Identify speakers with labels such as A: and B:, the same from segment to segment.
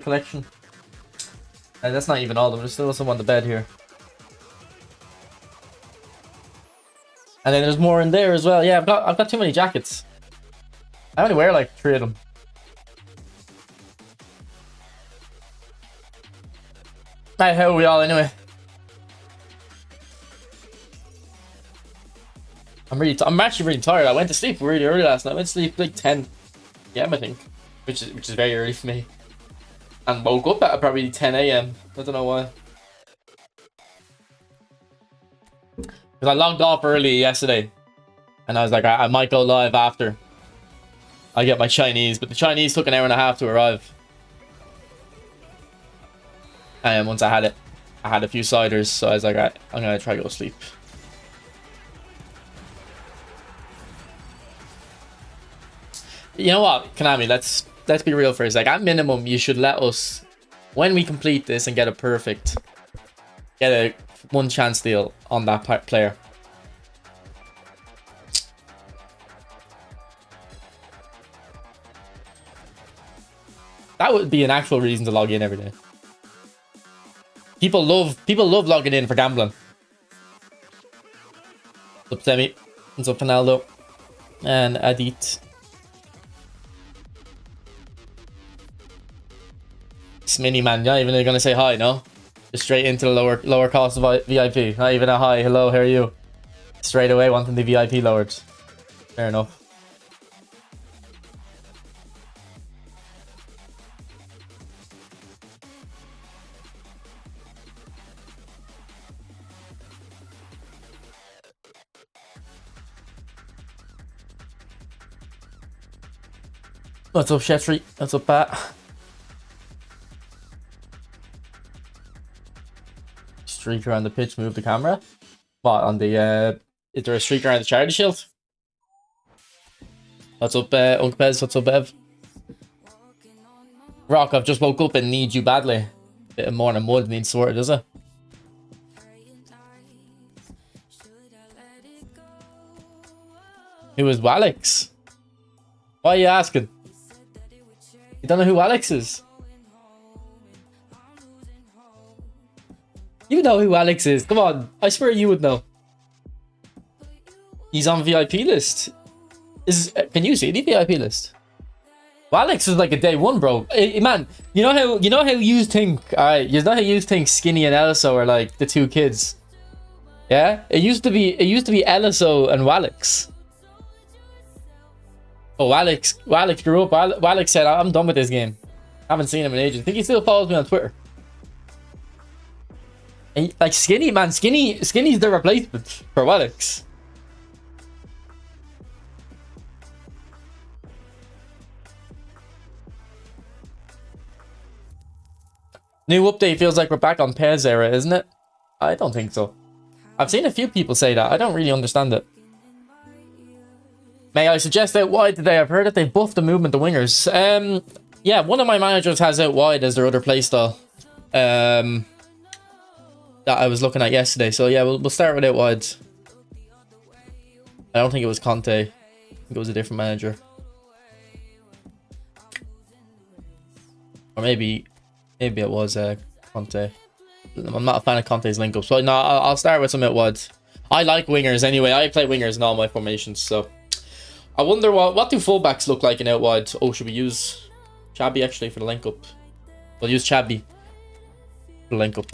A: collection. And that's not even all of them. There's still some on the bed here. And then there's more in there as well. Yeah, I've got too many jackets. I only wear like 3 of them. Right, how are we all anyway? I'm actually really tired. I went to sleep really early last night. I went to sleep like 10 p.m. I think, which is very early for me. And woke up at probably 10 a.m. I don't know why. Because I logged off early yesterday, and I was like, I might go live after I get my Chinese, but the Chinese took an hour and a half to arrive. And once I had it, I had a few ciders, so I was like, I'm gonna try to go sleep. You know what, Konami, let's be real for a sec. At minimum, you should let us, when we complete this and get a perfect, get a 1 chance deal on that player. That would be an actual reason to log in every day. People love logging in for gambling. What's up, Semi? What's up, Ronaldo? And Adit. This mini man, not even gonna say hi, no? Just straight into the lower cost of VIP. Not even a hi, hello, how are you? Straight away wanting the VIP lowered. Fair enough. What's up, Shetry? What's up, Pat? Streaker on the pitch, move the camera. What, on the, is there a streaker on the charity shield? What's up, Uncle Pez? What's up, Bev? Rock, I've just woke up and need you badly. Bit of morning mud needs sorted, does it? Who is Alex? Why are you asking? You don't know who Alex is? You know who Alex is. Come on. I swear you would know. He's on VIP list. Can you see the VIP list? Well, Alex was like a day 1, bro. Hey, man, you know how you think, alright, you know how you think Skinny and Eliso are like the 2 kids. Yeah? It used to be Eliso and Walex. Oh, Alex grew up. Alex said, I'm done with this game. I haven't seen him in ages. I think he still follows me on Twitter. And, like, Skinny, man. Skinny's the replacement for Alex. New update feels like we're back on PES era, isn't it? I don't think so. I've seen a few people say that. I don't really understand it. May I suggest out wide today? I've heard that they've buffed the movement, the wingers. Yeah, one of my managers has out wide as their other playstyle. That I was looking at yesterday. So yeah, we'll start with out wide. I don't think it was Conte. I think it was a different manager. Or maybe it was Conte. I'm not a fan of Conte's link up. So no, I'll start with some out wide. I like wingers anyway. I play wingers in all my formations, so I wonder what do fullbacks look like in out wide? Oh, should we use Chabby actually for the link up? We'll use Chabby for the link up.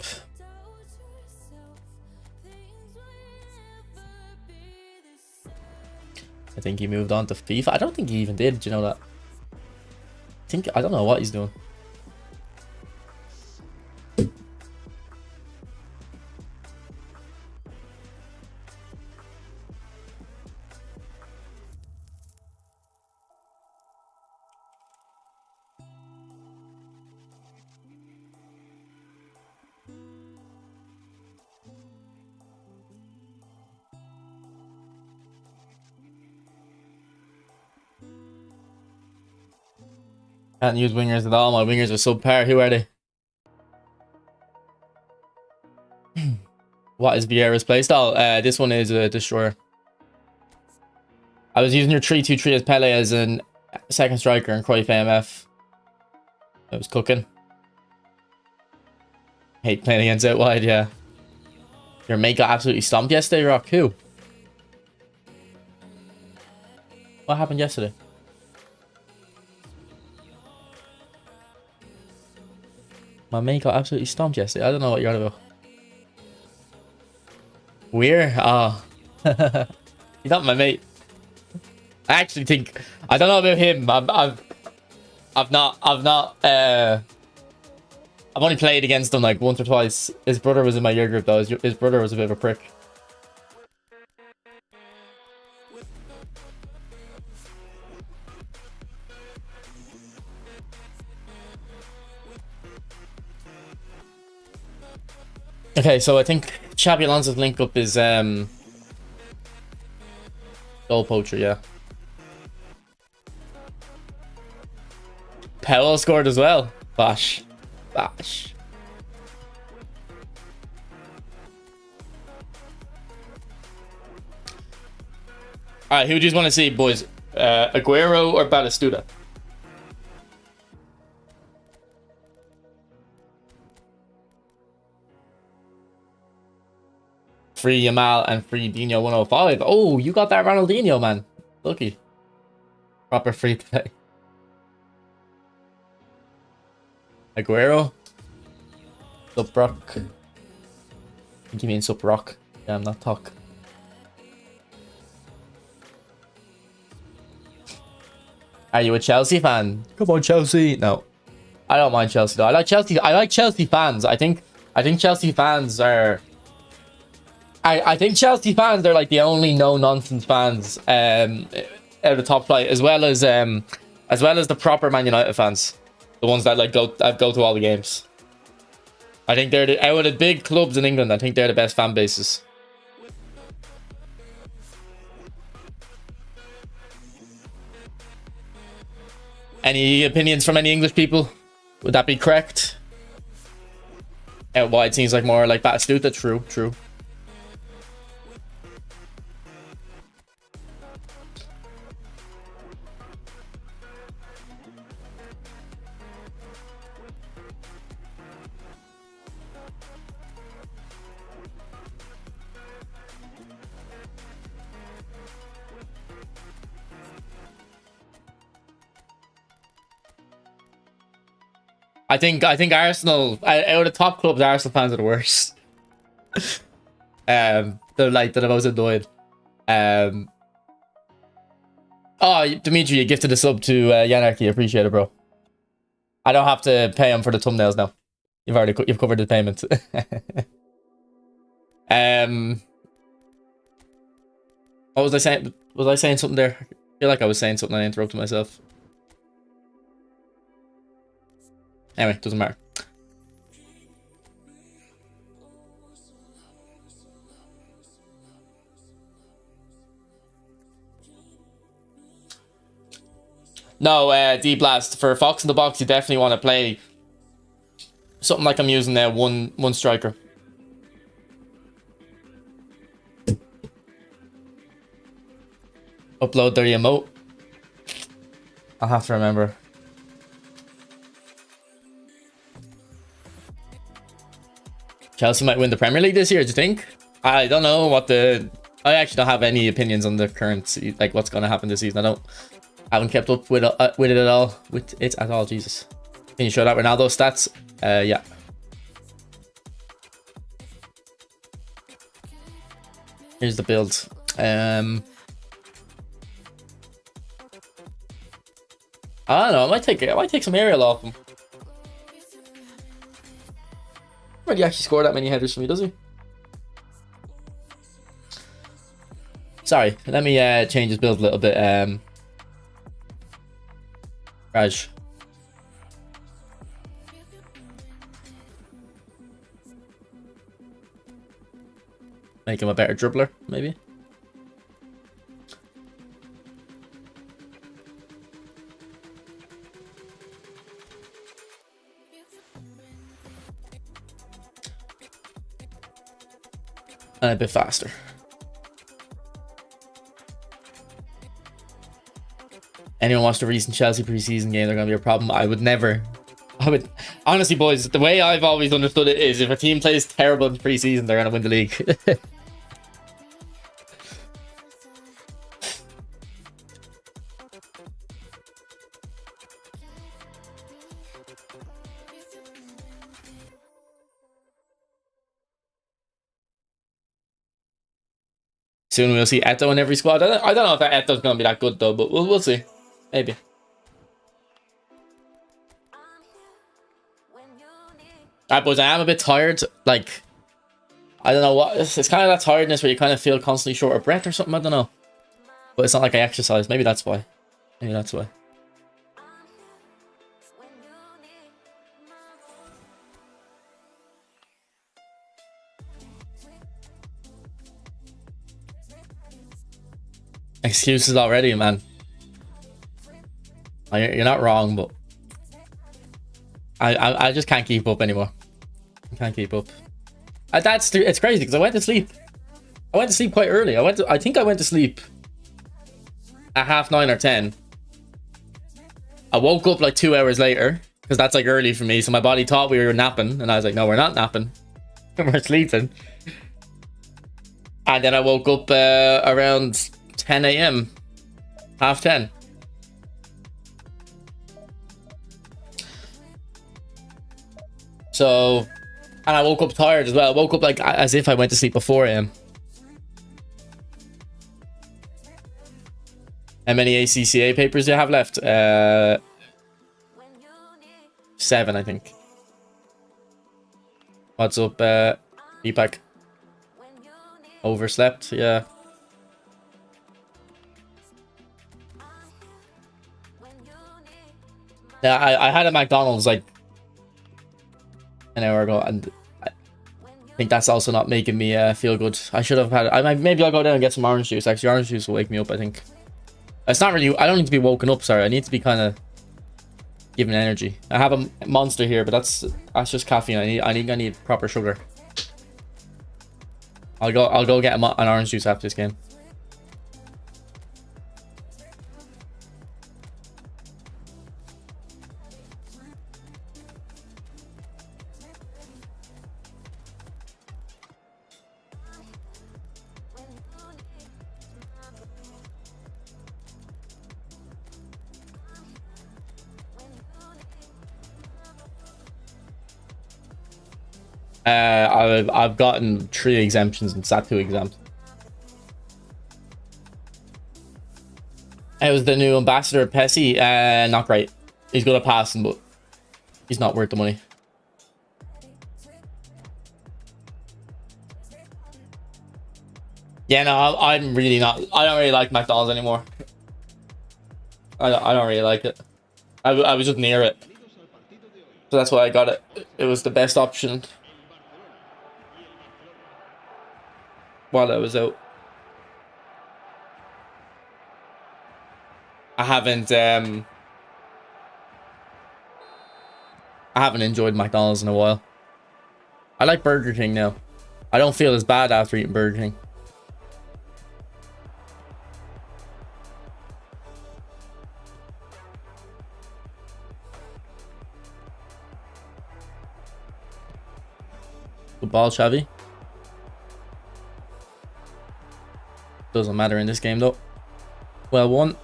A: I think he moved on to FIFA. I don't think he even did. Do you know that? I don't know what he's doing. Can't use wingers at all. My wingers are subpar. Who are they? What is Vieira's playstyle? This one is a destroyer. I was using your 3-2-3 as Pele as an second striker and Cruyff AMF. It was cooking. Hate playing against out wide, yeah. Your mate got absolutely stomped yesterday, Rock. Who? What happened yesterday? My mate got absolutely stomped yesterday. I don't know what you're on about. Weird? Oh. He's not my mate. I actually think... I don't know about him. I've only played against him like once or twice. His brother was in my year group though. His brother was a bit of a prick. Okay, so I think Xabi Alonso's link up is Goal Poacher, yeah. Powell scored as well. Bash. Bash. Alright, who do you want to see, boys? Aguero or Batistuta? Free Yamal and free Dino 105. Oh, you got that Ronaldinho, man. Lucky. Proper free play. Aguero. Suprock. I think you mean Suprock. Yeah, I'm not talk. Are you a Chelsea fan? Come on, Chelsea. No. I don't mind Chelsea though. I like Chelsea fans. I think Chelsea fans are I think Chelsea fans are like the only no-nonsense fans out of the top flight, as well as the proper Man United fans. The ones that like go to all the games. I think they're out of the big clubs in England. I think they're the best fan bases. Any opinions from any English people? Would that be correct? Out wide seems like more like Batistuta. True, true. I think Arsenal, out of the top clubs, Arsenal fans are the worst. They're like the most annoyed. Oh, Dimitri, you gifted a sub to Yanarchy. Appreciate it, bro. I don't have to pay him for the thumbnails now. You've covered the payment. What was I saying? Was I saying something there? I feel like I was saying something and I interrupted myself. Anyway, doesn't matter. No, D-Blast. For Fox in the Box, you definitely want to play something like I'm using now, one striker. Upload their emote. I'll have to remember. Chelsea might win the Premier League this year, do you think? I don't know what the... I actually don't have any opinions on the current... Like, what's going to happen this season. I haven't kept up with it at all. Jesus. Can you show that Ronaldo stats? Yeah. Here's the build. I don't know. I might take some aerial off him. He actually scored that many headers for me, does he? Sorry, let me change his build a little bit. Raj. Make him a better dribbler, maybe. And a bit faster. Anyone watched the recent Chelsea preseason game? They're gonna be a problem. I would never. I Honestly, boys, the way I've always understood it is if a team plays terrible in pre-season, they're gonna win the league. Soon we'll see Eto in every squad. I don't know if that Eto's gonna be that good though, but we'll see. Maybe. Alright, boys, I am a bit tired. Like, I don't know what. It's kind of that tiredness where you kind of feel constantly short of breath or something. I don't know. But it's not like I exercise. Maybe that's why. Maybe that's why. Excuses already, man. You're not wrong, but I just can't keep up anymore. I can't keep up. It's crazy because I went to sleep. I went to sleep quite early. I think I went to sleep at 9:30 or 10. I woke up like 2 hours later because that's like early for me. So my body thought we were napping, and I was like, no, we're not napping. We're sleeping. And then I woke up around 10 a.m. 10:30. So, and I woke up tired as well. I woke up like as if I went to sleep before 4 a.m. How many ACCA papers do you have left? 7, I think. What's up, Deepak? Overslept, yeah. Yeah, I had a McDonald's like an hour ago, and I think that's also not making me feel good. I should have had. Maybe I'll go down and get some orange juice. Actually, orange juice will wake me up, I think. It's not really. I don't need to be woken up. Sorry, I need to be kind of given energy. I have a Monster here, but that's just caffeine. I need proper sugar. I'll go get an orange juice after this game. I've gotten 3 exemptions and sat 2 exams. It was the new ambassador, Pesci. Not great. He's good at passing, but he's not worth the money. Yeah, no, I'm really not. I don't really like McDonald's anymore. I don't really like it. I was just near it, so that's why I got it. It was the best option while I was out. I haven't enjoyed McDonald's in a while. I like Burger King now. I don't feel as bad after eating Burger King. Good ball, Xavi. Doesn't matter in this game though. Well, one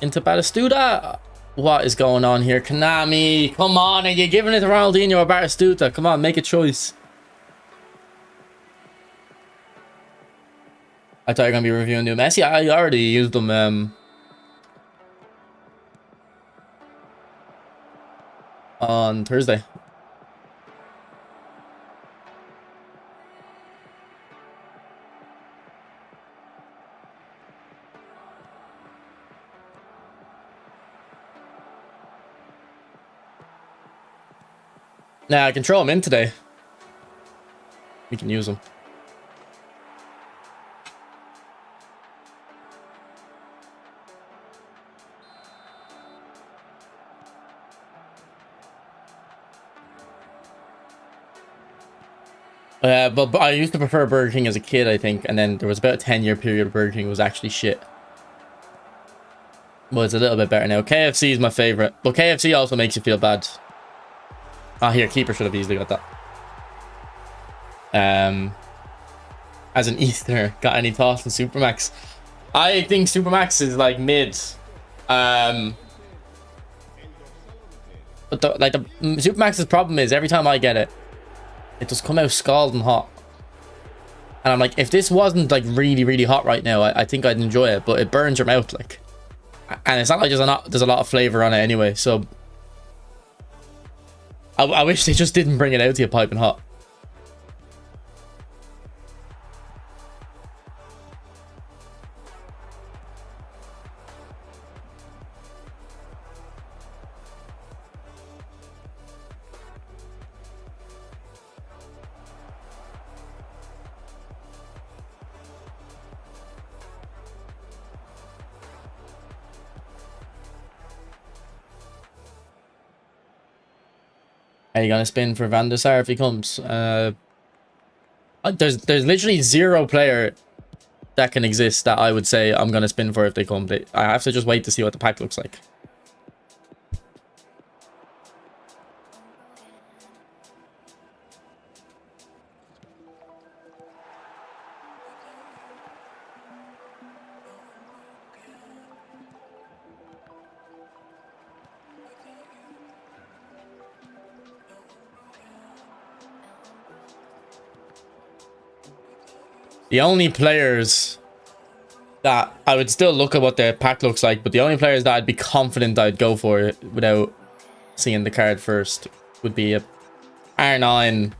A: into Batistuta. What is going on here? Konami, come on, are you giving it to Ronaldinho or Batistuta? Come on, make a choice. I thought you were going to be reviewing new Messi. I already used them on Thursday. Nah, I can throw him in today. We can use him. But I used to prefer Burger King as a kid, I think, and then there was about a 10-year period Burger King was actually shit. Well, it's a little bit better now. KFC is my favorite, but KFC also makes you feel bad. Ah, here, keeper should have easily got that. As an Easter, got any thoughts on Supermax? I think Supermax is like mid. But the Supermax's problem is every time I get it, it just come out scalding hot. And I'm like, if this wasn't like really hot right now, I think I'd enjoy it. But it burns your mouth like, and it's not like there's a lot of flavor on it anyway. So I wish they just didn't bring it out to you piping hot. Are you gonna spin for Van der Sar if he comes? There's literally zero player that can exist that I would say I'm gonna spin for if they come. I have to just wait to see what the pack looks like. The only players that I would still look at what their pack looks like, but the only players that I'd be confident I'd go for without seeing the card first would be a R9,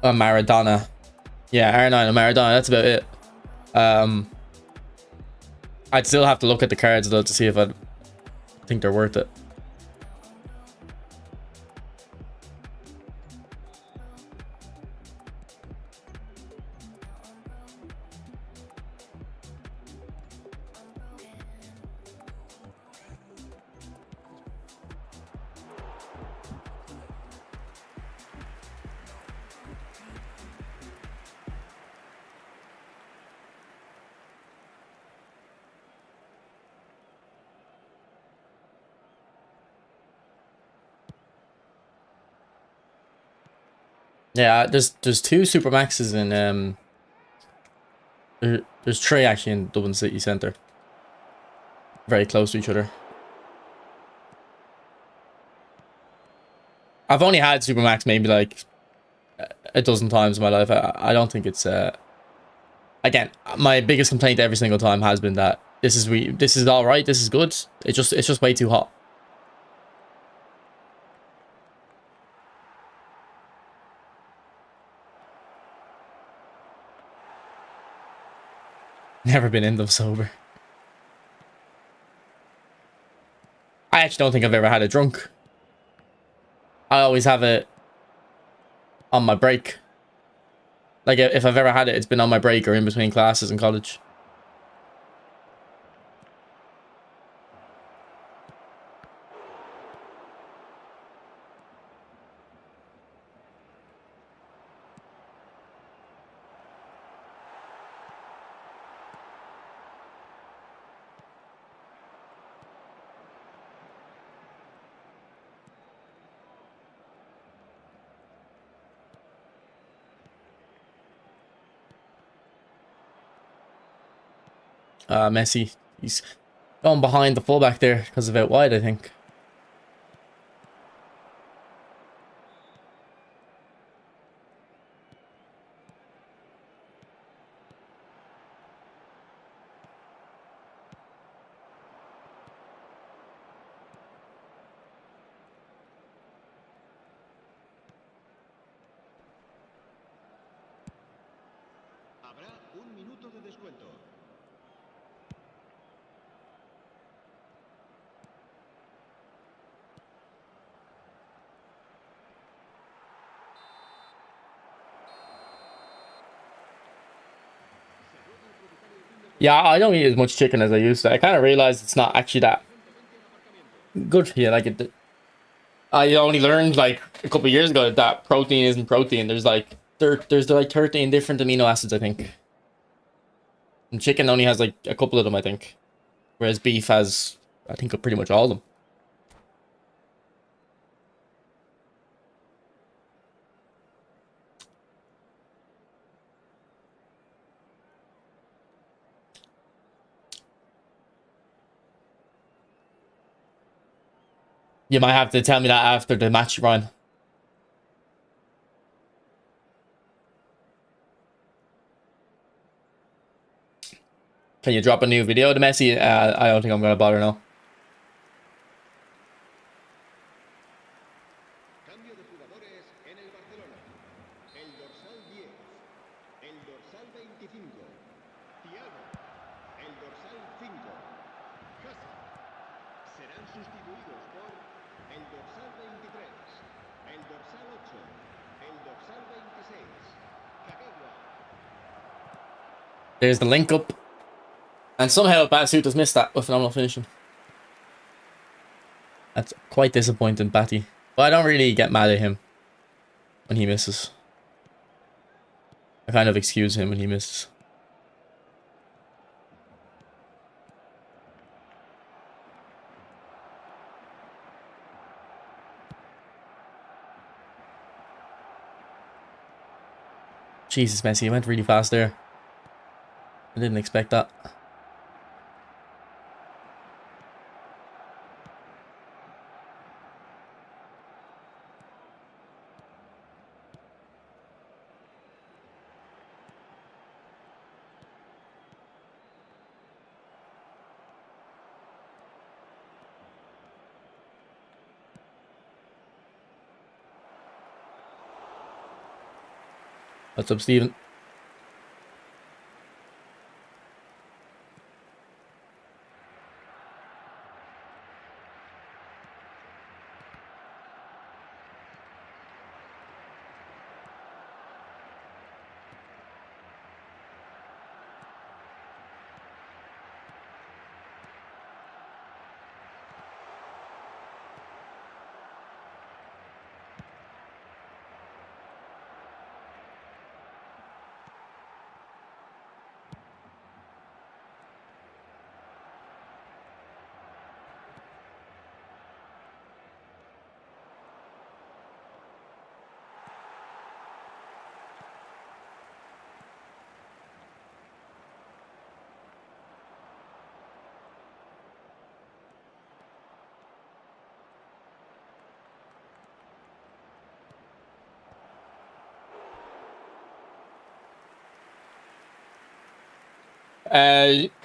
A: a Maradona. Yeah, R9 and Maradona, that's about it. I'd still have to look at the cards though to see if I think they're worth it. Yeah, there's two Supermaxes in there's three actually in Dublin City Centre. Very close to each other. I've only had Supermax maybe like a dozen times in my life. I don't think it's again, my biggest complaint every single time has been that this is all right, this is good. It's just way too hot. Never been in them sober. I actually don't think I've ever had it drunk. I always have it on my break. Like, if I've ever had it, it's been on my break or in between classes in college. Messi, he's going behind the fullback there because of out wide, I think.
B: Habrá un minuto de descuento.
A: Yeah, I don't eat as much chicken as I used to. I kind of realized it's not actually that good for you. Like, I only learned like a couple of years ago that protein isn't protein. There's like 13 different amino acids, I think. And chicken only has like a couple of them, I think. Whereas beef has, I think, pretty much all of them. You might have to tell me that after the match, Ryan. Can you drop a new video to Messi? I don't think I'm gonna bother now.
B: Cambio de jugadores en el Barcelona. El dorsal 10. El dorsal 25. Thiago. El dorsal 5. Hazard. Serán sustituidos por el dorsal 23. El dorsal 8. El dorsal 26. Kagawa.
A: There's the link up. And somehow Batistuta missed that with phenomenal finishing. That's quite disappointing, Batty. But I don't really get mad at him when he misses. I kind of excuse him when he misses. Jesus, Messi, he went really fast there. I didn't expect that. What's up, Steven?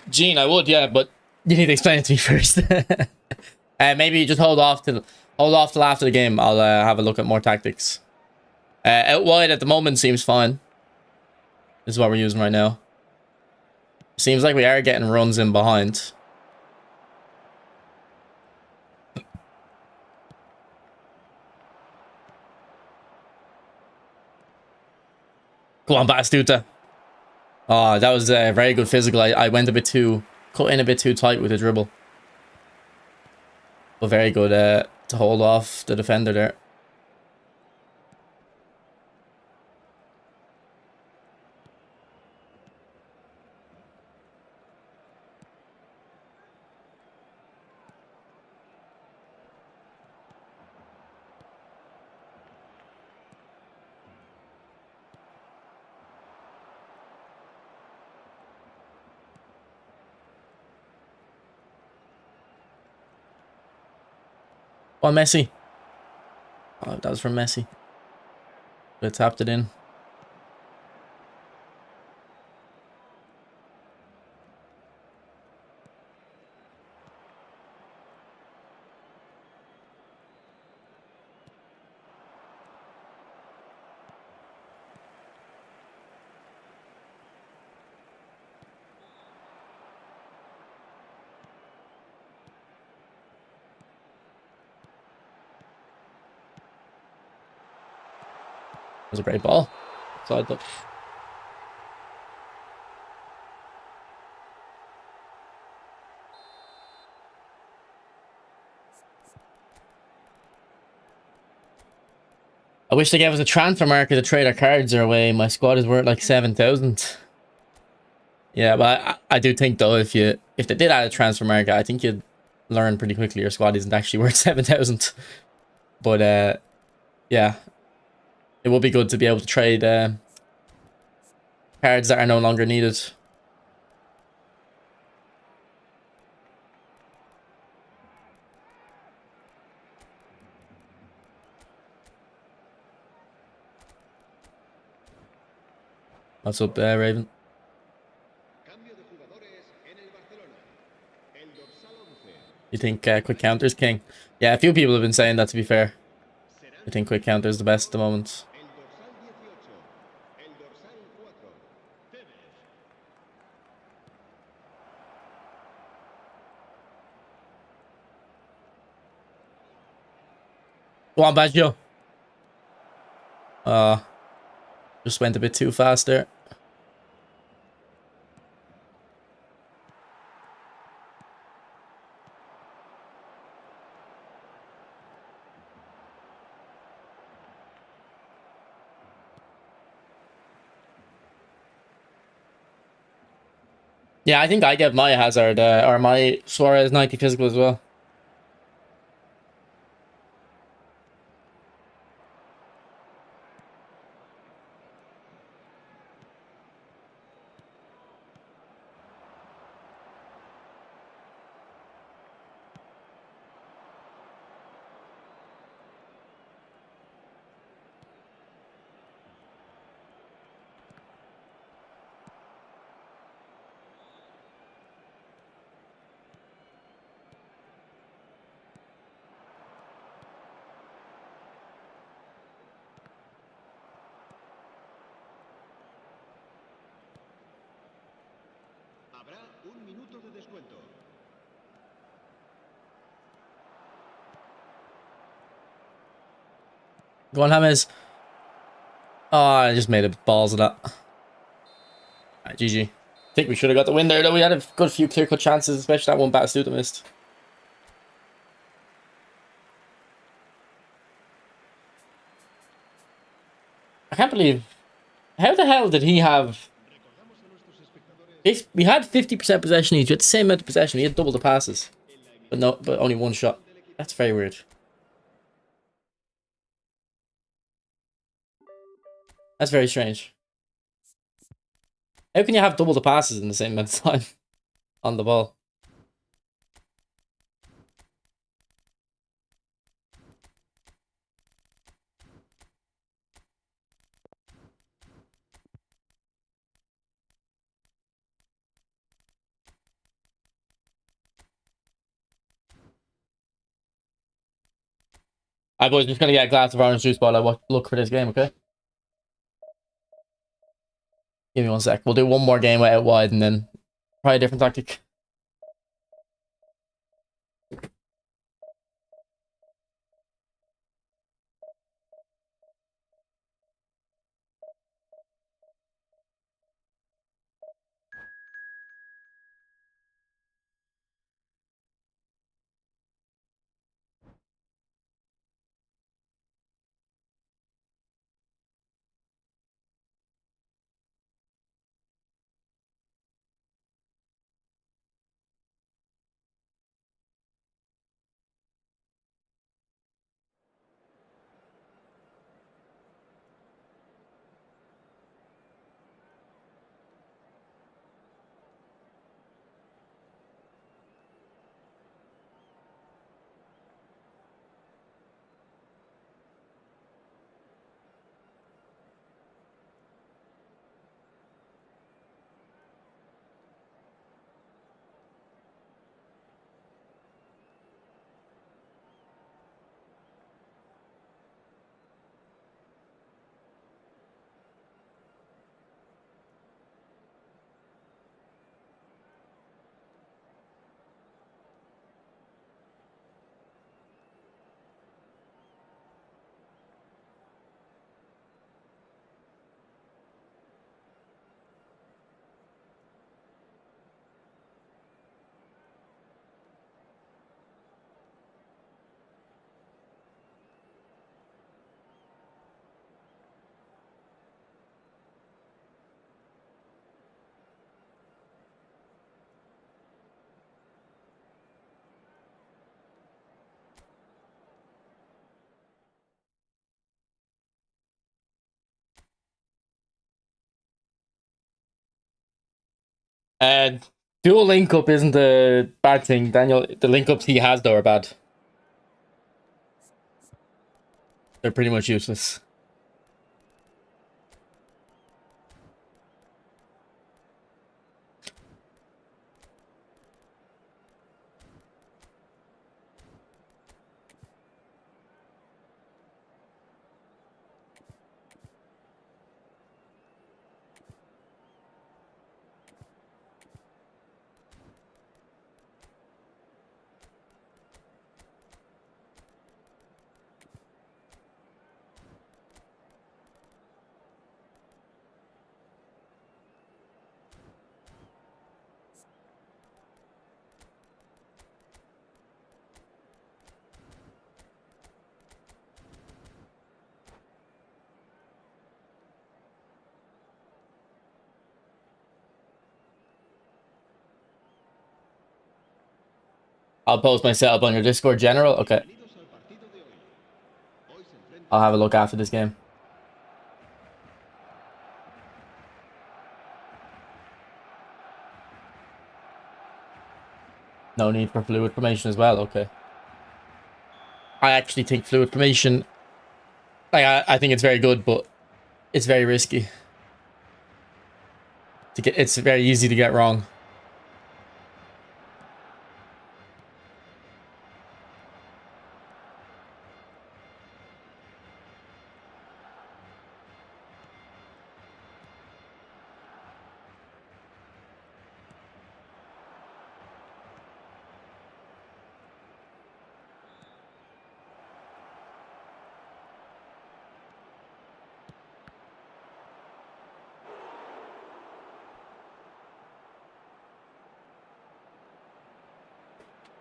A: Gene, I would, yeah, but you need to explain it to me first. Maybe just hold off till after the game. I'll have a look at more tactics. Out wide at the moment seems fine. This is what we're using right now. Seems like we are getting runs in behind. Go on, Batistuta. Oh, that was a very good physical. I went cut in a bit too tight with the dribble. But very good to hold off the defender there. Oh, Messi. Oh, that was from Messi. But tapped it in. That was a great ball. So I thought. I wish they gave us a transfer market to trade our cards our way. My squad is worth like 7,000. Yeah, but I do think though if they did add a transfer market, I think you'd learn pretty quickly your squad isn't actually worth 7,000. But yeah, it would be good to be able to trade cards that are no longer needed. What's up there, Raven?
B: Cambio de jugadores en el Barcelona. El dorsal 11
A: You think quick counter's king? Yeah, a few people have been saying that, to be fair.
B: será
A: I think quick counter's the best at the moment.
B: el dorsal 18. El dorsal 4. Tevez.
A: Go on, Baggio. Just went a bit too fast there. Yeah, I think I get my Hazard or my Suarez 90 physical as well.
B: Habrá un minuto de descuento.
A: Go on, James. Oh, I just made a balls of that. Right, GG. Think we should have got the win there, though. We had a good few clear-cut chances, especially that one Batistuta missed. I can't believe... How the hell did he have...
B: Recordamos a nuestros espectadores
A: We had 50% possession each. We had the same amount of possession. He had double the passes. But only one shot. That's very weird. That's very strange. How can you have double the passes in the same amount of time on the ball? Alright, boys, just gonna get a glass of orange juice while I look for this game, okay? Give me 1 sec. We'll do one more game out wide and then try a different tactic. Uh, Dual link up isn't a bad thing, Daniel. The link ups he has, though, are bad. They're pretty much useless. I'll post my setup on your Discord general. Okay.
B: Bienvenidos al partido de hoy. Hoy se enfrentan
A: I'll have a look after this game. No need for fluid formation as well. Okay. I actually think fluid formation, like, I think it's very good, but it's very risky. It's very easy to get wrong.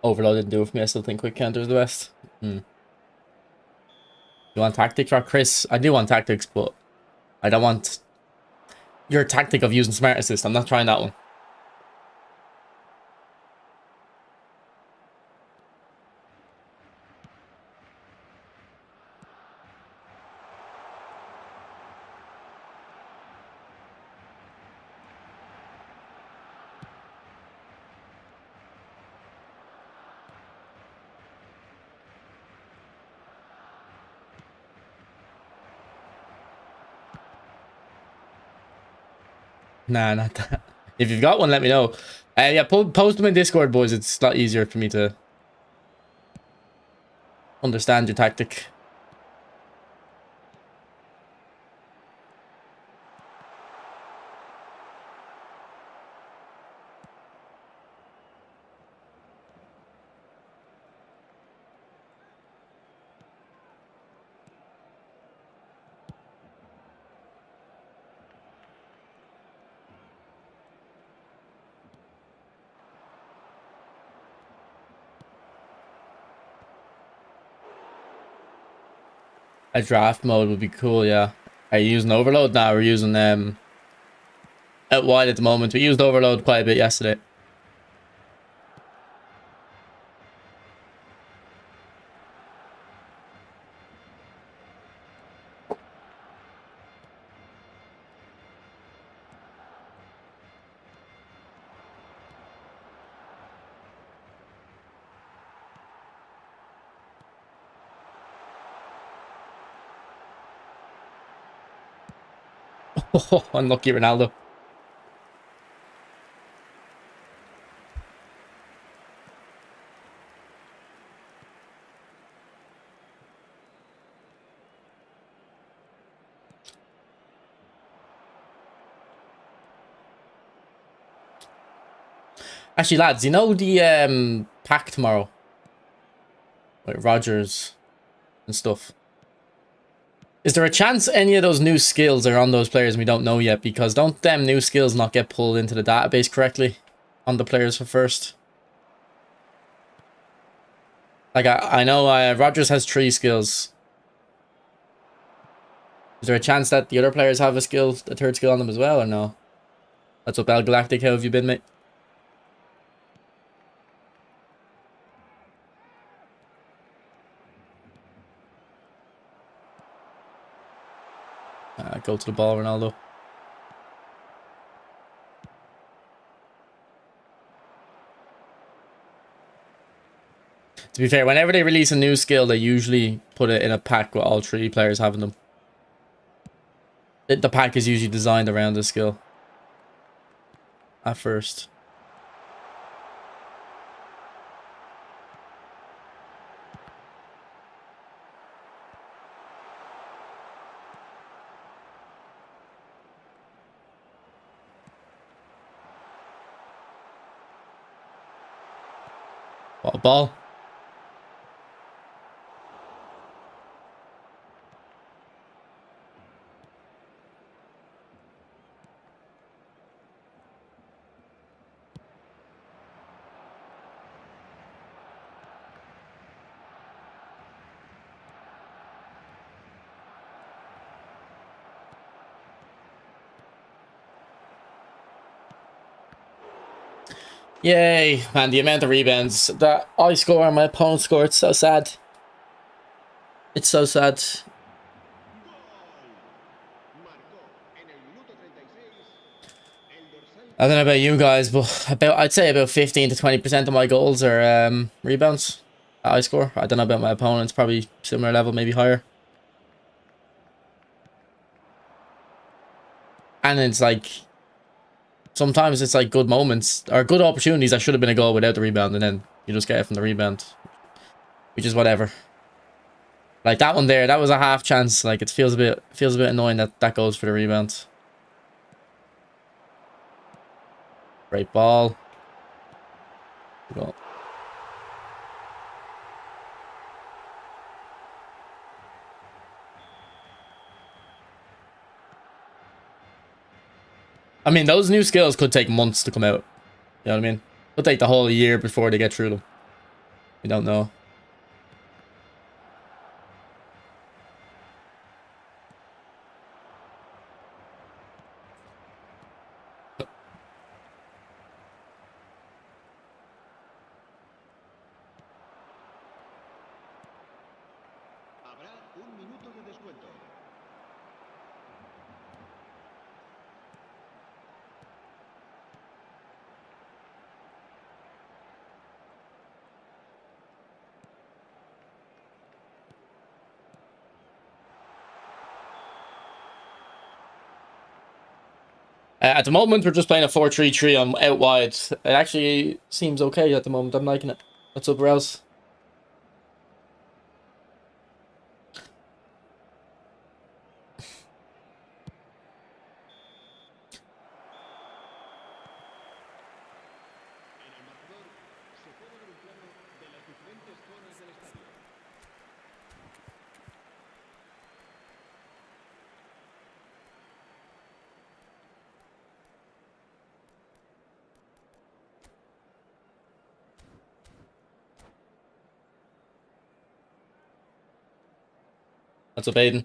A: Overload didn't do it for me. I still think quick counter is the best. You want tactics, or Chris? I do want tactics, but I don't want your tactic of using smart assist. I'm not trying that one. Nah, not that. If you've got one, let me know. Yeah, post them in Discord, boys. It's a lot easier for me to understand your tactic. A draft mode would be cool, yeah. Are you using overload now? We're using out wide at the moment. We used overload quite a bit yesterday. Oh, unlucky Ronaldo. Actually, lads, you know the pack tomorrow? Like Rogers and stuff. Is there a chance any of those new skills are on those players and we don't know yet? Because don't them new skills not get pulled into the database correctly on the players for first? Like, I know Rogers has 3 skills. Is there a chance that the other players have a third skill on them as well, or no? That's up, El Galactic. How have you been, mate? Go to the ball, Ronaldo. To be fair, whenever they release a new skill, they usually put it in a pack with all 3 players having them. The pack is usually designed around the skill at first. What a ball. Yay, man, the amount of rebounds that I score and my opponent score, it's so sad. It's so sad.
B: Marcó en el minuto 36 el dorsal
A: I don't know about you guys, but I'd say about 15 to 20% of my goals are rebounds that I score. I don't know about my opponents, probably similar level, maybe higher. And it's like, sometimes it's like good moments or good opportunities that should have been a goal without the rebound, and then you just get it from the rebound, which is whatever. Like that one there, that was a half chance. Like it feels a bit annoying that that goes for the rebound. Great ball. Good goal. I mean, those new skills could take months to come out. You know what I mean? Could take the whole year before they get through them. We don't know.
B: habrá un minuto de descuento.
A: At the moment, we're just playing a 4-3-3 on out wide. It actually seems okay at the moment. I'm liking it. What's up, Rouse?
B: En el marcador se puede ver un plano de las diferentes zonas del estadio.
A: What's up, Aiden?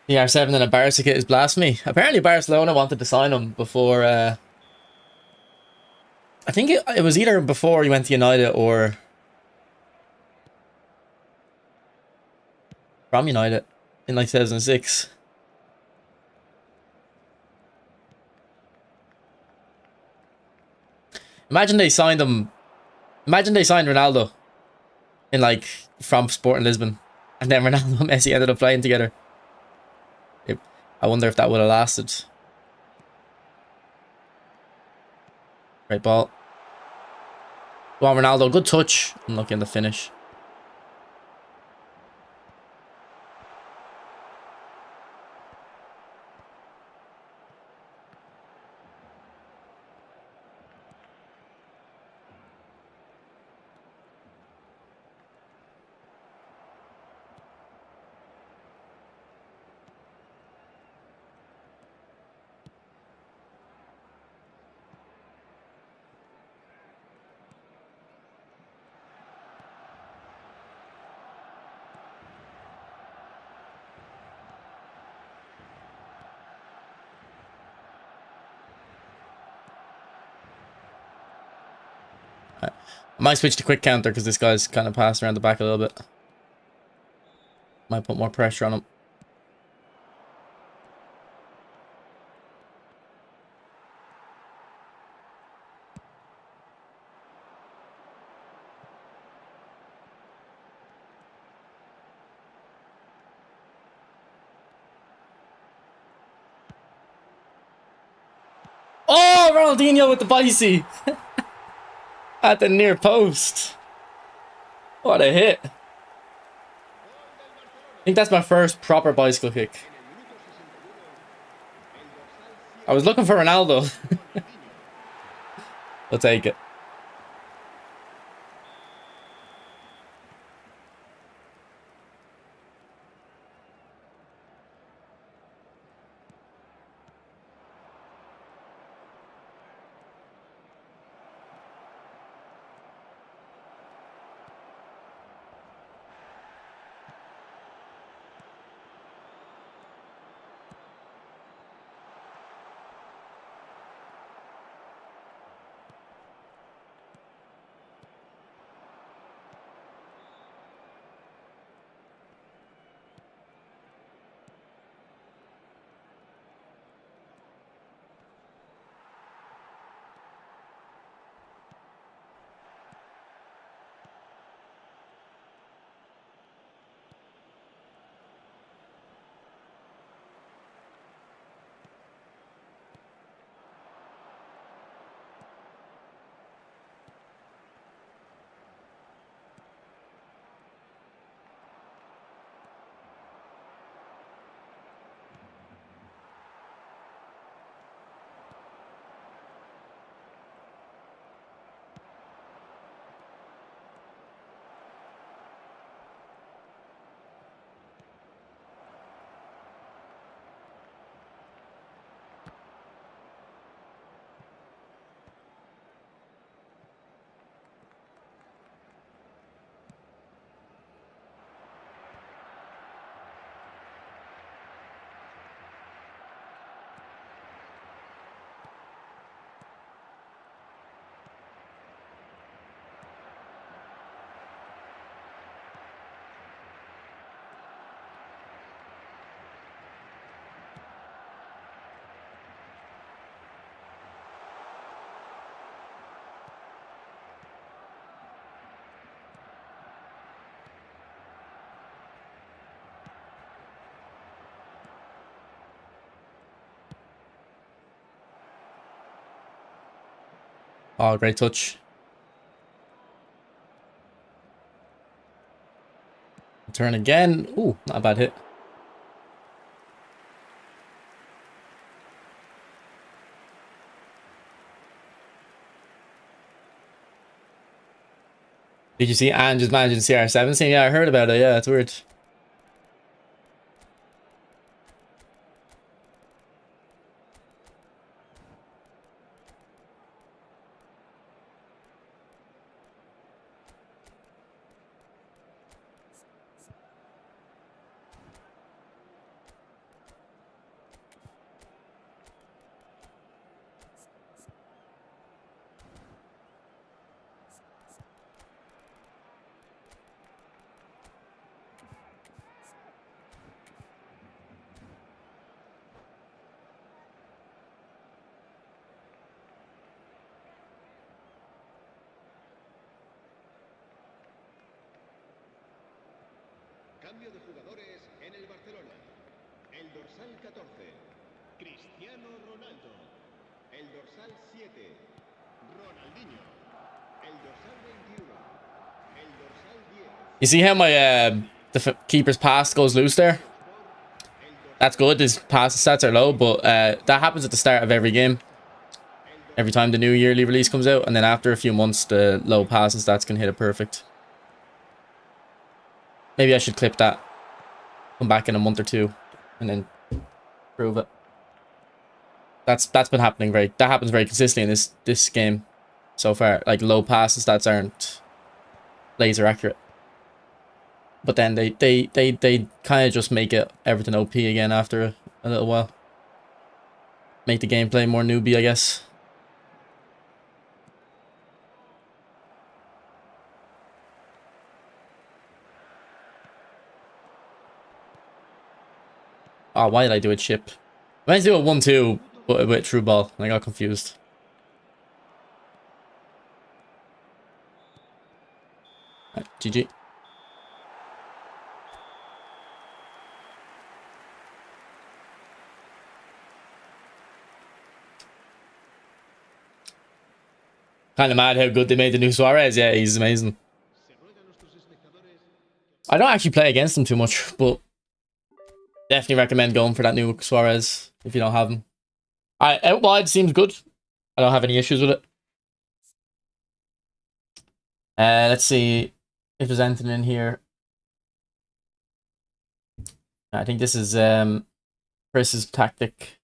A: CR7 and a Barca kit is blasphemy. Apparently Barcelona wanted to sign him before, I think it was either before he went to United or from United in like 2006. Imagine they signed him. Imagine they signed Ronaldo in like from Sporting Lisbon, and then Ronaldo and Messi ended up playing together. I wonder if that would have lasted. Great ball. Go on, Ronaldo. Good touch. Unlucky in the finish. I might switch to quick counter because this guy's kind of passed around the back a little bit. Might put more pressure on him. Oh, Ronaldinho with the bicy at the near post. What a hit. I think that's my first proper bicycle kick. I was looking for Ronaldo. I'll take it. Oh, great touch. Turn again. Ooh, not a bad hit. Did you see Ange is managing CR17? Yeah, I heard about it. Yeah, it's weird.
B: Cambio de jugadores en el Barcelona. El dorsal 14, Cristiano Ronaldo. El dorsal 7, Ronaldinho. El dorsal 21, el dorsal 10.
A: You see how my keeper's pass goes loose there? That's good. His pass stats are low, but that happens at the start of every game. Every time the new yearly release comes out, and then after a few months, the low passing stats can hit it perfect. Maybe I should clip that. Come back in a month or two, and then prove it. That's been happening that happens very consistently in this game so far. Like low passing stats aren't laser accurate. But then they kind of just make it everything OP again after a little while. Make the gameplay more newbie, I guess. Oh, why did I do a chip? I meant to do a 1-2, but with through ball. I got confused. Right, GG. Kind of mad how good they made the new Suarez. Yeah, he's amazing. I don't actually play against him too much, but definitely recommend going for that new Suarez if you don't have him. Out wide seems good. I don't have any issues with it. Let's see if there's anything in here. I think this is Chris's tactic.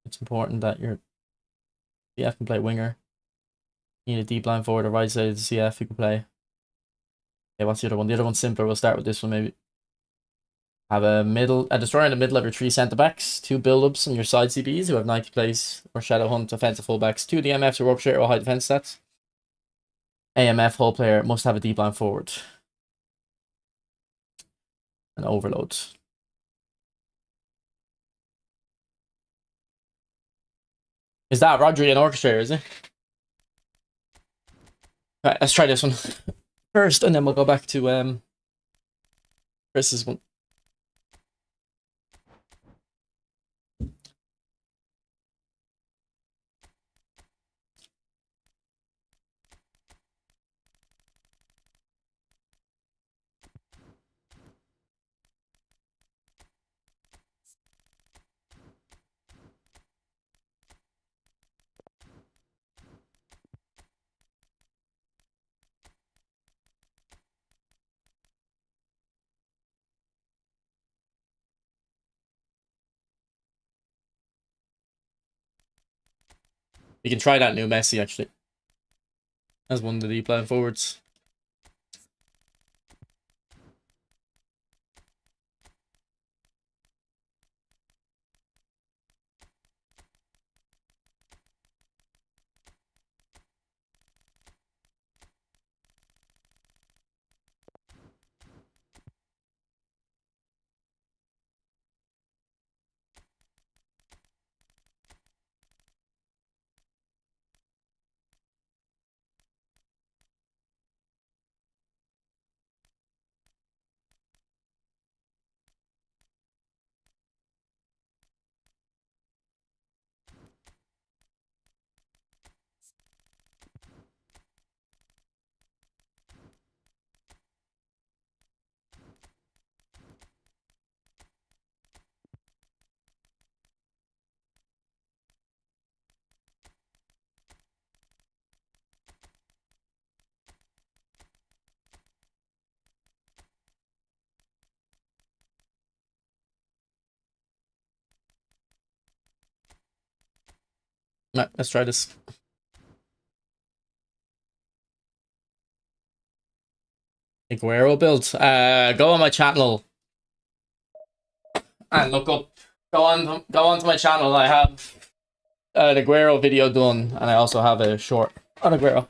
A: It's important that your CF can play winger. You need a deep line forward or right side of the CF who can play. Okay, what's the other one? The other one's simpler. We'll start with this one maybe. Have a destroyer in the middle of your 3 centre backs, 2 build-ups on your side CBs who have 90 plays or shadow hunt offensive fullbacks, 2 DMFs or orchestrator or high defense stats. AMF whole player must have a deep line forward. And overload. Is that Rodri and orchestrator, is it? Right, let's try this one first, and then we'll go back to Chris's one. You can try that new Messi actually as one of the deep line forwards. Right, let's try this. Aguero build. Go on my channel and look up. Go on to my channel. I have an Aguero video done, and I also have a short on Aguero.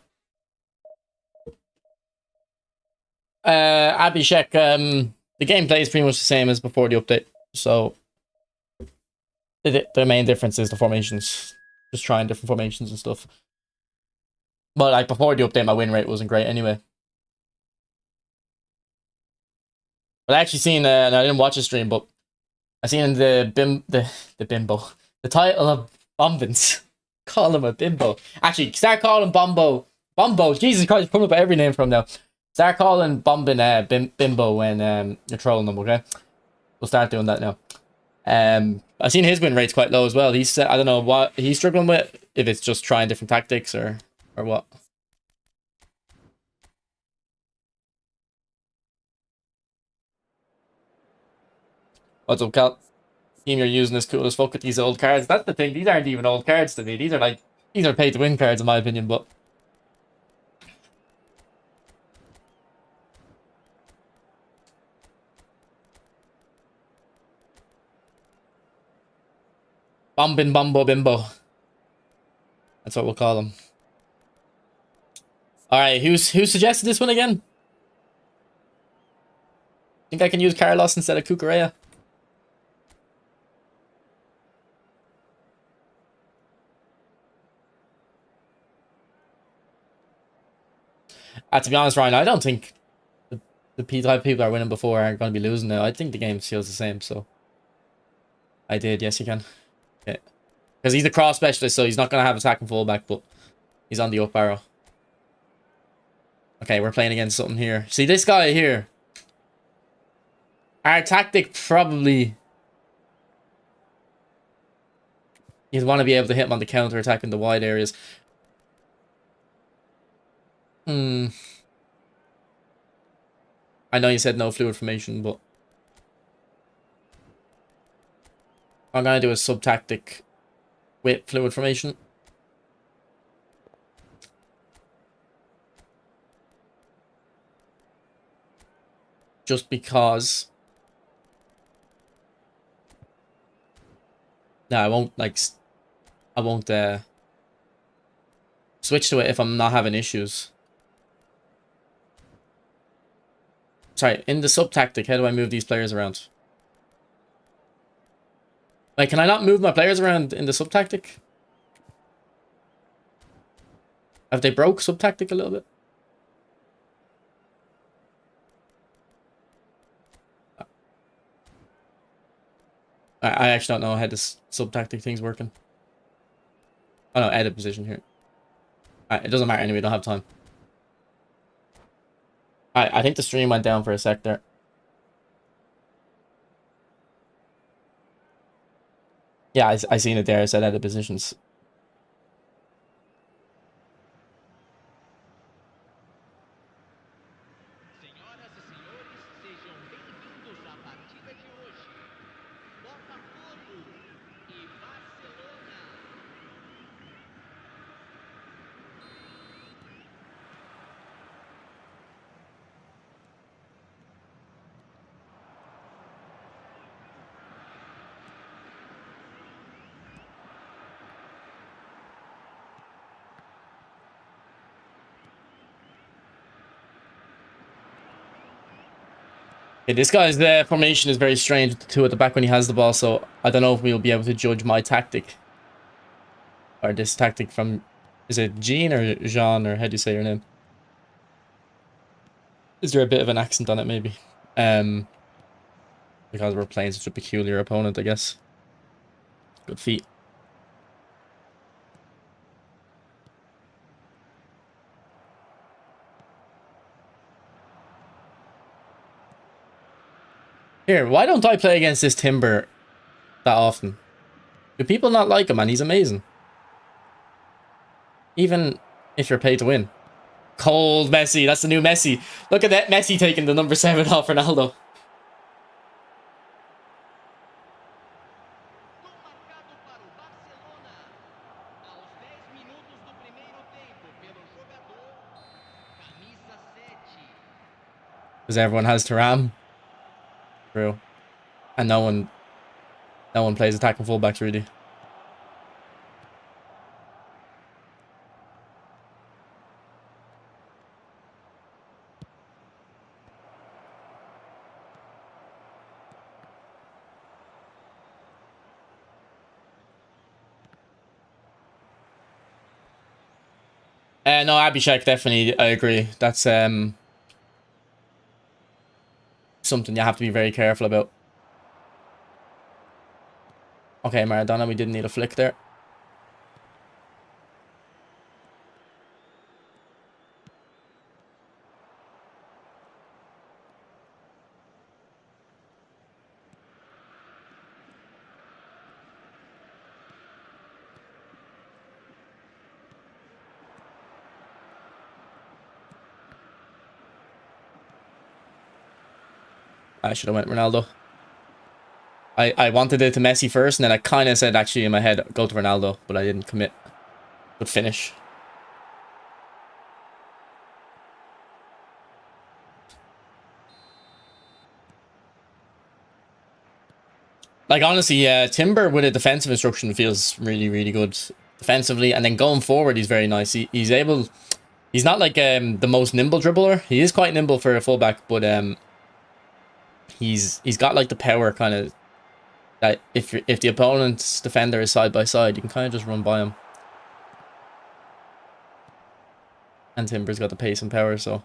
A: Abhishek, the gameplay is pretty much the same as before the update. So the main difference is the formations. Just trying different formations and stuff. But like before the update, my win rate wasn't great anyway. But I actually seen, and I didn't watch the stream, but I seen the bimbo, the title of Bombins. Call him a bimbo. Actually, start calling Bombo. Jesus Christ, put up every name from now. Start calling Bombin bimbo when you're trolling them. Okay, we'll start doing that now. I've seen his win rate's quite low as well. He's I don't know what he's struggling with. If it's just trying different tactics or what. What's up, Cal? Team you're using is cool as fuck with these old cards. That's the thing. These aren't even old cards to me. These are pay to win cards in my opinion. But Bombin Bombo Bimbo. That's what we'll call them. All right, who suggested this one again? Think I can use Carlos instead of Cucurella? To be honest, Ryan, I don't think the type people are winning before are going to be losing now. I think the game feels the same, so... I did, yes you can. Okay. Because he's a cross specialist, so he's not going to have attacking fullback, but he's on the up arrow. Okay, we're playing against something here. See, this guy here. Our tactic probably... You'd want to be able to hit him on the counter attack in the wide areas. I know you said no fluid formation, but... I'm going to do a sub-tactic with fluid formation. Just because... No, I won't, like... I won't, switch to it if I'm not having issues. Sorry, in the sub-tactic, how do I move these players around? Like, can I not move my players around in the sub-tactic? Have they broke sub-tactic a little bit? I actually don't know how this sub-tactic thing's working. Oh no, edit position here. It doesn't matter anyway, don't have time. I think the stream went down for a sec there. Yeah, I seen it there. I said edit positions. Okay, this guy's formation is very strange with the two at the back when he has the ball, so I don't know if we'll be able to judge my tactic. Or this tactic from... Is it Jean or Jean, or how do you say your name? Is there a bit of an accent on it, maybe? Because we're playing such a peculiar opponent, I guess. Good feet. Here, why don't I play against this Timber that often? Do people not like him, man? He's amazing. Even if you're paid to win. Cold Messi, that's the new Messi. Look at that Messi taking the number 7 off Ronaldo. Because everyone has Thuram. True. And no one plays attacking fullbacks really. No, Abhishek, definitely, I agree. That's something you have to be very careful about. Okay, Maradona, we didn't need a flick there. I should have went Ronaldo. I wanted it to Messi first, and then I kind of said actually in my head, go to Ronaldo, but I didn't commit. Good finish. Like, honestly, Timber with a defensive instruction feels really, really good defensively. And then going forward, he's very nice. He's able... He's not like the most nimble dribbler. He is quite nimble for a fullback, but he's got like the power kind of that if the opponent's defender is side by side, you can kind of just run by him. And Timber's got the pace and power, so...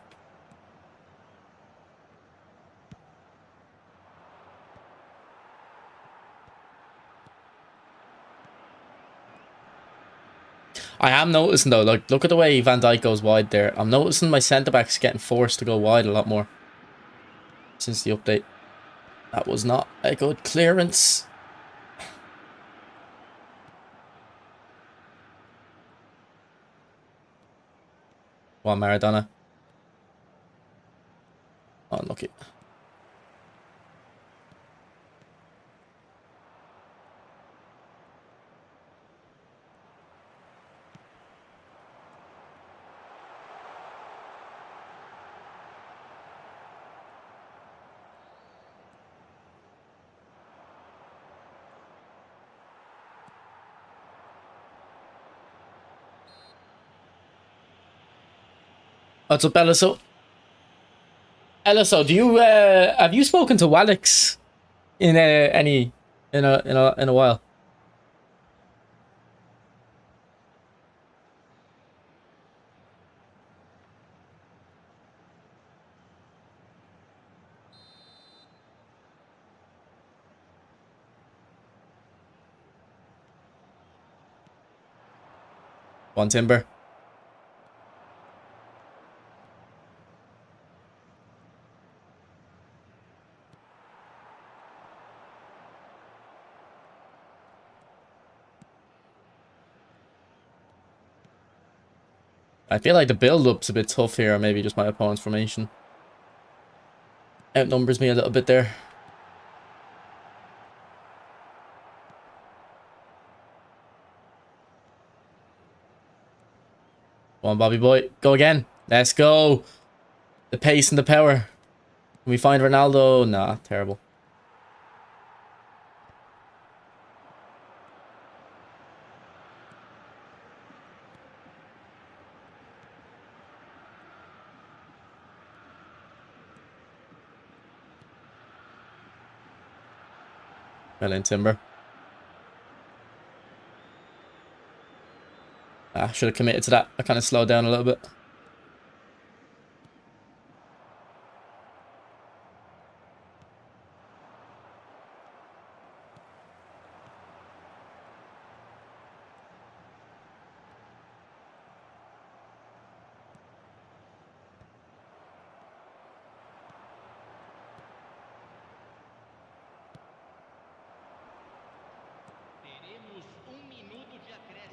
A: I am noticing though, like, look at the way Van Dijk goes wide there. I'm noticing my centre-backs getting forced to go wide a lot more since the update. That was not a good clearance. Come on, Maradona. Oh, unlucky. What's up, Eliso? Eliso, do you have you spoken to Wallix in in a while? One Timber. I feel like the build-up's a bit tough here, or maybe just my opponent's formation outnumbers me a little bit there. Come on, Bobby boy. Go again. Let's go. The pace and the power. Can we find Ronaldo? Nah, terrible. Well in, Timber. Ah, should have committed to that. I kind of slowed down a little bit.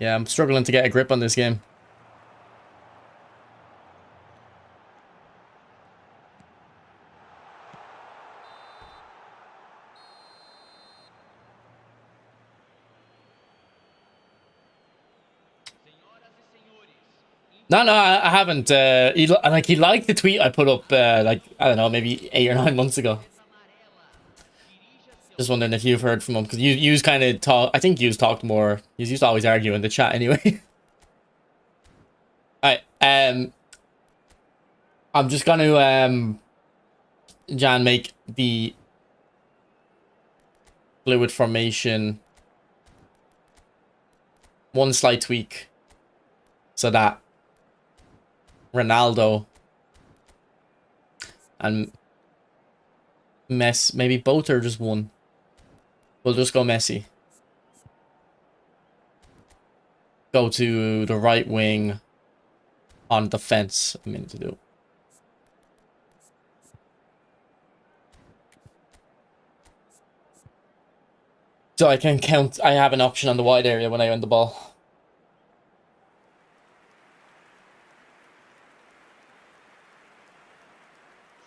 A: Yeah, I'm struggling to get a grip on this game. No, I haven't. He liked the tweet I put up, like, I don't know, maybe 8 or 9 months ago. Just wondering if you've heard from him, because you kind of talk. I think you've talked more. You used to always argue in the chat anyway. All right. I'm just gonna Jan, make the fluid formation one slight tweak, so that Ronaldo and Messi, maybe both or just one. We'll just go Messi. Go to the right wing on defense. A minute to do. So I can count. I have an option on the wide area when I win the ball.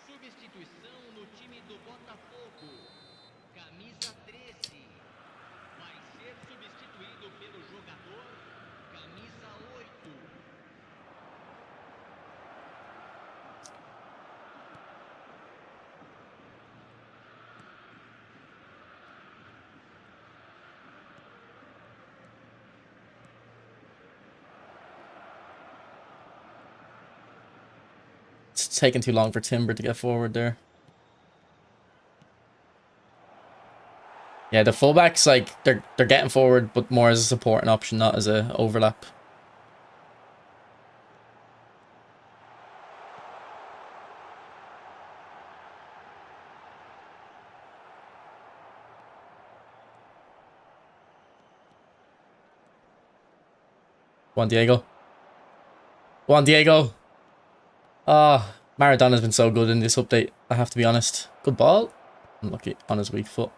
C: Substituição no time do Botafogo. Camisa 13. Vai ser substituído pelo jogador camisa 8.
A: It's taking too long for Timber to get forward there. Yeah, the fullbacks, like, they're getting forward, but more as a supporting option, not as a overlap. Go on, Diego. Go on, Diego. Ah, Maradona's been so good in this update, I have to be honest. Good ball. Unlucky on his weak foot.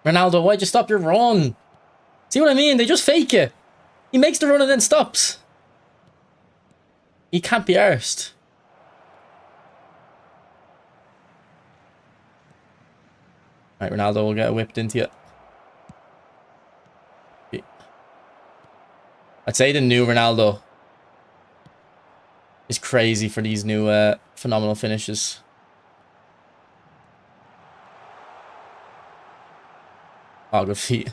A: Ronaldo, why'd you stop your run? See what I mean? They just fake it. He makes the run and then stops. He can't be arsed. Right, Ronaldo will get whipped into it. I'd say the new Ronaldo is crazy for these new phenomenal finishes. Oh, good feet.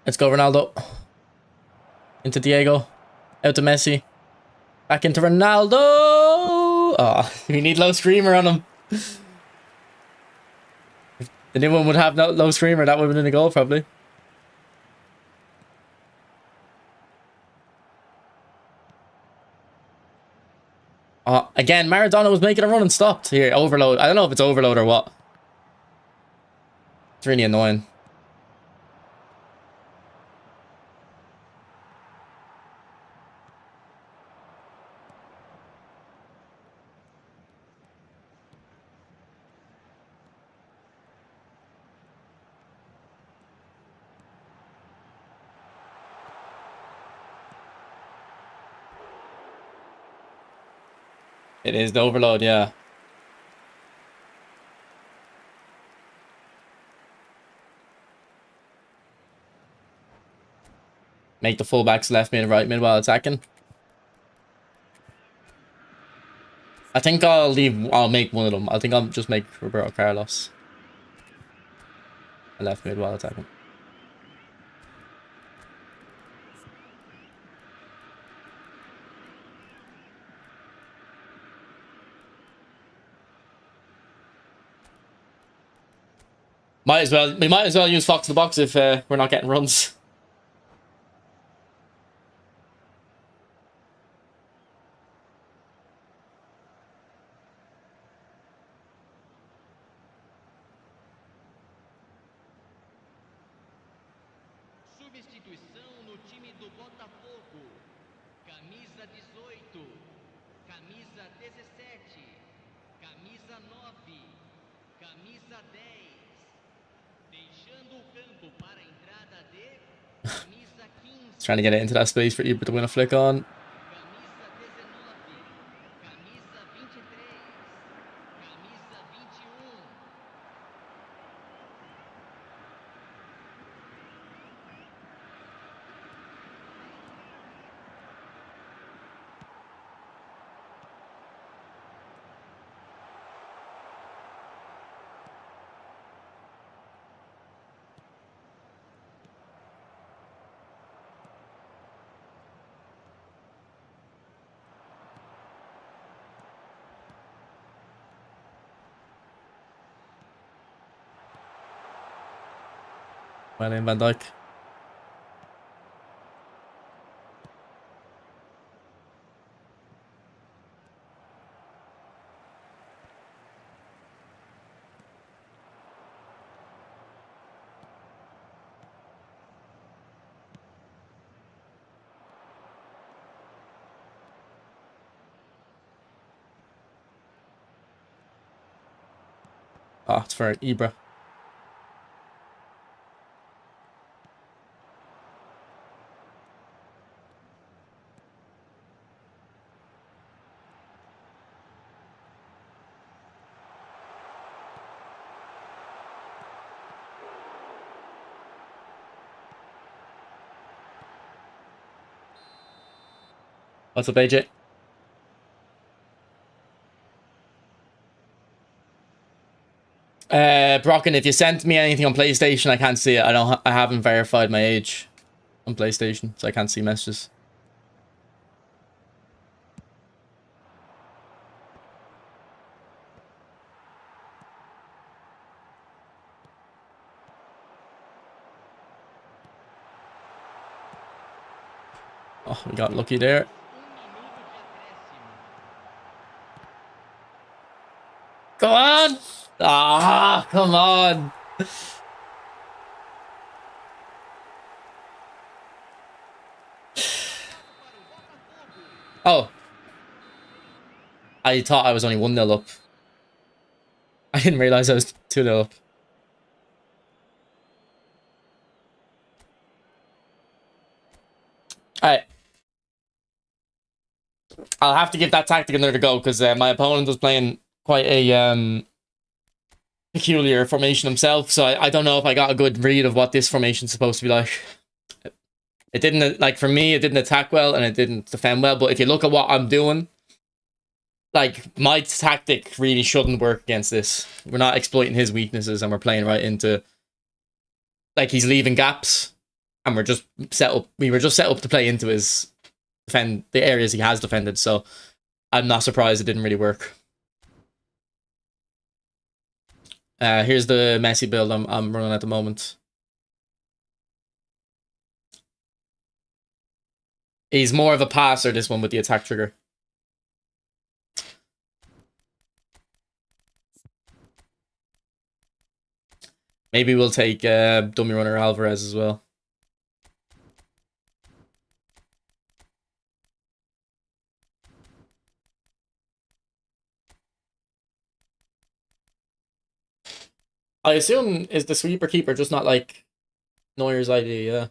A: Let's go, Ronaldo. Into Diego. Out to Messi. Back into Ronaldo. Oh, we need low streamer on him. If the new one would have no low streamer, that would have been a goal, probably. Again, Maradona was making a run and stopped. Here, overload. I don't know if it's overload or what. It's really annoying. It is the overload, yeah. Make the fullbacks left mid, right mid while attacking. I think I'll make one of them. I think I'll just make Roberto Carlos a left mid while attacking. We might as well use Fox in the box if we're not getting runs.
C: substituição no time do Botafogo. Camisa 18, camisa 17, camisa 9, camisa 10. Deixando o campo para a entrada de camisa 15.
A: Trying to get it into that space for Ibra to win a flick on.
C: Camisa 19, camisa 23, camisa 21.
A: Well in, Van Dijk. Oh, it's for Ibra. What's up, AJ? Brocken, if you sent me anything on PlayStation, I can't see it. I haven't verified my age on PlayStation, so I can't see messages. Oh, we got lucky there. Come on! Ah, come on! Oh. I thought I was only 1-0 up. I didn't realize I was 2-0 up. Alright. I'll have to give that tactic another go, because my opponent was playing quite a peculiar formation himself, so I don't know if I got a good read of what this formation's supposed to be like. It didn't, like, for me, it didn't attack well, and it didn't defend well, but if you look at what I'm doing, like, my tactic really shouldn't work against this. We're not exploiting his weaknesses, and we're playing right into, like, he's leaving gaps, and we were just set up to play into his defend the areas he has defended, so I'm not surprised it didn't really work. Here's the Messi build I'm running at the moment. He's more of a passer, this one, with the attack trigger. Maybe we'll take dummy runner Alvarez as well. I assume is the sweeper keeper just not like Neuer's idea, yeah.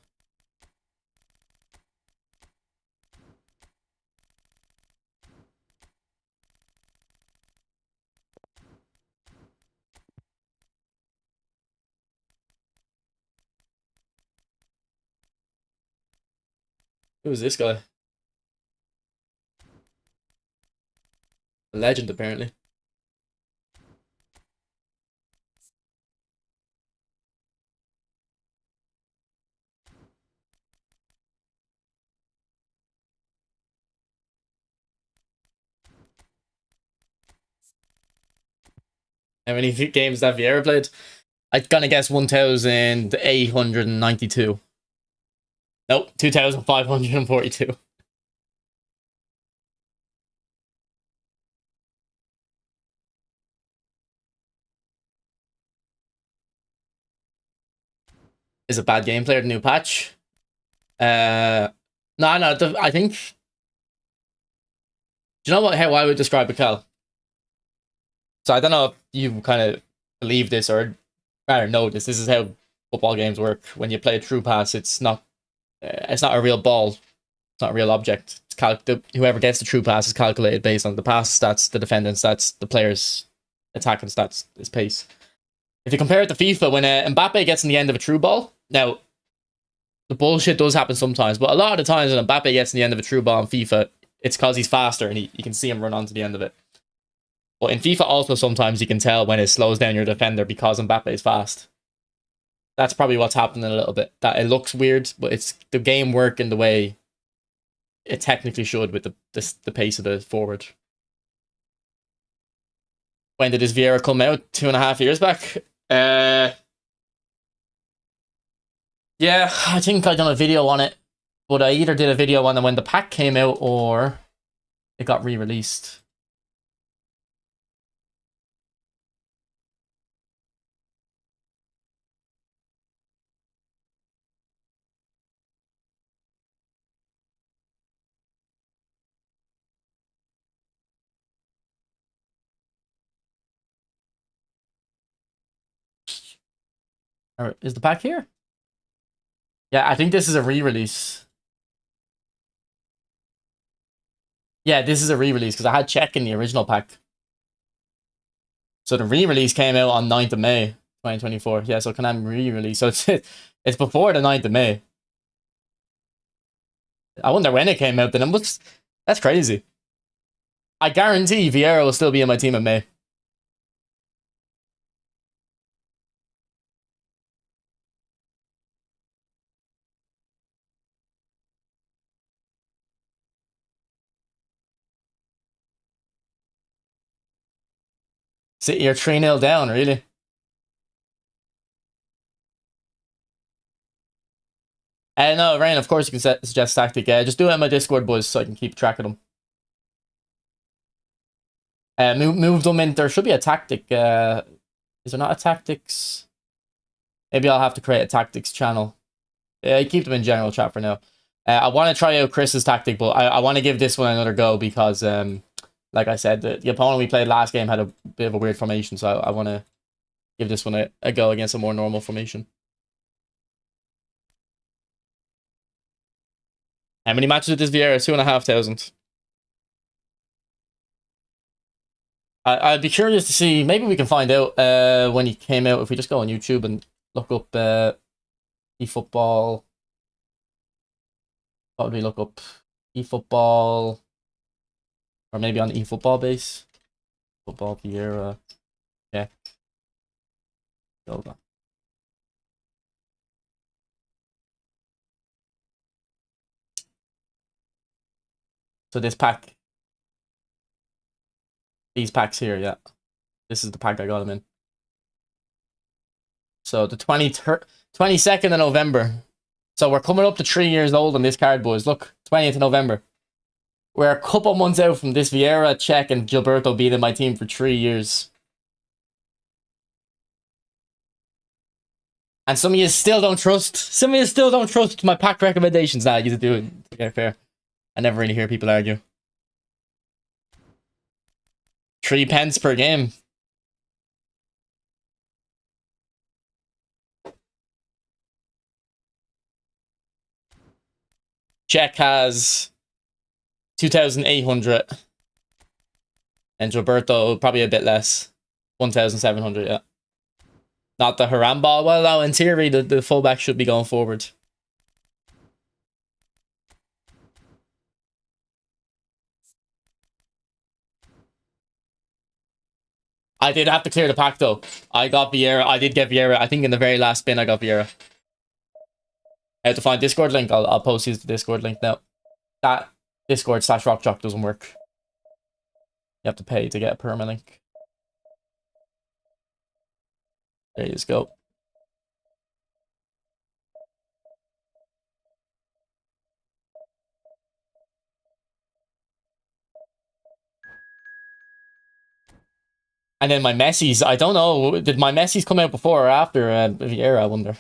A: Who's this guy? A legend, apparently. How many games have Vieira played? I'm gonna guess 1,892. Nope, 2,542. Is a bad gameplay or the new patch? No. I think. Do you know what? How I would describe it, Cal? So I don't know if you kind of believe this or rather know this. This is how football games work. When you play a true pass, it's not a real ball. It's not a real object. Whoever gets the true pass is calculated based on the pass stats, the defendant stats, the player's attacking stats, his pace. If you compare it to FIFA, when Mbappe gets in the end of a true ball, now the bullshit does happen sometimes, but a lot of the times when Mbappe gets in the end of a true ball in FIFA, it's because he's faster and you can see him run onto the end of it. But in FIFA also sometimes you can tell when it slows down your defender because Mbappe is fast. That's probably what's happening a little bit. That it looks weird, but it's the game working the way it technically should with the pace of the forward. When did this Vieira come out? 2.5 years back? Yeah, I think I done a video on it, but I either did a video on it when the pack came out or it got re-released. Is the pack here? Yeah, I think this is a re-release. Yeah, this is a re-release because I had check in the original pack. So the re-release came out on 9th of May, 2024. Yeah, so Konami re-release. So it's before the 9th of May. I wonder when it came out then. That's crazy. I guarantee Vieira will still be in my team in May. You're 3-0 down, really? No, Rain, of course you can suggest tactic. Just do it in my Discord, boys, so I can keep track of them. Move them in. There should be a tactic. Is there not a tactics? Maybe I'll have to create a tactics channel. Keep them in general chat for now. I want to try out Chris's tactic, but I want to give this one another go because, like I said, the opponent we played last game had a bit of a weird formation, so I want to give this one a go against a more normal formation. How many matches with this Vieira? 2,500. I'd be curious to see. Maybe we can find out when he came out if we just go on YouTube and look up eFootball. What would we look up? eFootball, or maybe on eFootball base. Football Vieira. Yeah. Hold on. So this pack. These packs here, yeah. This is the pack I got them in. So the 22nd of November. So we're coming up to 3 years old on this card, boys. Look, 20th of November. We're a couple months out from this Vieira, Cech, and Gilberto being in my team for 3 years. And some of you still don't trust. Some of you still don't trust my pack recommendations. Nah, you do it. To get fair. I never really hear people argue. 3 pence per game. Cech has 2,800. And Gilberto, probably a bit less. 1,700, yeah. Not the Haram ball. Well, no, in theory, the fullback should be going forward. I did have to clear the pack, though. I got Vieira. I did get Vieira. I think in the very last spin, I got Vieira. I have to find Discord link. I'll post you the Discord link now. That Discord/RockJock doesn't work. You have to pay to get a permalink. There you go. And then my Messi's, I don't know. Did my Messi's come out before or after Vieira, I wonder.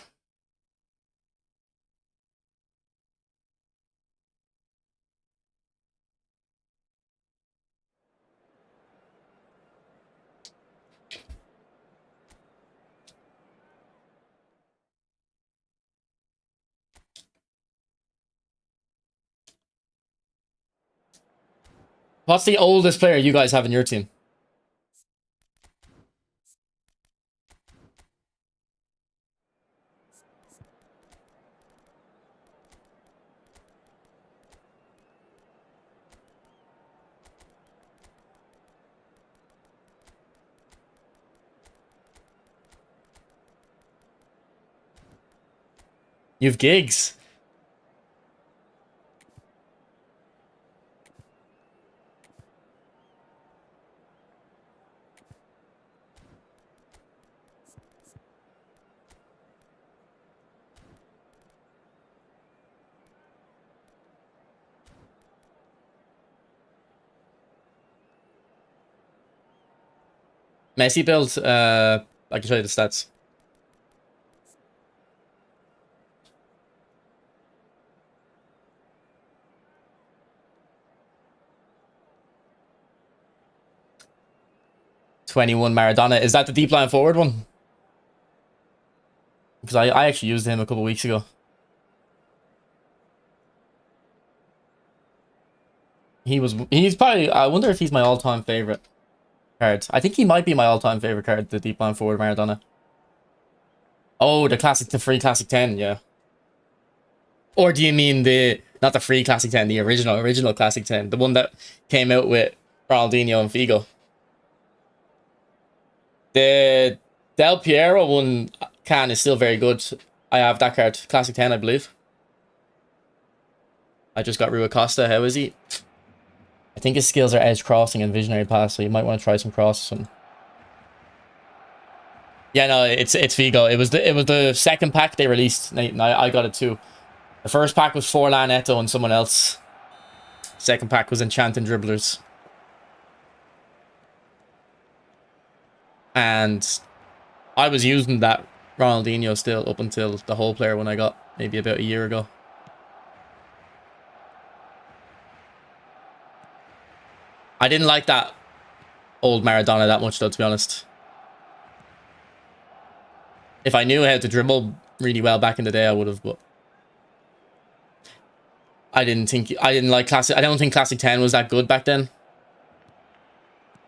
A: What's the oldest player you guys have in your team? You've gigs. Messi build. I can show you the stats. '21 Maradona. Is that the deep line forward one? Because I actually used him a couple weeks ago. He's probably, I wonder if he's my all-time favorite card. I think he might be my all-time favorite card, the deep line forward Maradona. Oh, the free classic 10, yeah. Or do you mean not the free classic 10, the original classic 10, the one that came out with Ronaldinho and Figo? The Del Piero one is still very good. I have that card, classic 10, I believe. I just got Rui Costa. How is he? I think his skills are edge crossing and visionary pass, so you might want to try some crosses. Yeah, no, it's Figo. It was the second pack they released, Nate, and I got it too. The first pack was Forlan, Eto'o, and someone else. Second pack was Enchanting Dribblers. And I was using that Ronaldinho still up until the whole player one I got maybe about a year ago. I didn't like that old Maradona that much though, to be honest. If I knew how to dribble really well back in the day, I would have, but I didn't like classic. I don't think classic 10 was that good back then.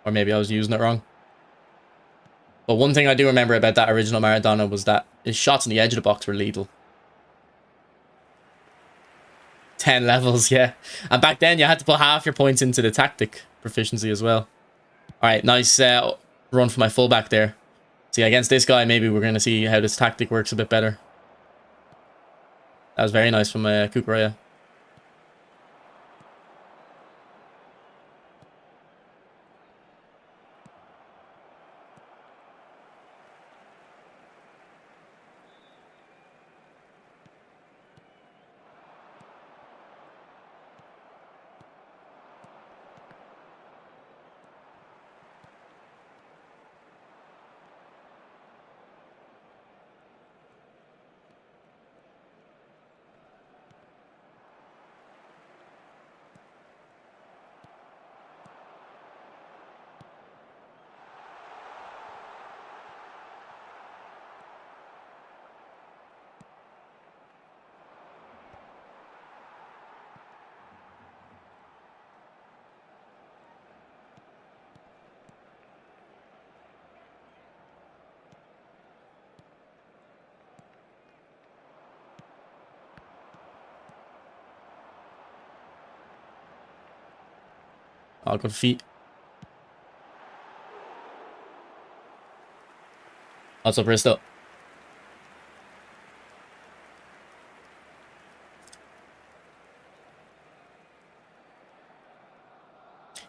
A: Or maybe I was using it wrong. But one thing I do remember about that original Maradona was that his shots on the edge of the box were lethal. 10 levels, yeah. And back then you had to put half your points into the tactic proficiency as well. Alright, nice run for my fullback there. See, against this guy, maybe we're going to see how this tactic works a bit better. That was very nice from Cucurella. Oh, good feet. What's up, Risto?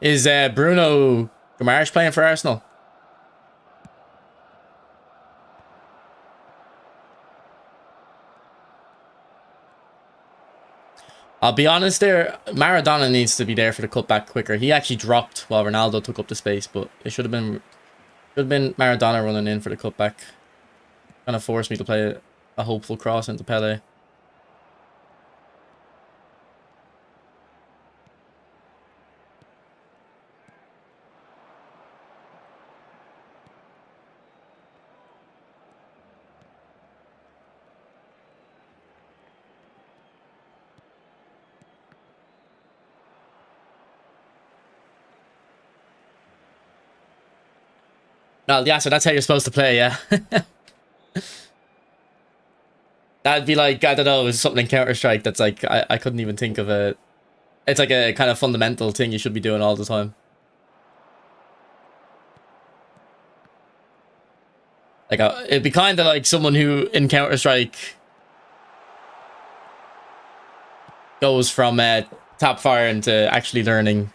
A: Is Bruno Guimaraes playing for Arsenal? I'll be honest there, Maradona needs to be there for the cutback quicker. He actually dropped while Ronaldo took up the space, but it should have been Maradona running in for the cutback. Kind of forced me to play a hopeful cross into Pele. Well, yeah, so that's how you're supposed to play, yeah. That'd be like, I don't know, something in Counter-Strike that's like, I couldn't even think of a... It's like a kind of fundamental thing you should be doing all the time. Like, it'd be kind of like someone who, in Counter-Strike, goes from tap firing to actually learning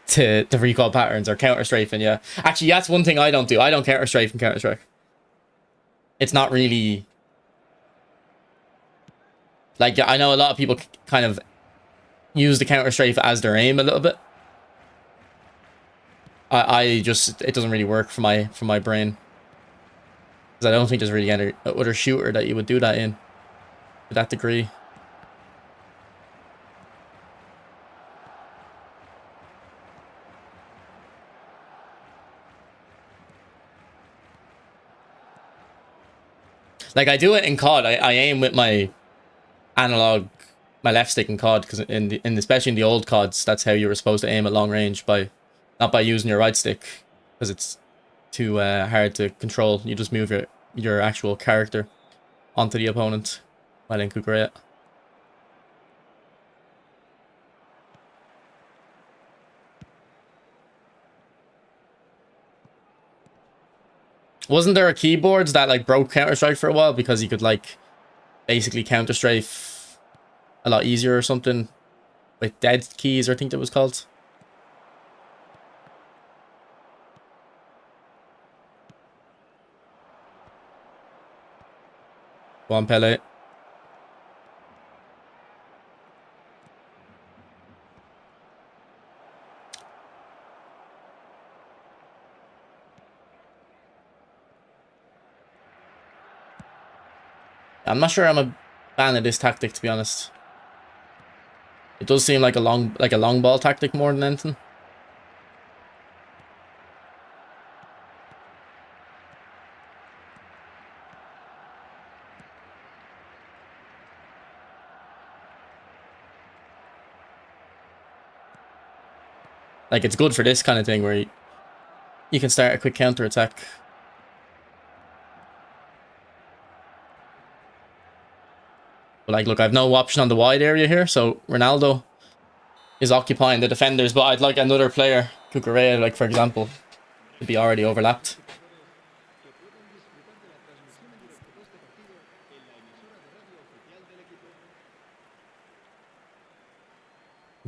A: to recall patterns or counter-strafing, yeah. Actually, that's one thing I don't do. I don't counter-strafe in Counter-Strike. It's not really... Like, I know a lot of people kind of use the counter-strafe as their aim a little bit. I just... It doesn't really work for my brain. Because I don't think there's really any other shooter that you would do that in. To that degree. Like, I do it in COD. I aim with my analog, my left stick in COD, because especially in the old CODs, that's how you were supposed to aim at long range, not by using your right stick, because it's too hard to control. You just move your actual character onto the opponent while in Kukurea. Wasn't there a keyboards that like broke Counter-Strike for a while because you could like basically counter-strafe a lot easier or something with dead keys, I think that was called. Go on, Pele. I'm not sure I'm a fan of this tactic, to be honest. It does seem like a long ball tactic more than anything. Like, it's good for this kind of thing where you can start a quick counter attack. But like, look, I've no option on the wide area here, so Ronaldo is occupying the defenders, but I'd like another player, Cucurella, like for example, to be already overlapped.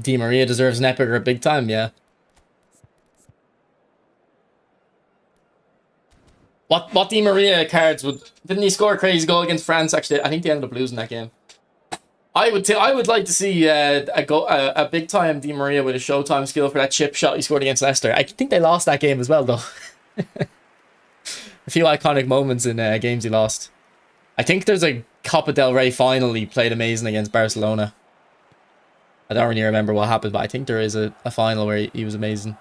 A: Di Maria deserves an epic or a big time, yeah. What Di Maria cards didn't he score a crazy goal against France? Actually, I think they ended up losing that game. I would like to see a big time Di Maria with a Showtime skill for that chip shot he scored against Leicester. I think they lost that game as well, though. A few iconic moments in games he lost. I think there's a Copa del Rey final he played amazing against Barcelona. I don't really remember what happened, but I think there is a final where he was amazing.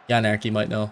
A: Yanarchy might know.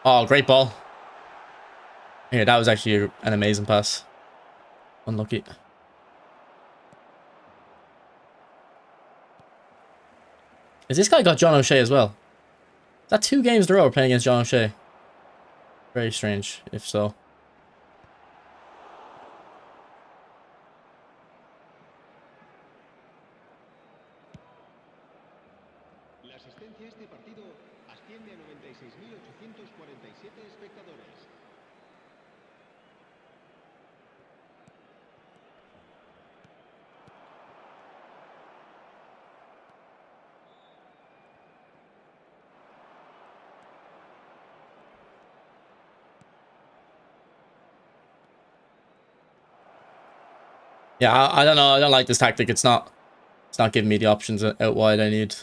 A: Oh, great ball. Yeah, that was actually an amazing pass. Unlucky. Has this guy got John O'Shea as well? Is that 2 games in a row we're playing against John O'Shea? Very strange, if so.
B: audiencia este partido asciende a 96.847 espectadores.
A: Yeah, I don't know. I don't like this tactic. It's not giving me the options out wide I need.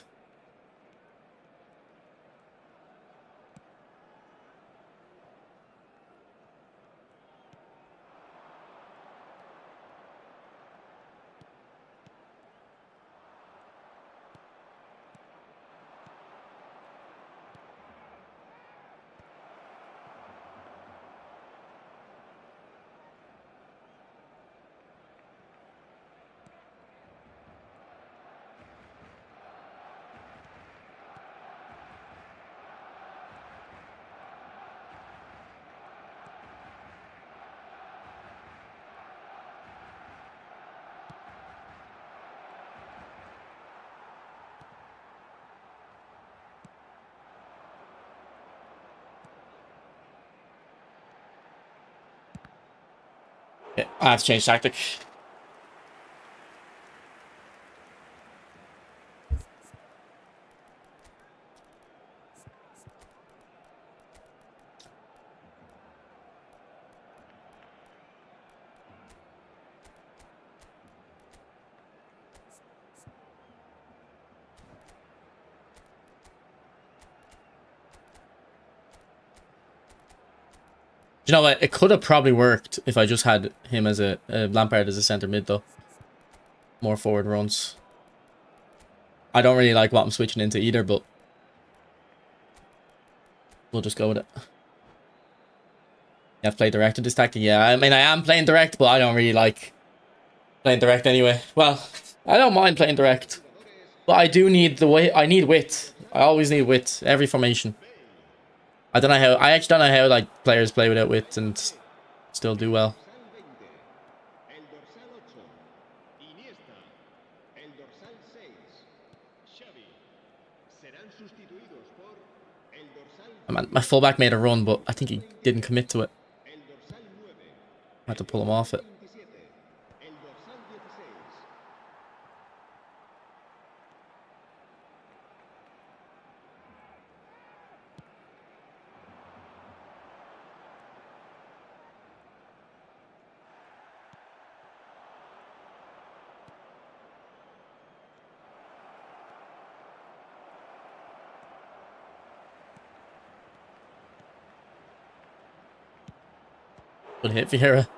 A: Yeah, I have to change tactic. You know what? It could have probably worked if I just had him as a Lampard as a centre mid though. More forward runs. I don't really like what I'm switching into either, but we'll just go with it. Yeah, I've played direct in this tactic. Yeah, I mean I am playing direct, but I don't really like playing direct anyway. Well, I don't mind playing direct, but I do need the way. I need width. I always need width. Every formation. I don't know how. I actually don't know how like players play without width and still do well.
B: El dorsal 20, el dorsal 8, Iniesta, el dorsal 6, Xavi. Serán sustituidos por el dorsal
A: My fullback made a run, but I think he didn't commit to it.
B: el dorsal 9,
A: I had to pull him off it.
B: 27, el dorsal 16.
A: Good hit, Vieira.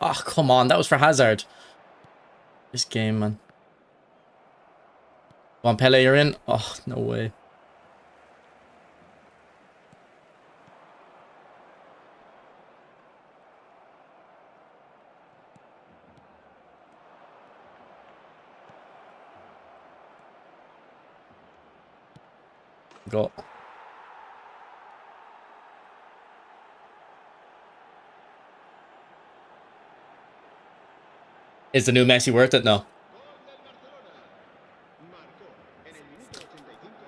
A: Oh, come on. That was for Hazard. This game, man. Come on, Pele, you're in. Oh, no way. Go. Is the new Messi worth it? No.
B: Gol del Barcelona. Marcó en el minuto 85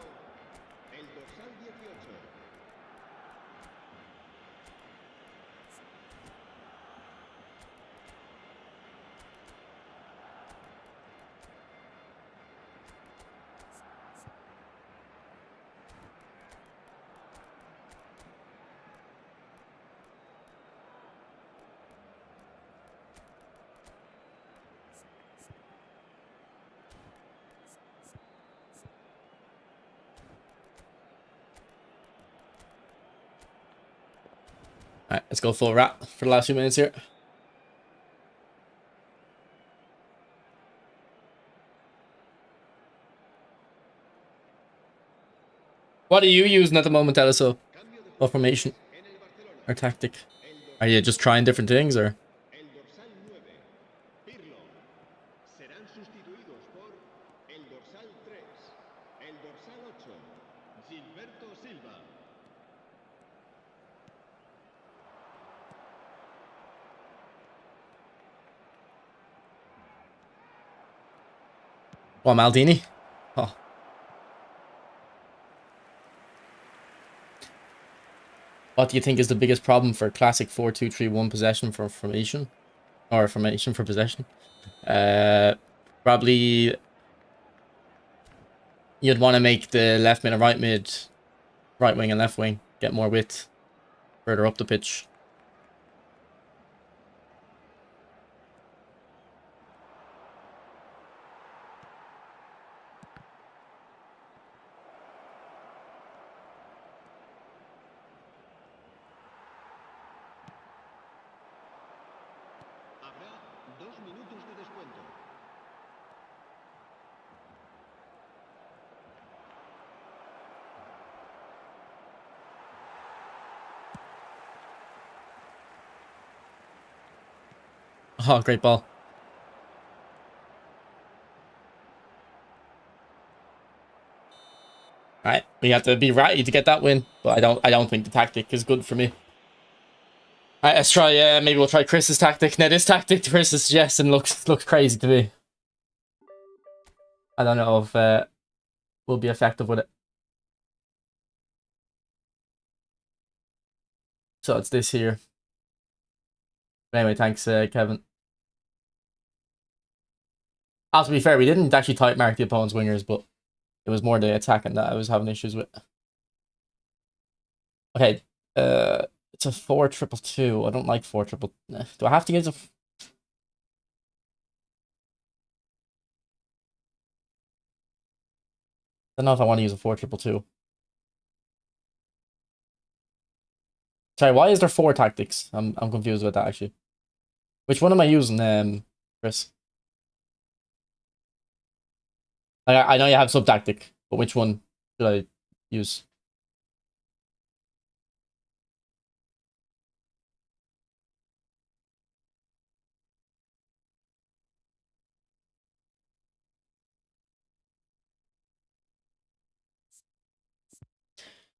B: el dorsal 18.
A: Alright, let's go full wrap for the last few minutes here. What are you using at the moment, Eliso?
B: Cambio de
A: What formation
B: en el Barcelona.
A: or tactic?
B: El
A: Are you just trying different things or?
B: El dorsal 9, Pirlo. Serán sustituidos por el dorsal 3, el dorsal 8, Gilberto Silva.
A: What, Maldini? Oh. What do you think is the biggest problem for classic 4-2-3-1 possession for formation? Or formation for possession? Probably you'd want to make the left mid and right mid, right wing and left wing, get more width further up the pitch.
B: Habrá 2 minutos de descuento.
A: Oh, great ball. Right, we have to be righty to get that win, but I don't think the tactic is good for me. Alright, let's try. Maybe we'll try Chris's tactic. Now, this tactic Chris is suggesting looks crazy to me. I don't know if we'll be effective with it. So it's this here. Anyway, thanks, Kevin. To be fair, we didn't actually tight mark the opponent's wingers, but it was more the attacking that I was having issues with. Okay, it's a 4-2-2. I don't like 4-2-2. Do I have to use a? I don't know if I want to use a 4-2-2. Sorry, why is there 4 tactics? I'm confused with that actually. Which one am I using, Chris? I know you have sub tactic, but which one should I use?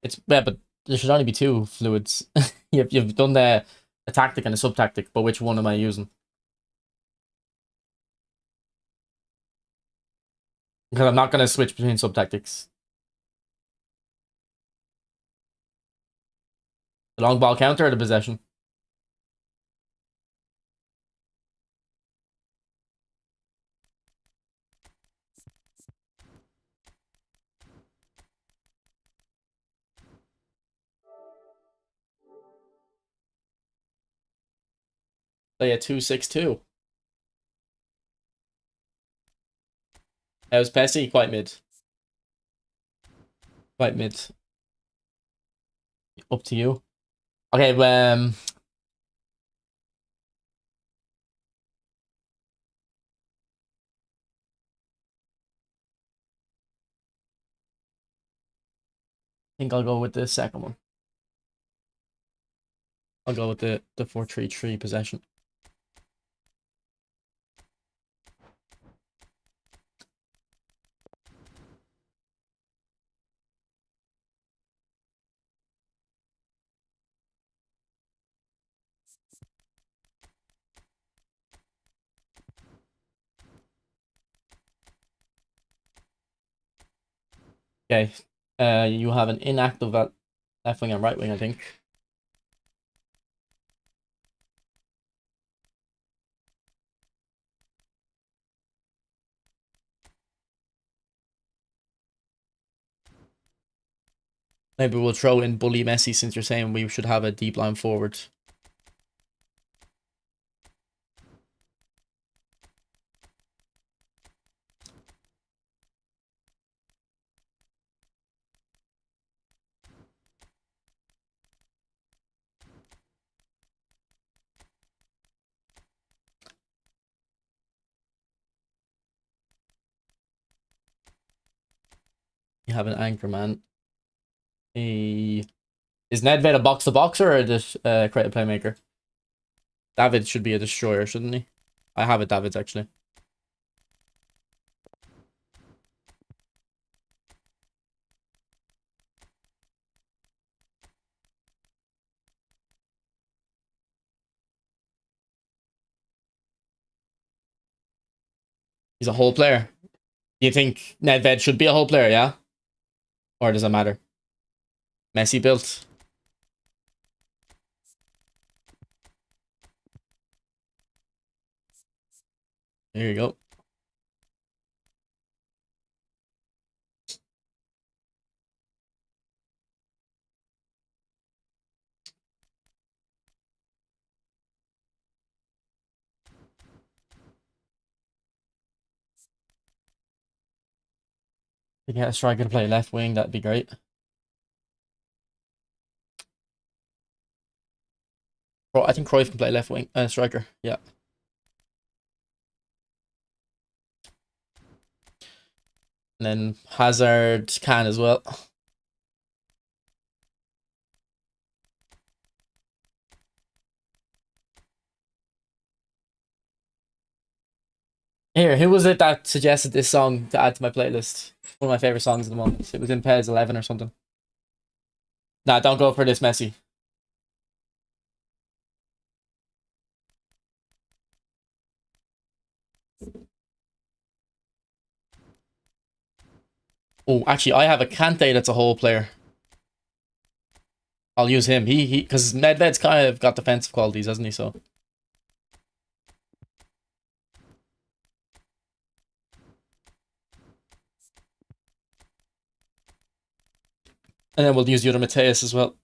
A: It's yeah, but there should only be 2 fluids. You've done a tactic and a sub tactic, but which one am I using? Because I'm not gonna switch between sub tactics. The long ball counter or the possession? Oh yeah, 2-6-2. That was Pesci, quite mid. Quite mid. Up to you. Okay, I think I'll go with the second one. I'll go with the 4-3-3 possession. Okay. You have an inactive at left wing and right wing, I think. Maybe we'll throw in Bully Messi since you're saying we should have a deep line forward. You have an anchor man. Is Nedved a box to boxer or a creative playmaker? David should be a destroyer, shouldn't he? I have it, David's actually. He's a whole player. Do you think Nedved should be a whole player, yeah? Or does it matter? Messi built. There you go. If you get a striker to play left wing, that'd be great. Bro, I think Cruyff can play left wing, striker. Yeah. And then Hazard can as well. Here, who was it that suggested this song to add to my playlist? One of my favorite songs at the moment. It was in PES 11 or something. Nah, don't go for this, Messi. Oh, actually, I have a Kante that's a whole player. I'll use him. Because Nedved's kind of got defensive qualities, hasn't he? So. And then we'll use Yoda Mateus as well.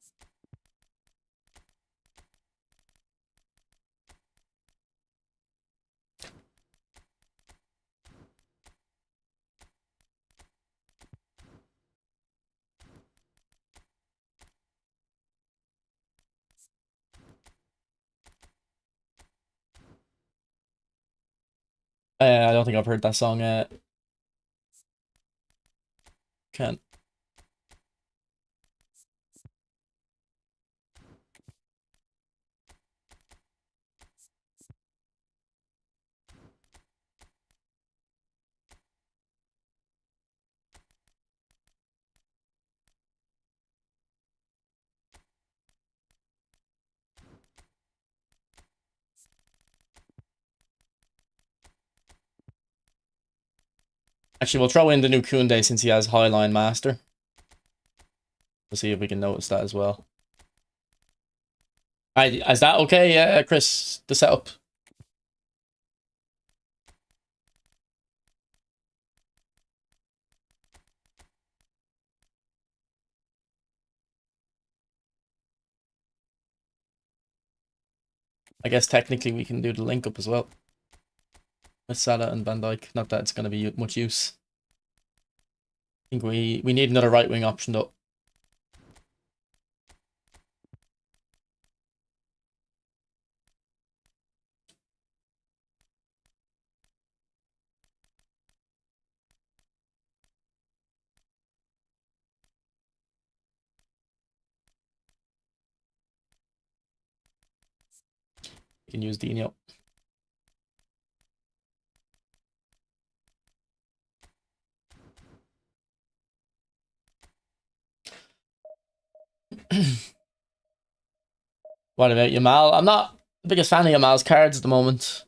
A: I don't think I've heard that song yet. Can't. Actually, we'll throw in the new Koundé since he has Highline Master. We'll see if we can notice that as well. Is that okay, Chris, the setup? I guess technically we can do the link up as well. With Salah and Van Dijk. Not that it's going to be much use. I think we need another right wing option though. You can use Dino. What about Yamal? I'm not the biggest fan of Yamal's cards at the moment.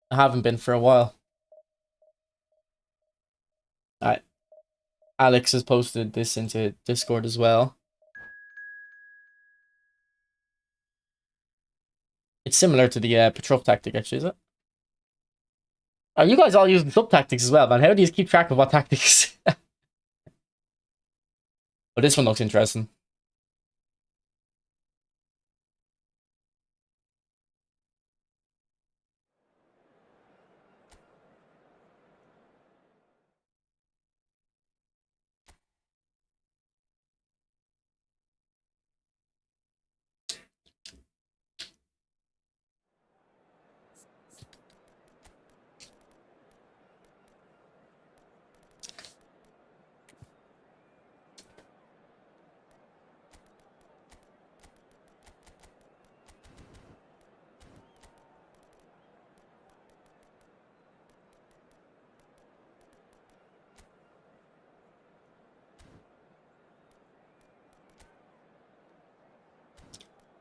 A: I haven't been for a while. Alright. Alex has posted this into Discord as well. It's similar to the Petrov tactic, actually, is it? Are you guys all using sub tactics as well, man? How do you keep track of what tactics? But this one looks interesting.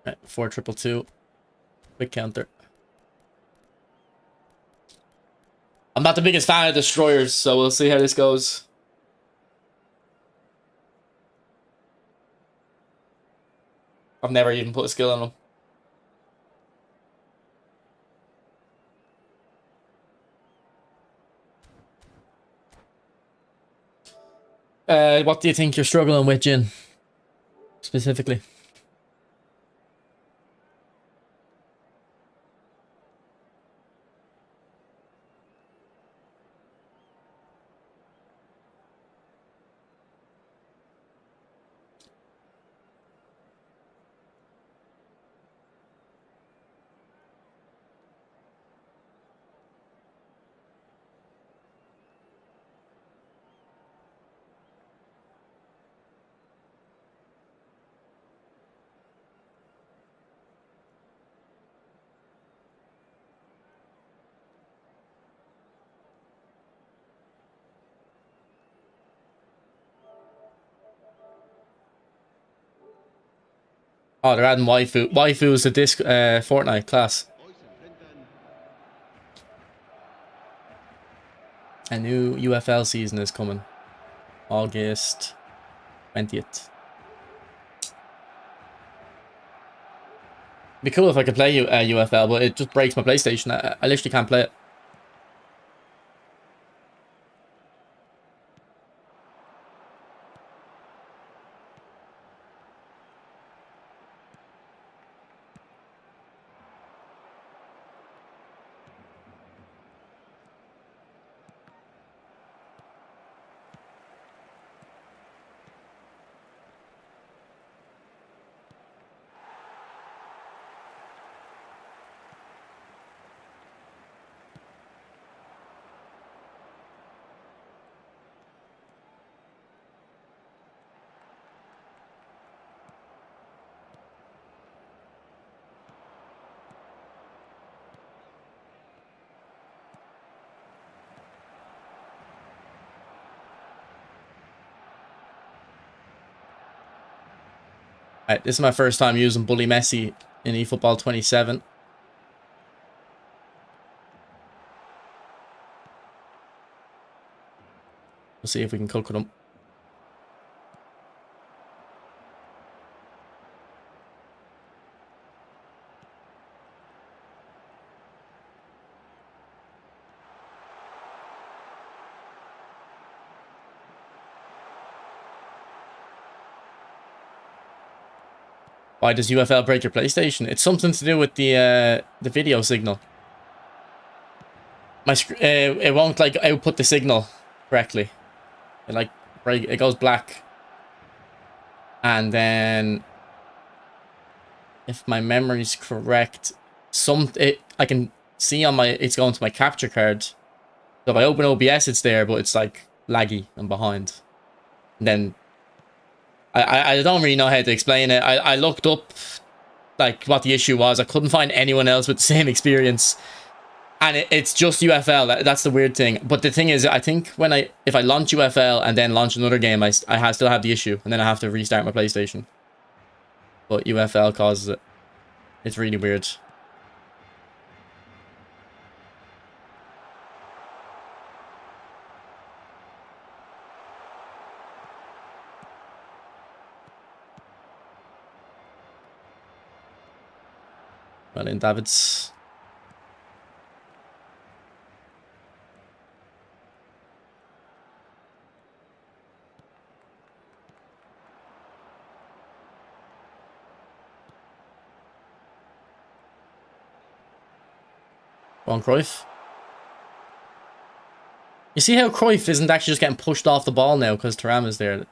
A: Right, 4-2-2. Quick counter. I'm not the biggest fan of destroyers, so we'll see how this goes. I've never even put a skill on them. What do you think you're struggling with, Jin? Specifically? Oh, they're adding waifu. Waifu is a disc Fortnite class.
B: Hoy se enfrentan
A: A new UFL season is coming. August 20th. Be cool if I could play UFL, but it just breaks my PlayStation. I literally can't play it. Alright, this is my first time using Bully Messi in eFootball 27. We'll see if we can cook with him. Why does UFL break your PlayStation? It's something to do with the video signal. My it won't like output the signal correctly. It like it goes black. And then if my memory's correct, I can see on it's going to my capture card. So if I open OBS, it's there, but it's like laggy and behind. And then I don't really know how to explain it. I looked up like what the issue was. I couldn't find anyone else with the same experience. And it's just UFL. That's the weird thing. But the thing is, I think if I launch UFL and then launch another game, I still have the issue. And then I have to restart my PlayStation. But UFL causes it. It's really weird. Well, in Davids. Go on, Cruyff. You see how Cruyff isn't actually just getting pushed off the ball now because Thuram is there.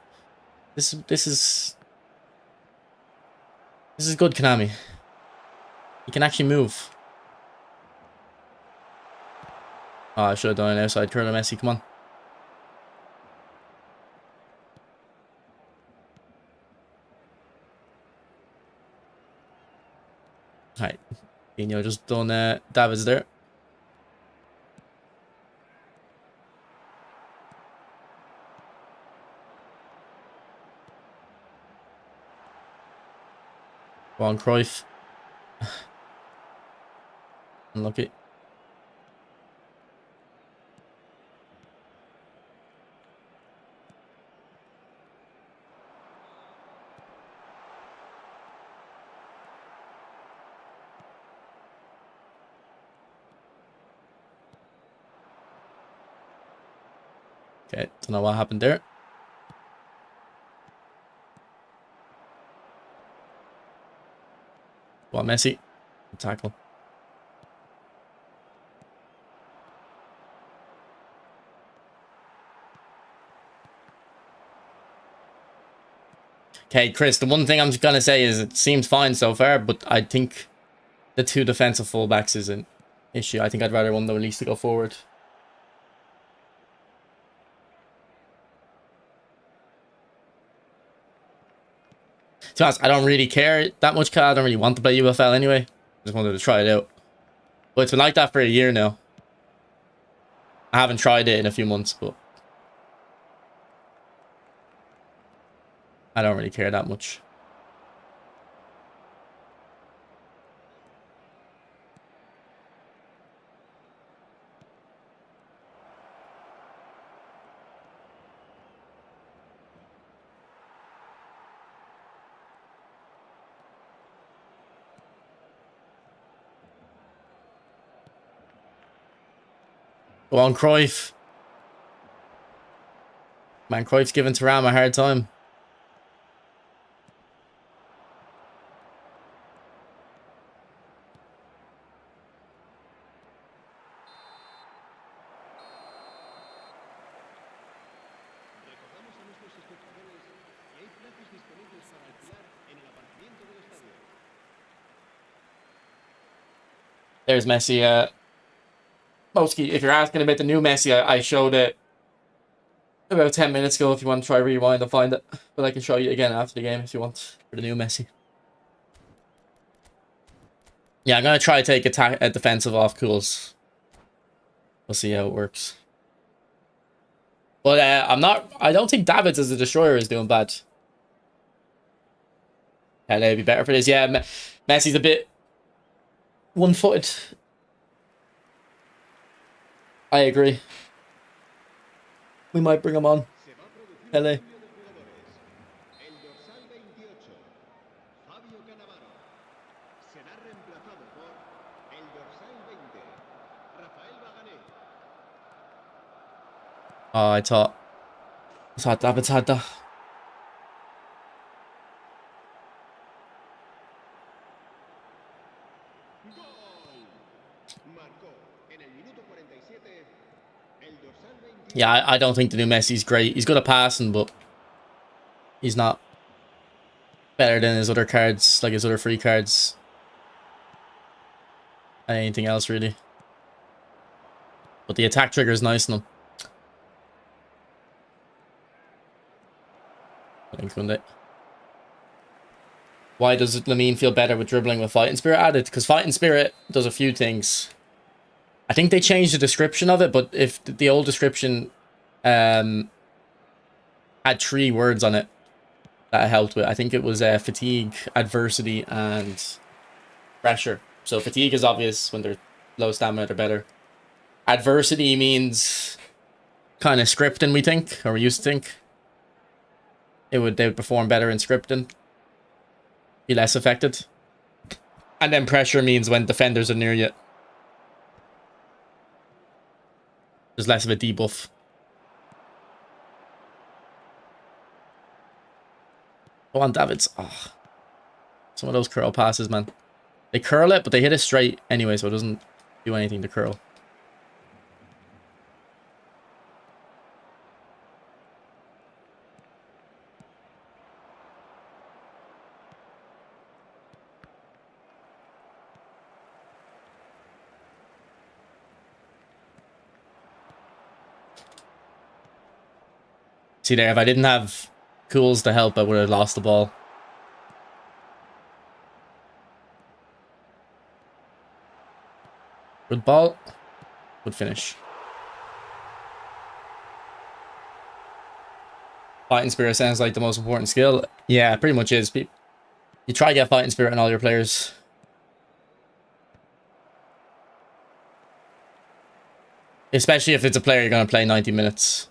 A: This is good, Konami. He can actually move. Oh, I should have done an outside curler, Messi. Come on. Alright. Dino just done Davids there. Go on, Cruyff. Unlucky. Okay, don't know what happened there. Go on, Messi. Good tackle. Okay, Chris, the one thing I'm just going to say is it seems fine so far, but I think the two defensive fullbacks is an issue. I think I'd rather one of them at least to go forward. To be honest, I don't really care that much, I don't really want to play UFL anyway. Just wanted to try it out. But it's been like that for a year now. I haven't tried it in a few months, but I don't really care that much. Go on, Cruyff. Man, Cruyff's giving Thuram a hard time.
B: Recordamos a nuestros espectadores que hay plazas disponibles para alquilar en el aparcamiento del estadio.
A: There's Messi. Mostly, if you're asking about the new Messi, I showed it about 10 minutes ago. If you want to try rewind, I'll find it. But I can show you again after the game if you want for the new Messi. Yeah, I'm going to try to take a defensive off Cools. We'll see how it works. But I don't think Davids as a destroyer is doing bad. Yeah, they'd be better for this. Yeah, Messi's a bit one-footed. I agree. We might bring him on.
B: Se va a producir
A: Pele.
B: un cambio de jugadores. El dorsal 28, Fabio Cannavaro, será reemplazado por el dorsal 20, Rafael Bagané.
A: Oh, I thought Davids had that.
B: ¡Gol! Marcó en el minuto 47 el dorsal 28.
A: Yeah, I don't think the new Messi's great. He's good at passing, but he's not better than his other cards, like his other free cards. Anything else, really. But the attack trigger is nice in him. Why does Lamine feel better with dribbling with Fighting Spirit added? Because Fighting Spirit does a few things. I think they changed the description of it, but if the old description had 3 words on it that helped with, I think it was fatigue, adversity, and pressure. So fatigue is obvious when they're low stamina, they're better. Adversity means kind of scripting, we think, or we used to think. They would perform better in scripting. Be less affected. And then pressure means when defenders are near you. There's less of a debuff. Go on, Davids. Oh, some of those curl passes, man. They curl it, but they hit it straight anyway, so it doesn't do anything to curl. See there, if I didn't have Cools to help, I would have lost the ball. Good ball. Good finish. Fighting Spirit sounds like the most important skill. Yeah, pretty much is. You try to get Fighting Spirit on all your players. Especially if it's a player you're going to play 90 minutes.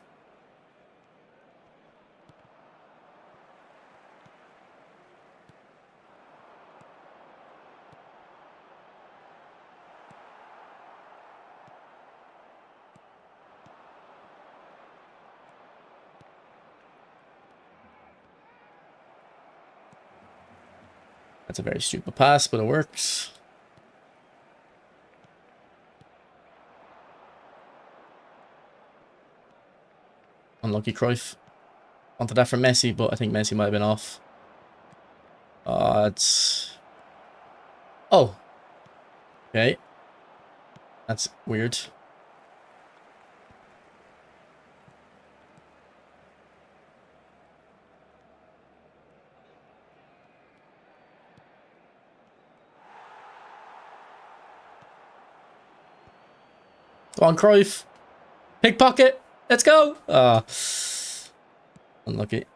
A: That's a very stupid pass, but it works. Unlucky Cruyff. Wanted that from Messi, but I think Messi might have been off. It's... Oh. Okay. That's weird. Go on, Cruyff. Pickpocket. Let's go. Unlucky.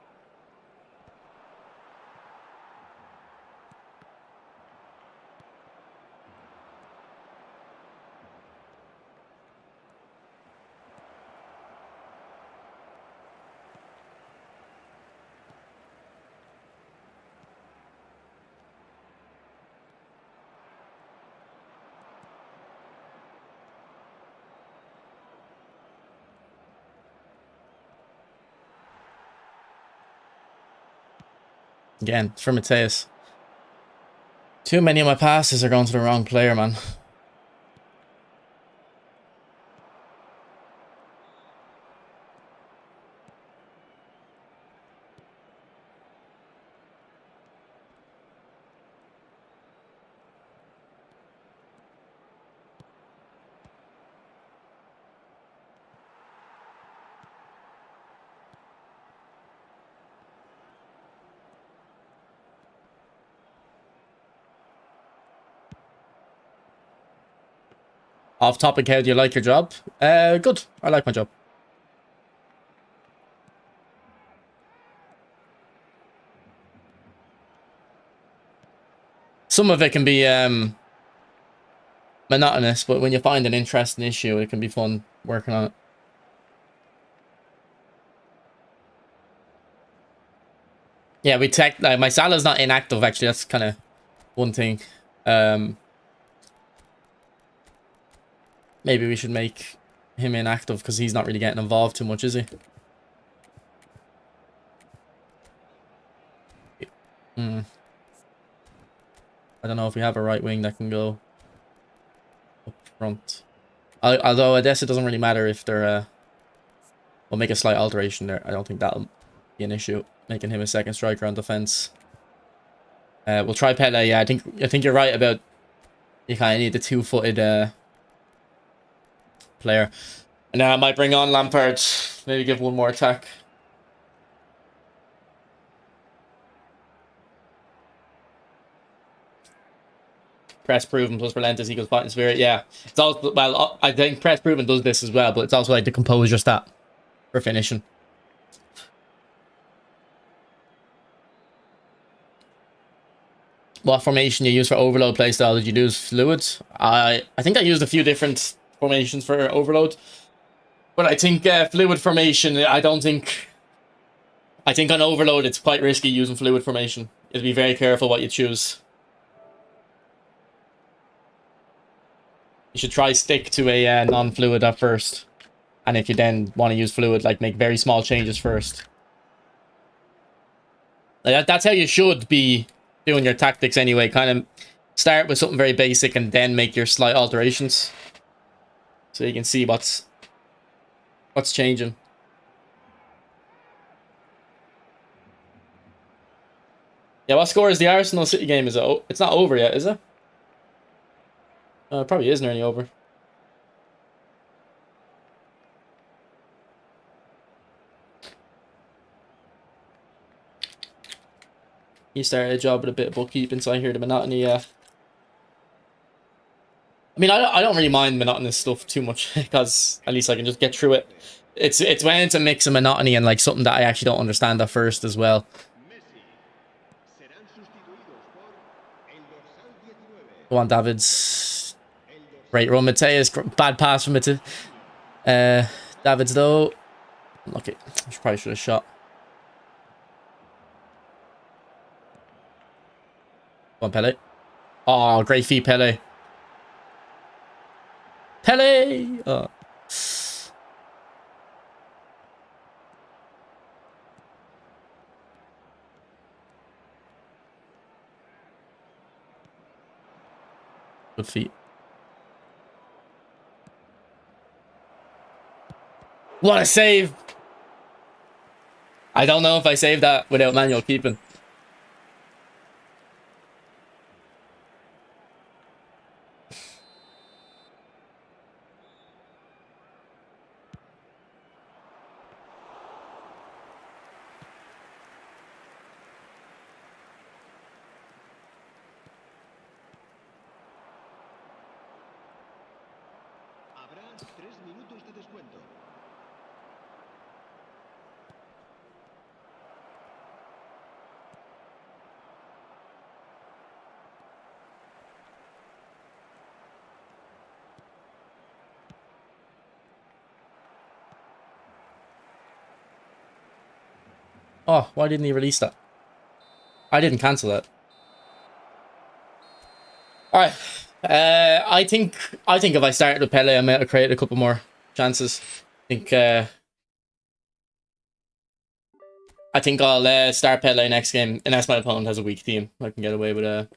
A: Again, it's for Mateus. Too many of my passes are going to the wrong player, man. Off topic, how do you like your job? Good. I like my job. Some of it can be monotonous, but when you find an interesting issue, it can be fun working on it. Yeah, we tech like my Salah's not inactive actually. That's kind of one thing. Maybe we should make him inactive because he's not really getting involved too much, is he? I don't know if we have a right wing that can go up front. Although I guess it doesn't really matter if they're... we'll make a slight alteration there. I don't think that'll be an issue, making him a second striker on defense. We'll try Pele. Yeah, I think you're right about you kind of need the two-footed player. And now I might bring on Lampard. Maybe give one more attack. Press proven plus relentless equals fighting spirit. Yeah, it's also, well, I think press proven does this as well, but it's also like the composure stat for finishing. What formation you use for overload playstyle? Did you use fluid? I think I used a few different formations for overload, but I think fluid formation. I think on overload it's quite risky using fluid formation. You'd be very careful what you choose. You should try stick to a non-fluid at first, and if you then want to use fluid, like make very small changes first. Like that's how you should be doing your tactics anyway. Kind of start with something very basic and then make your slight alterations, so you can see what's changing. Yeah, what score is the Arsenal City game? Is it? It's not over yet, is it? It probably is nearly over. He started a job with a bit of bookkeeping, so I hear the monotony. I mean, I don't really mind monotonous stuff too much because at least I can just get through it. It's when it's a mix of monotony and like something that I actually don't understand at first as well. Go on, Davids. Great run, Mateus. Bad pass from Mateus. Davids though. Look, it. Probably should have shot. Go on, Pele. Oh, great feet, Pele. Pele! Oh. good feet. What a save! I don't know if I saved that without manual keeping.
B: Habrá 3 minutos de descuento.
A: Oh, why didn't he release that? I didn't cancel that. Alright. I think if I started with Pele, I might have created a couple more chances. I think I'll start Pele next game, unless my opponent has a weak team. I can get away with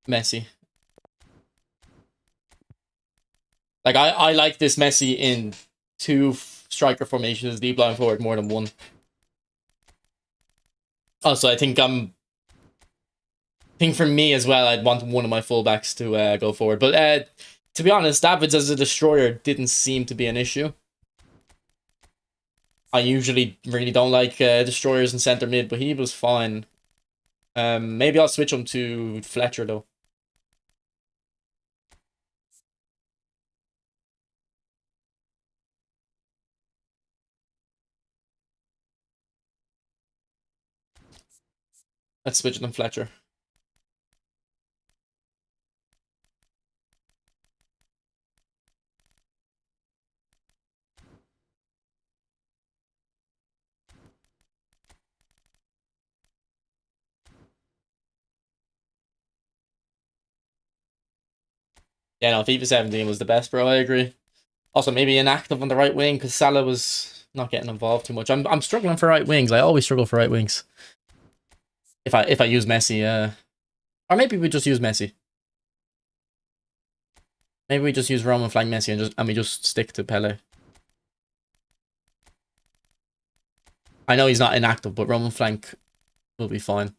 A: Messi. Like, I like this Messi in 2 striker formations, deep line forward, more than 1. Also, I think for me as well, I'd want one of my fullbacks to go forward. But to be honest, Davids as a destroyer didn't seem to be an issue. I usually really don't like destroyers in centre mid, but he was fine. Maybe I'll switch him to Fletcher though. Let's switch him to Fletcher. Yeah, no, FIFA 17 was the best, bro. I agree. Also, maybe inactive on the right wing because Salah was not getting involved too much. I'm struggling for right wings. I always struggle for right wings. If I use Messi, or maybe we just use Messi. Maybe we just use Roman flank Messi and we just stick to Pele. I know he's not inactive, but Roman flank will be fine.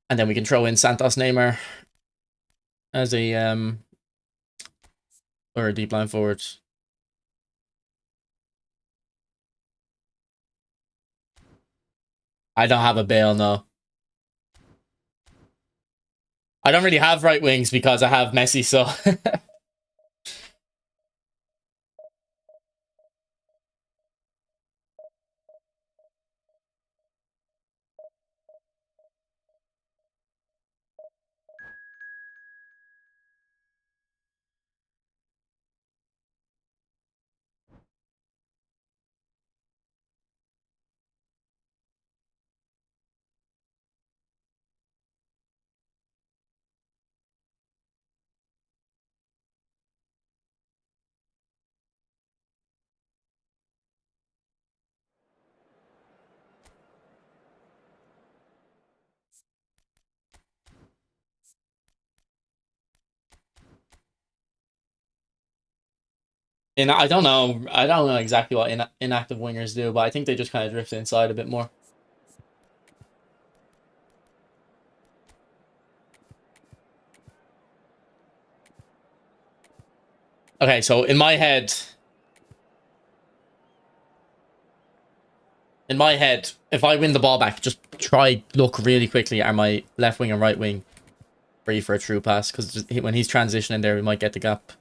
A: And then we can throw in Santos Neymar as a or a deep line forward. I don't have a Bale, no. I don't really have right wings because I have Messi, so and I don't know. I don't know exactly what inactive wingers do, but I think they just kind of drift inside a bit more. Okay, so in my head, if I win the ball back, just try look really quickly at my left wing and right wing free for a true pass, because when he's transitioning there, we might get the gap.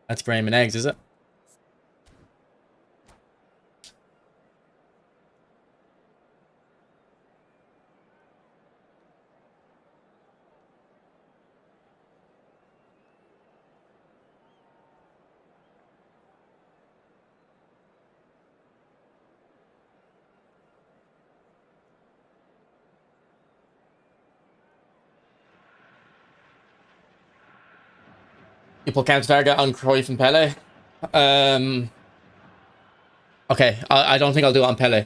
A: That's Graham and Eggs, is it? You put counter target on Cruyff and Pele. Okay, I don't think I'll do it on Pele.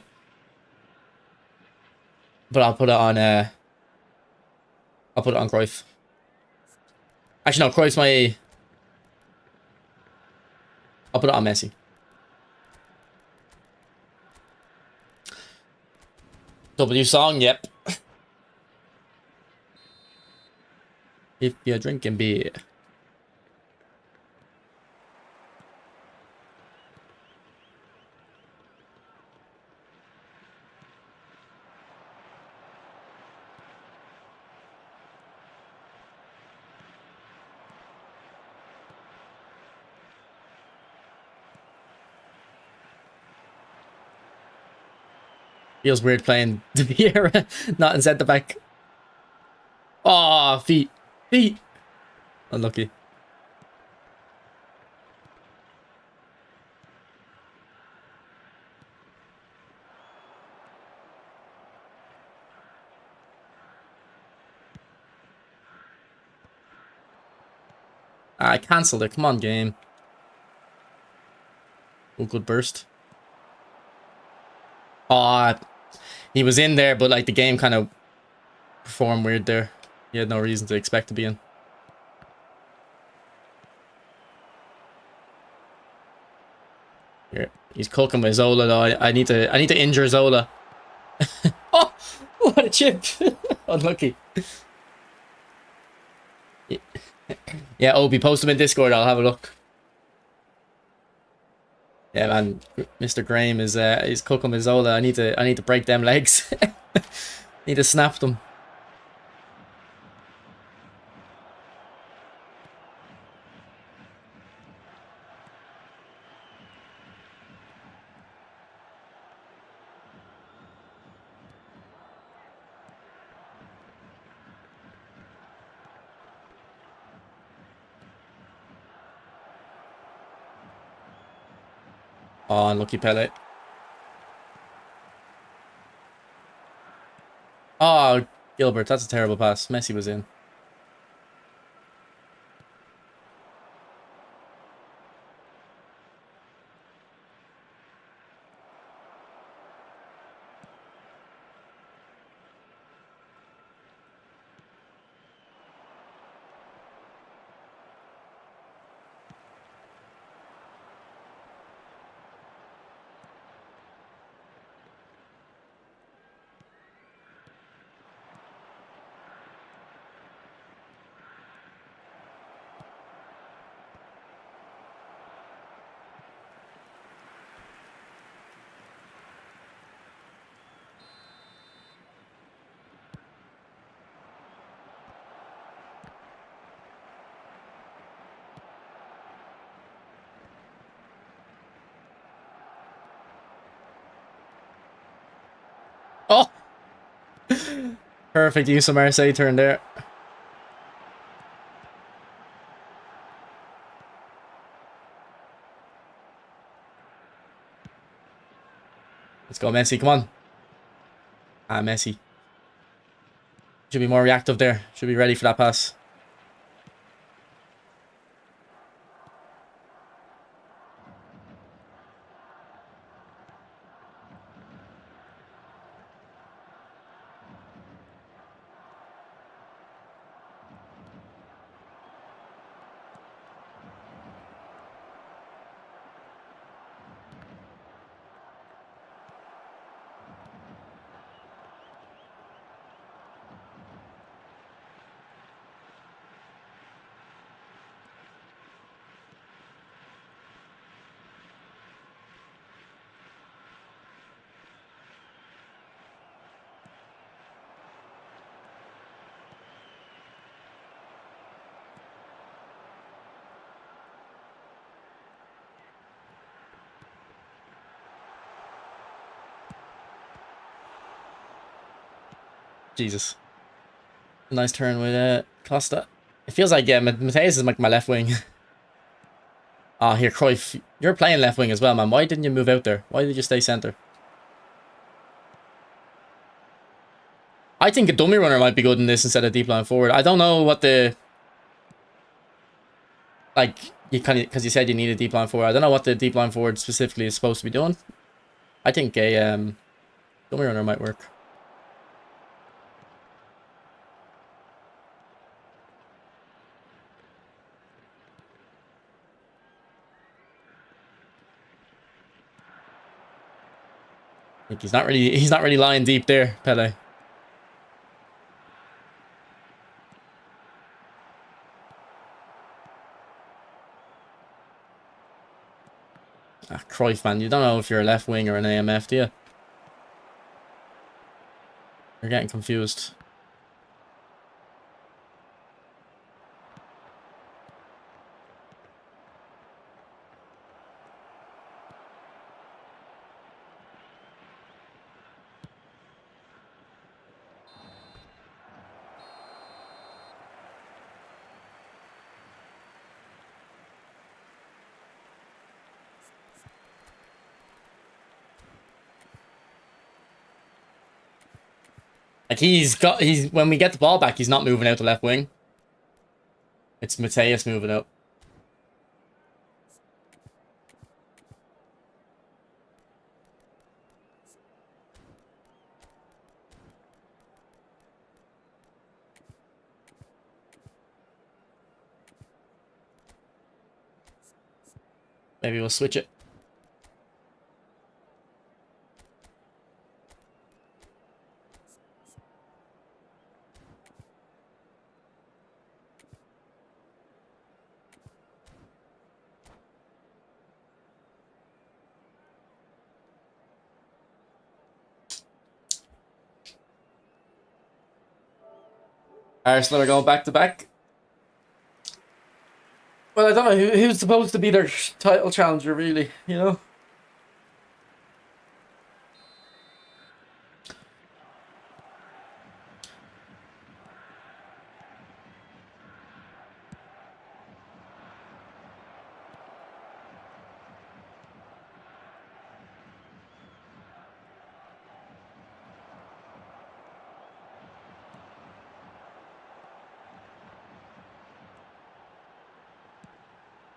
A: But I'll put it on Cruyff. Actually no, Cruyff's my... I'll put it on Messi. W song, yep. If you're drinking beer. Feels weird playing De Vieira, not in centre back. Oh, feet. Feet. Unlucky. I cancelled it. Come on, game. Oh, good burst. Oh, he was in there, but like the game kind of performed weird there. He had no reason to expect to be in. Here, he's cooking with Zola though. I need to injure Zola. Oh, what a chip! Unlucky. Yeah, Obi, post him in Discord. I'll have a look. Yeah, man, Mr. Graham is cooking with Zola. I need to break them legs. Need to snap them. Oh, unlucky Pele. Oh, Gilbert, that's a terrible pass. Messi was in. Oh! Perfect use of Marseille turn there. Let's go, Messi. Come on. Ah, Messi. Should be more reactive there. Should be ready for that pass. Jesus. Nice turn with Costa. It feels like, yeah, Mateus is like my left wing. Ah, here, Cruyff. You're playing left wing as well, man. Why didn't you move out there? Why did you stay centre? I think a dummy runner might be good in this instead of deep line forward. I don't know what the... Like, you kind of, because you said you need a deep line forward. I don't know what the deep line forward specifically is supposed to be doing. I think a dummy runner might work. I think he's not really lying deep there, Pele. Ah, Cruyff, man, you don't know if you're a left wing or an AMF, do you? You're getting confused. Like, when we get the ball back, he's not moving out the left wing. It's Mateus moving out. Maybe we'll switch it. Arsenal are going back to back. Well, I don't know who's supposed to be their title challenger, really. You know.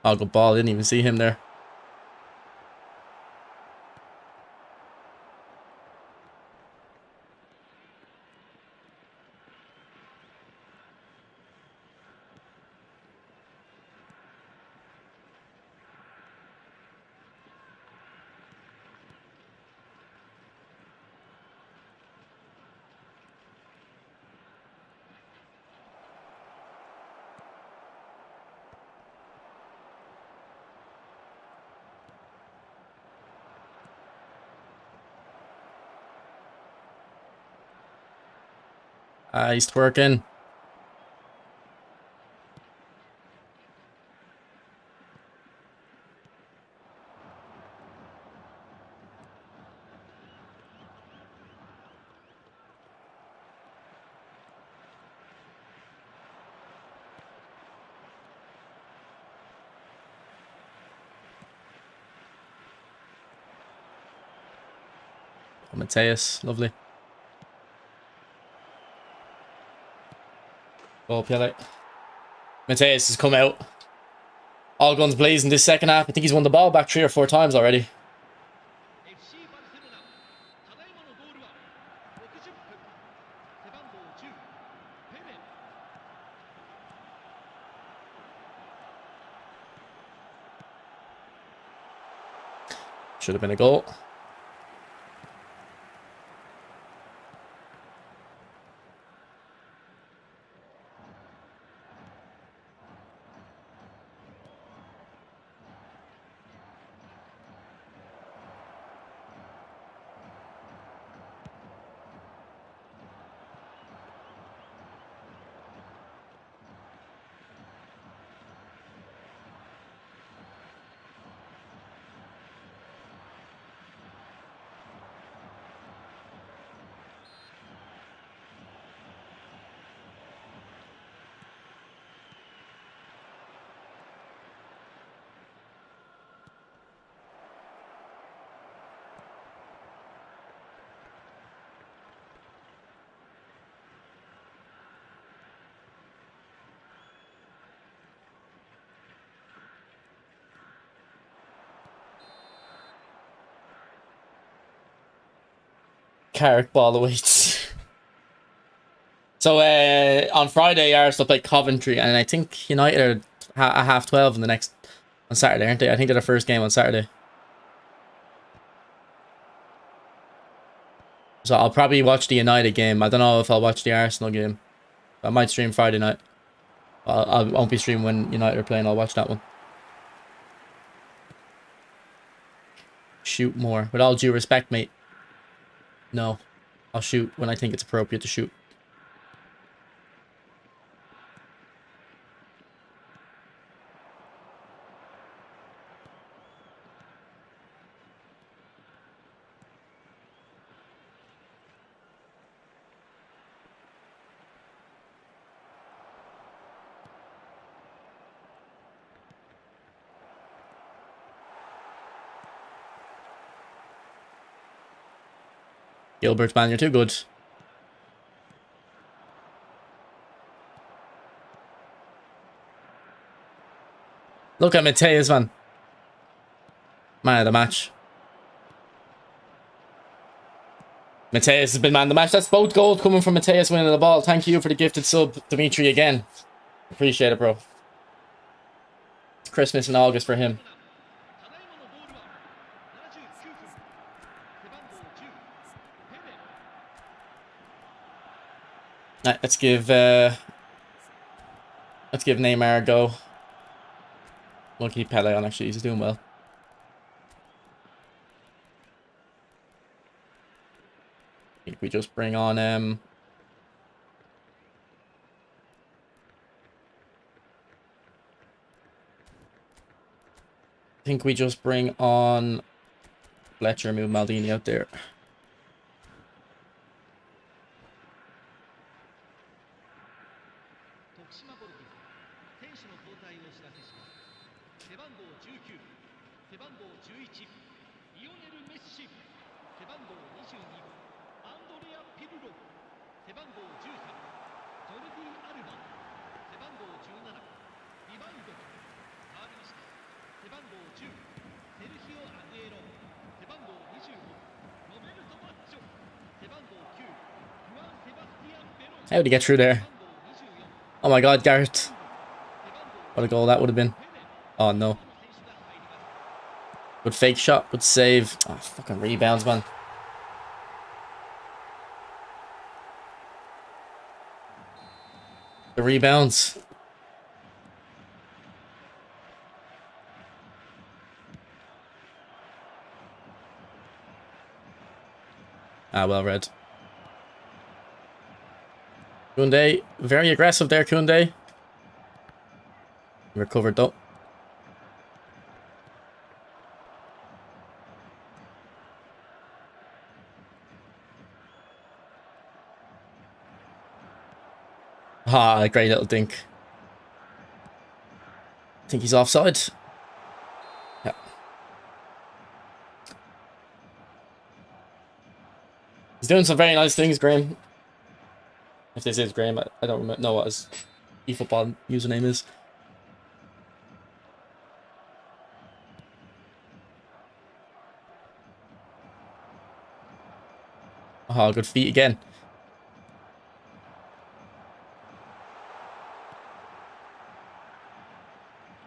A: Oh, good ball. Didn't even see him there. He's twerking. Mateus, lovely. Oh, Pele. Mateus has come out. All guns blazing this second half. I think he's won the ball back 3 or 4 times already.
C: FC バルセロナただいまのゴールは60分背番号10ペレ
A: Should have been a goal. Carrick ball awaits. So on Friday, Arsenal play Coventry, and I think United are at 12:30 on Saturday, aren't they? I think they're the first game on Saturday. So I'll probably watch the United game. I don't know if I'll watch the Arsenal game. I might stream Friday night. I won't be streaming when United are playing. I'll watch that one. Shoot more. With all due respect, mate. No. I'll shoot when I think it's appropriate to shoot. Gilbert, man, you're too good. Look at Mateus, man. Man of the match. Mateus has been man of the match. That's both goals coming from Mateus winning the ball. Thank you for the gifted sub, Dimitri, again. Appreciate it, bro. It's Christmas in August for him.
C: ただいまのボールは79分背番号10ペレ
A: Right, let's give Neymar a go. We'll keep Pele on, actually. He's doing well. I think we just bring on Fletcher, move Maldini out there.
C: 徳島ボルティ選手の交代をお知らせします背番号19背番号11リオネル・メッシ背番号22アンドレア・ピルロ背番号13ジョルディ・アルバ背番号17リバウンド変わりました背番号10セルヒオ・アグエロ背番号25ロベルト・バッチョ背番号9フアン・セバスティアン・ベロ
A: How would he get through there?
C: 背番号24
A: Oh my god, Garrett.
C: 背番号
A: What a goal that would have been. Oh no.
C: 選手が入ります
A: Good fake shot, good save. Oh, fucking rebounds, man. The rebounds. Ah, well read. Koundé, very aggressive there, Koundé. Recovered though. Ah, great little dink. I think he's offside. Yeah. He's doing some very nice things, Graham. If this is Graham, I don't know what his eFootball username is. Oh, good feet again.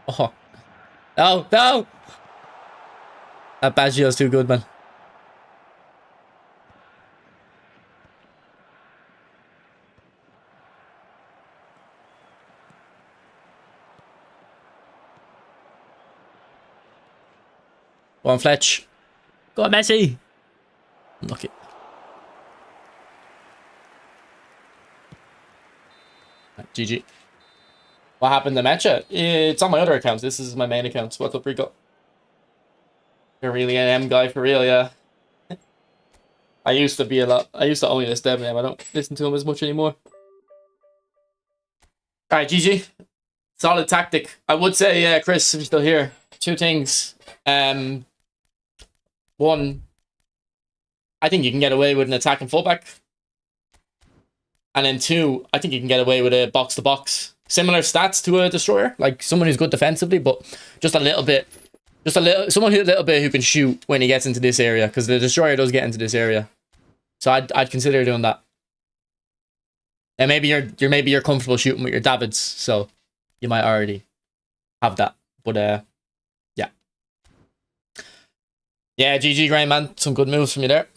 A: Oh. No, no! That Baggio's too good, man. Go on, Fletch. Go on, Messi. Unlucky. Right, GG. What happened to Mecha? It's on my other accounts. This is my main account. What's up, Rico? You're really an M guy for real, yeah. I used to only this dev name. I don't listen to him as much anymore. Alright, GG. Solid tactic. I would say, Chris, if you're still here, two things. One, I think you can get away with an attacking fullback. And then two, I think you can get away with a box-to-box. Similar stats to a destroyer, like someone who's good defensively, but just a little bit, someone who a little bit who can shoot when he gets into this area, because the destroyer does get into this area. So I'd consider doing that. And maybe you're comfortable shooting with your Davids, so you might already have that. But yeah. Yeah, GG Graham, man. Some good moves from you there.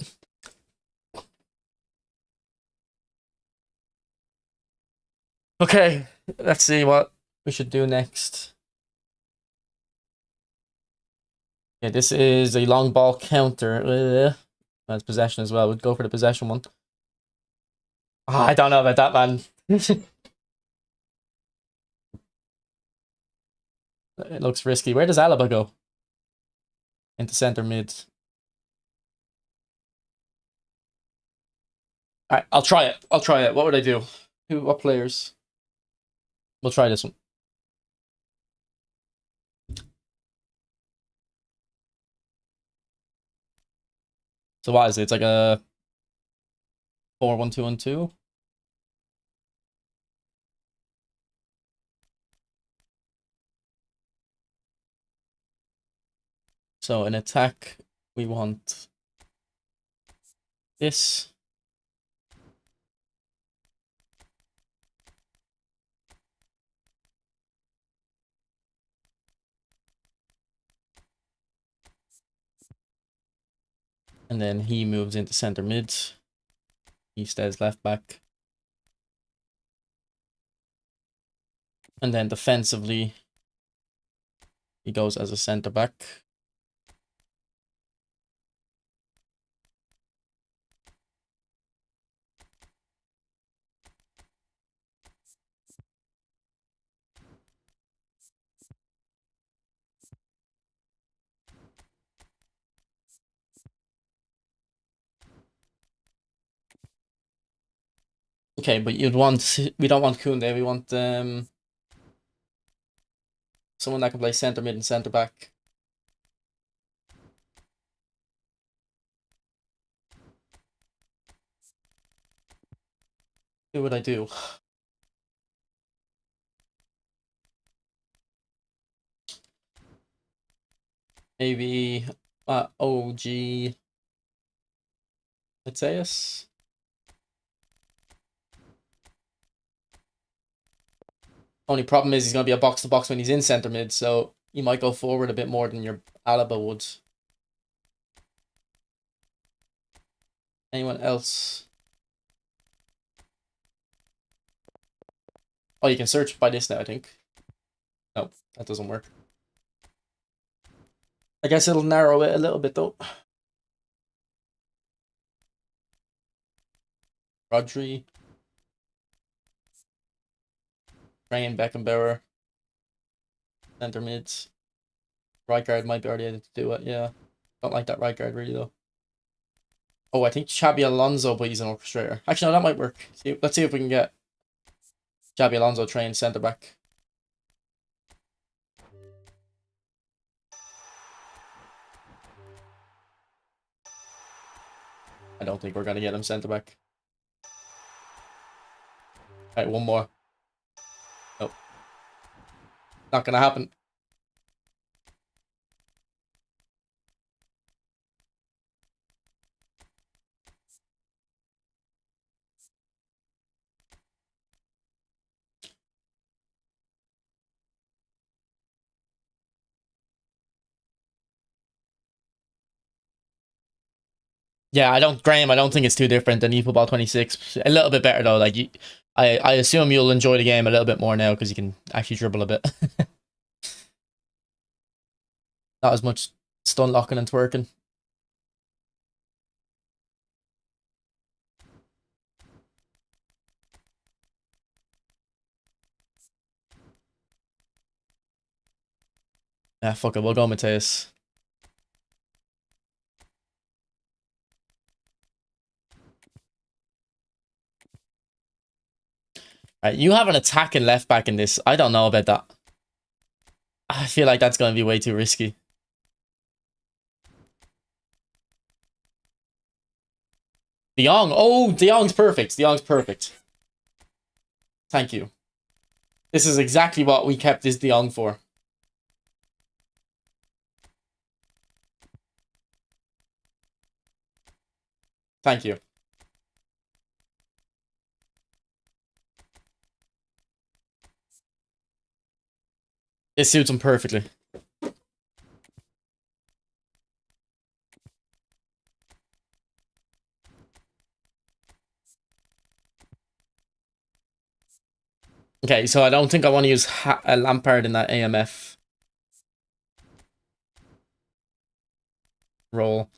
A: Okay, let's see what we should do next. Yeah, this is a long ball counter. That's possession as well. We'd go for the possession one. Oh, I don't know about that, man. It looks risky. Where does Alaba go? Into center mid. Alright, I'll try it. What would I do? What players? We'll try this one. So what is it? It's like a 4-1-2-1-2. So in attack, we want this. And then he moves into center mid. He stays left back. And then defensively, he goes as a center back. Okay, but we don't want Koundé, we want someone that can play center mid and center back. Who would I do? Maybe OG Mateus. Only problem is he's going to be a box to box when he's in center mid, so you might go forward a bit more than your Alaba would. Anyone else? Oh, you can search by this now, I think. No, that doesn't work. I guess it'll narrow it a little bit, though. Rodri. Ryan Beckenbauer. Center mids. Right guard might be already able to do it, yeah. Don't like that right guard, really, though. Oh, I think Xabi Alonso, but he's an orchestrator. Actually, no, that might work. Let's see if we can get Xabi Alonso trained center back. I don't think we're going to get him center back. Alright, one more. Nope. Not going to happen. Yeah, Graham, I don't think it's too different than eFootball 26. A little bit better, though. Like, I assume you'll enjoy the game a little bit more now because you can actually dribble a bit. Not as much stun locking and twerking. Yeah, fuck it, we'll go Mateus. Right, you have an attacking left back in this. I don't know about that. I feel like that's going to be way too risky. De Jong. Oh, De Jong's perfect. De Jong's perfect. Thank you. This is exactly what we kept this De Jong for. Thank you. It suits him perfectly. Okay, so I don't think I want to use Lampard in that AMF role.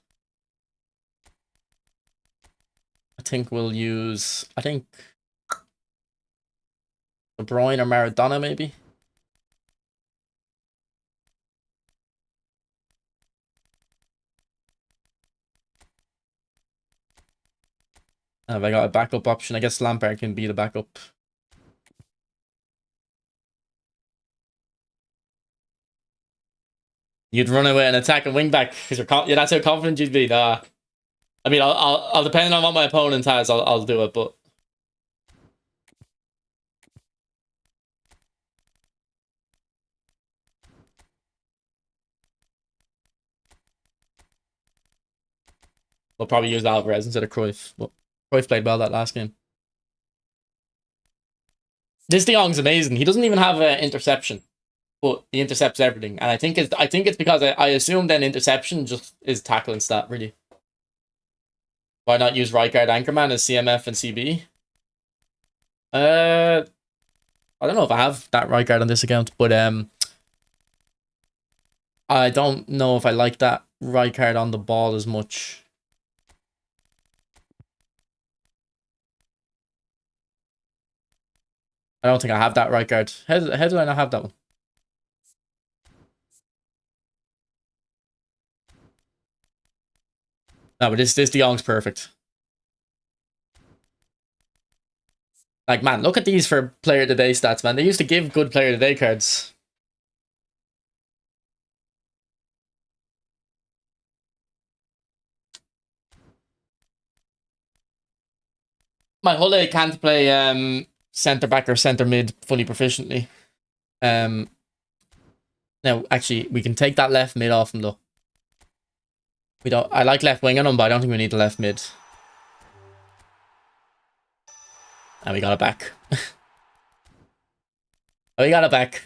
A: I think we'll use, I think, De Bruyne or Maradona maybe. Have I got a backup option? I guess Lampard can be the backup. You'd run away and attack a wing back because yeah, that's how confident you'd be. Nah. I mean, I'll depending on what my opponent has, I'll do it, but we'll probably use Alvarez instead of Cruyff. But Cruyff played well that last game. This De Jong's amazing. He doesn't even have an interception, but he intercepts everything, and I think it's because I assume then interception just is tackling stat really. Why not use Rijkaard Anchorman as CMF and CB? I don't know if I have that Rijkaard on this account, but I don't know if I like that Rijkaard on the ball as much. I don't think I have that Rijkaard. How do I not have that one? No, but this De Jong's perfect. Like, man, look at these for player today stats, man. They used to give good player today cards. My Hulle can't play centre back or centre mid fully proficiently. Now, actually, we can take that left mid off him though. We don't. I like left wing on him, but I don't think we need the left mid. And we got it back. We got it back.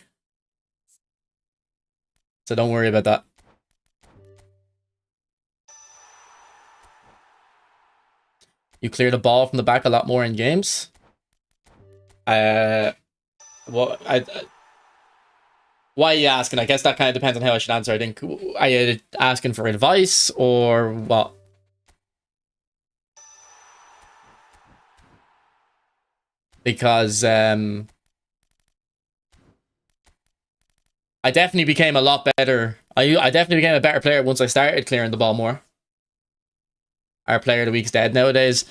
A: So don't worry about that. You clear the ball from the back a lot more in games. Why are you asking? I guess that kind of depends on how I should answer. I think, are you asking for advice or what? Because I definitely became a lot better. I definitely became a better player once I started clearing the ball more. Our player of the week's dead nowadays.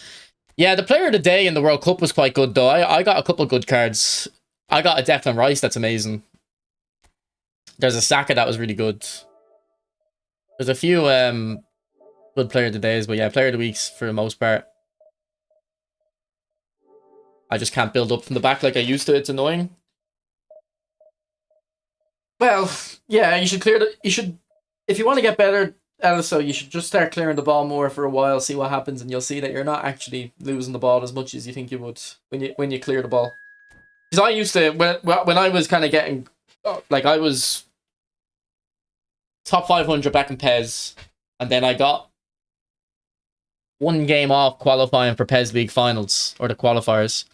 A: Yeah, the player of the day in the World Cup was quite good though. I got a couple of good cards. I got a Declan Rice that's amazing. There's a Saka that was really good. There's a few good player of the days, but yeah, player of the weeks for the most part. I just can't build up from the back like I used to. It's annoying. Well, yeah, you should if you want to get better, also you should just start clearing the ball more for a while, see what happens, and you'll see that you're not actually losing the ball as much as you think you would when you clear the ball. Because I used to when I was kind of getting like I was top 500 back in PES, and then I got one game off qualifying for PES League finals or the qualifiers.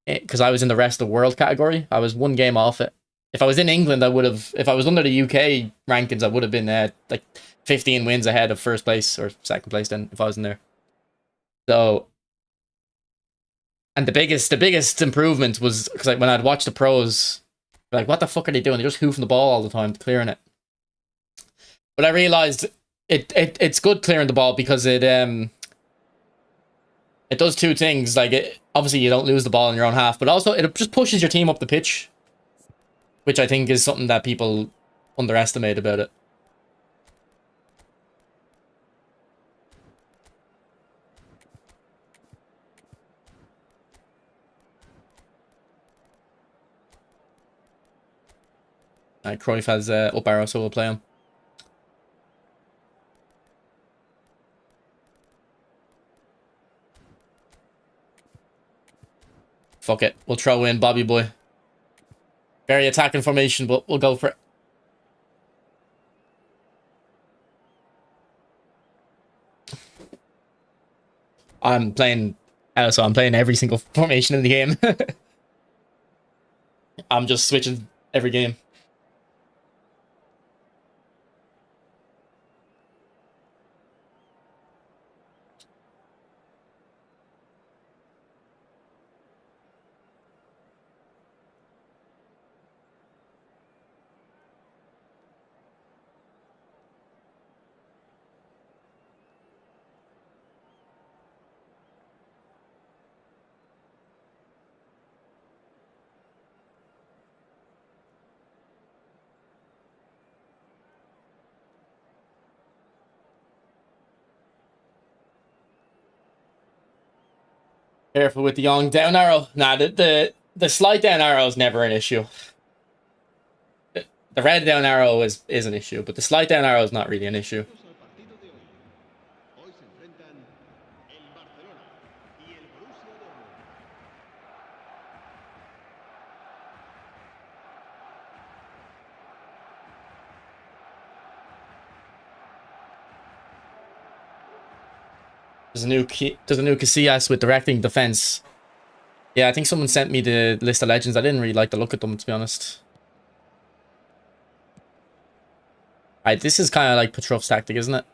A: Because I was in the rest of the world category, I was one game off it. If I was in England, I would have. If I was under the UK rankings, I would have been like 15 wins ahead of first place or second place. Then, if I was in there, so and the biggest improvement was because when I'd watch the pros, like, what the fuck are they doing? They're just hoofing the ball all the time, clearing it. But I realized it's good clearing the ball because it does two things. Like, obviously you don't lose the ball in your own half, but also it just pushes your team up the pitch, which I think is something that people underestimate about it. Cruyff has up arrow, so we'll play him. Fuck it. We'll throw in Bobby Boy. Very attacking formation, but we'll go for it. I'm playing every single formation in the game. I'm just switching every game. Careful with the young down arrow. Nah, the slight down arrow is never an issue. The red down arrow is an issue, but the slight down arrow is not really an issue.
B: Al partido de hoy. Hoy se enfrentan el Barcelona y el Borussia Dortmund.
A: There's a new Casillas with directing defense. Yeah, I think someone sent me the list of legends. I didn't really like the look at them, to be honest. Alright, this is kind of like Petrov's tactic, isn't it?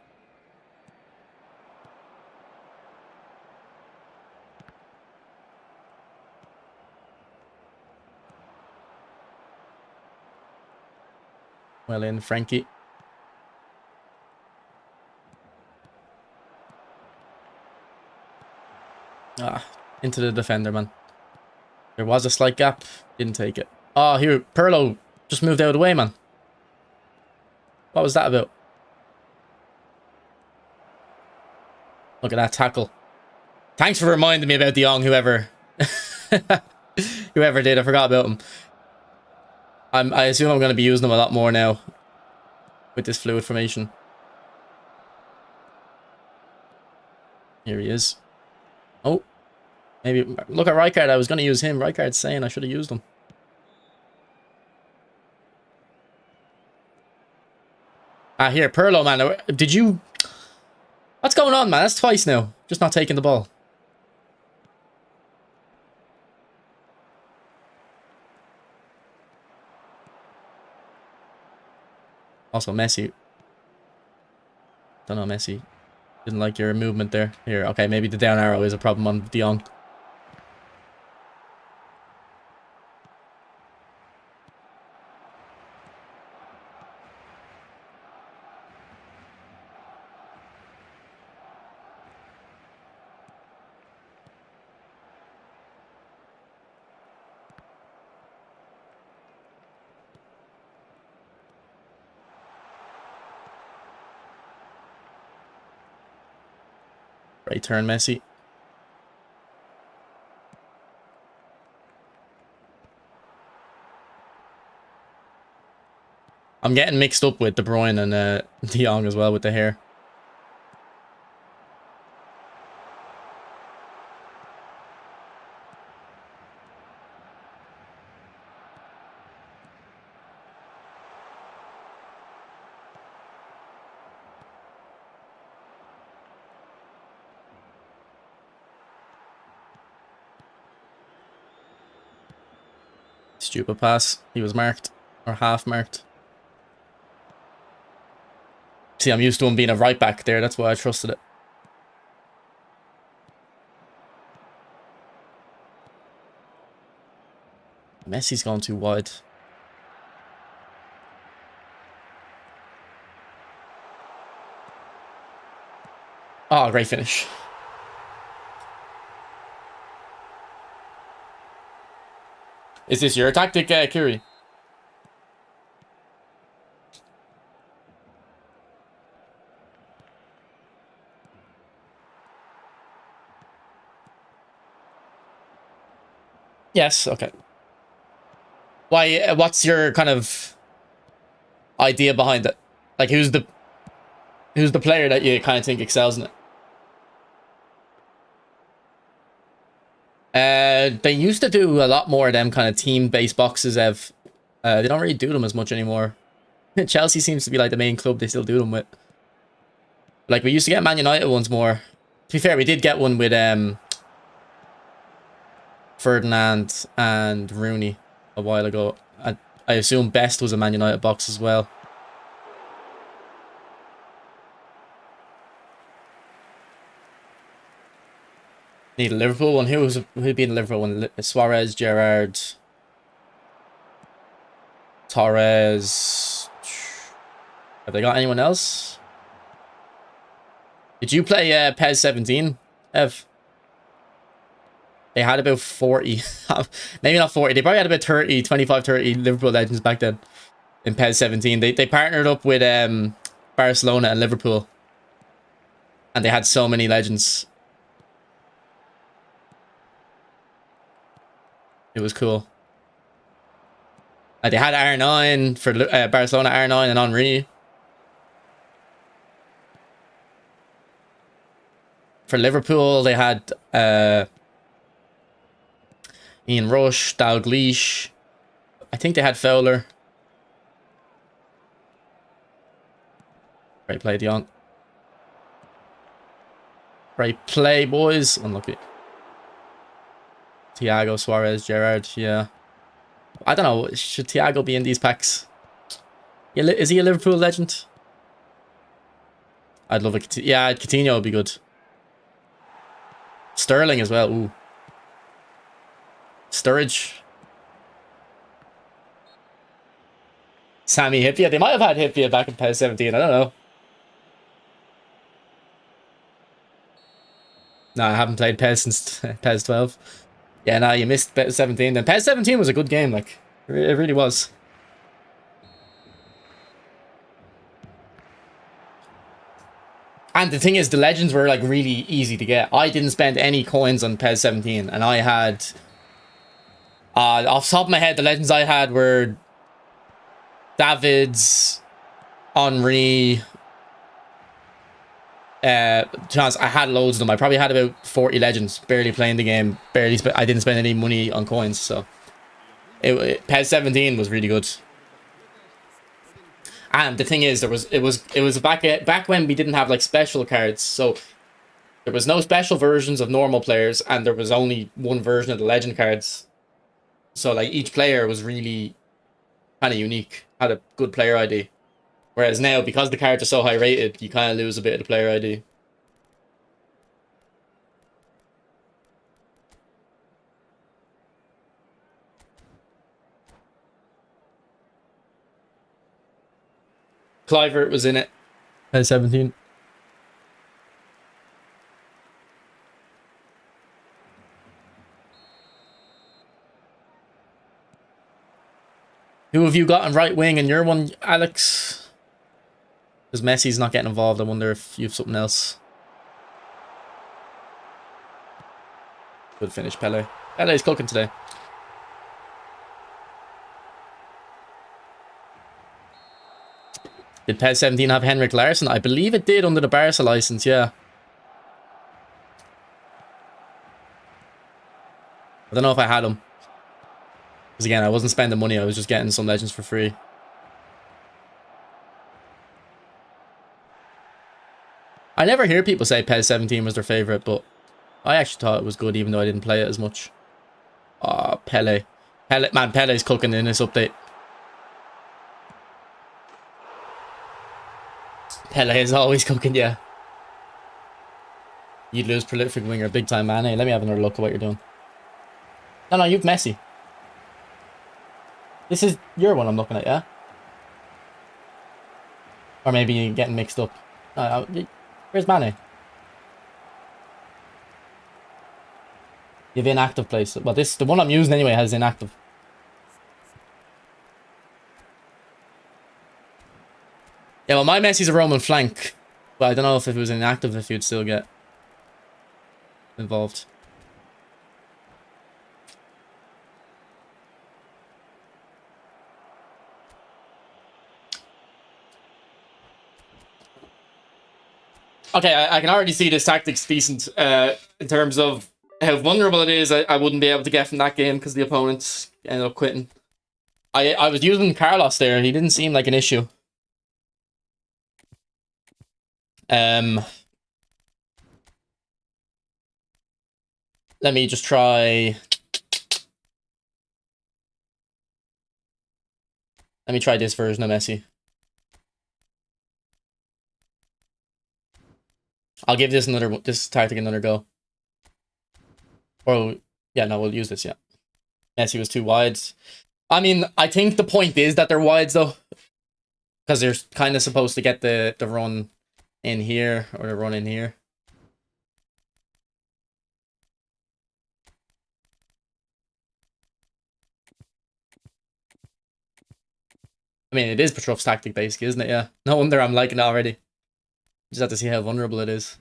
A: Well in, Frankie. Ah, into the defender, man. There was a slight gap. Didn't take it. Oh, here, Pirlo just moved out of the way, man. What was that about? Look at that tackle. Thanks for reminding me about De Jong, whoever whoever did. I forgot about him. I assume I'm going to be using him a lot more now with this fluid formation. Here he is. Oh, maybe look at Rijkaard. I was going to use him. Rijkaard's saying I should have used him. Ah, here, Pirlo, man. Did you... What's going on, man? That's twice now. Just not taking the ball. Also, Messi. Don't know, Messi. Didn't like your movement there. Here, okay, maybe the down arrow is a problem on De Jong. Right turn, Messi. I'm getting mixed up with De Bruyne and De Jong as well with the hair. Stupid pass. He was marked. Or half marked. See, I'm used to him being a right back there. That's why I trusted it. Messi's gone too wide. Oh, great finish. Is this your tactic, Kiri? Yes, okay. Why, what's your kind of idea behind it? Like, who's the player that you kind of think excels in it? They used to do a lot more of them kind of team-based boxes, Ev. They don't really do them as much anymore. Chelsea seems to be like the main club they still do them with. Like, we used to get Man United ones more. To be fair, we did get one with Ferdinand and Rooney a while ago. I assume Best was a Man United box as well. Need a Liverpool one. Who'd be in the Liverpool one? Suarez, Gerrard, Torres. Have they got anyone else? Did you play PES 17, Ev? They had about 40. Maybe not 40. They probably had about 30, 25, 30 Liverpool legends back then in PES 17. They partnered up with Barcelona and Liverpool. And they had so many legends. It was cool. They had R9 for Barcelona, R9 and Henry. For Liverpool, they had Ian Rush, Dalglish. I think they had Fowler. Right play, Dion. Right play, boys. Unlucky. Thiago, Suarez, Gerrard, yeah. I don't know, should Thiago be in these packs? Yeah, is he a Liverpool legend? I'd love it. Yeah, Coutinho would be good. Sterling as well, ooh. Sturridge. Sammy Hipia. They might have had Hipia back in PES 17, I don't know. No, I haven't played PES since PES 12. Yeah, no, you missed PES 17. Then PES 17 was a good game, like, it really was. And the thing is, the legends were, like, really easy to get. I didn't spend any coins on PES 17, and I had... off the top of my head, the legends I had were... Davids, Henry... chance I had loads of them. I probably had about 40 legends, barely playing the game, I didn't spend any money on coins, so PES 17 was really good. And the thing is, it was back when we didn't have like special cards, so there was no special versions of normal players, and there was only one version of the legend cards. So like each player was really kind of unique, had a good player ID. Whereas now, because the cards are so high rated, you kind of lose a bit of the player ID. Clivert was in it at 17. Who have you got on right wing in your one, Alex? Because Messi's not getting involved. I wonder if you have something else. Good finish, Pele. Pele's cooking today. Did PES 17 have Henrik Larsson? I believe it did under the Barca license, yeah. I don't know if I had him. Because again, I wasn't spending money. I was just getting some legends for free. I never hear people say PES 17 was their favourite, but I actually thought it was good even though I didn't play it as much. Oh, Pele. Man, Pele's cooking in this update. Pele is always cooking, yeah. You'd lose prolific winger, big time man. Hey, let me have another look at what you're doing. No, you've Messi. This is your one I'm looking at, yeah? Or maybe you're getting mixed up. Where's Mane? You have inactive place. Well, the one I'm using anyway has inactive. Yeah, well, my Messi's a Roman flank. But I don't know if it was inactive if you'd still get involved. Okay, I can already see this tactic's decent in terms of how vulnerable it is. I wouldn't be able to get from that game because the opponents ended up quitting. I was using Carlos there. He didn't seem like an issue. Let me just try. Let me try this version of Messi. I'll give this tactic another go. Or yeah, no, we'll use this. Yeah, Messi was too wide. I mean, I think the point is that they're wides though, because they're kind of supposed to get the run in here or the run in here. I mean, it is Petrov's tactic basically, isn't it? Yeah. No wonder I'm liking it already. Just have to see how vulnerable it is.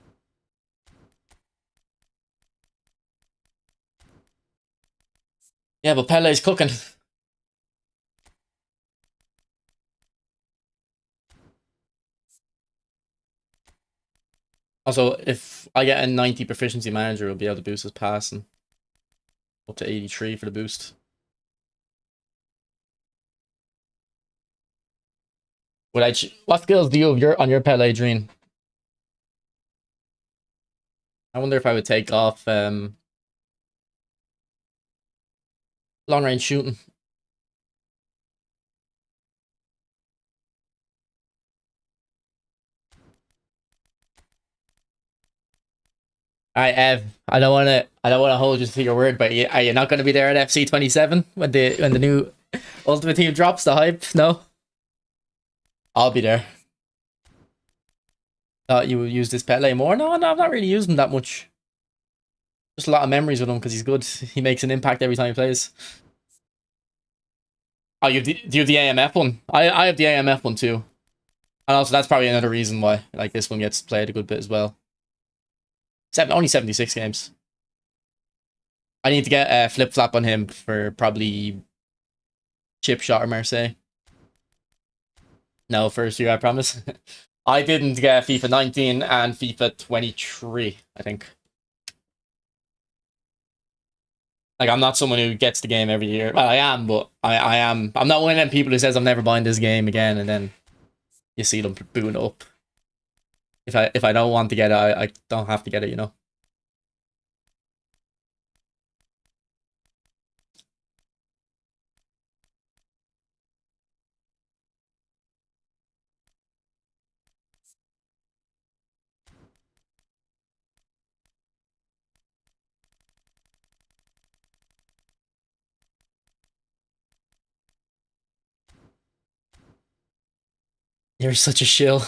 A: Yeah, but Pele's cooking. Also, if I get a 90 proficiency manager, we'll be able to boost his passing up to 83 for the boost. What skills do you have on your Pele, Dream? I wonder if I would take off long range shooting. Alright, Ev. I don't wanna hold you to your word, but are you not gonna be there at FC 27 when the new Ultimate Team drops the hype? No? I'll be there. Thought you would use this Pele more? No, I've not really used him that much. Just a lot of memories with him because he's good. He makes an impact every time he plays. Oh, do you have the AMF one? I have the AMF one too. And also that's probably another reason why like this one gets played a good bit as well. Only 76 games. I need to get a flip flap on him for probably chip shot or Marseille. No, first year I promise. I didn't get FIFA 19 and FIFA 23, I think. Like, I'm not someone who gets the game every year. Well, I am, but I am. I'm not one of them people who says I'm never buying this game again, and then you see them booting up. If I don't want to get it, I don't have to get it, you know. You're such a shill.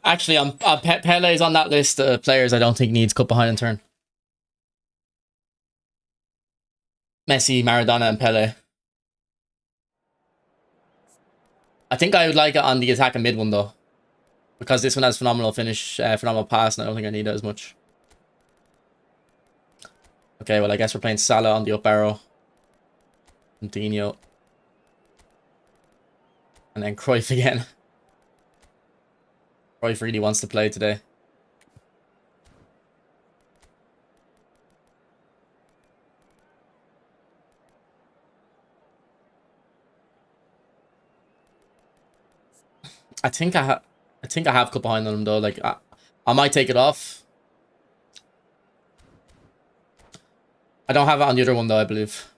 A: Actually, Pele's on that list of players I don't think needs cut behind and turn. Messi, Maradona, and Pele. I think I would like it on the attack and mid one though, because this one has phenomenal finish, phenomenal pass, and I don't think I need it as much. Okay, well I guess we're playing Salah on the up arrow, and Dino, and then Cruyff again. Cruyff really wants to play today. I think I have cut behind on him though. Like I might take it off. I don't have it on the other one though, I believe.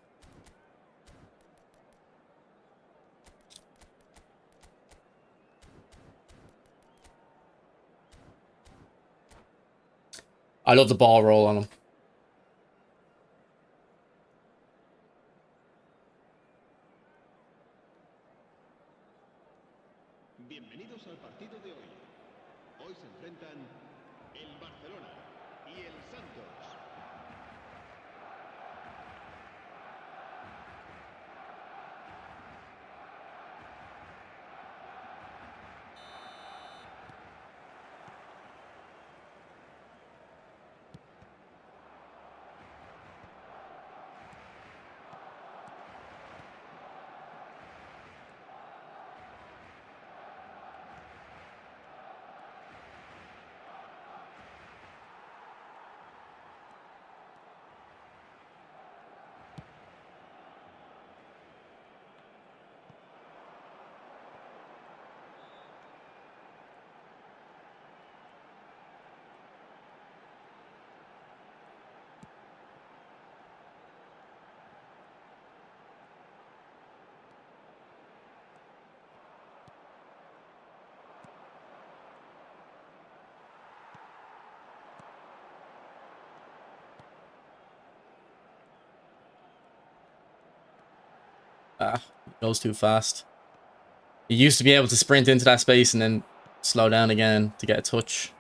A: I love the ball roll on him.
B: Hoy se enfrentan el Barcelona y el Santos.
A: Ah, it goes too fast. You used to be able to sprint into that space and then slow down again to get a touch.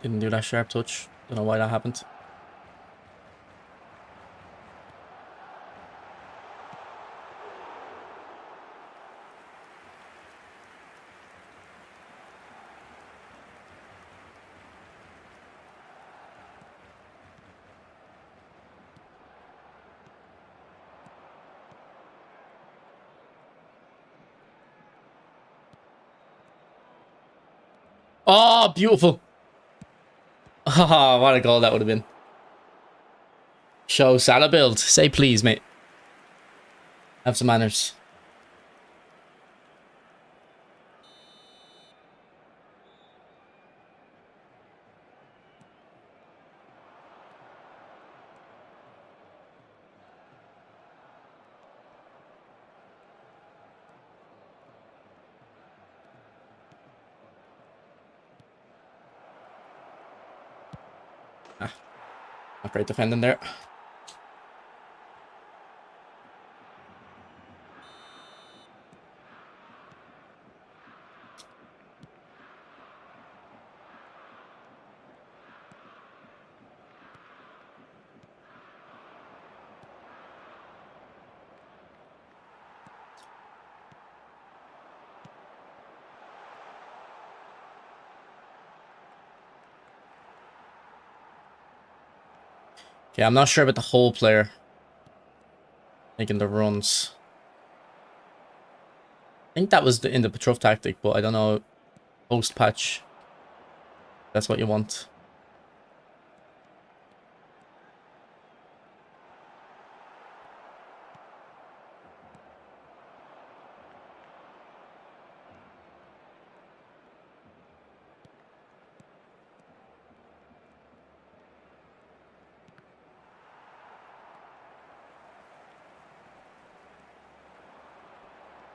A: Didn't do that sharp touch. Don't know why that happened. Oh, beautiful. Ah, what a goal that would have been. Show Salah build. Say please, mate. Have some manners. Ah, not great defending there. Okay, I'm not sure about the whole player making the runs. I think that was in the Petrov tactic, but I don't know. Post patch. That's what you want.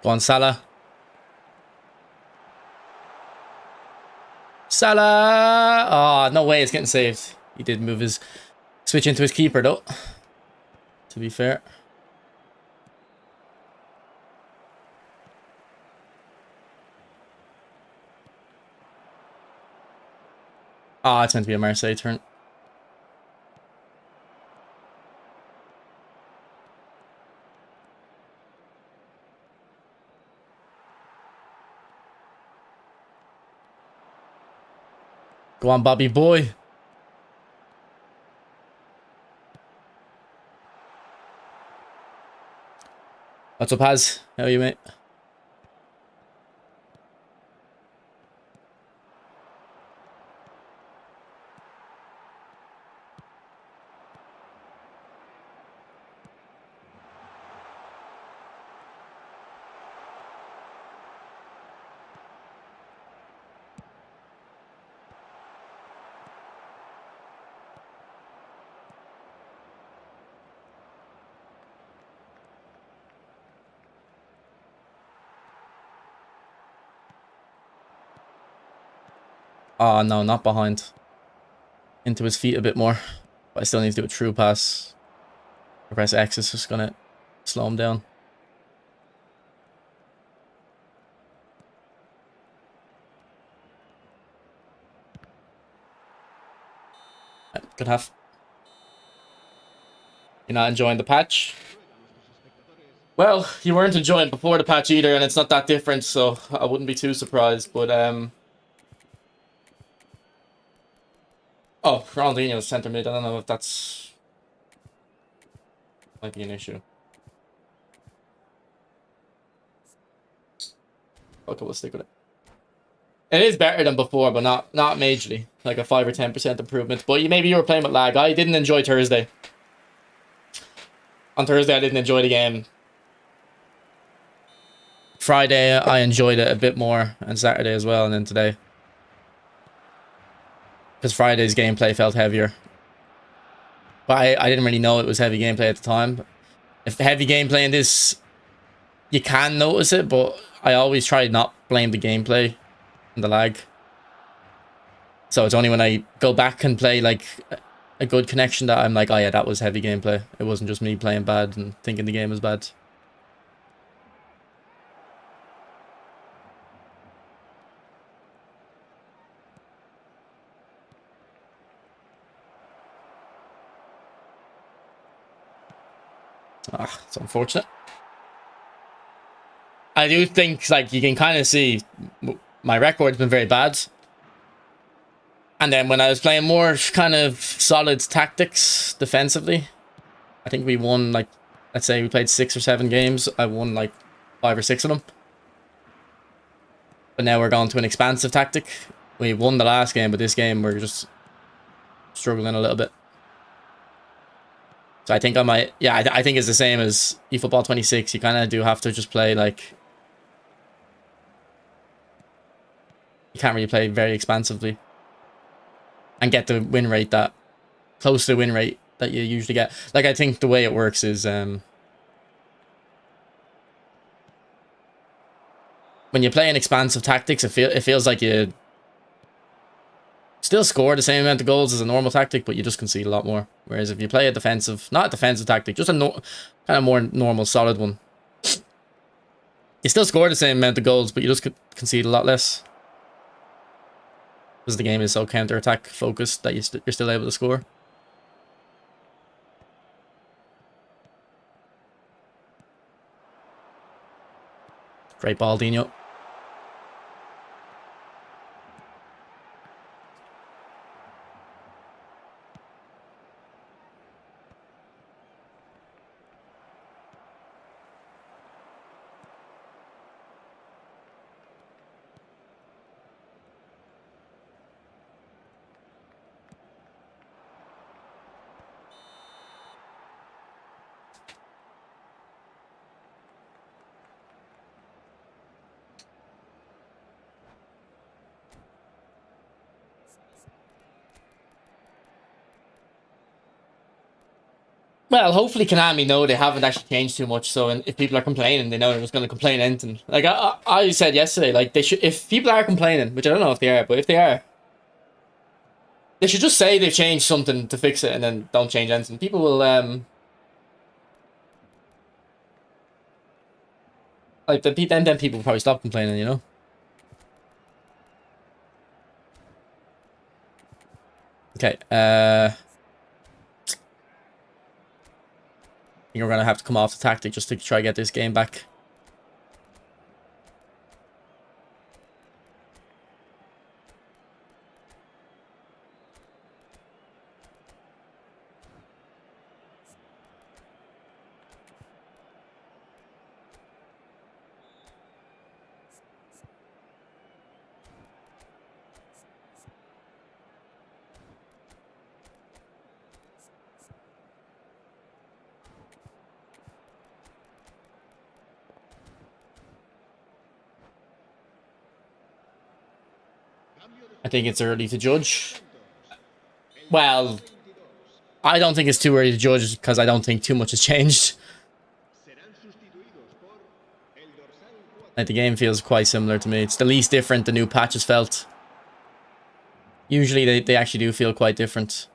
A: Go on, Salah. Salah! Oh, no way it's getting saved. He did move his... Switch into his keeper, though. To be fair. Ah, it's meant to be a Marseille turn. Go on, Bobby boy. What's up, Haz? How are you, mate? Oh, no, not behind. Into his feet a bit more. But I still need to do a true pass. Press X is just going to slow him down. Good half. You're not enjoying the patch? Well, you weren't enjoying before the patch either, and it's not that different, so I wouldn't be too surprised. But oh, Ronaldinho's centre mid. I don't know if that's might be an issue. Okay, we'll stick with it. It is better than before, but not majorly. Like a 5 or 10% improvement. But maybe you were playing with lag. I didn't enjoy Thursday. On Thursday, I didn't enjoy the game. Friday, I enjoyed it a bit more, and Saturday as well, and then today. Because Friday's gameplay felt heavier. But I didn't really know it was heavy gameplay at the time. If heavy gameplay in this, you can notice it, but I always try not blame the gameplay and the lag. So it's only when I go back and play like a good connection that I'm like, oh yeah, that was heavy gameplay. It wasn't just me playing bad and thinking the game was bad. Ah, it's unfortunate. I do think, like, you can kind of see my record's been very bad. And then when I was playing more kind of solid tactics defensively, I think we won, like, let's say we played 6 or 7 games. I won, like, 5 or 6 of them. But now we're going to an expansive tactic. We won the last game, but this game we're just struggling a little bit. So I think I might, yeah, I think it's the same as eFootball 26. You kind of do have to just play, like, you can't really play very expansively and get the win rate that, close to the win rate that you usually get. Like, I think the way it works is, when you play an expansive tactics, it feels like you still score the same amount of goals as a normal tactic, but you just concede a lot more. Whereas if you play a defensive, not a defensive tactic, just a kind of more normal, solid one, you still score the same amount of goals, but you just concede a lot less. Because the game is so counter-attack focused that you're still able to score. Great ball, Dino. Well, hopefully Konami know they haven't actually changed too much, so if people are complaining, they know they're just going to complain anything. Like I said yesterday, like they should, if people are complaining, which I don't know if they are, but if they are, they should just say they've changed something to fix it and then don't change anything. People will, like, then people will probably stop complaining, you know? Okay, I think we're going to have to come off the tactic just to try to get this game back. I think it's early to judge. Well, I don't think it's too early to judge because I don't think too much has changed. Like, the game feels quite similar to me. It's the least different the new patch has felt. Usually they actually do feel quite different.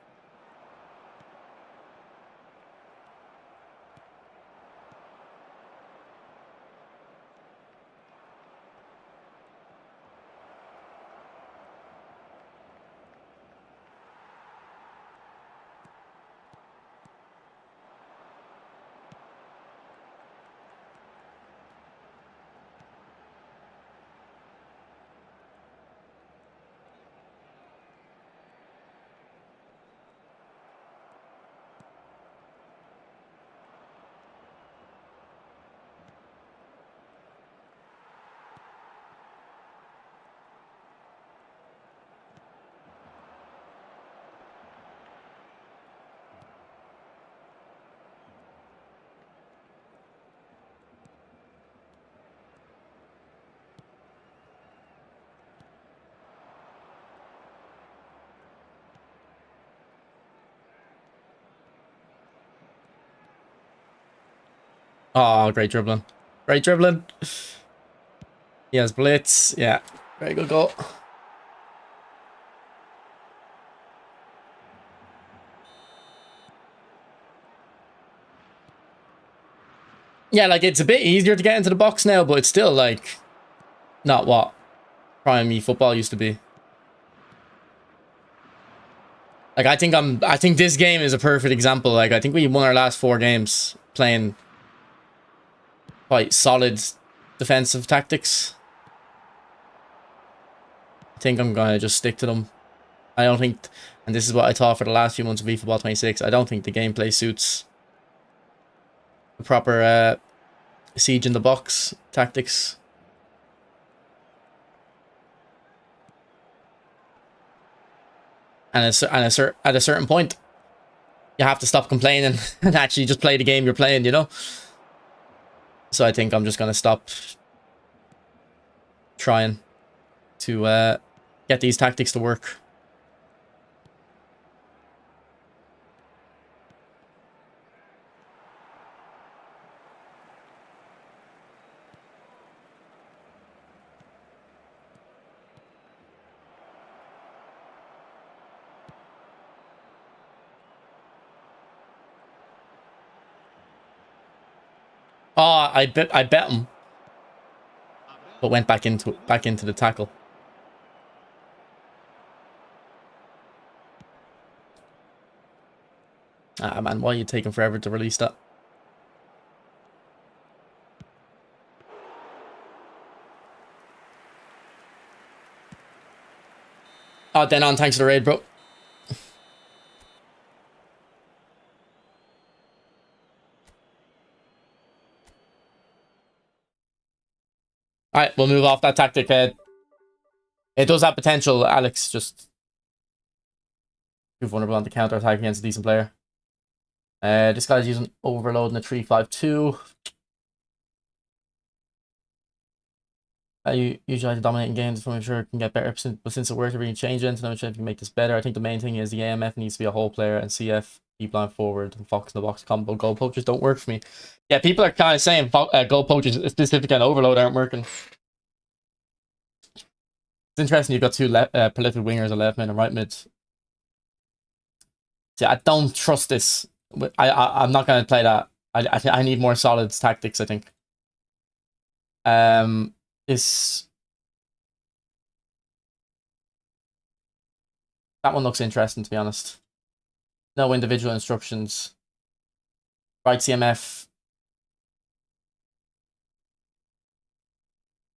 A: Oh, great dribbling. Great dribbling. He has blitz. Yeah. Very good goal. Yeah, like it's a bit easier to get into the box now, but it's still like not what prime football used to be. Like I think this game is a perfect example. Like I think we won our last 4 games playing quite solid defensive tactics. I think I'm gonna just stick to them. I don't think, and this is what I thought for the last few months of eFootball 26, I don't think the gameplay suits the proper siege in the box tactics. And at a certain point, you have to stop complaining and actually just play the game you're playing, you know? So I think I'm just gonna stop trying to get these tactics to work. Oh, I bet him, but went back into the tackle. Ah man, why are you taking forever to release that? Oh, Denon, thanks for the raid, bro. Alright, we'll move off that tactic. It does have potential, Alex. Just too vulnerable on the counter attack against a decent player. This guy's using overload in a 3-5-2. You usually dominating games from sure it can get better, but since it worked, we can change it. I'm sure we can make this better. I think the main thing is the AMF needs to be a whole player, and CF deep line forward and Fox in the box combo. Goal poachers don't work for me. Yeah, people are kind of saying goal poachers specific and overload aren't working. It's interesting. You've got 2 prolific wingers, a left mid and right mid. See, I don't trust this. I'm not going to play that. I need more solid tactics, I think. This That one looks interesting, to be honest. No individual instructions. Right CMF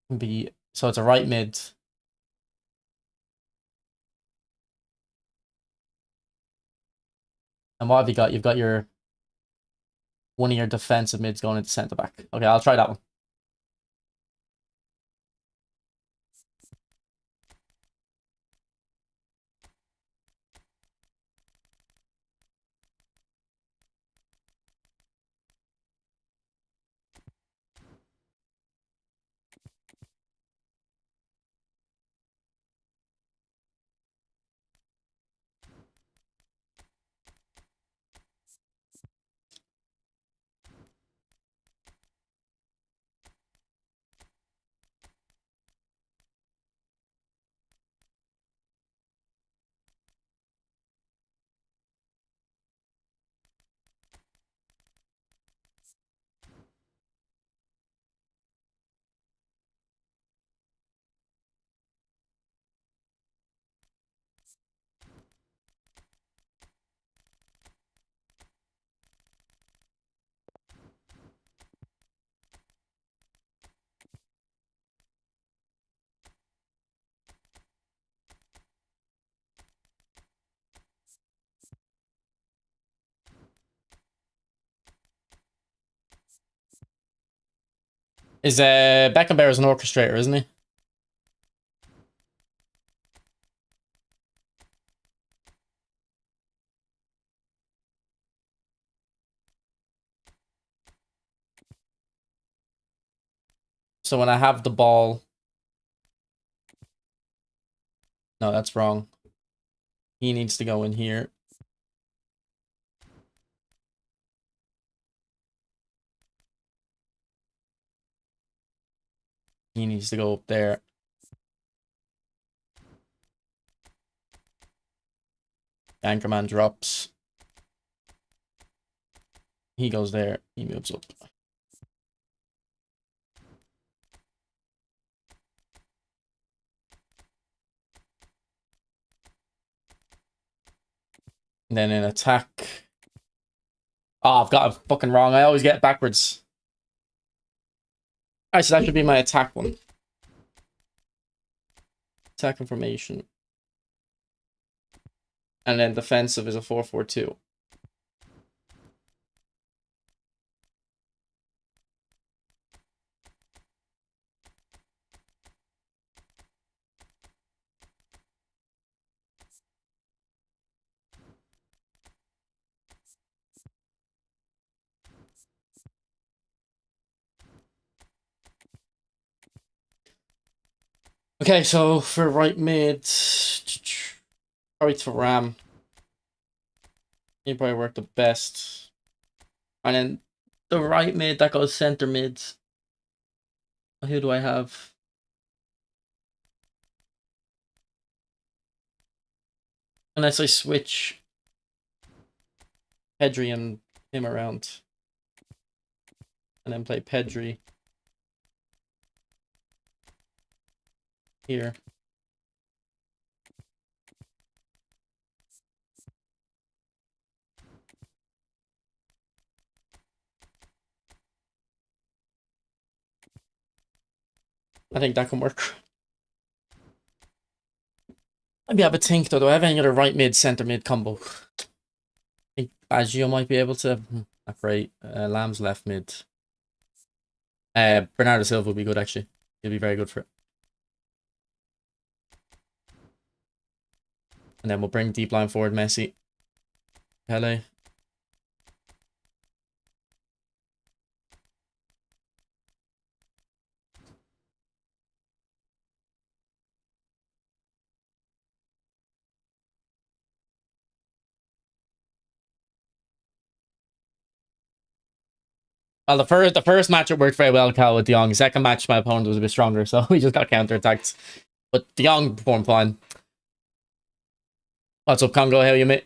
A: can be, so it's a right mid. And what have you got? You've got one of your defensive mids going into centre back. Okay, I'll try that one. Is Beckenbauer's an orchestrator, isn't he? So when I have the ball... No, that's wrong. He needs to go in here. He needs to go up there. Anchorman drops. He goes there. He moves up. And then in attack... Oh, I've got it fucking wrong. I always get it backwards. Alright, so that should be my attack one. Attack information. And then defensive is a 4-4-2. Okay, so for right mid, probably Thuram. He probably worked the best. And then the right mid, that goes center mid. Who do I have? Unless I switch Pedri and him around. And then play Pedri here. I think that can work. Maybe have a think though. Do I have any other right mid, center mid combo? I think Baggio might be able to. Not great. Lamb's left mid. Bernardo Silva will be good actually. He'll be very good for it. And then we'll bring deep line forward Messi. Pele. Well, the first match it worked very well, Cal, with De Jong. Second match, my opponent was a bit stronger, so we just got counter-attacked. But De Jong performed fine. What's up, Congo? How are you, mate?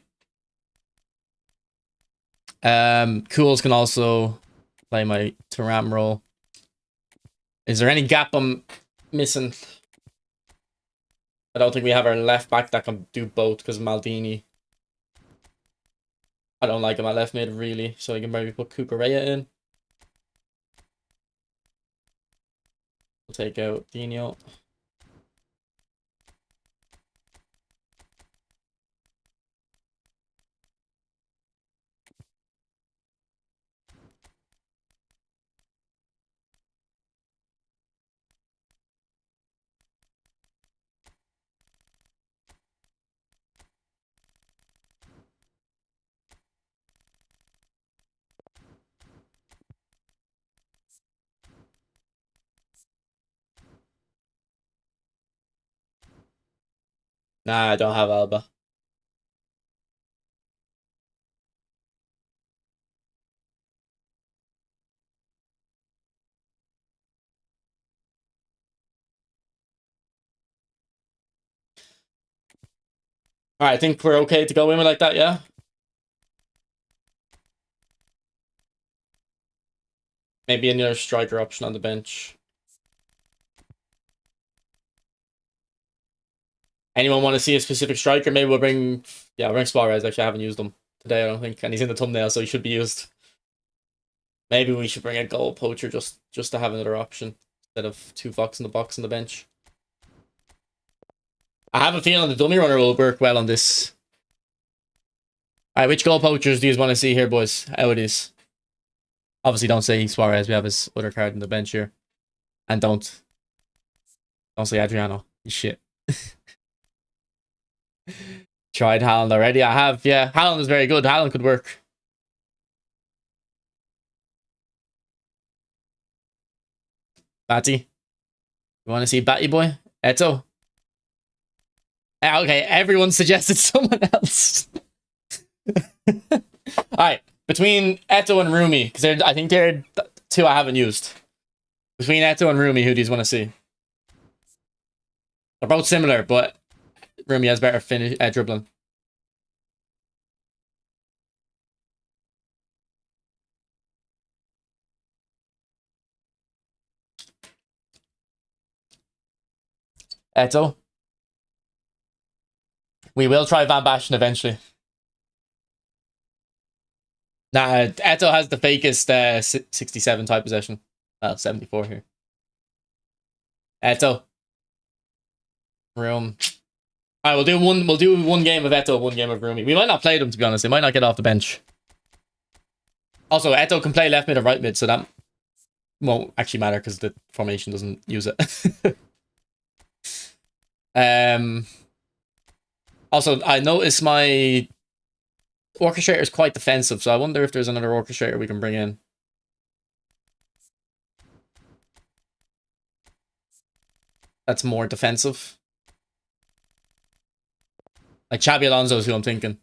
A: Cools can also play my Thuram role. Is there any gap I'm missing? I don't think we have our left back that can do both because Maldini. I don't like him at left mid, really, so you can maybe put Cucurella in. We'll take out Dino. Nah, I don't have Alba. Alright, I think we're okay to go in with like that, yeah? Maybe another striker option on the bench. Anyone want to see a specific striker? Maybe we'll bring... Yeah, we'll bring Suarez. Actually, I haven't used him today, I don't think. And he's in the thumbnail, so he should be used. Maybe we should bring a goal poacher just to have another option. Instead of 2 Fox in the box on the bench. I have a feeling the dummy runner will work well on this. Alright, which goal poachers do you want to see here, boys? How it is? Obviously, don't say Suarez. We have his other card in the bench here. And don't say Adriano. He's shit. Tried Haaland already. I have, yeah. Haaland is very good. Haaland could work. Batty. You want to see Batty boy? Eto. Okay, everyone suggested someone else. Alright, between Eto and Rumi, because I think they're two I haven't used. Between Eto and Rumi, who do you want to see? They're both similar, but Rumi has better finish dribbling. Eto. We will try Van Basten eventually. Nah, Eto has the fakest 67 type possession. 74 here. Eto. Room. Alright, we'll do one game of Eto, one game of Rumi. We might not play them, to be honest. They might not get off the bench. Also, Eto can play left mid or right mid, so that won't actually matter because the formation doesn't use it. Also, I noticed my orchestrator is quite defensive, so I wonder if there's another orchestrator we can bring in. That's more defensive. Like Xabi Alonso is who I'm thinking.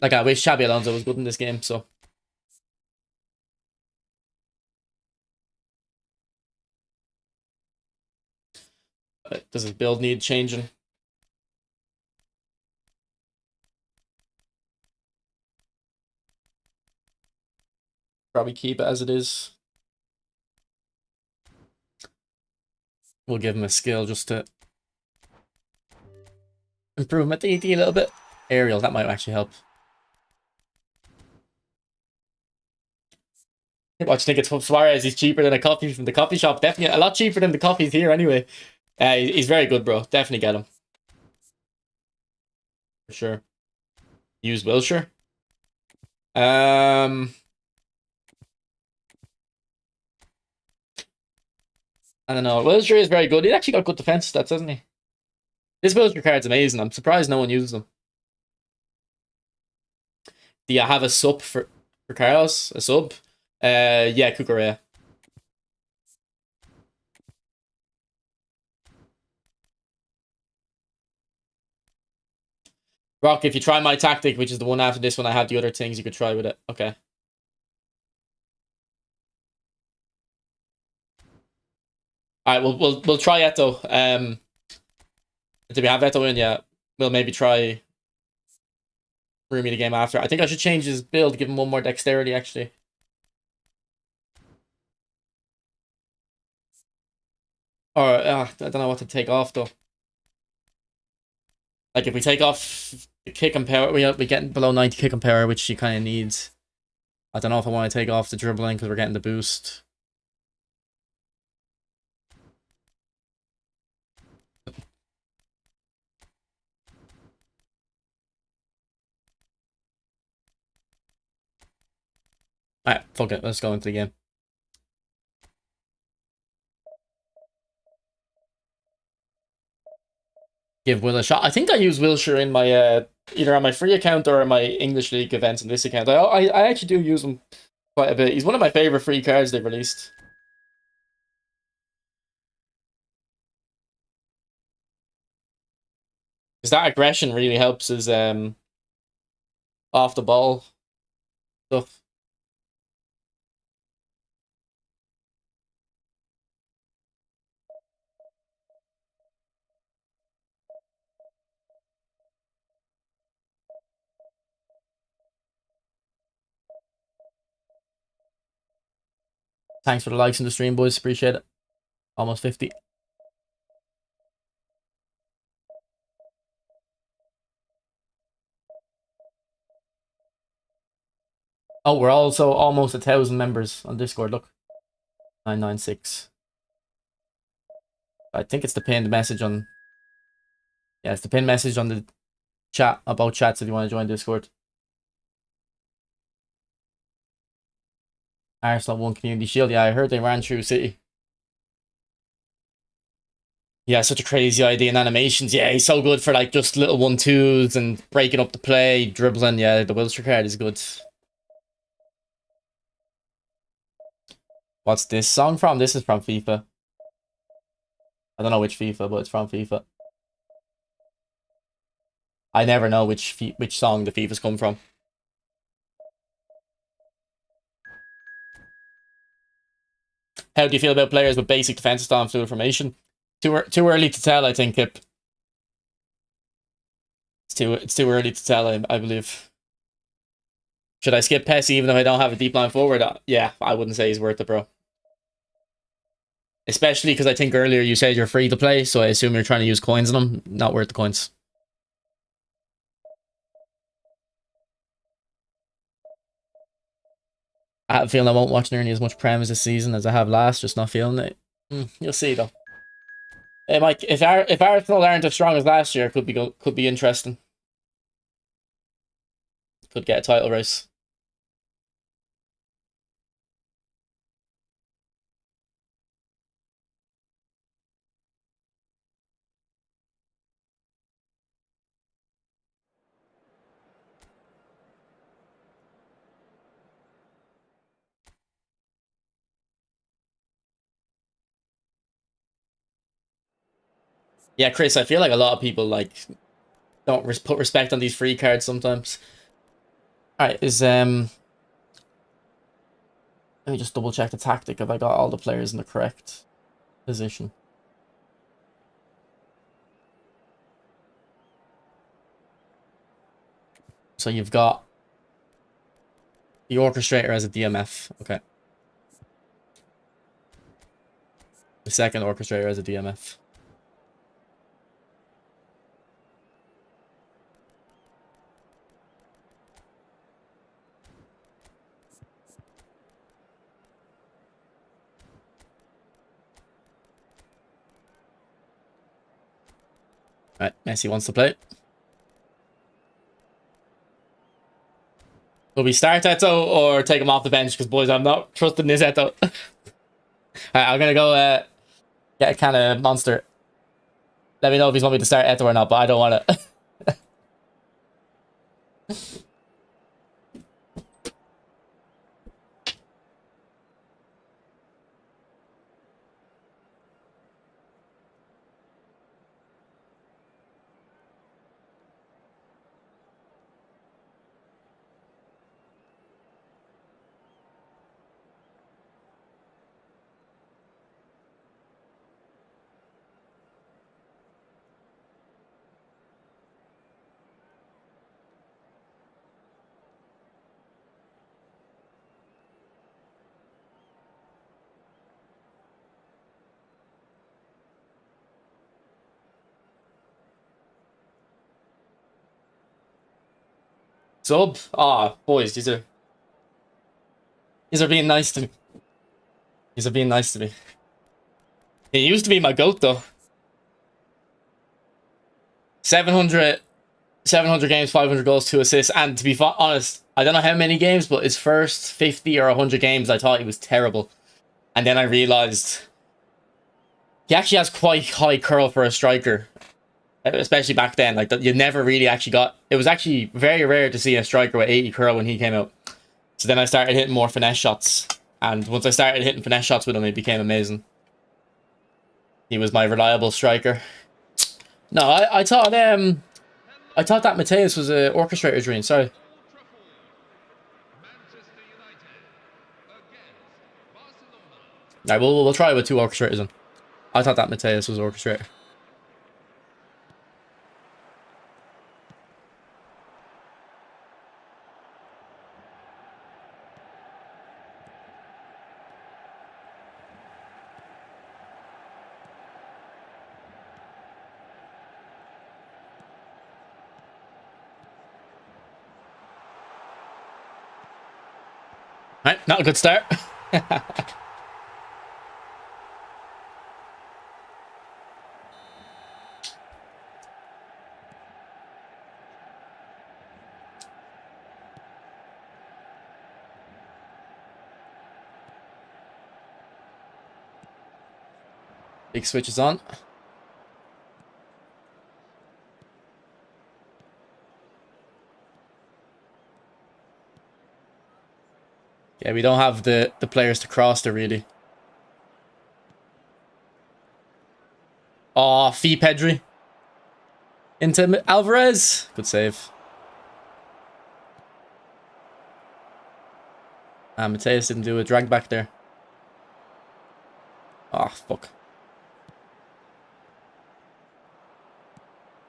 A: Like, I wish Xabi Alonso was good in this game, so. Does his build need changing? Probably keep it as it is. We'll give him a skill just to improve him at the ED a little bit. Aerial, that might actually help. Watch, think it's Suarez. He's cheaper than a coffee from the coffee shop. Definitely a lot cheaper than the coffees here anyway. He's very good, bro. Definitely get him. For sure. Use Wilshere. I don't know. Wilshere is very good. He's actually got good defense stats, hasn't he? This Wilshere card's amazing. I'm surprised no one uses them. Do you have a sub for Carlos? A sub? Yeah, Cucurella. Rock, if you try my tactic, which is the one after this one, I have the other things you could try with it. Okay. Alright, we'll try Eto. Do we have Eto in? Yeah. We'll maybe try Rumi the game after. I think I should change his build, give him one more dexterity, actually. Or, I don't know what to take off, though. Like, if we take off the kick and power, we're getting below 90 kick and power, which he kind of needs. I don't know if I want to take off the dribbling because we're getting the boost. Alright, fuck it. Let's go into the game. Give Will a shot. I think I use Wilshere in my either on my free account or my English League events in this account. I actually do use him quite a bit. He's one of my favorite free cards they've released. Because that aggression really helps his off the ball stuff. Thanks for the likes in the stream, boys. Appreciate it. Almost 50. Oh, we're also almost 1,000 members on Discord. Look, 996. I think it's the pinned message on. Yeah, it's the pinned message on the chat about chats if you want to join Discord. Arsenal won Community Shield. Yeah, I heard they ran through City. Yeah, such a crazy idea in animations. Yeah, he's so good for like just little 1-2s and breaking up the play, dribbling. Yeah, the Wilshere card is good. What's this song from? This is from FIFA. I don't know which FIFA, but it's from FIFA. I never know which song the FIFAs come from. How do you feel about players with basic defensive style and fluid formation? Too early to tell, I think, Kip. It's too early to tell, I believe. Should I skip Pessi even though I don't have a deep line forward? Yeah, I wouldn't say he's worth it, bro. Especially because I think earlier you said you're free to play, so I assume you're trying to use coins on them. Not worth the coins. I have a feeling I won't watch nearly as much Prem this season as I have last. Just not feeling it. You'll see though. Hey, Mike, if Arsenal aren't as strong as last year, could be interesting. Could get a title race. Yeah, Chris, I feel like a lot of people like don't put respect on these free cards sometimes. All right, let me just double check the tactic. Have I got all the players in the correct position? So you've got the orchestrator as a DMF. Okay. The second orchestrator as a DMF. Right, Messi wants to play. Will we start Eto or take him off the bench? Because, boys, I'm not trusting this Eto. Alright, I'm going to go get a can of Monster. Let me know if he's want me to start Eto or not, but I don't want to. Sub? Ah, boys, these are being nice to me. These are being nice to me. He used to be my GOAT, though. 700 games, 500 goals, 2 assists. And to be honest, I don't know how many games, but his first 50 or 100 games, I thought he was terrible. And then I realized he actually has quite high curl for a striker. Especially back then. Like, you never really actually got... It was actually very rare to see a striker with 80 curl when he came out. So then I started hitting more finesse shots. And once I started hitting finesse shots with him, it became amazing. He was my reliable striker. No, I thought that Mateus was an orchestrator dream. Sorry. Alright, we'll try with 2 orchestrators then. I thought that Mateus was orchestrator. Right, not a good start. Big switch is on. Yeah, we don't have the players to cross there, really. Oh, Fee Pedri. Into Alvarez. Good save. Mateus didn't do a drag back there. Oh, fuck.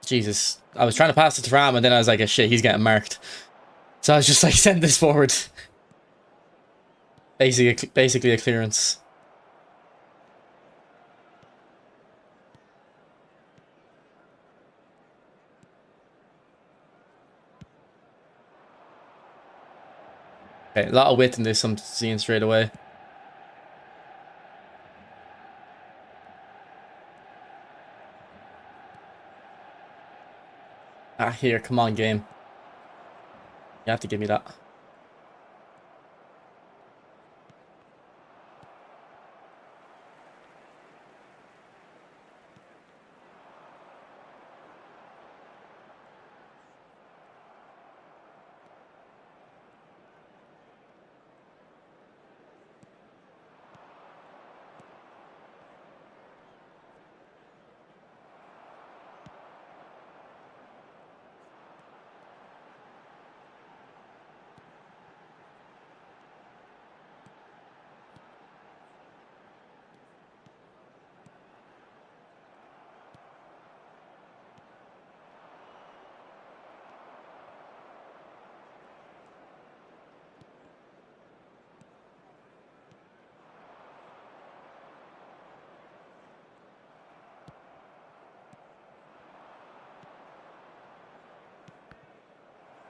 A: Jesus. I was trying to pass it to Ram, and then I was like, oh, shit, he's getting marked. So I was just like, send this forward. Basically a clearance. Okay, a lot of width in this, I'm seeing straight away. Ah, here, come on, game. You have to give me that.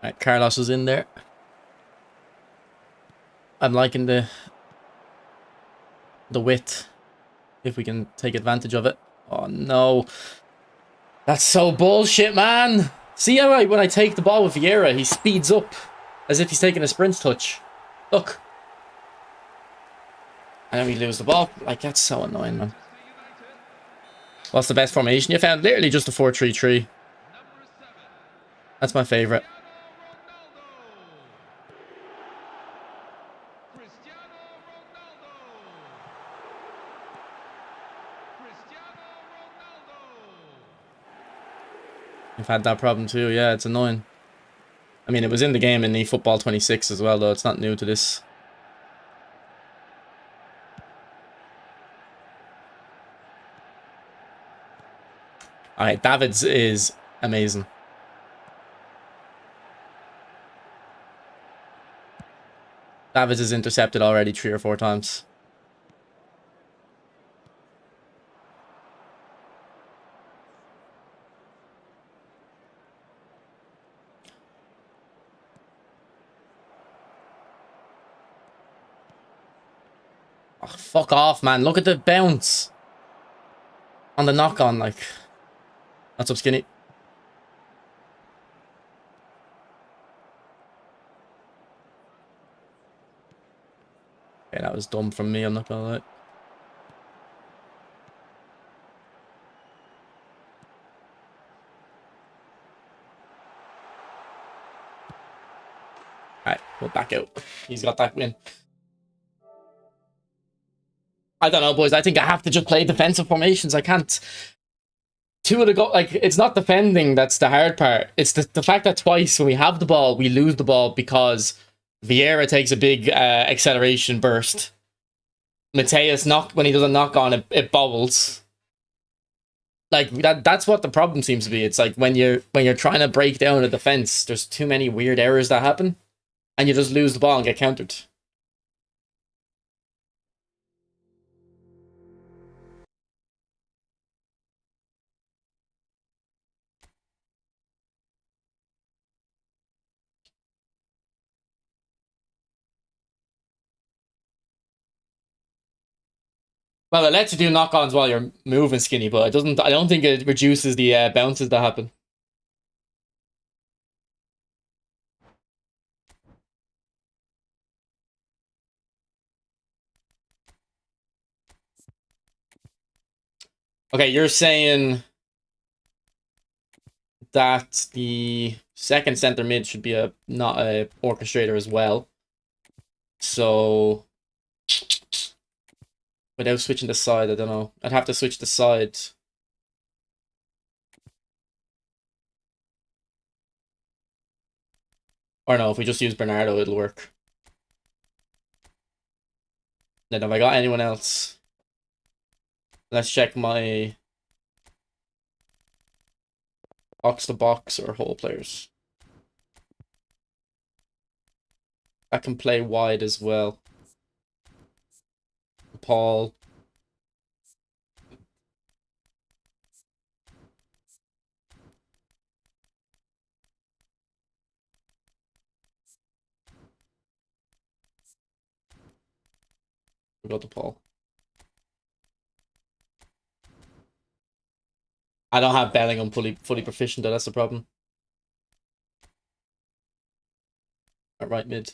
A: Alright, Carlos is in there. I'm liking the width, if we can take advantage of it. Oh, no. That's so bullshit, man. See how when I take the ball with Vieira, he speeds up as if he's taking a sprint touch. Look. And then we lose the ball. Like, that's so annoying, man. What's the best formation you found? Literally just a 4-3-3. That's my favorite. I've had that problem too. Yeah, it's annoying. I mean, it was in the game in eFootball 26 as well, though. It's not new to this. Alright, Davids is amazing. Davids is intercepted already 3 or 4 times. Oh, fuck off, man. Look at the bounce. On the knock-on, like. That's up, Skinny. Okay, that was dumb from me, I'm not gonna lie. Alright, we'll back out. He's got that win. I don't know, boys. I think I have to just play defensive formations. I can't. 2 of the go, like, it's not defending that's the hard part. It's the fact that twice when we have the ball, we lose the ball because Vieira takes a big acceleration burst. Mateus when he does a knock on it, it bobbles. Like that's what the problem seems to be. It's like when you're trying to break down a defense, there's too many weird errors that happen, and you just lose the ball and get countered. Well, it lets you do knock-ons while you're moving, Skinny, but it doesn't. I don't think it reduces the bounces that happen. Okay, you're saying that the second center mid should be not a orchestrator as well. So without switching the side, I don't know. I'd have to switch the side. Or no, if we just use Bernardo, it'll work. Then have I got anyone else? Let's check my box to box or whole players. I can play wide as well. Paul. We got the Paul. I don't have Bellingham fully proficient though, that's the problem. At right mid.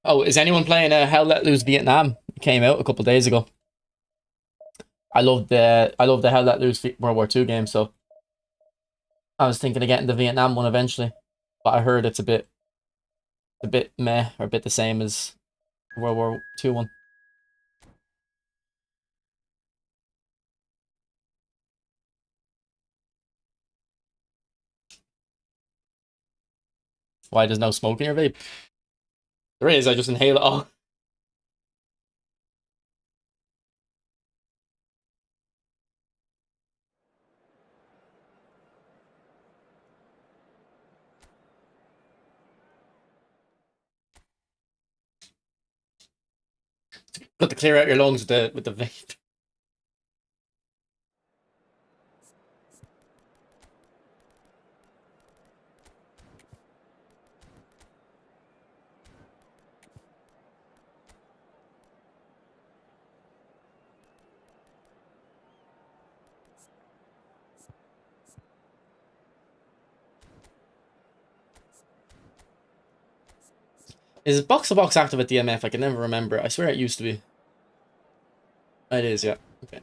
A: Oh, is anyone playing Hell Let Loose Vietnam? It came out a couple days ago. I love the Hell Let Loose World War II game, so I was thinking of getting the Vietnam one eventually, but I heard it's a bit meh or a bit the same as World War II one. Why there's no smoke in your vape? There is. I just inhale it all. Got to clear out your lungs with the vape. Is box to box active at DMF? I can never remember. I swear it used to be. It is, yeah. Okay.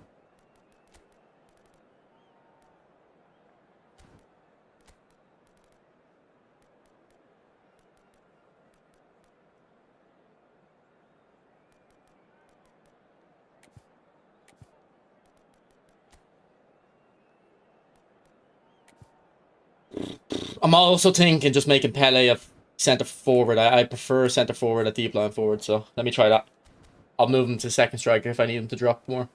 A: I'm also thinking just making Pele a centre forward. I prefer centre forward at deep line forward, so let me try that. I'll move him to second striker if I need him to drop more.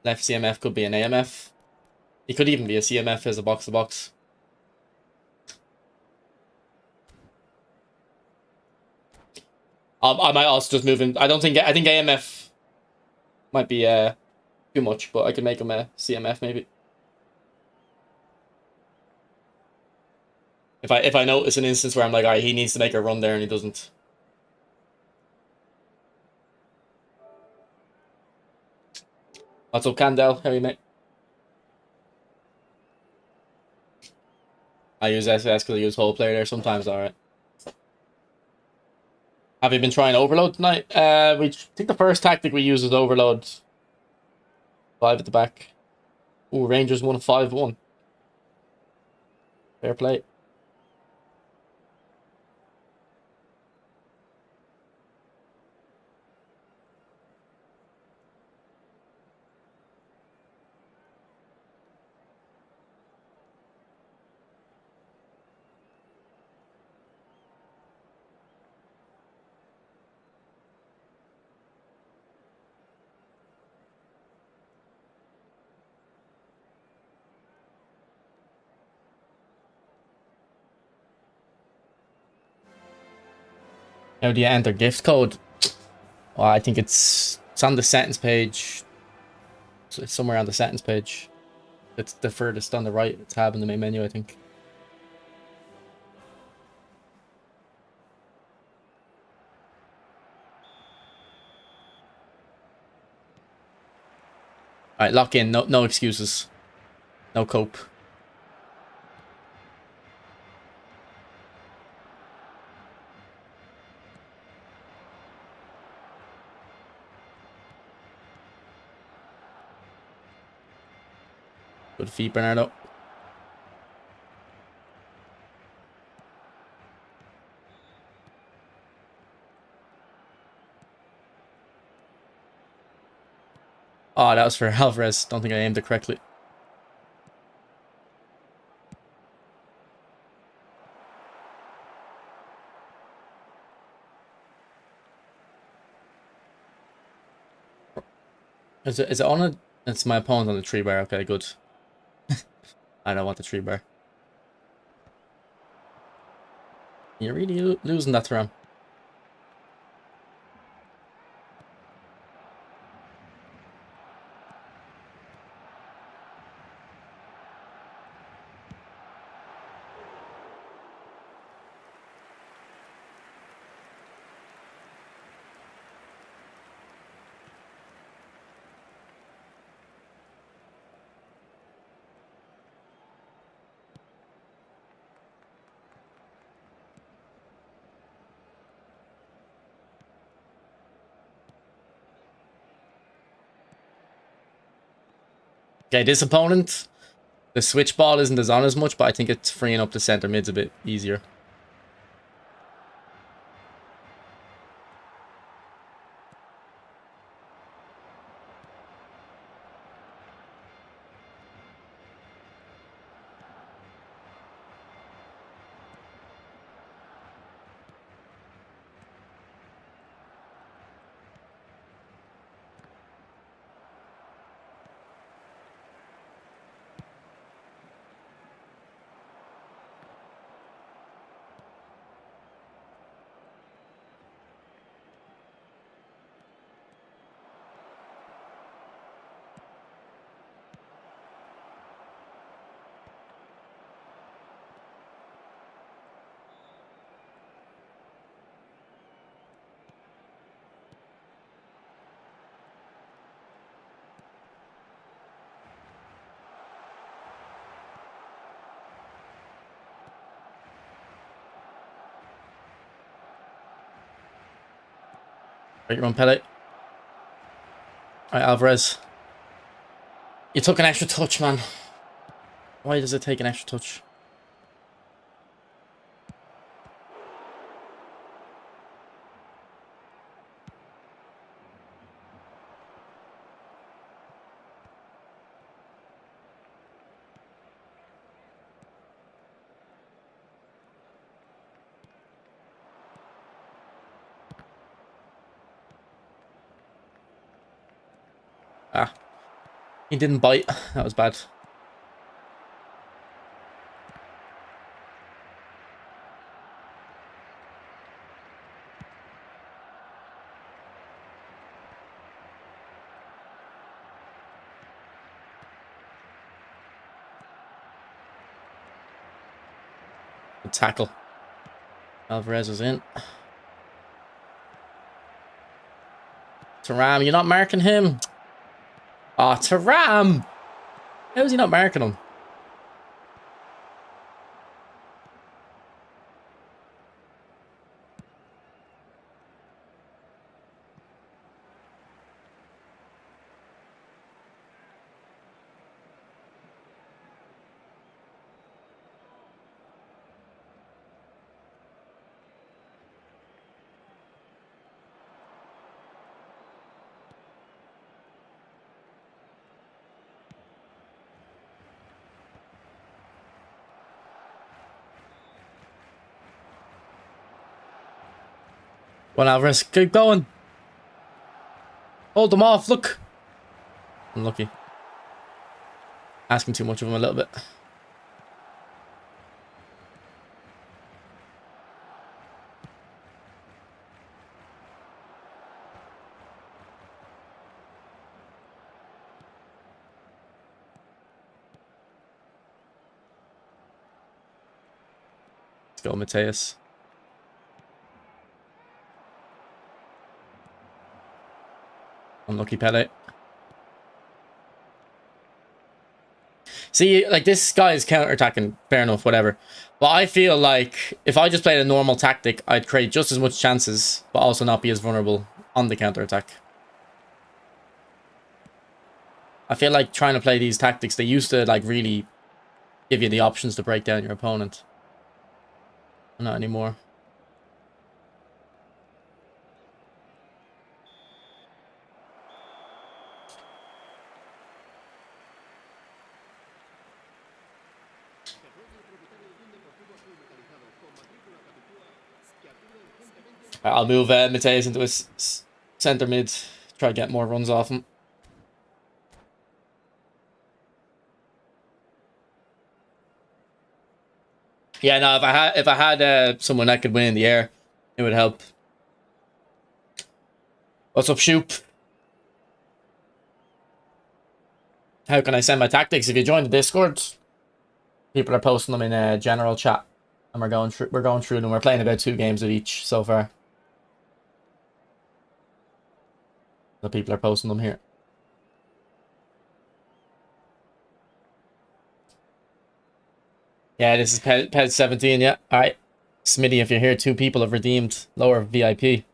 A: Left CMF could be an AMF. He could even be a CMF as a box to box. I might also just move him. I think AMF might be too much, but I could make him a CMF maybe. If I notice an instance where I'm like, alright, he needs to make a run there and he doesn't. What's up, Candel? How are you, mate? I use SS because I use whole player there sometimes, alright. Have you been trying overload tonight? We think the first tactic we use is overload. 5 at the back. Ooh, Rangers won 5-1. Fair play. How do you enter gift code? Well, I think it's on the settings page. So it's somewhere on the settings page. It's the furthest on the right tab in the main menu, I think. Alright, lock in. No excuses. No cope. Good feet, Bernardo. Oh, that was for Alvarez. Don't think I aimed it correctly. Is it on a... It's my opponent on the 3 bar. Okay, good. I don't want the 3 bar. You're really losing that Thuram. Okay, this opponent, the switch ball isn't as on as much, but I think it's freeing up the center mids a bit easier. Right, you're on Pele. Alright, Alvarez. You took an extra touch, man. Why does it take an extra touch? Ah. He didn't bite. That was bad. Good tackle. Alvarez was in. Thuram, you're not marking him. Ah, oh, Thuram! How is he not marking him? Well, Alvarez, keep going. Hold them off, look. Unlucky. Asking too much of him a little bit. Let's go, Mateus. Unlucky Pele. See, like, this guy is counter-attacking, fair enough, whatever. But I feel like if I just played a normal tactic, I'd create just as much chances, but also not be as vulnerable on the counter-attack. I feel like trying to play these tactics, they used to, like, really give you the options to break down your opponent. Not anymore. I'll move Mateus into his centre mid. Try to get more runs off him. Yeah, no. If I had someone that could win in the air, it would help. What's up, Shoop? How can I send my tactics? If you join the Discord, people are posting them in a general chat, and we're going through them. We're playing about 2 games of each so far. The people are posting them here. Yeah, this is PES 17, yeah. Alright. Smitty, if you're here, 2 people have redeemed lower VIP.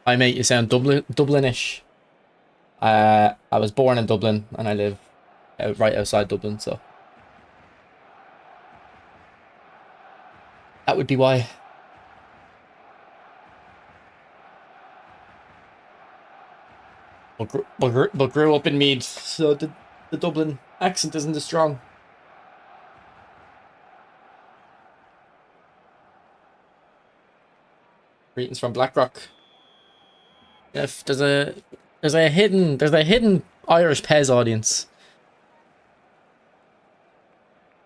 A: Hi mate, you sound Dublinish. I was born in Dublin and I live right outside Dublin, so that would be why. But grew up in Meath, so the Dublin accent isn't as strong. Greetings from Blackrock. If there's a hidden Irish PES audience.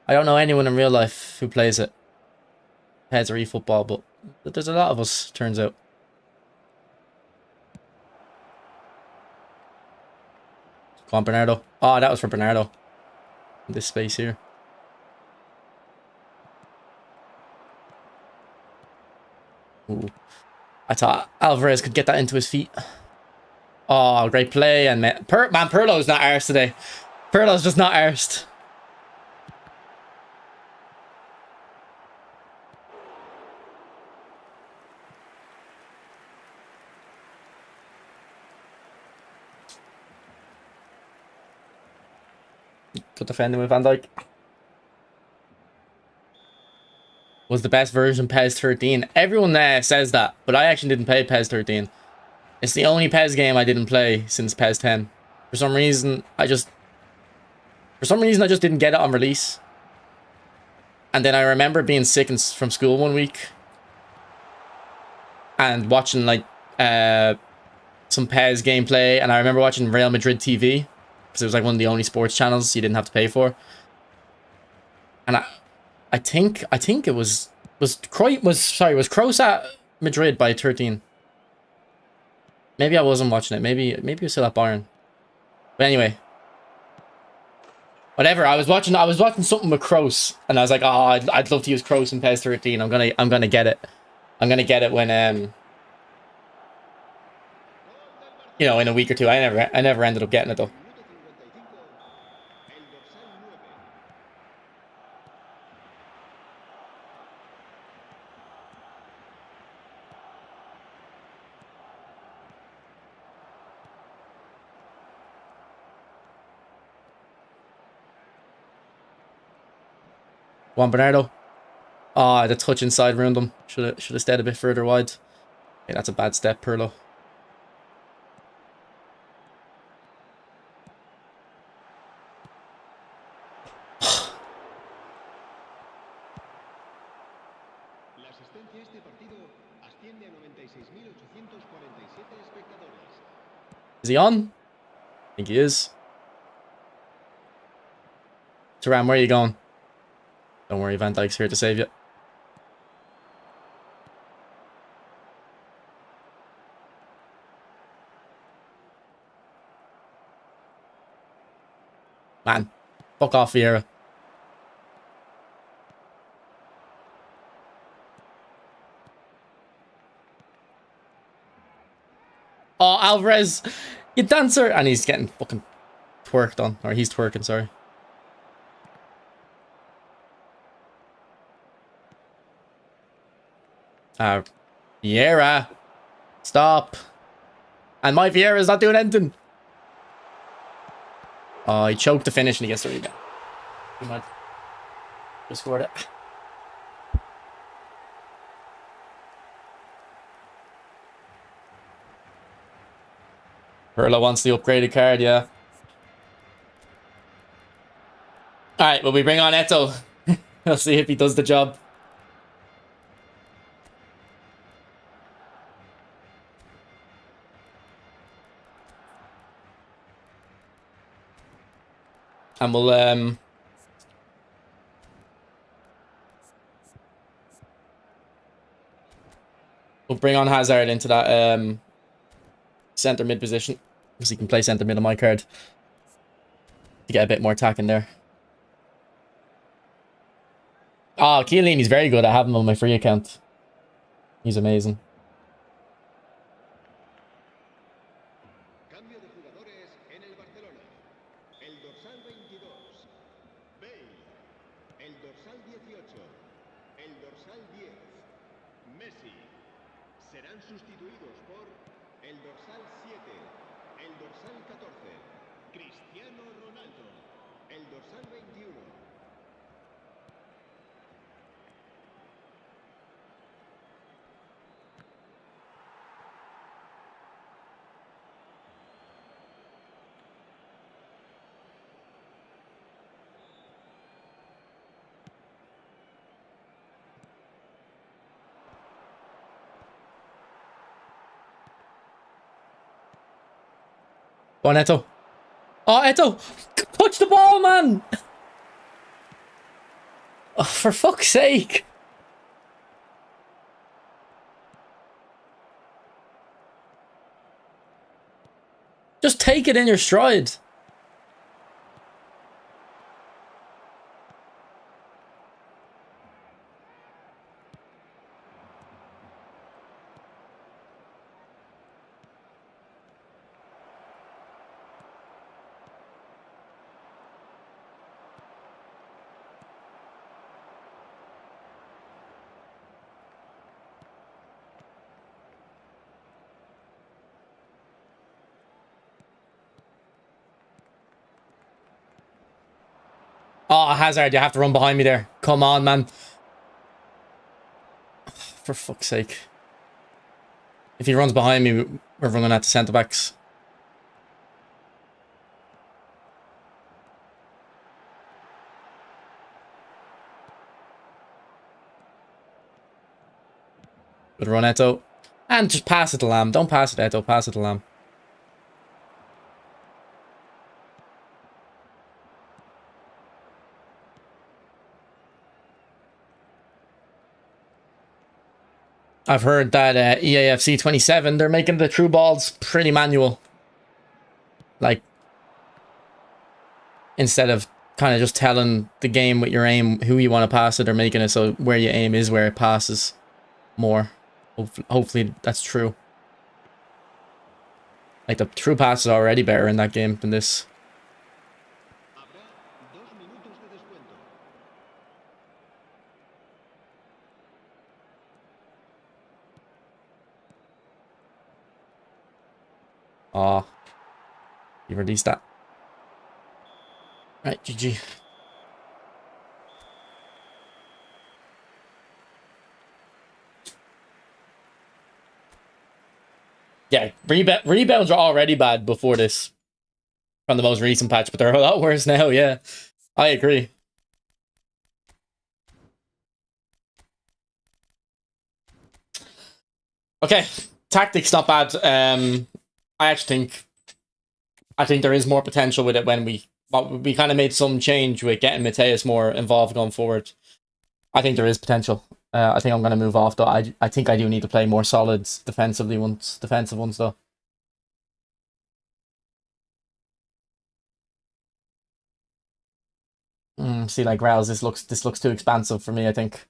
A: I don't know anyone in real life who plays it. PES or eFootball, but there's a lot of us, turns out. Come on, Bernardo. Oh, that was for Bernardo. In this space here. Ooh. I thought Alvarez could get that into his feet. Oh, great play. And man, Pirlo's not arsed today. Pirlo's just not arsed. Good defending with Van Dijk. Was the best version PES 13. Everyone says that, but I actually didn't play PES 13. It's the only PES game I didn't play since PES 10. For some reason, I just didn't get it on release. And then I remember being sick from school one week and watching like some PES gameplay, and I remember watching Real Madrid TV because it was like one of the only sports channels you didn't have to pay for. And I think it was Kroos at Madrid by 13. Maybe I wasn't watching it. Maybe it was still at Bayern. But anyway, whatever. I was watching something with Kroos, and I was like, oh, I'd love to use Kroos in PES 13. I'm gonna get it. I'm gonna get it when you know, in a week or two. I never ended up getting it though. Juan Bernardo. Ah, the touch inside ruined him. Should have stayed a bit further wide. Okay, that's a bad step, Pirlo. Is he on? I think he is. Thuram, where are you going? Don't worry, Van Dijk's here to save you. Man, fuck off, Vieira. Oh, Alvarez, you dancer. And he's getting fucking twerked on. Or he's twerking, sorry. Vieira. Stop. And my Vieira's not doing anything. Oh, he choked the finish and he gets the rebound. He might have scored it. Perla wants the upgraded card, yeah. Alright, well, we bring on Eto. We'll see if he does the job. And we'll bring on Hazard into that center mid position, because he can play center mid on my card to get a bit more attack in there. Oh, Chiellini's very good. I have him on my free account. He's amazing.
B: Cambio de jugadores en el Barcelona. El dorsal 22, Bale. El dorsal 18, el dorsal 10, Messi. Serán sustituidos por el dorsal 7, el dorsal 14, Cristiano Ronaldo. El dorsal 21.
A: Go on, Eto. Oh, Eto! Touch the ball, man! Oh, for fuck's sake! Just take it in your stride. Oh, Hazard, you have to run behind me there. Come on, man. For fuck's sake. If he runs behind me, we're running at the centre-backs. Good run, Eto. And just pass it to Lamb. Don't pass it, Eto. Pass it to Lamb. I've heard that EAFC 27, they're making the true balls pretty manual. Like, instead of kind of just telling the game with your aim who you want to pass it, they're making it so where you aim is where it passes more. Hopefully that's true. Like, the true pass is already better in that game than this.
B: Habrá 2 minutos de descuento.
A: Oh, you released that. Right, GG. Yeah, rebounds are already bad before this. From the most recent patch, but they're a lot worse now, yeah. I agree. Okay, tactics not bad. I think there is more potential with it when we kind of made some change with getting Mateus more involved going forward. I think there is potential. I think I'm going to move off though. I think I do need to play more solid defensive ones though. See, like Rouse, this looks too expansive for me, I think.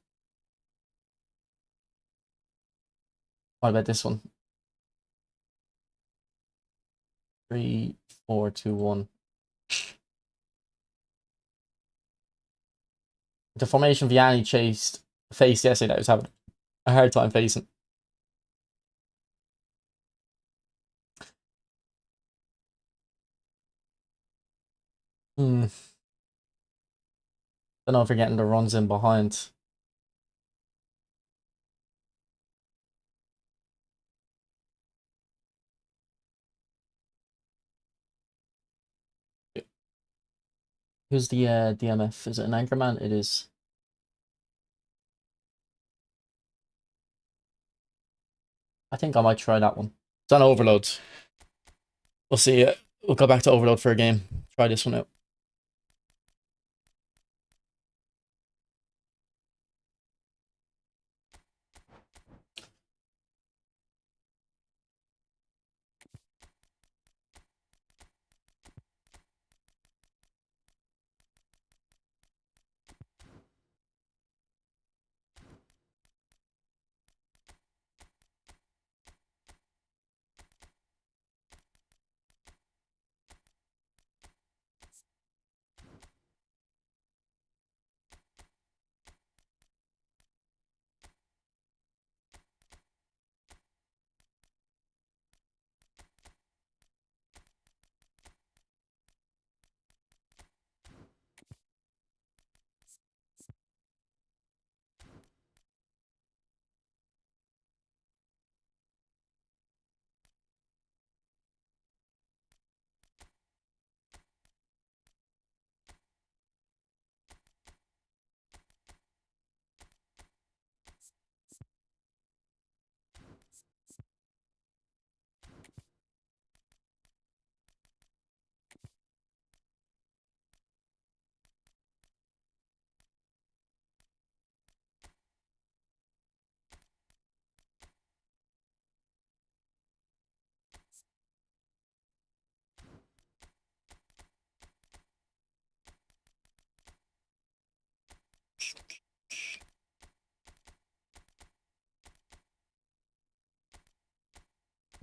A: What about this one? 3, 4, 2, 1. The formation Vianney faced yesterday, I was having a hard time facing. Don't know if you're getting the runs in behind. Who's the DMF? Is it an Anchorman? It is. I think I might try that one. It's on Overload. We'll see. We'll go back to Overload for a game. Try this one out.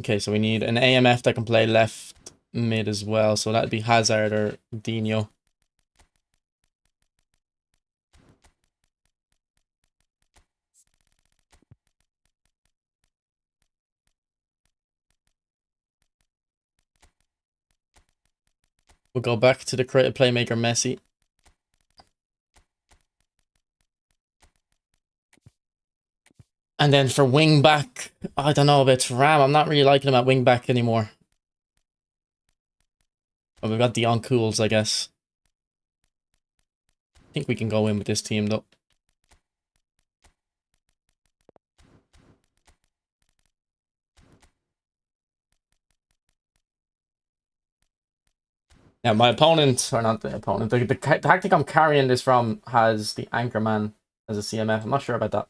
A: Okay, so we need an AMF that can play left mid as well. So that'd be Hazard or Dino. We'll go back to the creative playmaker Messi. And then for wing back, I don't know about Ram. I'm not really liking him at wing back anymore. But we've got Dion Cools, I guess. I think we can go in with this team though. Now my opponent, or not the opponent, the tactic I'm carrying this from has the Anchorman as a CMF. I'm not sure about that.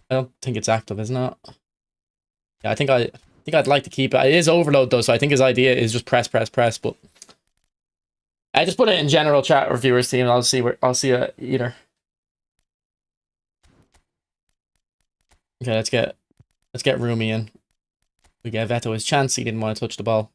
A: I don't think it's active, isn't it? Yeah, I think I'd like to keep it. It is Overload though, so I think his idea is just press, but I just put it in general chat or viewers team. I'll see either. Okay, let's get Rumi in. We gave Veto his chance. He didn't want to touch the ball.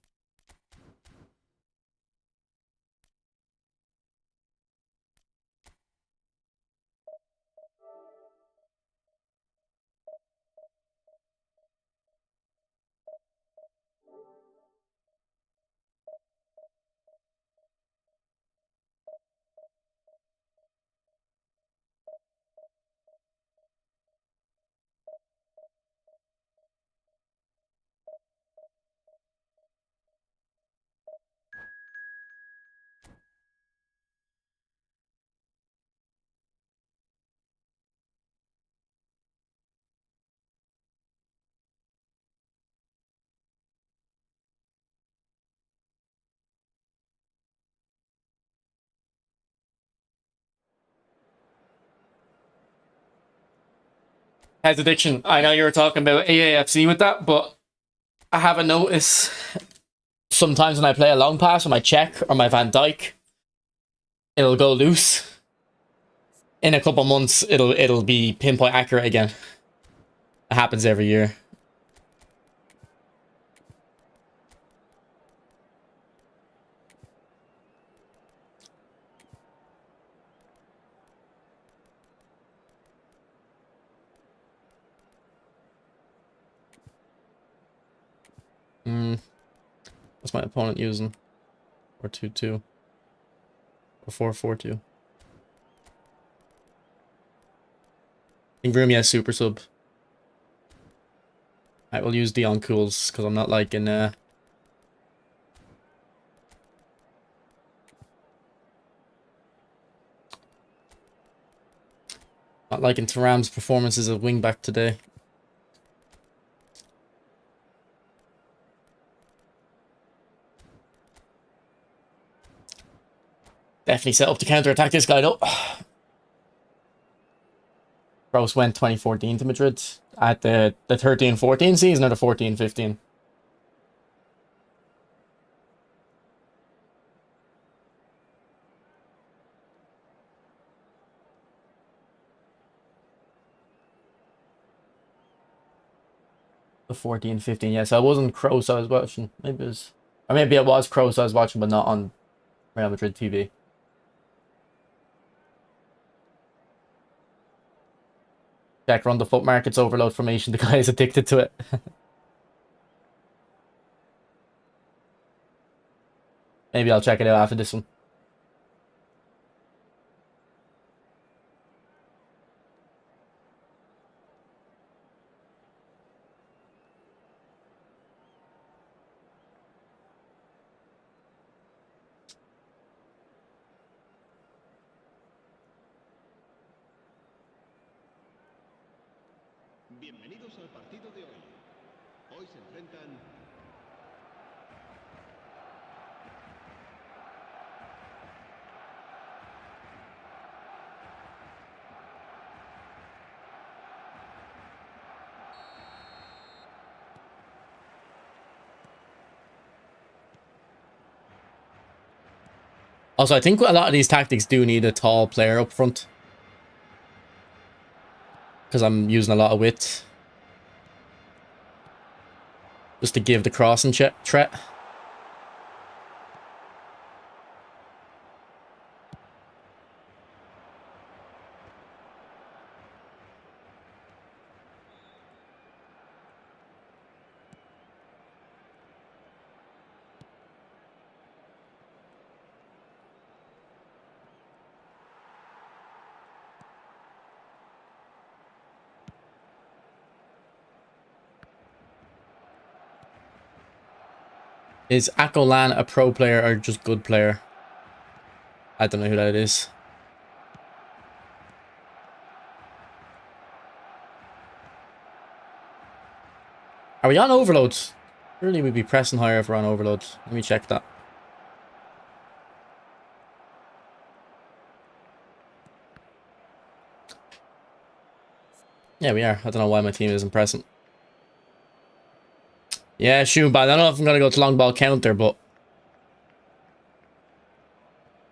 A: Has addiction. I know you were talking about AAFC with that, but I have a notice sometimes when I play a long pass or my check or my Van Dyke, it'll go loose. In a couple months, it'll be pinpoint accurate again. It happens every year. What's my opponent using? 4-2-2 or 4-4-2. Ingram, yeah, super sub. I will use Dion Cools because I'm not liking not liking Thuram's performance as a wingback today. Definitely set up to counter-attack this guy though. Kroos went 2014 to Madrid at the 13-14 season or the 14-15. The 14-15, yeah. So it wasn't Kroos I was watching. Maybe it was, or maybe it was Kroos I was watching, but not on Real Madrid TV. Check run the foot markets overload formation. The guy is addicted to it. Maybe I'll check it out after this one.
B: Bienvenidos al partido de hoy. Hoy se enfrentan
A: Also, I think a lot of these tactics do need a tall player up front. Because I'm using a lot of width. Just to give the crossing threat. Is Akolan a pro player or just good player? I don't know who that is. Are we on overload? Surely we'd be pressing higher if we're on overload. Let me check that. Yeah, we are. I don't know why my team isn't pressing. Yeah, shoot, but I don't know if I'm going to go to long ball counter, but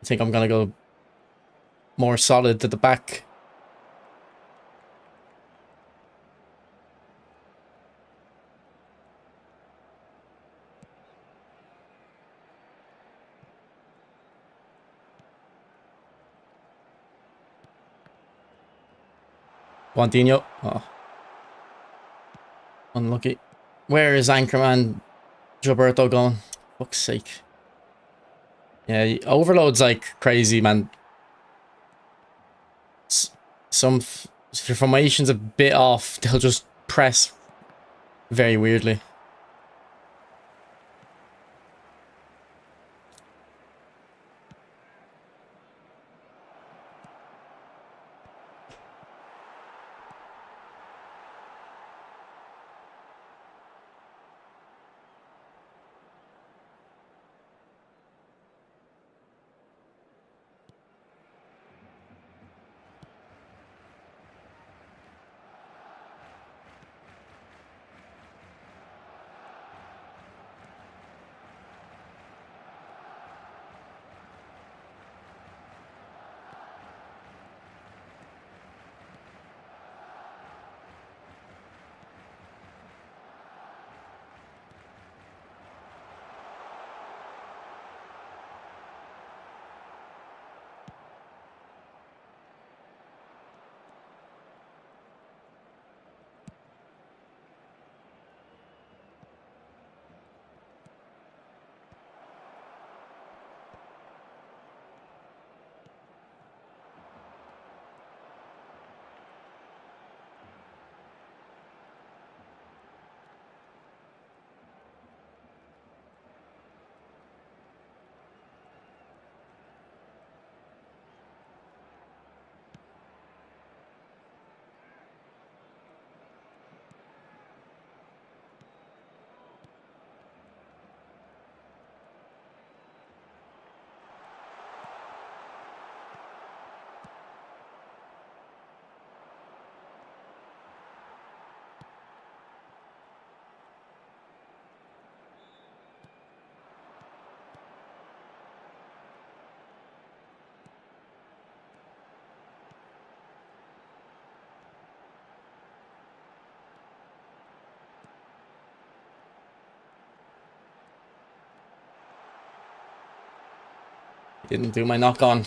A: I think I'm going to go more solid to the back. Guantino. Oh. Unlucky. Where is Anchorman Gilberto going? Fuck's sake. Yeah, overload's like crazy, man. If your formation's a bit off, they'll just press very weirdly. Didn't do my knock on.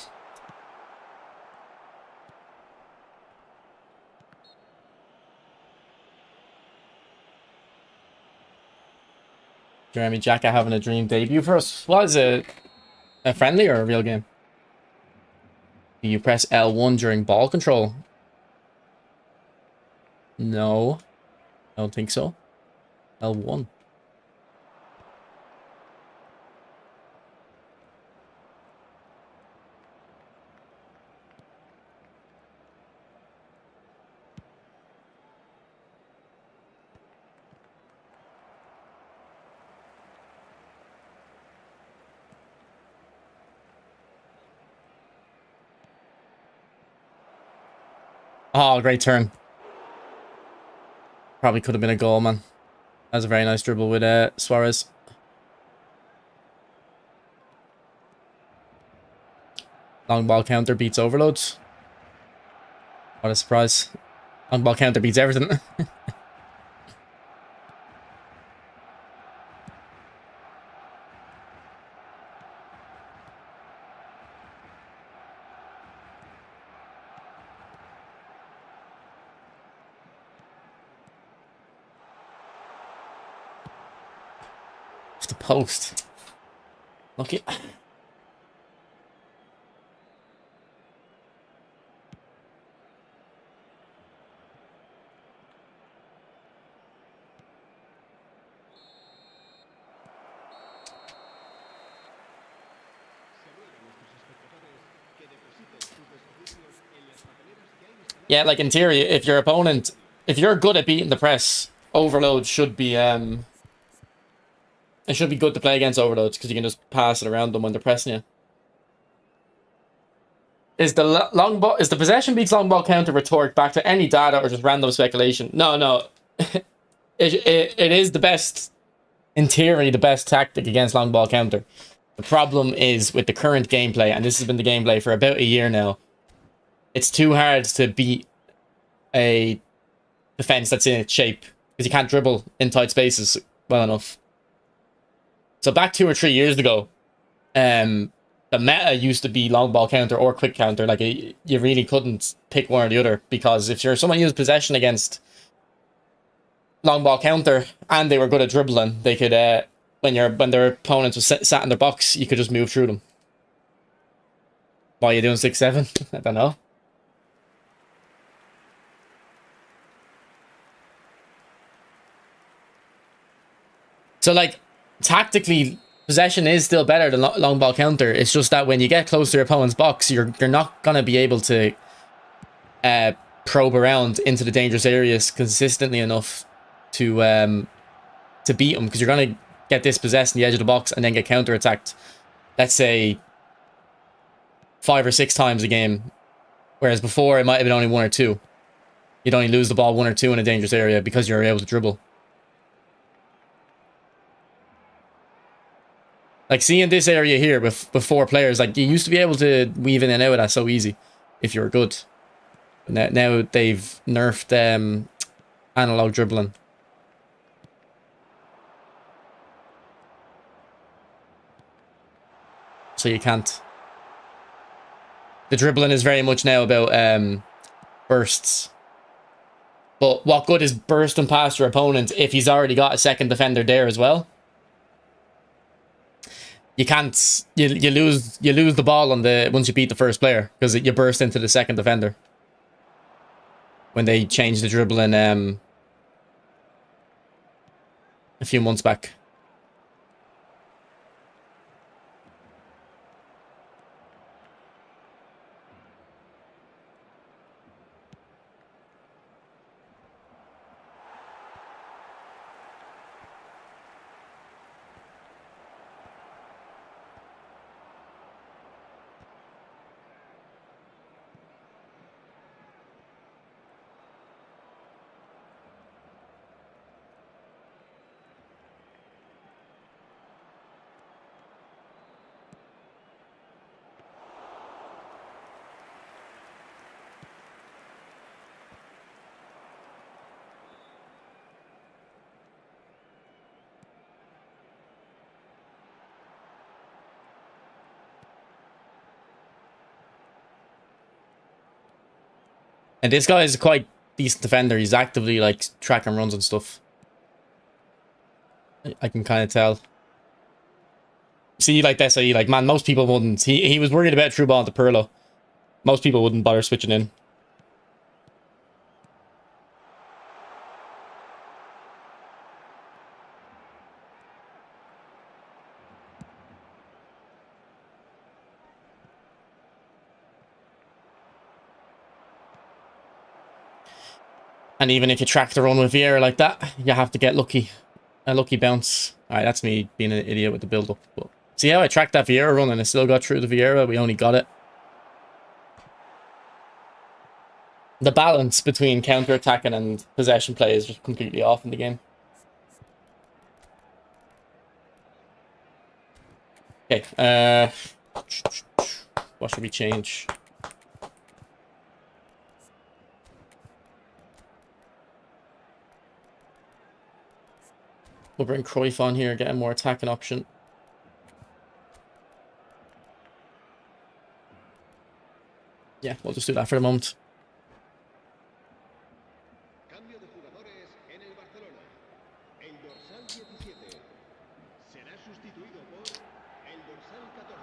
A: Jeremy Jacka having a dream debut for us. What is it? A friendly or a real game? Do you press L1 during ball control? No. I don't think so. L1. Oh, great turn. Probably could have been a goal, man. That was a very nice dribble with Suarez. Long ball counter beats overloads. What a surprise. Long ball counter beats everything. Off the post. Lucky. Yeah, like in theory, if your opponent, if you're good at beating the press, overload should be it should be good to play against overloads because you can just pass it around them when they're pressing you. Is the long ball, is the possession beats long ball counter rhetoric back to any data or just random speculation? No, no. It is the best, in theory, the best tactic against long ball counter. The problem is with the current gameplay, and this has been the gameplay for about a year now, it's too hard to beat a defense that's in its shape because you can't dribble in tight spaces well enough. So back 2 or 3 years ago, the meta used to be long ball counter or quick counter. Like you really couldn't pick one or the other because if you're someone who used possession against long ball counter and they were good at dribbling, they could when their opponents was sat in their box, you could just move through them. Why are you doing 6-7? I don't know. So like tactically, possession is still better than long ball counter. It's just that when you get close to your opponent's box, you're not gonna be able to probe around into the dangerous areas consistently enough to beat them, because you're gonna get dispossessed in the edge of the box and then get counter attacked. Let's say 5 or 6 times a game, whereas before it might have been only 1 or 2. You'd only lose the ball 1 or 2 in a dangerous area because you're able to dribble. Like, seeing this area here with 4 players, like, you used to be able to weave in and out of that so easy if you were good. Now they've nerfed analog dribbling. So you can't. The dribbling is very much now about bursts. But what good is bursting past your opponent if he's already got a second defender there as well? You can't. You lose the ball on the once you beat the first player because you burst into the second defender. When they changed the dribbling a few months back. And this guy is a quite decent defender. He's actively like tracking runs and stuff. I can kind of tell. See, like this, like, man, most people wouldn't. He was worried about through ball to Pirlo. Most people wouldn't bother switching in. And even if you track the run with Vieira like that, you have to get lucky. A lucky bounce. Alright, that's me being an idiot with the build-up. But see how I tracked that Vieira run and I still got through the Vieira? We only got it. The balance between counter-attacking and possession play is just completely off in the game. Okay, what should we change? We'll bring Cruyff on here, get a more attacking option. Yeah, we'll just do that for the moment.
B: Cambio de jugadores en el Barcelona. El dorsal 17 será sustituido por el dorsal 14.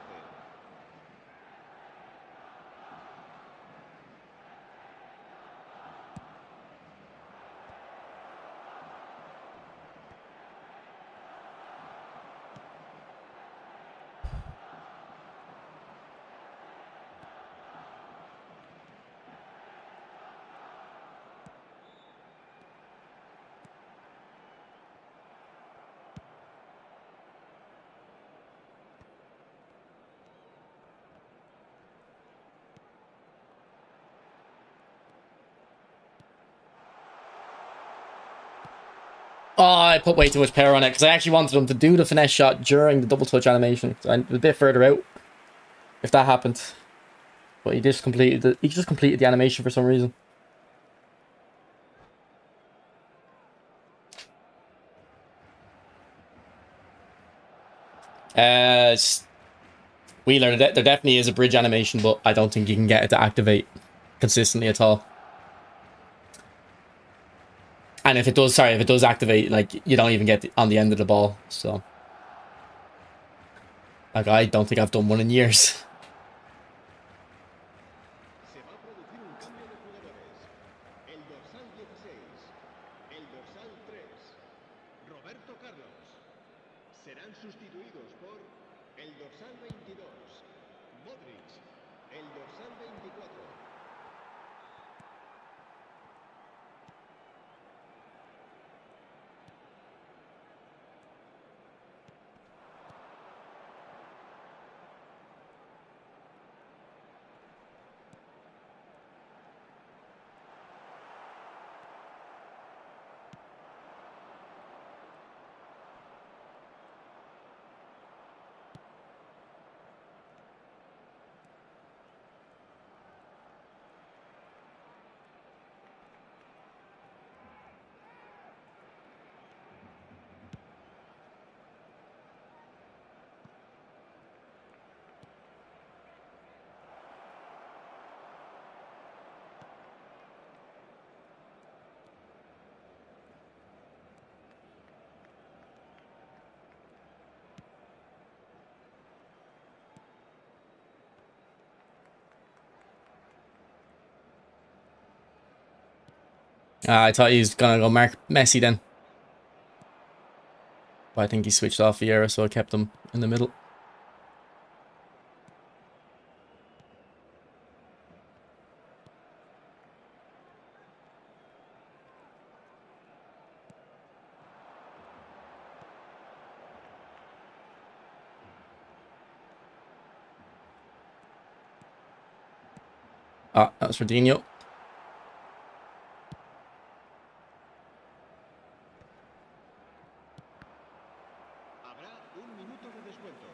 A: Oh, I put way too much power on it because I actually wanted him to do the finesse shot during the double touch animation. So I'm a bit further out if that happened. But he just completed the animation for some reason. Wheeler, there definitely is a bridge animation, but I don't think you can get it to activate consistently at all. And if it does, sorry, if it does activate, like, you don't even get on the end of the ball, so. Like, I don't think I've done one in years.
B: Se va a producir un cambio de jugadores. El dorsal 16, el dorsal 3, Roberto Carlos. Serán sustituidos por el dorsal 22, Modric, el dorsal 24.
A: I thought he was gonna go mark Messi then. But I think he switched off Vieira, so I kept him in the middle. Ah, that was for Dino.
B: Habrá un minuto de descuento.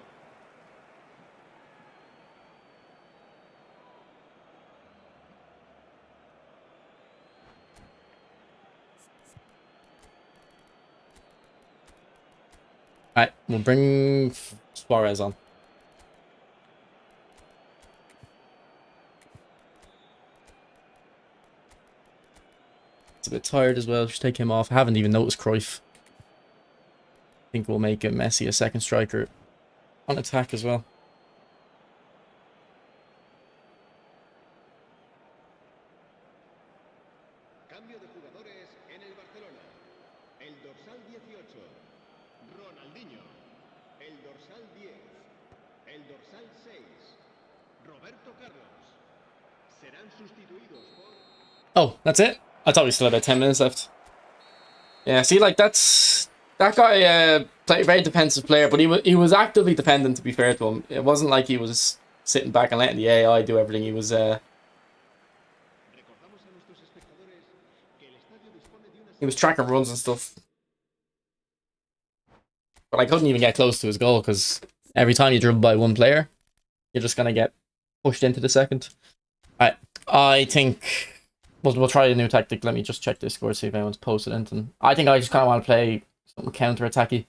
A: Alright, we'll bring Suarez on. a bit tired as well. Just take him off. I haven't even noticed Cruyff. I think we'll make Messi a second striker on attack as well.
B: Cambio de jugadores en el Barcelona. El dorsal 18, Ronaldinho. El dorsal 10, el dorsal 6, Roberto Carlos. Serán sustituidos por...
A: Oh, that's it? I thought we still had about 10 minutes left. Yeah, see, like, that guy played a very defensive player, but he was actively dependent, to be fair to him. It wasn't like he was sitting back and letting the AI do everything. He was
B: Recordamos a nuestros espectadores que el estadio dispone de una...
A: tracking runs and stuff. But I couldn't even get close to his goal because every time you dribble by one player, you're just gonna get pushed into the second. Alright, I think we'll try a new tactic. Let me just check Discord, see if anyone's posted anything. I think I just kind of want to play something counter-attacky.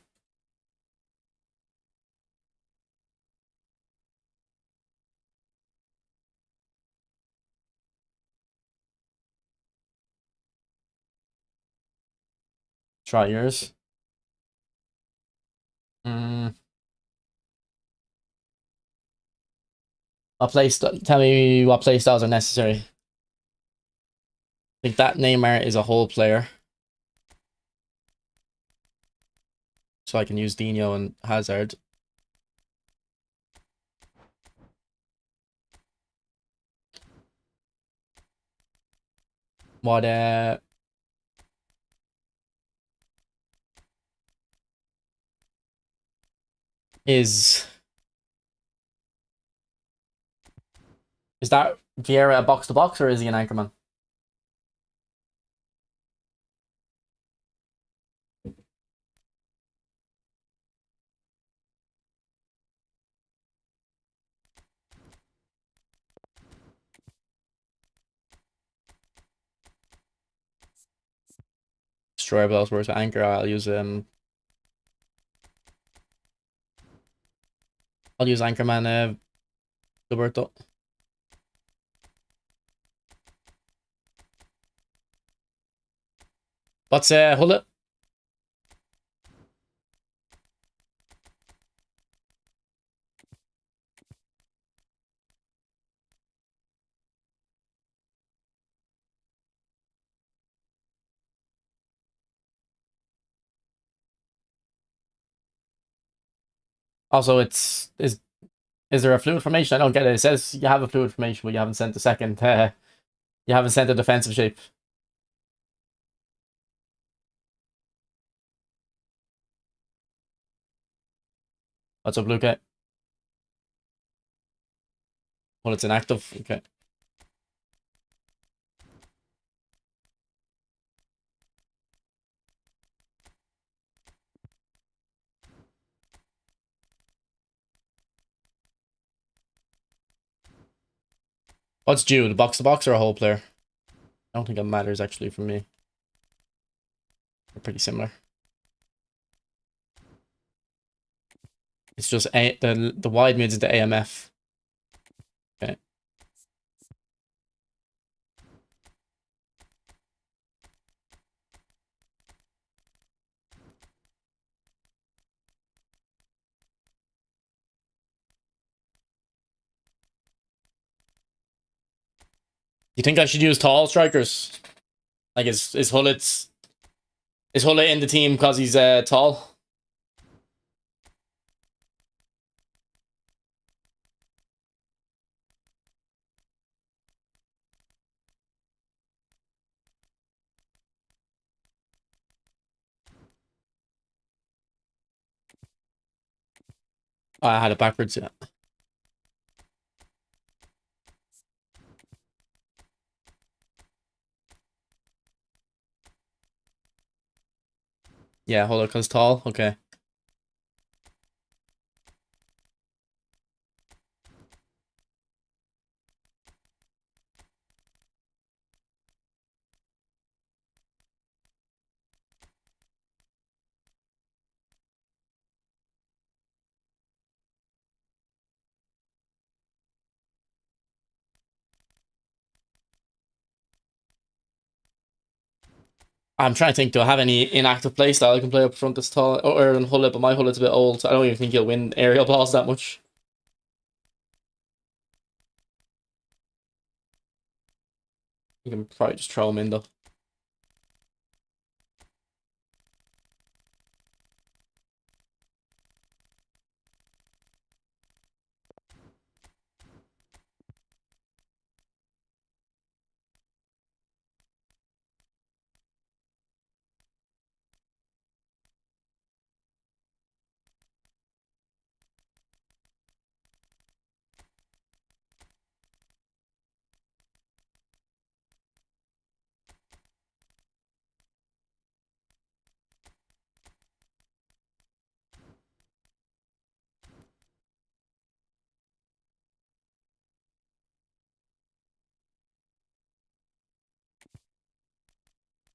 A: Try yours. Tell me what play styles are necessary. I think that Neymar is a whole player. So I can use Dino and Hazard. What is that Vieira a box to box or is he an anchorman? Destroyer Ellsworth to anchor. I'll use anchorman Roberto. What's Hullet? Also, is there a fluid formation? I don't get it. It says you have a fluid formation, but you haven't sent the second. You haven't sent a defensive shape. What's up, Luke? Well, it's inactive. Okay. What's due? The box to box or a whole player? I don't think it matters actually for me. They're pretty similar. It's just the wide mids is the AMF. Okay. You think I should use tall strikers? Like is Hullet in the team because he's tall? Oh, I had it backwards, yeah. Yeah, Hullet because tall. Okay. I'm trying to think, do I have any inactive play style I can play up front that's tall or than Hullet, but my Hullet's a bit old, so I don't even think he'll win aerial balls that much. You can probably just throw him in though.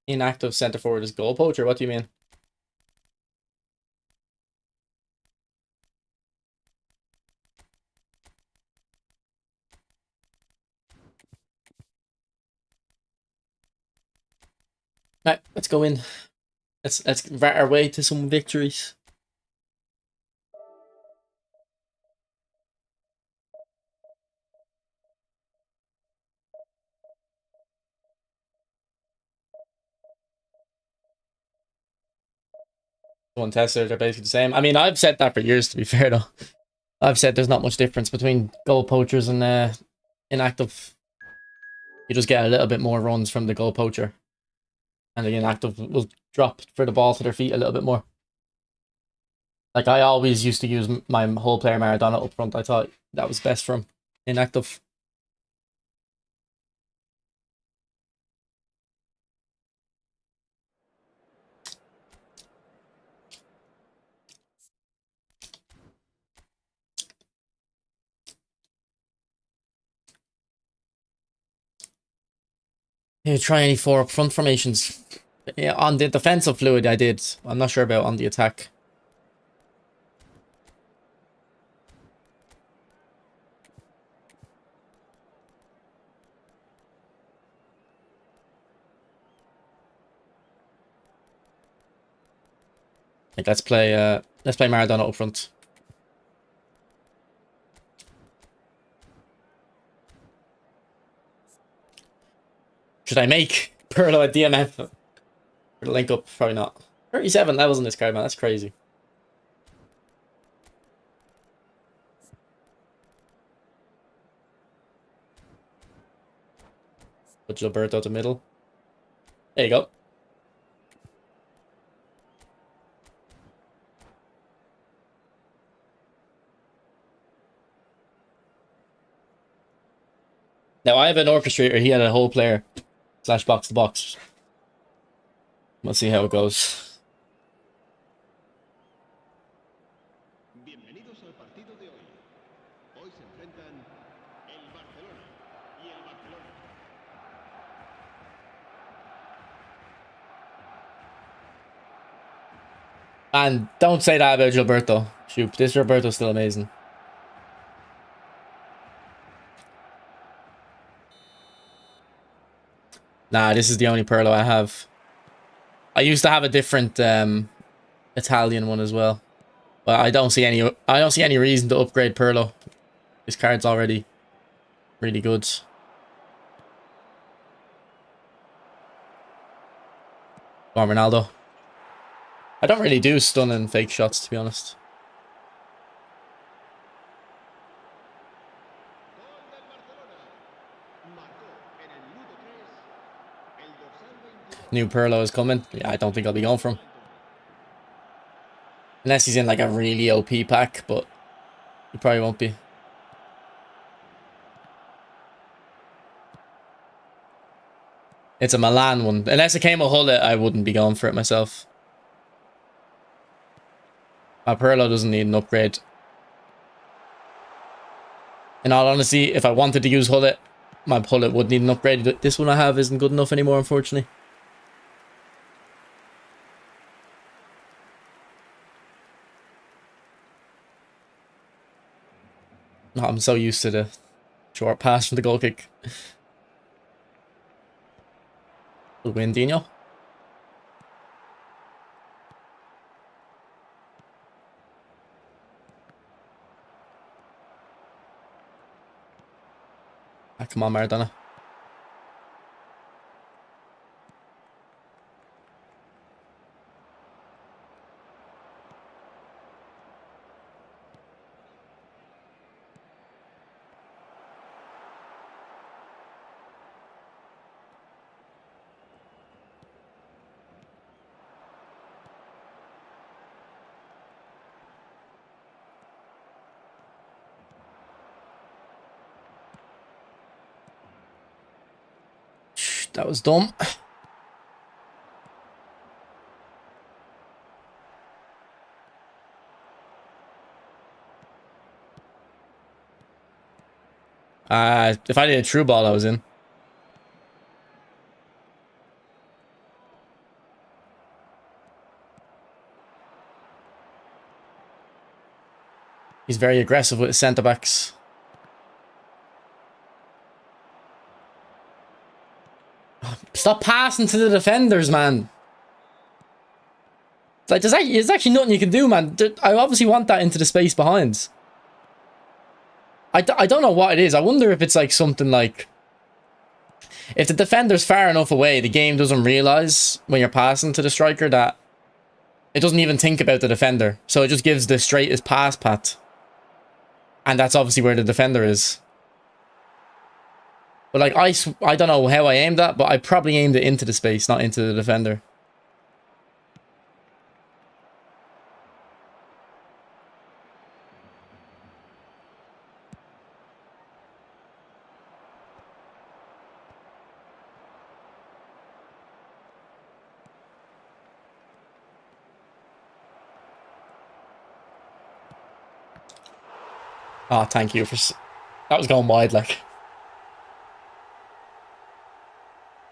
A: Inactive centre forward is goal poacher. What do you mean? Right, let's go in. Let's rat our way to some victories. One tester, they're basically the same. I mean, I've said that for years, to be fair though. I've said there's not much difference between goal poachers and inactive. You just get a little bit more runs from the goal poacher. And the inactive will drop for the ball to their feet a little bit more. Like, I always used to use my whole player Maradona up front. I thought that was best from inactive. Yeah, try any 4 up front formations. Yeah, on the defensive fluid I did. I'm not sure about on the attack. Like, let's play Maradona up front. Should I make Pirlo a DMF for the link up? Probably not. 37 levels in this card, man. That's crazy. Put Gilberto to middle. There you go. Now I have an orchestrator. He had a whole player / box to box. We'll see how it goes.
B: Bienvenidos al partido de hoy. Hoy se enfrentan el Barcelona y el Barcelona.
A: And don't say that about Gilberto. Shoot, this Gilberto's still amazing. Nah, this is the only Pirlo I have. I used to have a different Italian one as well. But I don't see any reason to upgrade Pirlo. This card's already really good. Go on, Ronaldo. I don't really do stun and fake shots, to be honest. New Pirlo is coming. Yeah, I don't think I'll be going for him. Unless he's in like a really OP pack, but he probably won't be. It's a Milan one. Unless it came with Hullet, I wouldn't be going for it myself. My Pirlo doesn't need an upgrade. In all honesty, if I wanted to use Hullet, my Hullet would need an upgrade. This one I have isn't good enough anymore, unfortunately. I'm so used to the short pass from the goal kick. Good win, Dino. Ah, come on, Maradona. That was dumb. If I did a true ball, I was in. He's very aggressive with his centre backs. Stop passing to the defenders, man. Like, there's actually nothing you can do, man. I obviously want that into the space behind. I don't know what it is. I wonder if it's like something like... If the defender's far enough away, the game doesn't realise when you're passing to the striker that it doesn't even think about the defender. So it just gives the straightest pass path. And that's obviously where the defender is. But like, I don't know how I aimed that, but I probably aimed it into the space, not into the defender. Oh, thank you for... That was going wide, like.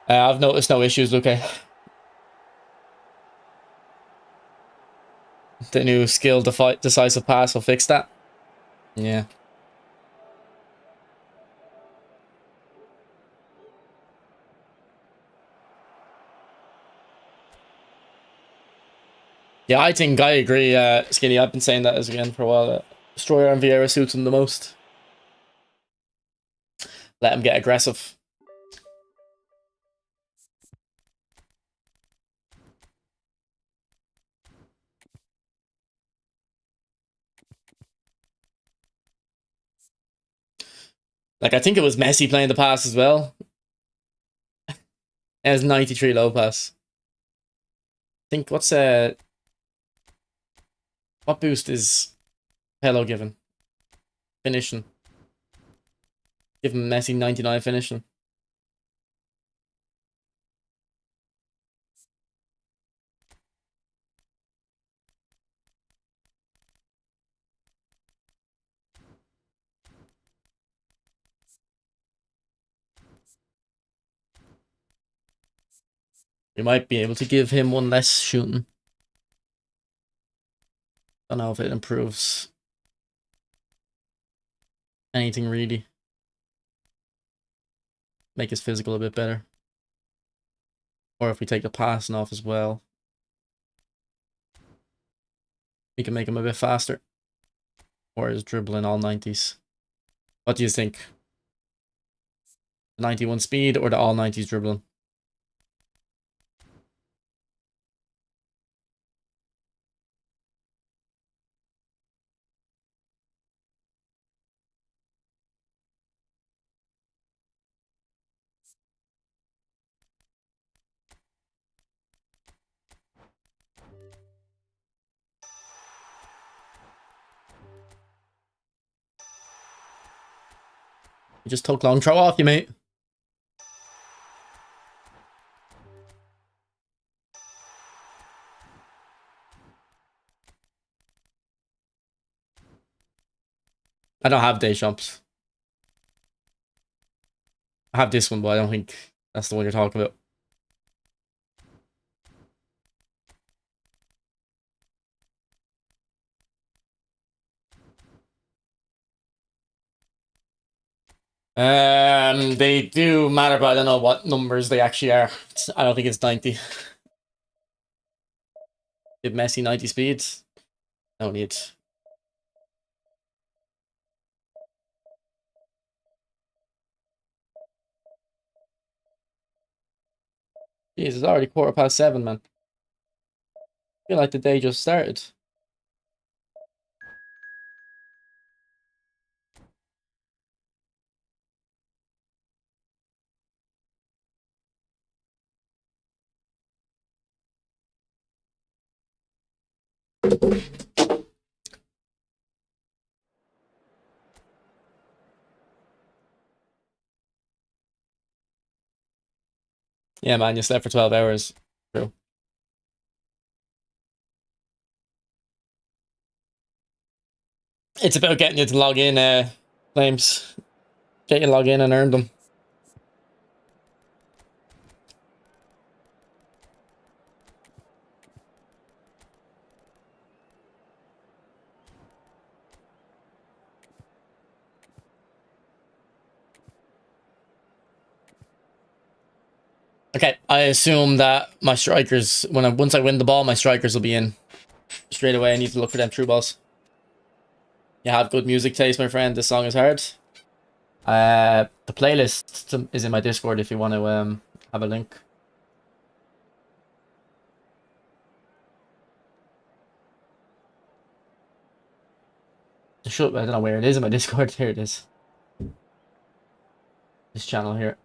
A: I've noticed no issues, Luke. The new skill decisive pass will fix that. Yeah. Yeah, I think I agree, Skinny. I've been saying that as again for a while. Destroyer and Vieira suits him the most. Let him get aggressive. Like, I think it was Messi playing the pass as well. It has 93 low pass. I think, what boost is Hello given? Finishing. Give him Messi 99 finishing. You might be able to give him one less shooting. Don't know if it improves anything really. Make his physical a bit better. Or if we take the passing off as well, we can make him a bit faster. Or his dribbling all 90s. What do you think? 91 speed or the all 90s dribbling? You just took long throw off you, mate. I don't have Deschamps. I have this one, but I don't think that's the one you're talking about. They do matter, but I don't know what numbers they actually are. I don't think it's 90. Give Messi 90 speeds. No need. Jeez, it's already 7:15, man. I feel like the day just started. Yeah, man, you slept for 12 hours. True. It's about getting you to log in, claims. Get you to log in and earn them. Okay, I assume that my strikers, once I win the ball, my strikers will be in straight away. I need to look for them through balls. You have good music taste, my friend. This song is hard. The playlist is in my Discord if you want to have a link. I don't know where it is in my Discord. Here it is. This channel here.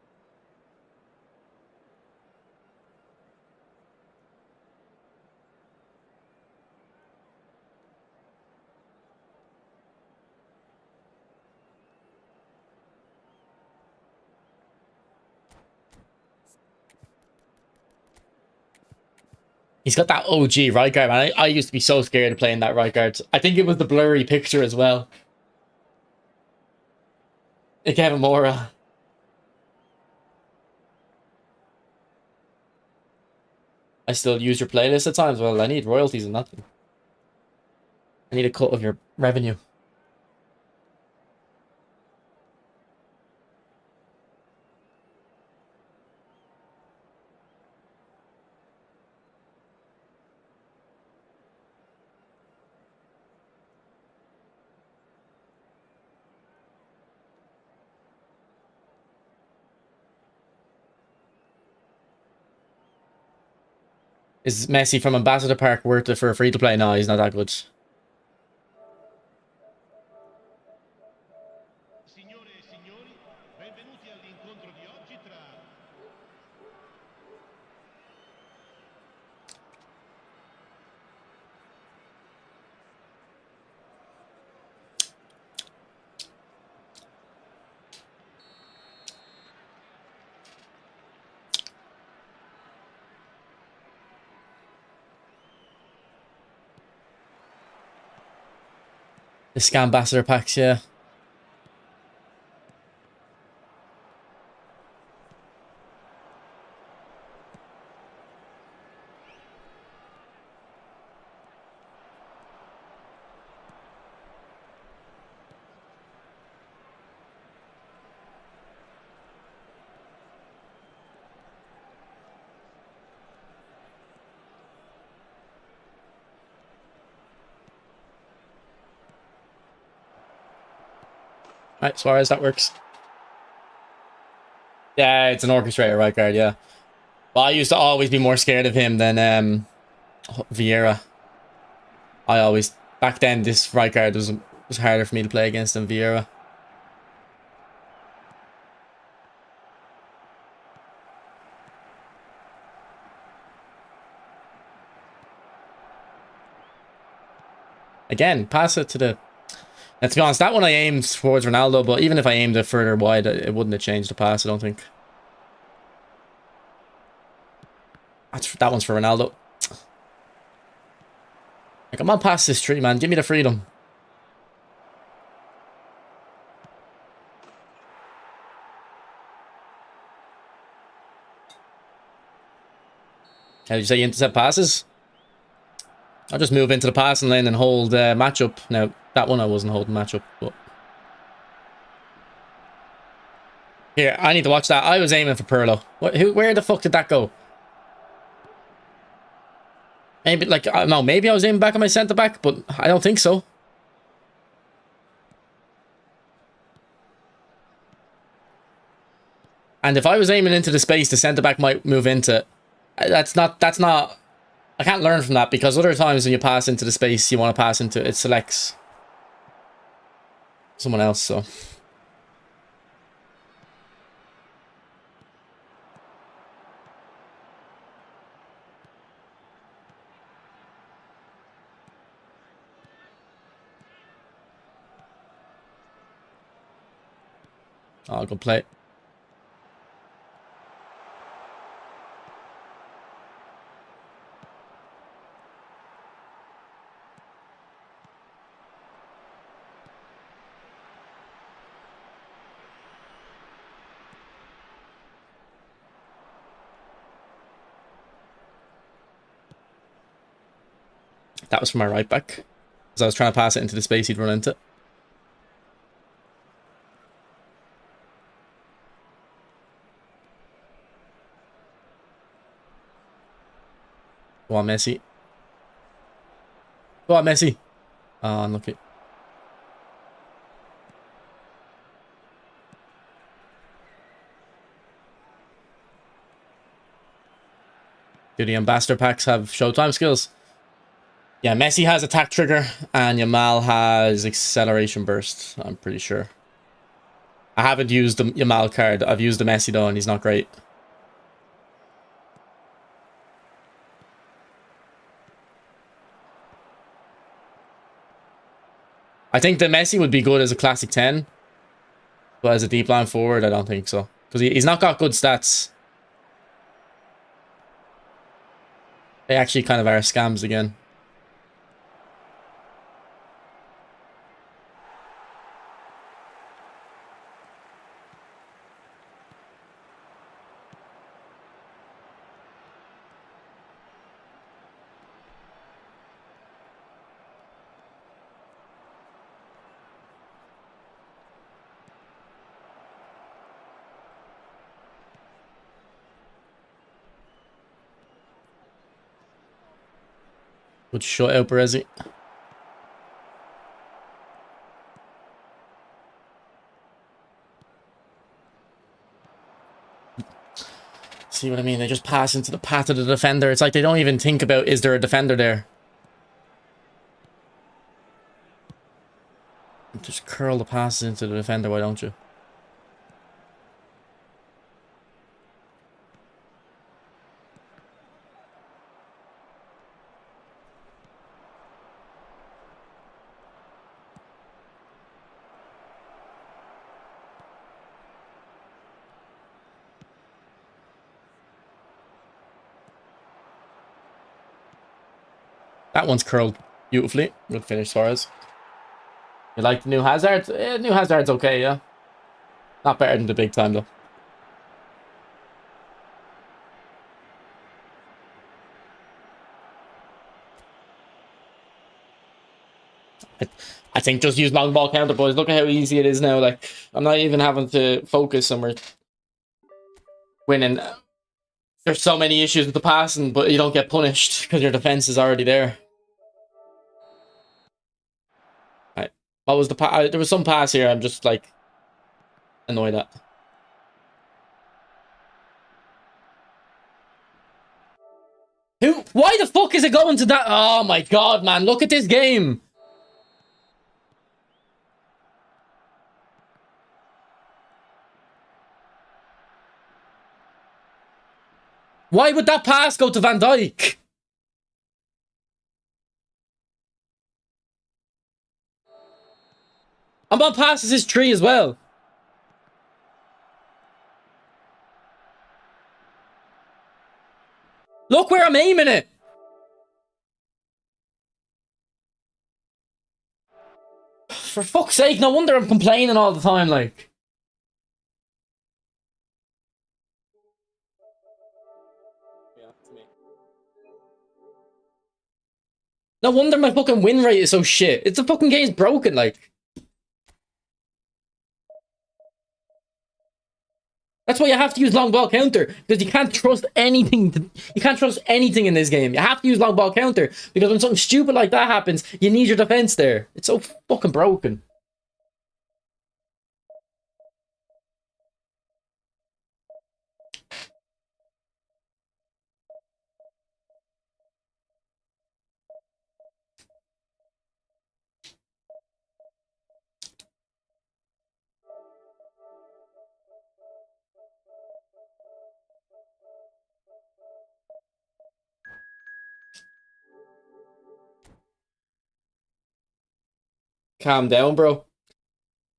A: He's got that OG right guard, man. I used to be so scared of playing that right guard. I think it was the blurry picture as well. Kevin Mora. I still use your playlist at times. Well, I need royalties and nothing. I need a cut of your revenue. Is Messi from Ambassador Park worth it for a free to play? No, he's not that good.
C: Signore e signori, benvenuti all'incontro di oggi tra
A: The Scam Ambassador packs, yeah. Right, Suarez, that works. Yeah, it's an orchestrator right guard, yeah. Well, I used to always be more scared of him than Vieira. Back then, this right guard was harder for me to play against than Vieira. Again, pass it to the... Now, to be honest, that one I aimed towards Ronaldo, but even if I aimed it further wide, it wouldn't have changed the pass, I don't think. That one's for Ronaldo. Like, I'm on past this tree, man. Give me the freedom. How did you say you intercept passes? I'll just move into the passing lane and hold matchup. Now, that one I wasn't holding matchup, but... Here, I need to watch that. I was aiming for Pirlo. Where the fuck did that go? Maybe, like, no, maybe I was aiming back at my centre-back, but I don't think so. And if I was aiming into the space, the centre-back might move into it. That's not. I can't learn from that because other times when you pass into the space you want to pass into, it selects someone else. So I'll go play. That was from my right back. As I was trying to pass it into the space he'd run into. Go on, Messi. Go on, Messi. Oh, unlucky. Do the ambassador packs have Showtime skills? Yeah, Messi has attack trigger and Yamal has acceleration burst, I'm pretty sure. I haven't used the Yamal card. I've used the Messi though, and he's not great. I think the Messi would be good as a classic 10, but as a deep line forward, I don't think so. Because he's not got good stats. They actually kind of are scams again. Good shot out, Berezi. See what I mean? They just pass into the path of the defender. It's like they don't even think about, is there a defender there? Just curl the passes into the defender, why don't you? That one's curled beautifully. Good finish, Suarez. You like the new Hazard? New Hazard's okay, yeah. Not better than the big time, though. I think just use long ball counter, boys. Look at how easy it is now. Like, I'm not even having to focus and we're winning. There's so many issues with the passing, but you don't get punished because your defense is already there. Right. What was the pass? There was some pass here. I'm just like annoyed at. Who? Why the fuck is it going to that? Oh my god, man. Look at this game. Why would that pass go to Van Dijk? I'm on passes his tree as well. Look where I'm aiming it. For fuck's sake, no wonder I'm complaining all the time, like. No wonder my fucking win rate is so shit. It's the fucking game's broken, like. That's why you have to use long ball counter, because you can't trust anything. You can't trust anything in this game. You have to use long ball counter, because when something stupid like that happens, you need your defense there. It's so fucking broken. Calm down, bro.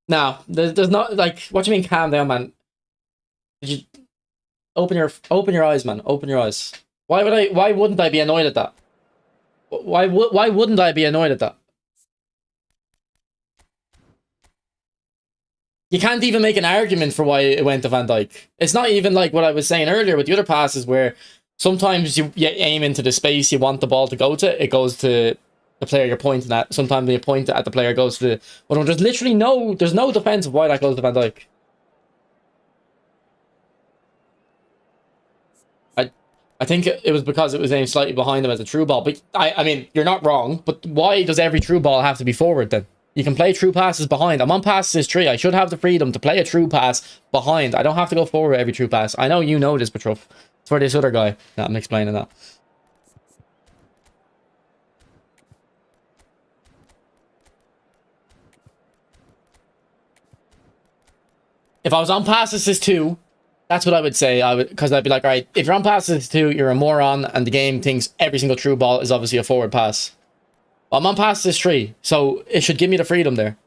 A: No, there's not like. What do you mean, calm down, man? Did you open your eyes, man? Open your eyes. Why would I? Why wouldn't I be annoyed at that? Why wouldn't I be annoyed at that? You can't even make an argument for why it went to Van Dijk. It's not even like what I was saying earlier with the other passes where sometimes you aim into the space you want the ball to go to, it goes to the player you're pointing at. Sometimes you point at the player, goes to the... Well, there's literally there's no defense of why that goes to Van Dijk. I think it was because it was aimed slightly behind him as a true ball. But I mean, you're not wrong, but why does every true ball have to be forward then? You can play true passes behind. I'm on pass assist tree. I should have the freedom to play a true pass behind. I don't have to go forward every true pass. I know you know this, Petrov. It's for this other guy. No, I'm explaining that. If I was on pass assist 2, that's what I would say. Because I'd be like, all right, if you're on pass assist 2, you're a moron, and the game thinks every single true ball is obviously a forward pass. I'm on pass assist 3, so it should give me the freedom there.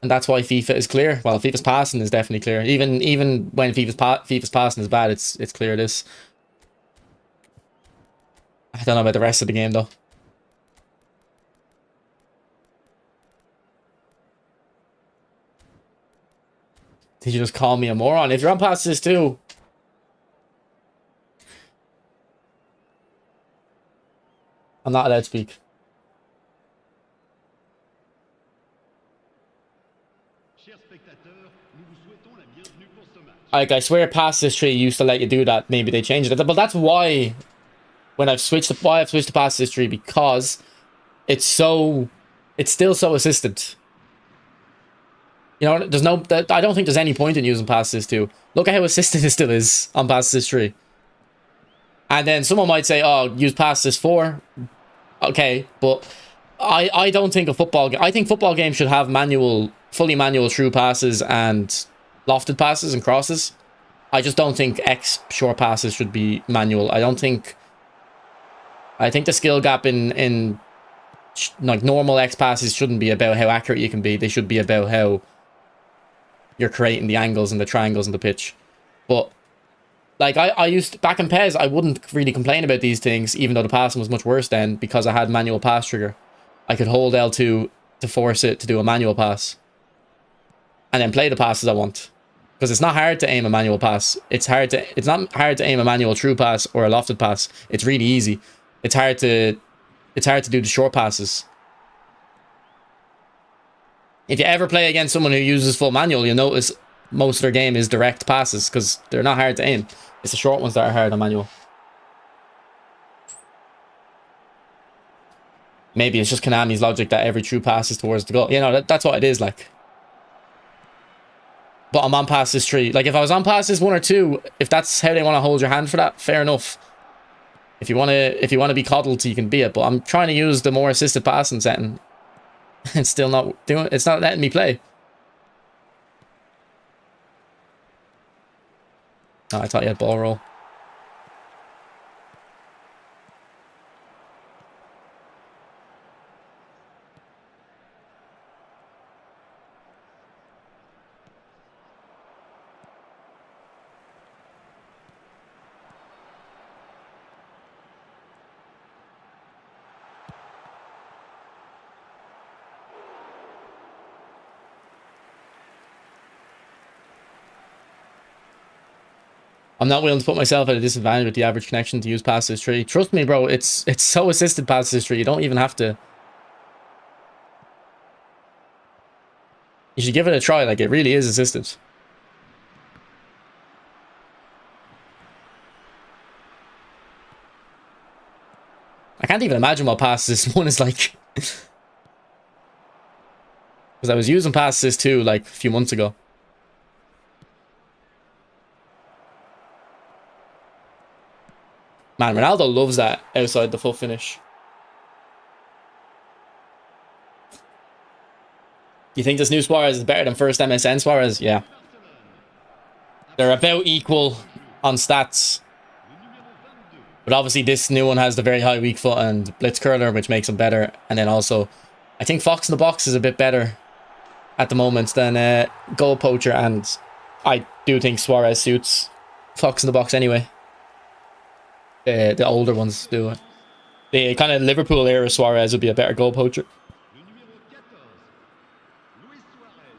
A: And that's why FIFA is clear. Well, FIFA's passing is definitely clear. Even when FIFA's passing is bad, it's clear this. I don't know about the rest of the game though. Did you just call me a moron? If you're on pass assist 2, I'm not allowed to speak. Like, I swear pass assist tree used to let you do that. Maybe they changed it. But that's why when I've switched to pass assist tree, because it's still so assisted. You know, I don't think there's any point in using pass assist 2. Look at how assisted it still is on pass assist 3. And then someone might say, oh, use pass assist 4. Okay, but I don't think a football game... I think football games should have fully manual true passes and lofted passes and crosses. I just don't think X short passes should be manual. I think the skill gap in like normal X passes shouldn't be about how accurate you can be. They should be about how you're creating the angles and the triangles in the pitch. But like I used to, back in PES, I wouldn't really complain about these things, even though the passing was much worse then, because I had manual pass trigger. I could hold L2 to force it to do a manual pass, and then play the passes I want. Because it's not hard to aim a manual pass. It's not hard to aim a manual true pass or a lofted pass. It's really easy. It's hard to do the short passes. If you ever play against someone who uses full manual, you'll notice most of their game is direct passes, because they're not hard to aim. It's the short ones that are hard on manual. Maybe it's just Konami's logic that every true pass is towards the goal. You know, that's what it is like. But I'm on pass assist 3. Like, if I was on pass assist 1 or 2, if that's how they want to hold your hand for that, fair enough. If you want to be coddled, you can be it. But I'm trying to use the more assisted passing setting. It's still not doing. It's not letting me play. Oh, I thought you had ball roll. I'm not willing to put myself at a disadvantage with the average connection to use pass assist 3. Trust me, bro, it's so assisted pass assist 3. You don't even have to. You should give it a try. Like, it really is assisted. I can't even imagine what pass assist 1 is like. Because I was using pass assist 2 like a few months ago. Man, Ronaldo loves that outside the foot finish. You think this new Suarez is better than first MSN Suarez? Yeah. They're about equal on stats. But obviously this new one has the very high weak foot and blitz curler, which makes him better. And then also, I think Fox in the box is a bit better at the moment than goal poacher, and I do think Suarez suits Fox in the box anyway. The older ones do. The kind of Liverpool era Suarez would be a better goal poacher.
C: Le numéro 14, Luis Suarez.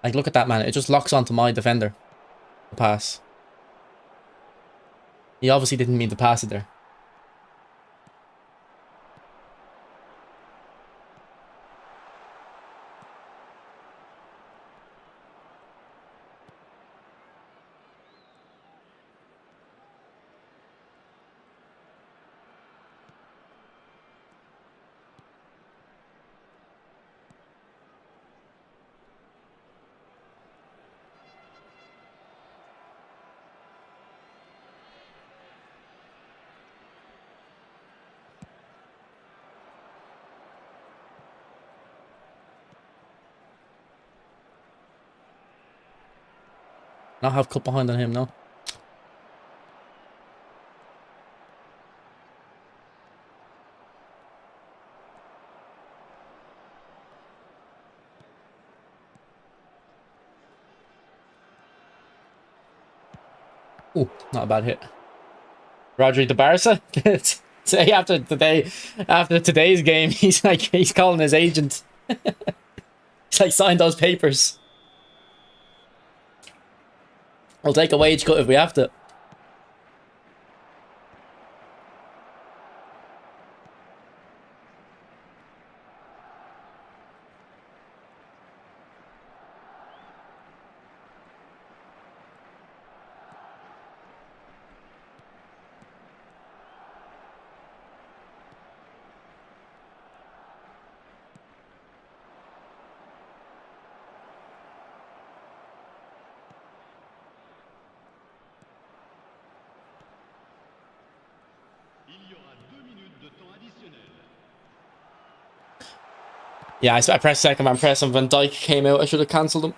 A: Like, look at that, man. It just locks onto my defender. The pass. He obviously didn't mean to pass it there. Not have cut behind on him, no. Ooh, not a bad hit. Rodri de Barca. Say after today's game, he's calling his agent. He's like, sign those papers. We'll take a wage cut if we have to.
C: Il y aura 2 minutes de temps additionnel.
A: Yeah, I pressed second man press and Van Dijk came out. I should have cancelled him.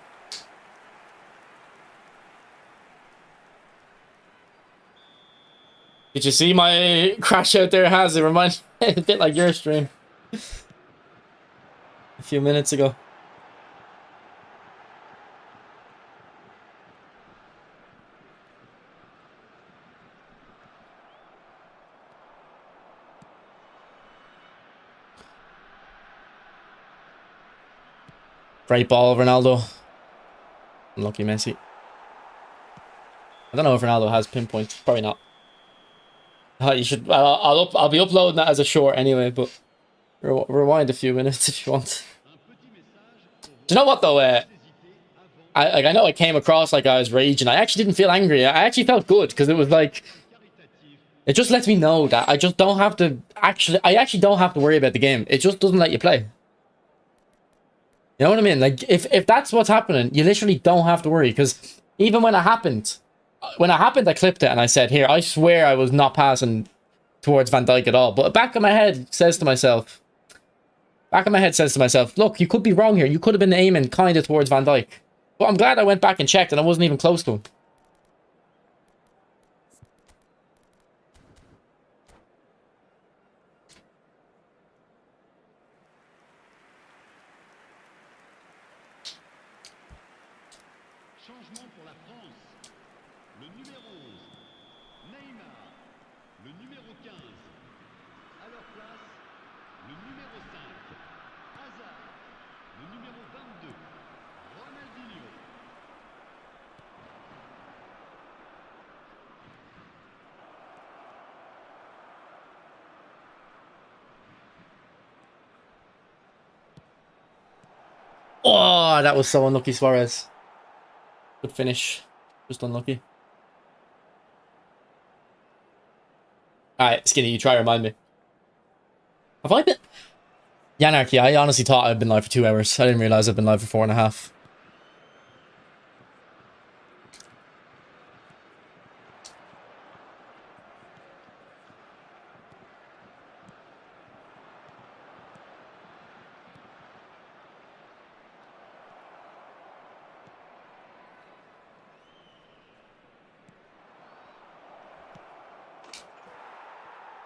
A: Did you see my crash out there, Has? It reminds me a bit like your stream. A few minutes ago. Great ball, Ronaldo. Unlucky Messi. I don't know if Ronaldo has pinpoints. Probably not. You should. I'll be uploading that as a short anyway. But rewind a few minutes if you want. Do you know what though? I know I came across like I was raging. I actually didn't feel angry. I actually felt good because it was like, it just lets me know that I just don't have to I actually don't have to worry about the game. It just doesn't let you play. You know what I mean? Like, if that's what's happening, you literally don't have to worry. Because even when it happened, I clipped it and I said, here, I swear I was not passing towards Van Dijk at all. But back of my head says to myself, look, you could be wrong here. You could have been aiming kind of towards Van Dijk. But I'm glad I went back and checked and I wasn't even close to him.
C: Changement pour la France. Le numéro 11, Neymar. Le numéro 15. À leur place, le numéro 5, Hazard. Le numéro 22, Ronaldinho.
A: Oh, that was so unlucky, Suarez. Good finish. Just unlucky. Alright, Skinny, you try to remind me. Have I been... Yanarchy, I honestly thought I'd been live for 2 hours. I didn't realise I'd been live for 4.5.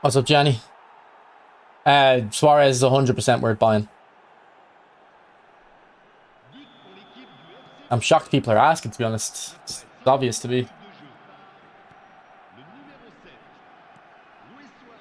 A: What's up, Johnny? Suarez is 100% worth buying. I'm shocked people are asking, to be honest. It's obvious to me.
B: Le numéro 7, Luis Suarez.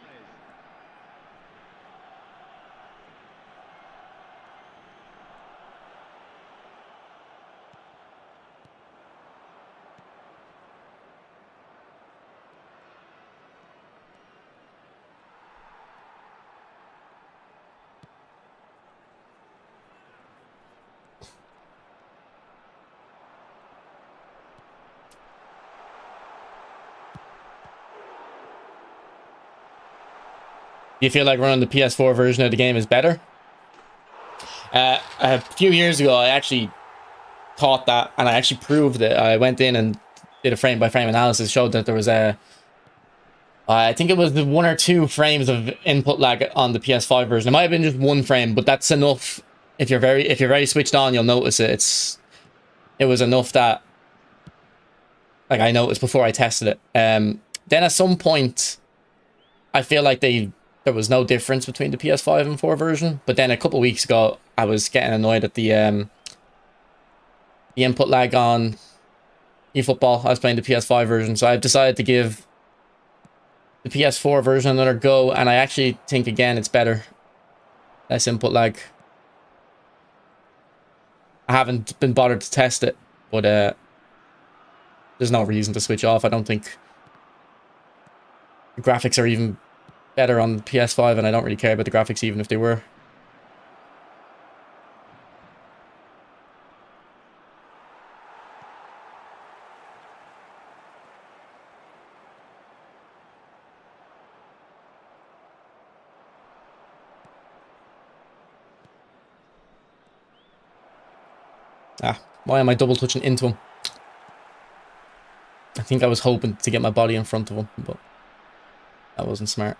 A: Do you feel like running the PS4 version of the game is better? A few years ago, I actually thought that, and I actually proved it. I went in and did a frame-by-frame analysis, showed that there was I think it was the 1 or 2 frames of input lag on the PS5 version. It might have been just 1 frame, but that's enough. If you're very switched on, you'll notice it. It was enough that, like, I noticed before I tested it. Then at some point, I feel like there was no difference between the PS5 and 4 version. But then a couple of weeks ago, I was getting annoyed at the input lag on eFootball. I was playing the PS5 version, so I've decided to give the PS4 version another go, and I actually think, again, it's better. Less input lag. I haven't been bothered to test it, but there's no reason to switch off. I don't think the graphics are even better on the PS5, and I don't really care about the graphics even if they were. Why am I double touching into him? I think I was hoping to get my body in front of him, but that wasn't smart.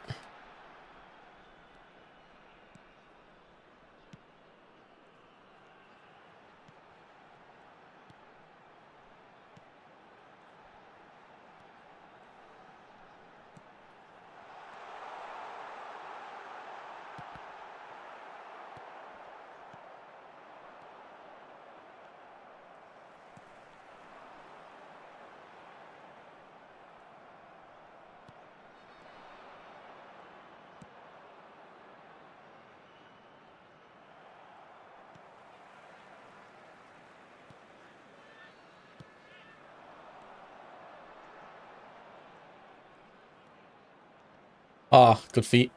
A: Ah, good feet.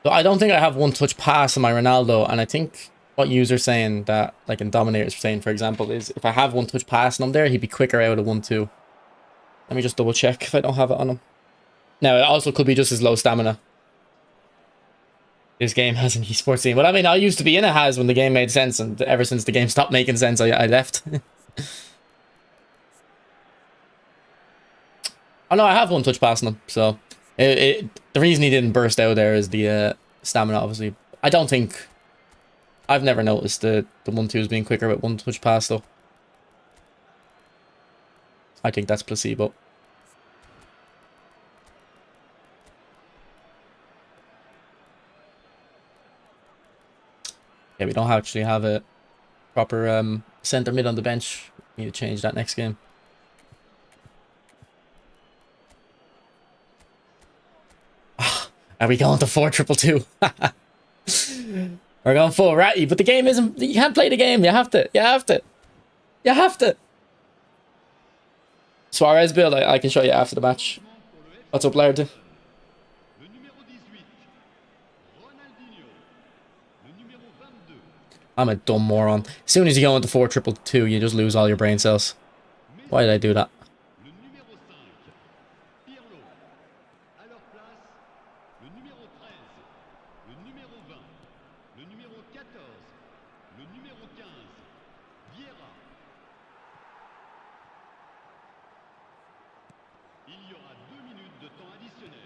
A: So I don't think I have one touch pass on my Ronaldo, and I think what user's saying that, like in Dominators saying, for example, is if I have one touch pass and I'm there, he'd be quicker out of 1-2. Let me just double check if I don't have it on him. Now, it also could be just his low stamina. This game has an esports scene. But I mean, I used to be in a has when the game made sense, and ever since the game stopped making sense, I left. Oh no, I have one touch passing him, so The reason he didn't burst out there is the stamina, obviously. I don't think... I've never noticed the 1-2s being quicker with one touch pass, though. I think that's placebo. Yeah, we don't actually have a proper centre mid on the bench. We need to change that next game. Are we going to 4-2-2? We're going full ratty, but the game isn't... You can't play the game. You have to. You have to. You have to. Suarez build, I can show you after the match. What's up, Laird?
C: Le numéro 18, Ronaldinho. Le numéro 22,
A: I'm a dumb moron. As soon as you go into 4-2-2, you just lose all your brain cells. Why did I do that?
C: le numéro 5, Pirlo. À leur place, le numéro 13, le numéro 20, le numéro 14, le numéro 15, Vieira. Il y aura 2 minutes de temps additionnel.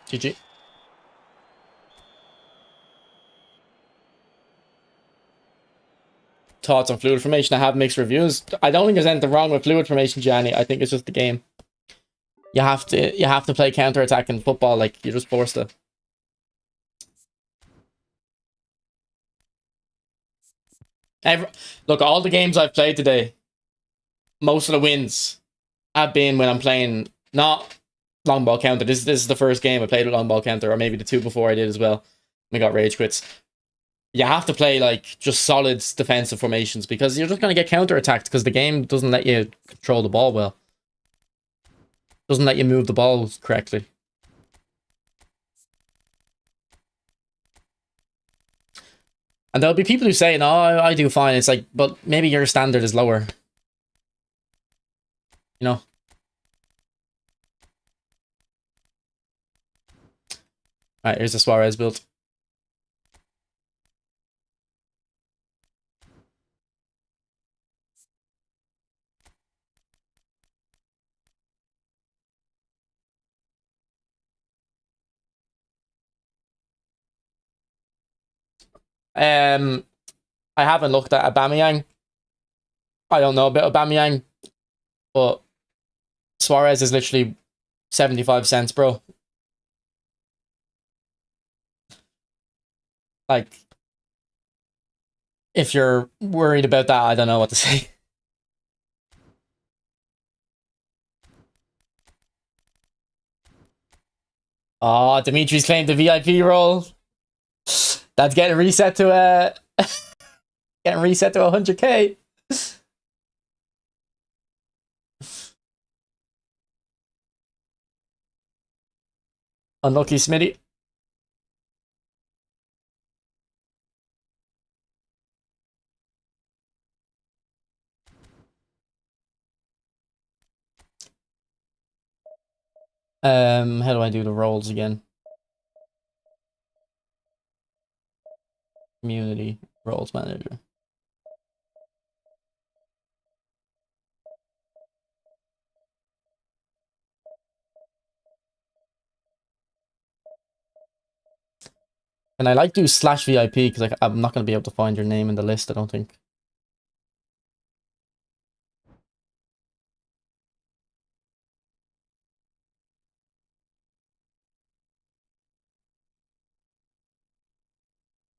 A: GG. Thoughts on fluid formation? I have mixed reviews. I don't think there's anything wrong with fluid formation, Gianni. I think it's just the game. You have to play counter attack in football. Like, you're just forced to. Look, all the games I've played today, most of the wins have been when I'm playing not long ball counter. This is the first game I played with long ball counter, or maybe the two before I did as well. I got rage quits. You have to play like just solid defensive formations because you're just gonna get counter attacked because the game doesn't let you control the ball well. Doesn't let you move the ball correctly. And there'll be people who say, no, I do fine. It's like, but maybe your standard is lower. You know? Alright, here's the Suarez build. I haven't looked at Aubameyang. I don't know about Aubameyang, but Suarez is literally 75 cents, bro. Like, if you're worried about that, I don't know what to say. Oh, Dimitri's claimed the VIP role. That's getting reset to getting reset to 100k. Unlucky Smitty. How do I do the roles again? Community roles manager. And I like do /VIP because I'm not going to be able to find your name in the list, I don't think.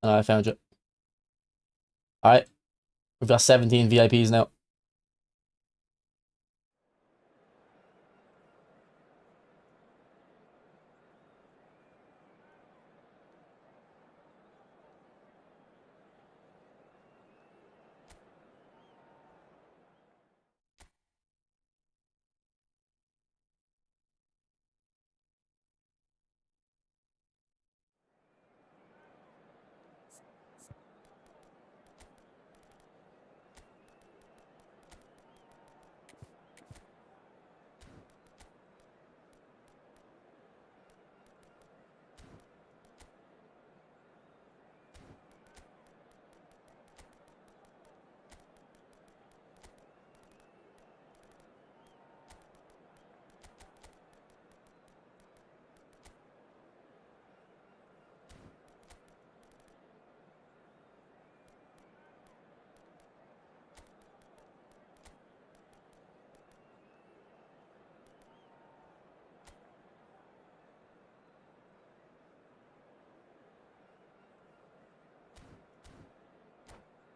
A: I found you. Alright. We've got 17 VIPs now.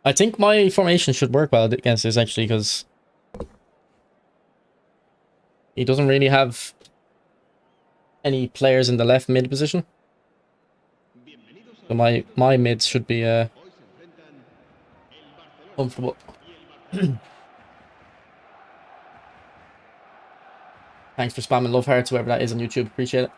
A: I think my formation should work well against this, actually, because he doesn't really have any players in the left mid position. So my mids should be comfortable. Thanks for spamming love hearts, whoever that is on YouTube. Appreciate it.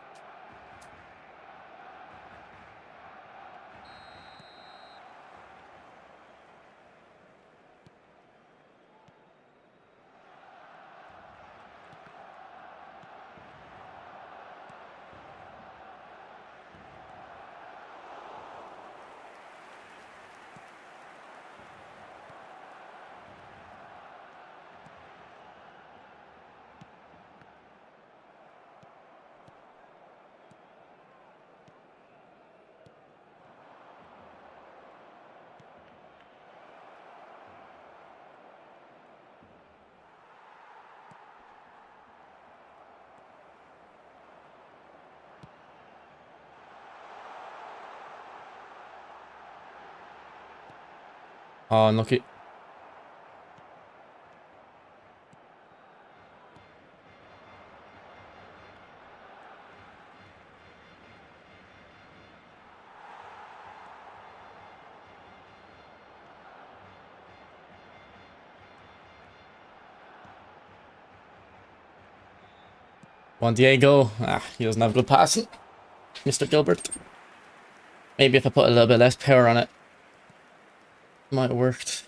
A: Oh, unlucky. Juan Diego. Ah, he doesn't have good passing. Mr. Gilbert. Maybe if I put a little bit less power on it, might have worked.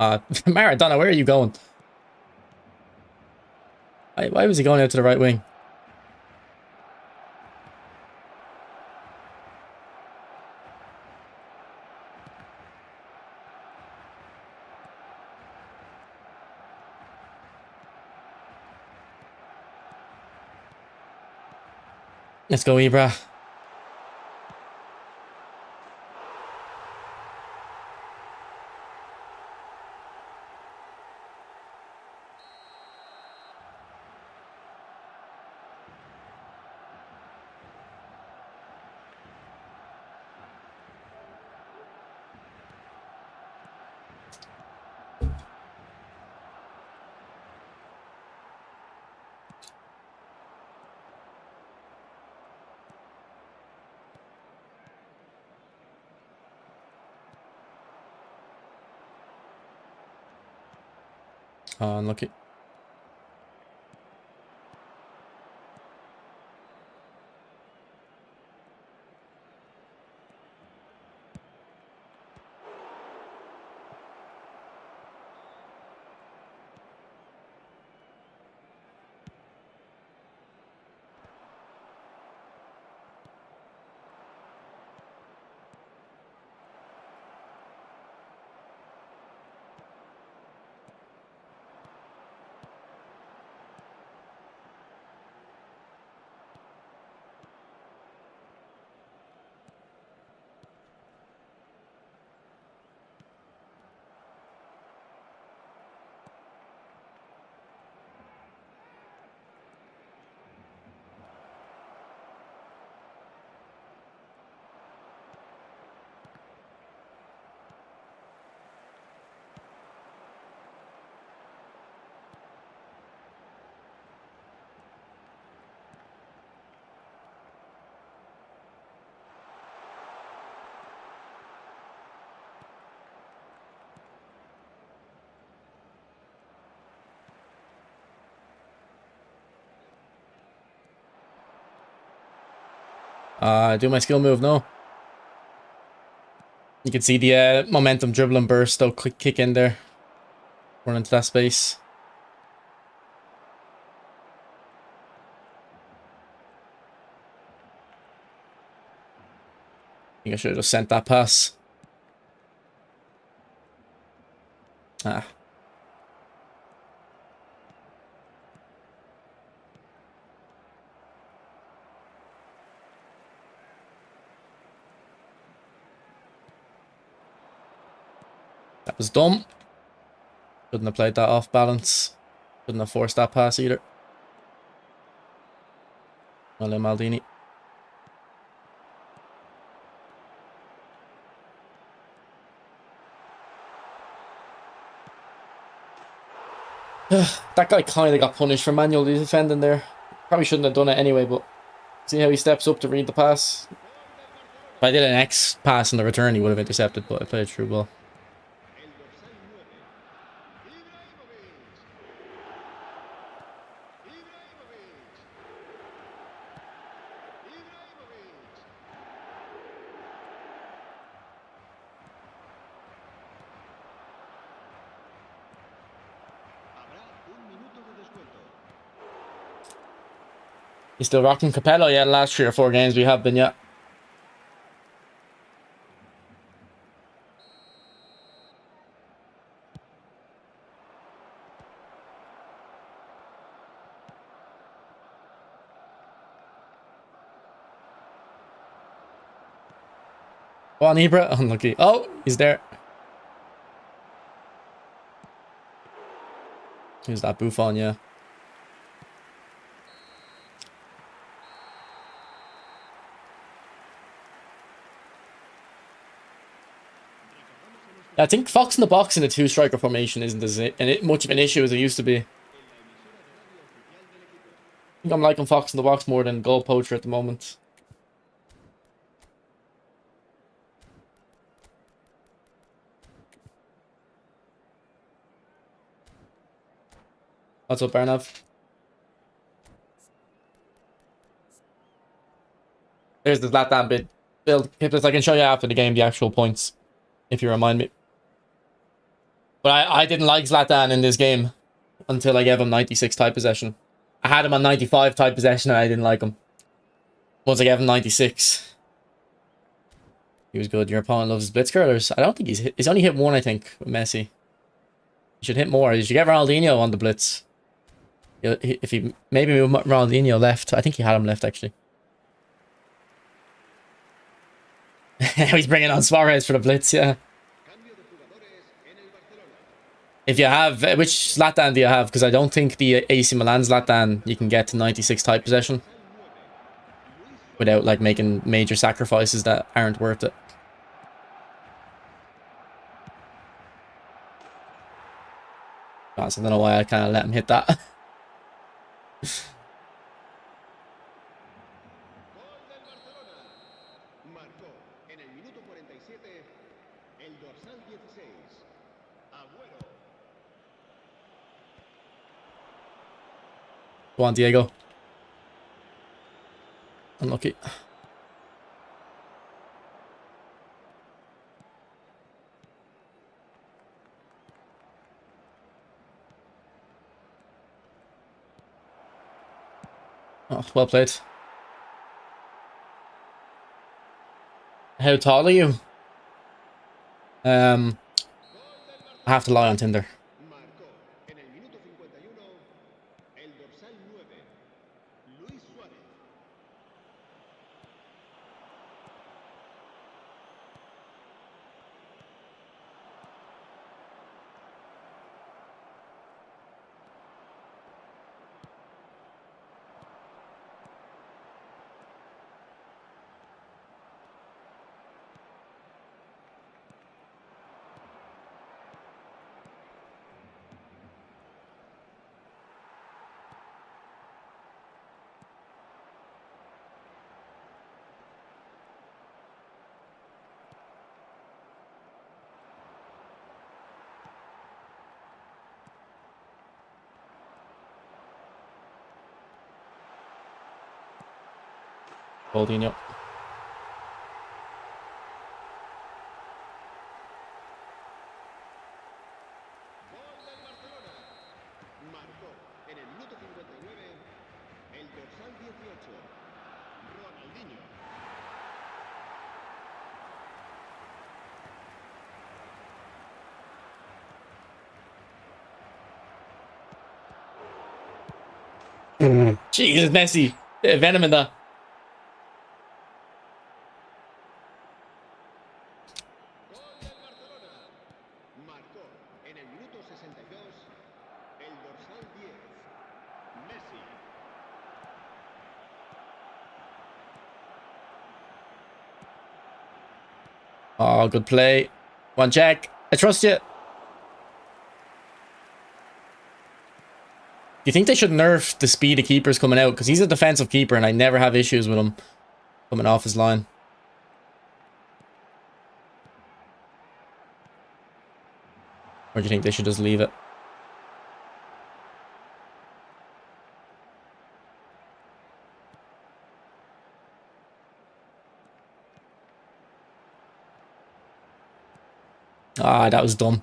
A: Maradona, where are you going? Why was he going out to the right wing? Let's go, Ibra. Oh, unlucky. Do my skill move, no. You can see the momentum dribbling burst, though, quick kick in there. Run into that space. I think I should have just sent that pass. Ah. That was dumb. Shouldn't have played that off balance. Shouldn't have forced that pass either. Well done, Maldini. That guy kind of got punished for manually defending there. Probably shouldn't have done it anyway, but see how he steps up to read the pass. If I did an X pass in the return, he would have intercepted, but I played through well. He's still rocking Capello, yeah, the last 3 or 4 games we have been, yeah. Go on, Ibra. Unlucky. Oh, he's there. Who's that? Buffon, yeah. I think Fox in the box in a 2-striker formation isn't as much of an issue as it used to be. I think I'm liking Fox in the box more than goal poacher at the moment. What's up, Arnav? There's the Zlatan bit. Build Piplis, I can show you after the game the actual points, if you remind me. But I didn't like Zlatan in this game until I gave him 96 tight possession. I had him on 95 tight possession and I didn't like him. Once I gave him 96, he was good. Your opponent loves his blitz curlers. I don't think he's only hit 1, I think, with Messi. He should hit more. You should get Ronaldinho on the blitz. If he maybe move Ronaldinho left. I think he had him left, actually. He's bringing on Suarez for the blitz, yeah. If you have, which Zlatan do you have? Because I don't think the AC Milan Zlatan you can get to 96 tight possession without like making major sacrifices that aren't worth it. So I don't know why I kind of let him hit that. Go on, Diego. Unlucky. Oh, well played. How tall are you? I have to lie on Tinder. Coutinho. Jesus, Messi. Bit of venom in that.
B: En el minuto 62, el dorsal 10, Messi.
A: Oh, good play. One Jack. I trust you. Do you think they should nerf the speed of keepers coming out? Because he's a defensive keeper and I never have issues with him coming off his line. Or do you think they should just leave it? Ah, that was dumb.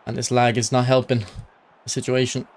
A: And this lag is not helping the situation.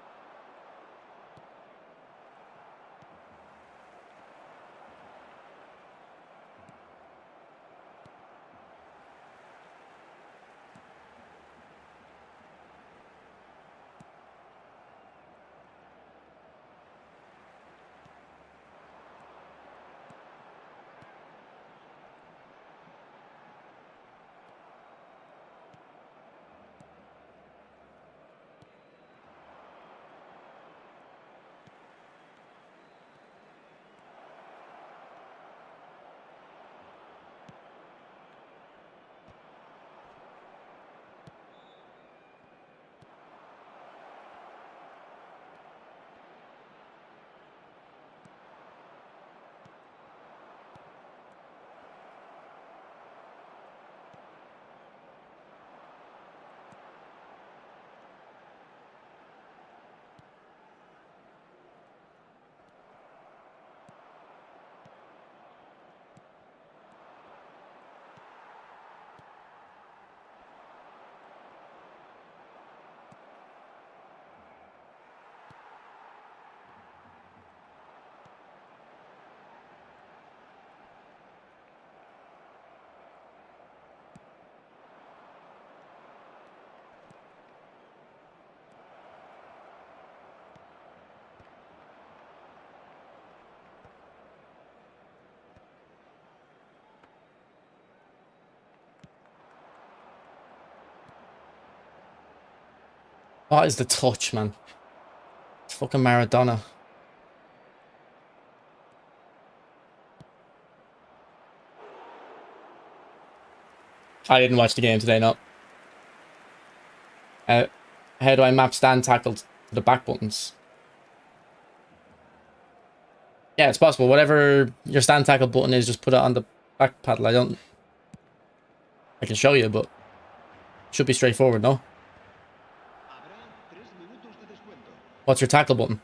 A: What is the touch, man? It's fucking Maradona. I didn't watch the game today, no. How do I map stand tackle to the back buttons? Yeah, it's possible. Whatever your stand tackle button is, just put it on the back paddle. I can show you, but it should be straightforward, no?
B: Habrá 3 minutos de descuento.
A: What's your tackle button?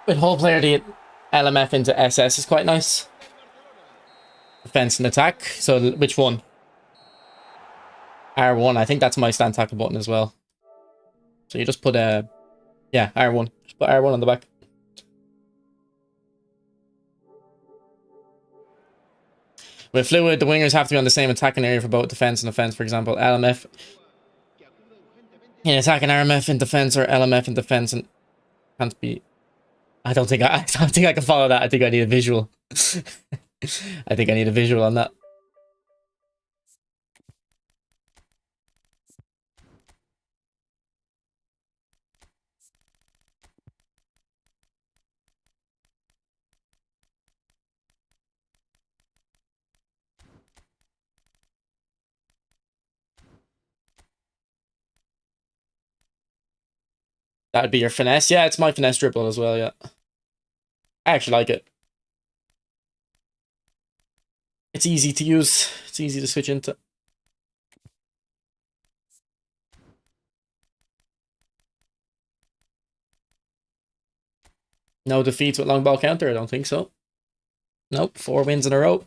A: With whole player the LMF into SS is quite nice. Defense and attack. So which one? R1. I think that's my stand tackle button as well. So you just put yeah, R1. Just put R1 on the back. With fluid, the wingers have to be on the same attacking area for both defense and offense. For example, LMF in attack and RMF in defense, or LMF in defense and can't be. I don't think I can follow that. I think I need a visual. I think I need a visual on that. That'd be your finesse. Yeah, it's my finesse dribble as well, yeah. I actually like it. It's easy to use. It's easy to switch into. No defeats with long ball counter. I don't think so. Nope. 4 wins in a row.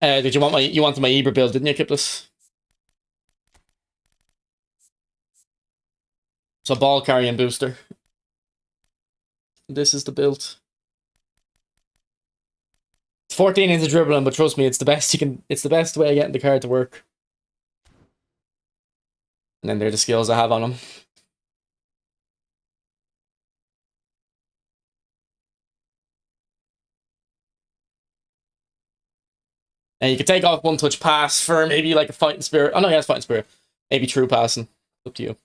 A: Did you want you wanted my Ibra build, didn't you, Kiplis? So ball carrying booster. This is the build. It's 14 into dribbling, but trust me, it's the best you can. It's the best way of getting the card to work. And then they're the skills I have on them. And you can take off one touch pass for maybe like a fighting spirit. Oh no, yeah, it's fighting spirit. Maybe true passing. Up to you.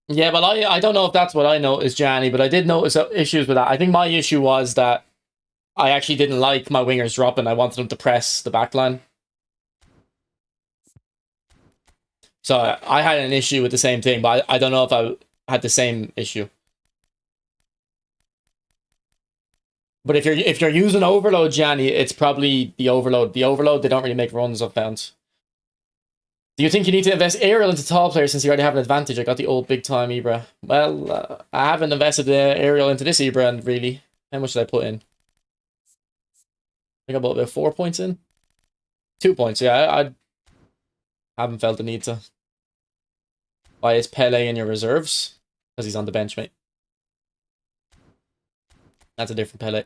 A: Yeah, but I don't know if that's what I noticed, Gianni, but I did notice issues with that. I think my issue was that I actually didn't like my wingers dropping. I wanted them to press the back line. So I had an issue with the same thing, but I don't know if I had the same issue. But if you're using overload, Gianni, it's probably the overload. The overload, they don't really make runs, I've found. Do you think you need to invest aerial into tall players since you already have an advantage? I got the old big time Ibra. Well, I haven't invested aerial into this Ibra, and really, how much did I put in? I think I bought about 4 points in. 2 points, yeah. I haven't felt the need to. Why is Pele in your reserves? Because he's on the bench, mate. That's a different Pele.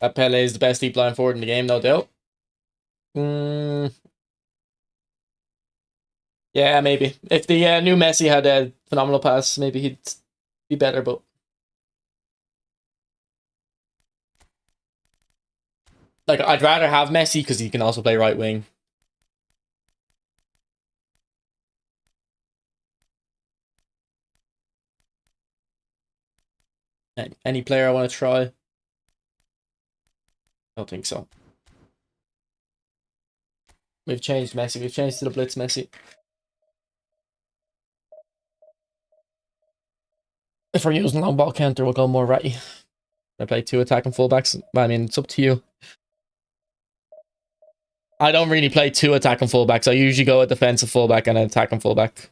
A: That Pele is the best deep line forward in the game, no doubt. Yeah, maybe. If the new Messi had a phenomenal pass, maybe he'd be better, but... Like, I'd rather have Messi because he can also play right wing. Any player I want to try? I don't think so. We've changed Messi. We've changed to the Blitz Messi. If we're using long ball counter, we'll go more righty. I play 2 attacking fullbacks. I mean, it's up to you. I don't really play 2 attacking fullbacks. I usually go a defensive fullback and an attacking fullback.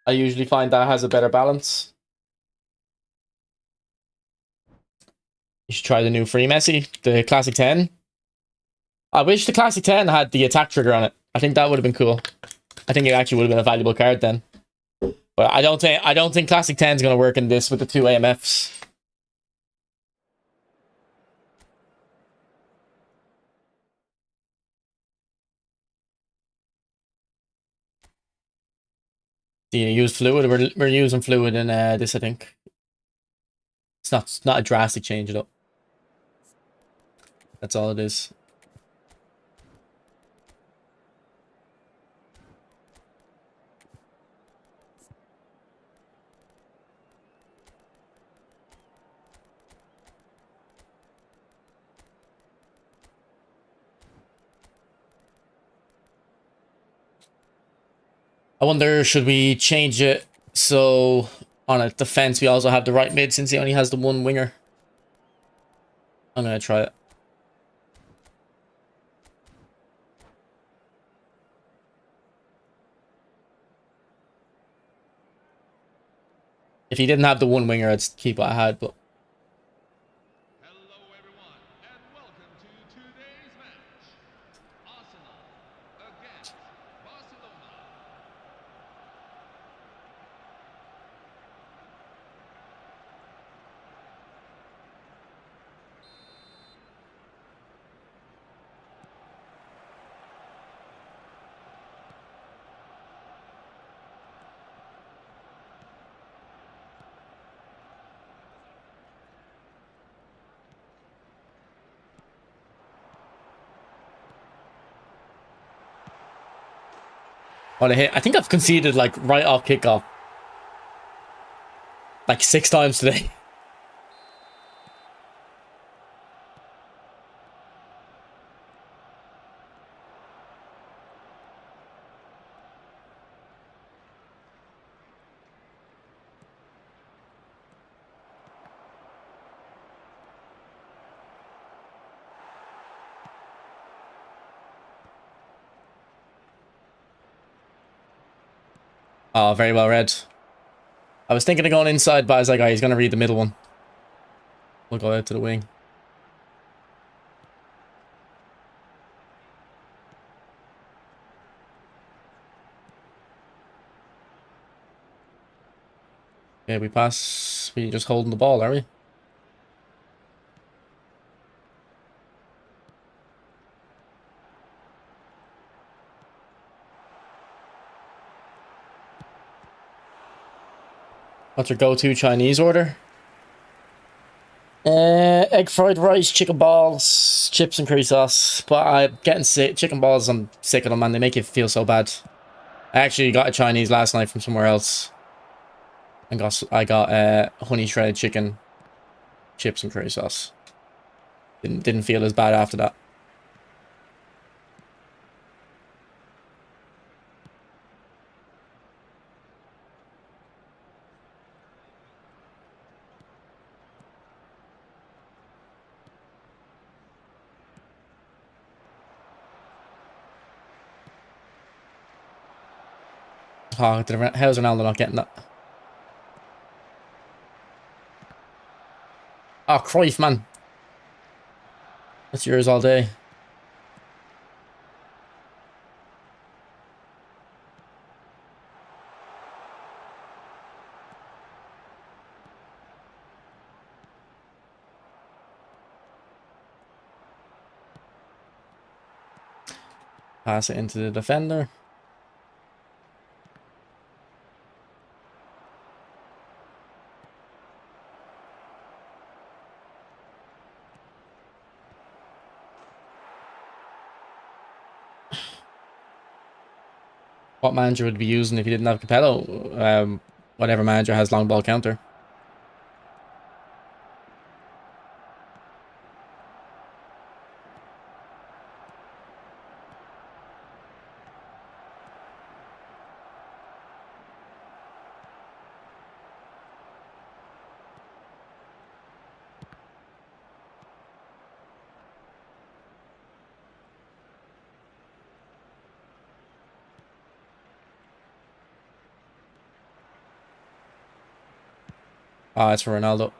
A: I usually find that has a better balance. You should try the new free Messi, the Classic 10. I wish the Classic 10 had the attack trigger on it. I think that would have been cool. I think it actually would have been a valuable card then. But I don't think Classic 10 is going to work in this with the 2 AMFs. Do you use fluid? We're using fluid in this, I think. It's not a drastic change at all. That's all it is. I wonder, should we change it so on a defense we also have the right mid since he only has the 1 winger? I'm going to try it. If he didn't have the 1 winger, I'd keep what I had, but...
C: Hello everyone, and welcome to today's match. Arsenal against Barcelona.
A: What a hit. I think I've conceded like right off kickoff like 6 times today. Oh, very well read. I was thinking of going inside, but I was like, oh, he's going to read the middle one. We'll go out to the wing. Yeah, we pass. We just holding the ball, are we? What's your go-to Chinese order? Egg fried rice, chicken balls, chips and curry sauce. But I'm getting sick. Chicken balls, I'm sick of them, man. They make you feel so bad. I actually got a Chinese last night from somewhere else. And I got honey shredded chicken, chips and curry sauce. Didn't feel as bad after that. Oh, how's Ronaldo not getting that? Oh, Cruyff, man. That's yours all day. Pass it into the defender. What manager would be using if you didn't have Capello? Whatever manager has long ball counter. Ah, it's for Ronaldo.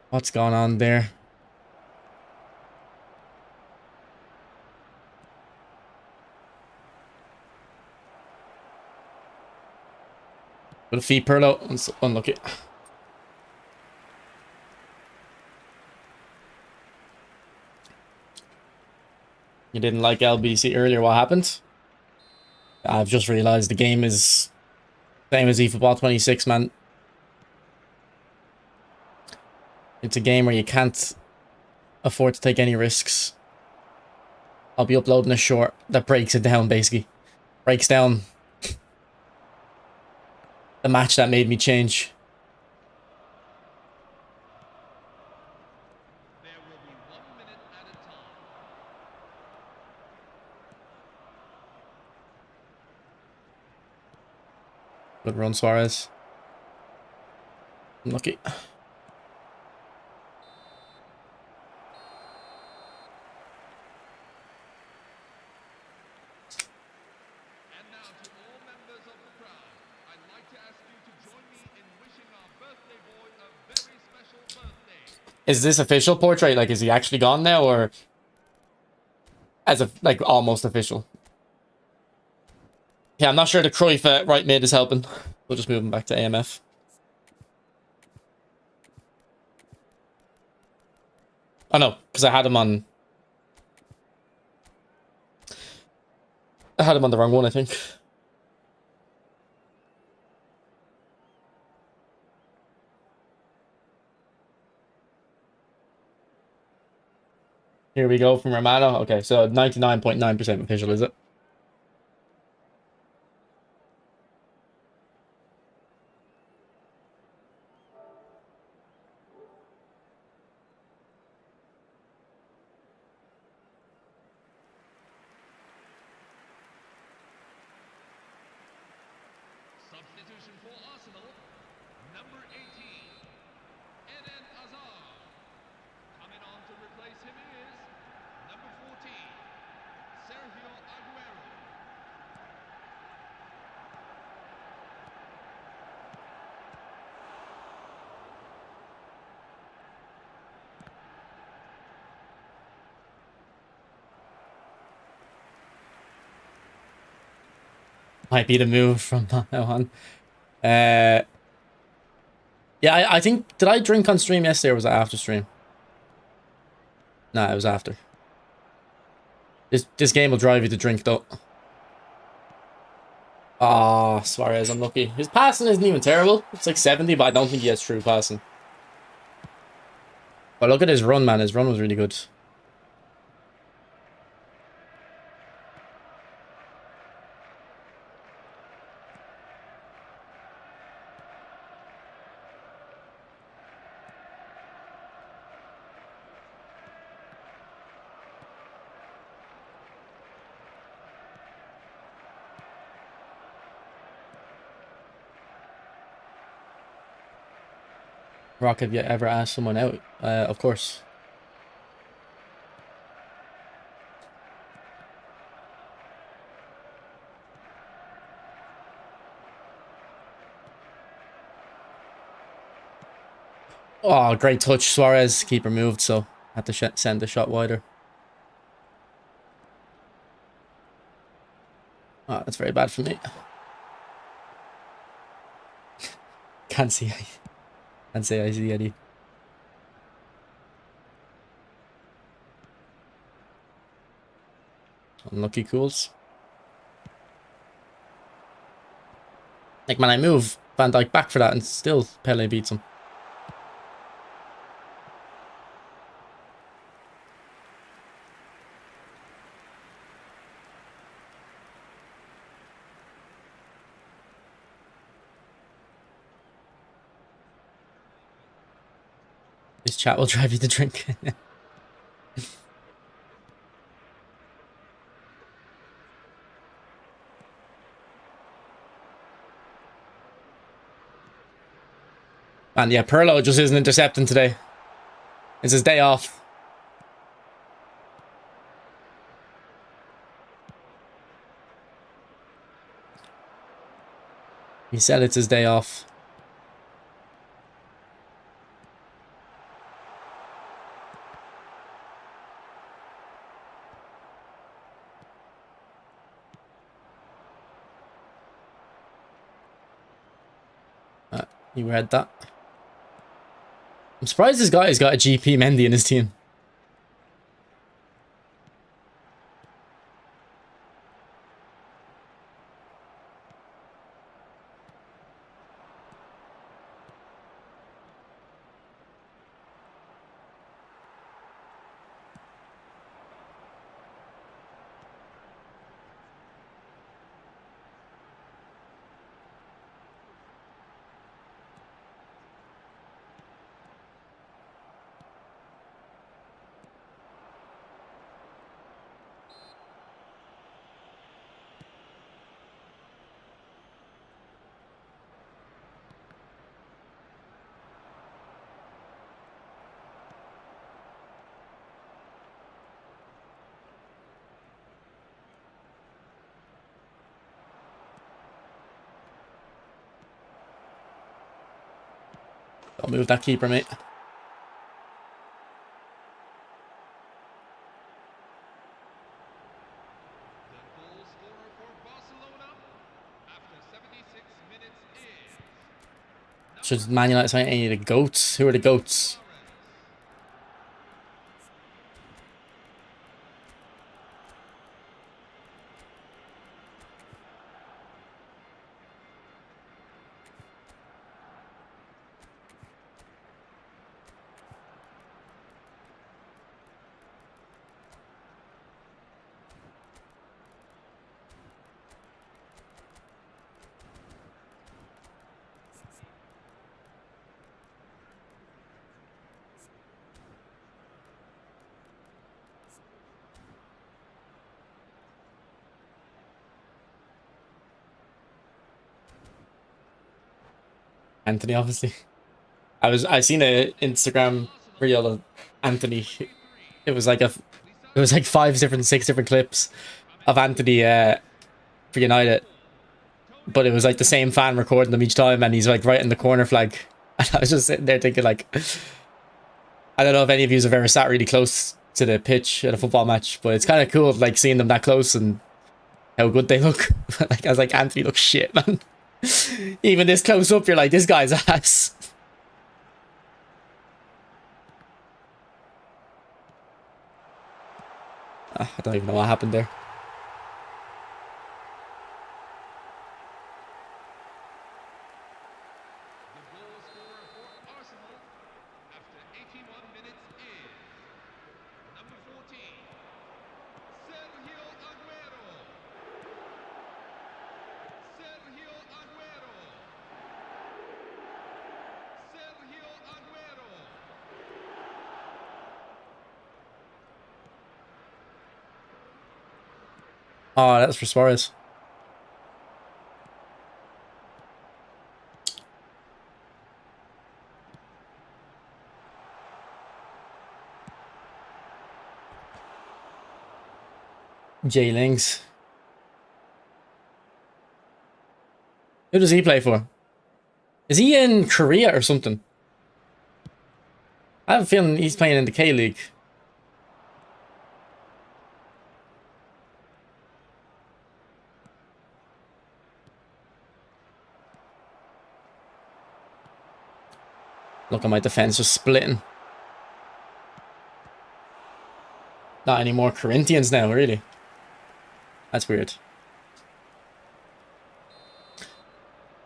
A: What's going on there? With a feet Perlo. Unlucky. You didn't like LBC earlier. What happened? I've just realized the game is same as eFootball 26, man. It's a game where you can't afford to take any risks. I'll be uploading a short that breaks it down, basically. Breaks down the match that made me change.
C: There will be 1 minute at a time.
A: Good run, Suarez. Unlucky.
C: And now to all members of the crowd, I'd like to ask you to join me in wishing our birthday boy a very special birthday.
A: Is this official portrait? Like, is he actually gone now, or as of like almost official? Yeah, I'm not sure the Cruyff right mid is helping. We'll just move him back to AMF. Oh no, because I had him on the wrong one, I think. Here we go from Romano. Okay, so 99.9% official, is it?
C: Substitution for Arsenal, number 18, Eden Hazard. Coming on to replace him is number 14, Sergio Aguero.
A: Might be the move from now on. Yeah, I think, did I drink on stream yesterday or was it after stream? Nah, it was after. This game will drive you to drink though. Ah, Suarez, unlucky. His passing isn't even terrible. It's like 70, but I don't think he has true passing. But look at his run, man. His run was really good. Rock, have you ever asked someone out? Of course. Oh, great touch. Suarez, keeper moved, so had to send the shot wider. Oh, that's very bad for me. Can't see. Can't say I see Eddie. Unlucky Cools. Like, man, I move Van Dijk back for that and still Pele beats him. This chat will drive you to drink. Man, yeah, Pirlo just isn't intercepting today. It's his day off. He said it's his day off. You read that. I'm surprised this guy's got a GP Mendy in his team. Don't move that keeper, mate.
C: The goal scorer for Barcelona after 76 minutes is
A: Should Man United sign any of the goats? Who are the goats?
C: Suarez.
A: Anthony, obviously. I seen a Instagram reel of Anthony. It was like five different, six different clips of Anthony for United, but it was like the same fan recording them each time, and he's like right in the corner flag. And I was just sitting there thinking, like, I don't know if any of you have ever sat really close to the pitch at a football match, but it's kind of cool, like seeing them that close and how good they look. Like I was like, Anthony looks shit, man. Even this close up, you're like, this guy's ass. I don't even know what happened there.
C: The goal scorer for Arsenal after 81 minutes is number 14, Sergio Aguero. Sergio Aguero. Sergio Aguero.
A: Oh, that's for Suarez. Jay Lings. Who does he play for? Is he in Korea or something? I have a feeling he's playing in the K-League. Look at my defense just splitting. Not any more Corinthians now, really. That's weird.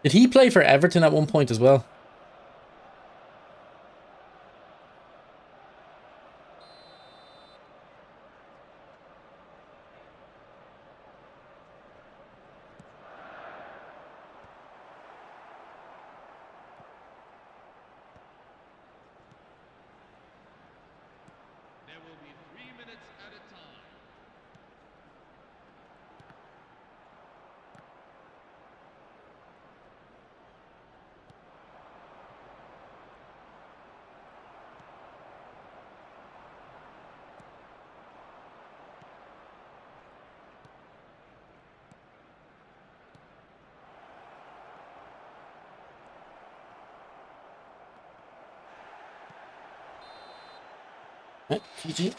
A: Did he play for Everton at one point as well?
C: There will be 3 minutes at a time.
A: GG.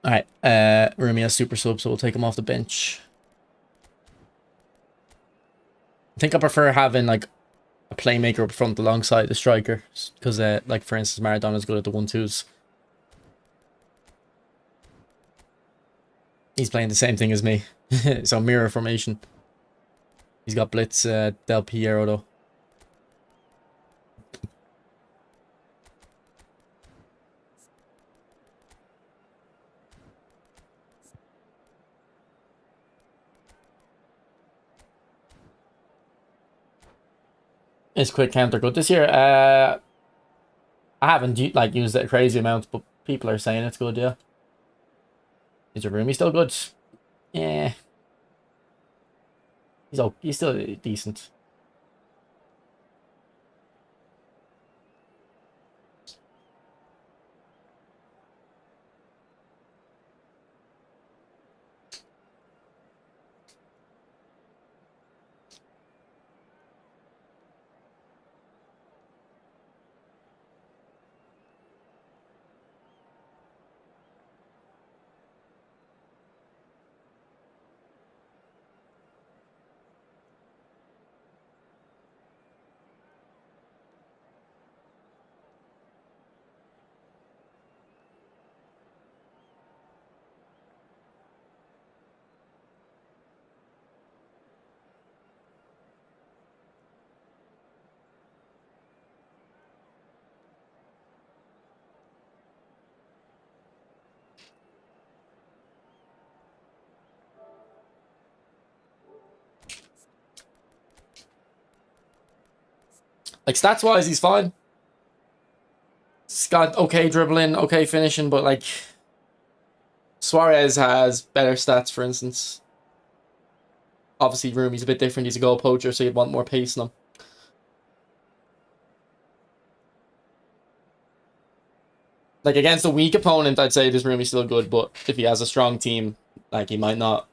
A: All right, Rumi has super sub, so we'll take him off the bench. I think I prefer having like a playmaker up front alongside the striker, because like for instance, Maradona's good at the 1-2s. He's playing the same thing as me, so mirror formation. He's got Blitz, Del Piero though. Is quick counter good this year? I haven't like used it a crazy amount, but people are saying it's good. Yeah. Is your Rumi still good? Yeah. He's still decent. Like stats wise, he's fine. He's got okay dribbling, okay finishing, but like Suarez has better stats, for instance. Obviously, Rumi's a bit different. He's a goal poacher, so you'd want more pace in him. Like against a weak opponent, I'd say this Rumi's still good, but if he has a strong team, like he might not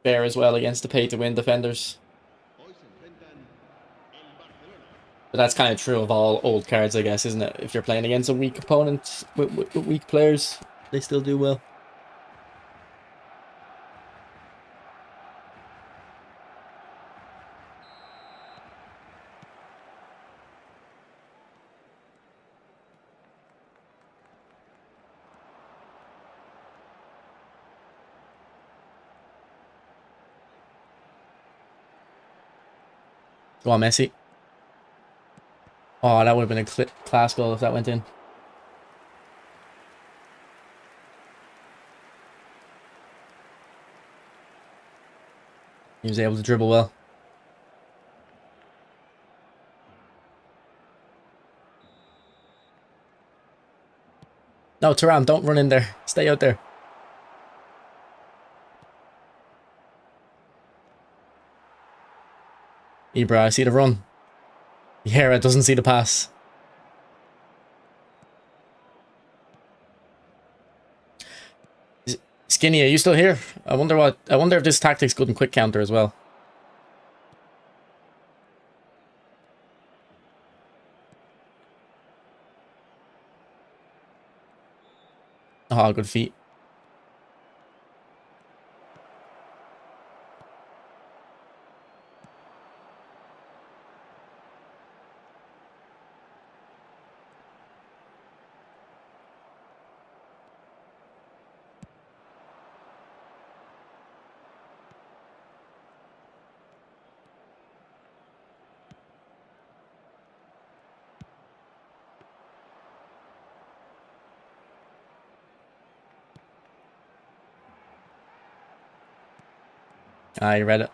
A: fare as well against the pay-to-win defenders.
B: Hoy se enfrentan el Barcelona.
A: But that's kind of true of all old cards, I guess, isn't it? If you're playing against a weak opponent with weak players, they still do well. Go on, Messi. Oh, that would have been a class goal if that went in. He was able to dribble well. No, Thuram, don't run in there. Stay out there. Ibra, I see the run. Vieira doesn't see the pass. Skinny, are you still here? I wonder if this tactic's good in quick counter as well. Oh, good feet. I read it.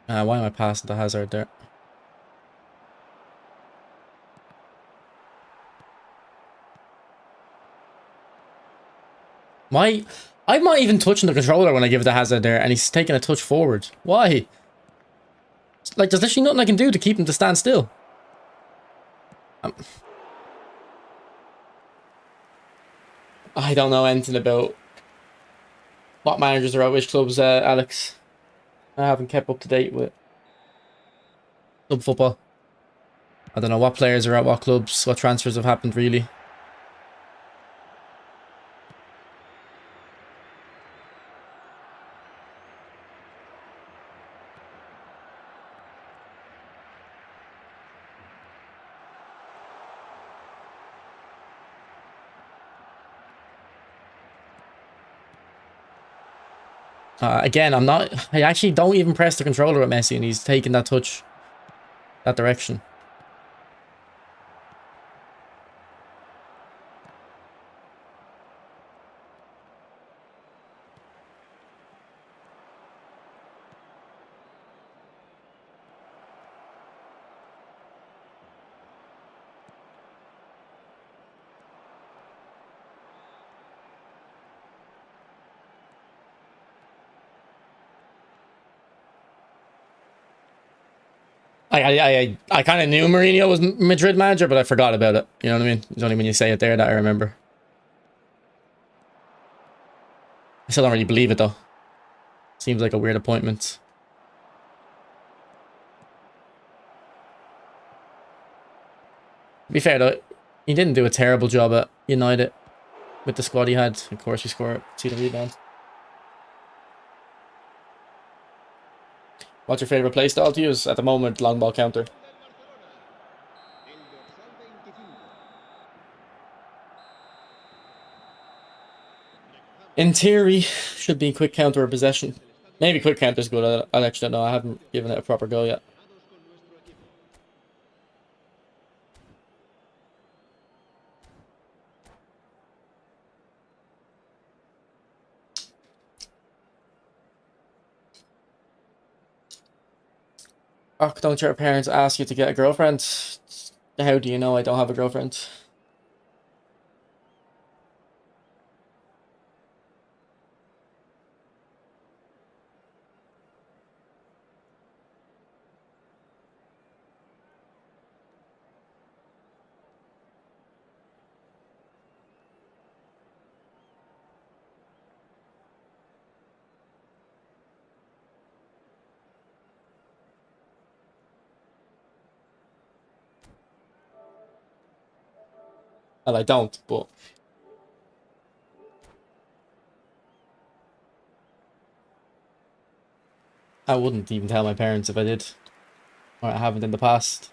A: Why am I passing to Hazard there? I'm not even touching the controller when I give it to Hazard there, and he's taking a touch forward. Why? Like, there's literally nothing I can do to keep him to stand still. I don't know anything about what managers are at which clubs, Alex. I haven't kept up to date with club football. I don't know what players are at what clubs, what transfers have happened, really. Again, I actually don't even press the controller at Messi, and he's taking that touch that direction. I kind of knew Mourinho was Madrid manager, but I forgot about it. You know what I mean? It's only when you say it there that I remember. I still don't really believe it, though. Seems like a weird appointment. To be fair, though, he didn't do a terrible job at United with the squad he had. Of course, he scored. See the rebound. What's your favorite play style to use? At the moment, long ball counter. In theory, should be quick counter or possession. Maybe quick counter's good. I actually don't know. I haven't given it a proper go yet. Oh, don't your parents ask you to get a girlfriend? How do you know I don't have a girlfriend? Well, I don't, but I wouldn't even tell my parents if I did. Or I haven't in the past.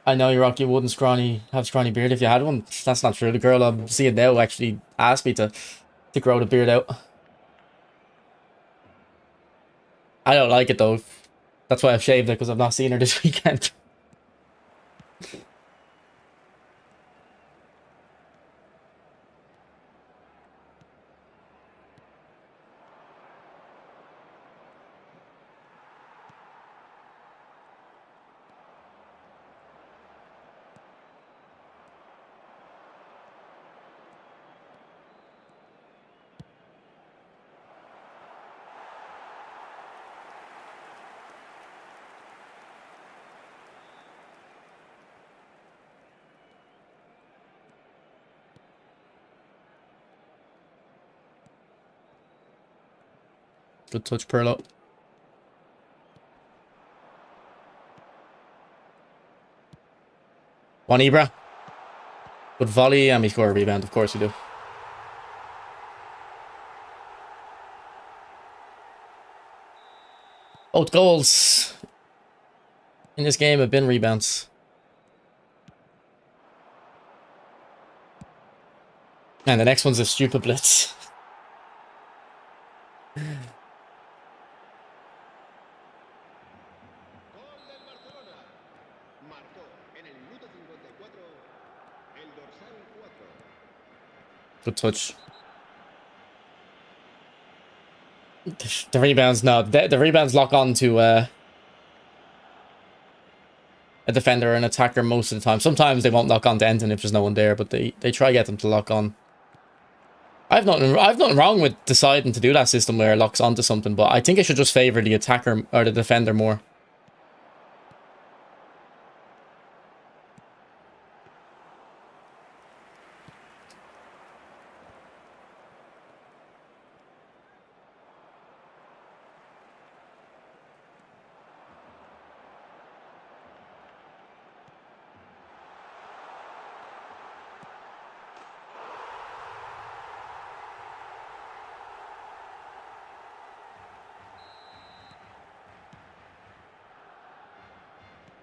A: I know you rock, you wouldn't have scrawny beard if you had one. That's not true. The girl I'm seeing now actually asked me to grow the beard out. I don't like it though. That's why I've shaved it, because I've not seen her this weekend. Good touch, Perlo. One Ibra. Good volley, and we score a rebound. Of course we do. Both goals in this game have been rebounds. And the next one's a stupid blitz. Good touch. The rebounds, no. The rebounds lock on to a defender or an attacker most of the time. Sometimes they won't lock on to Enton if there's no one there, but they try to get them to lock on. I've nothing wrong with deciding to do that system where it locks onto something, but I think it should just favor the attacker or the defender more.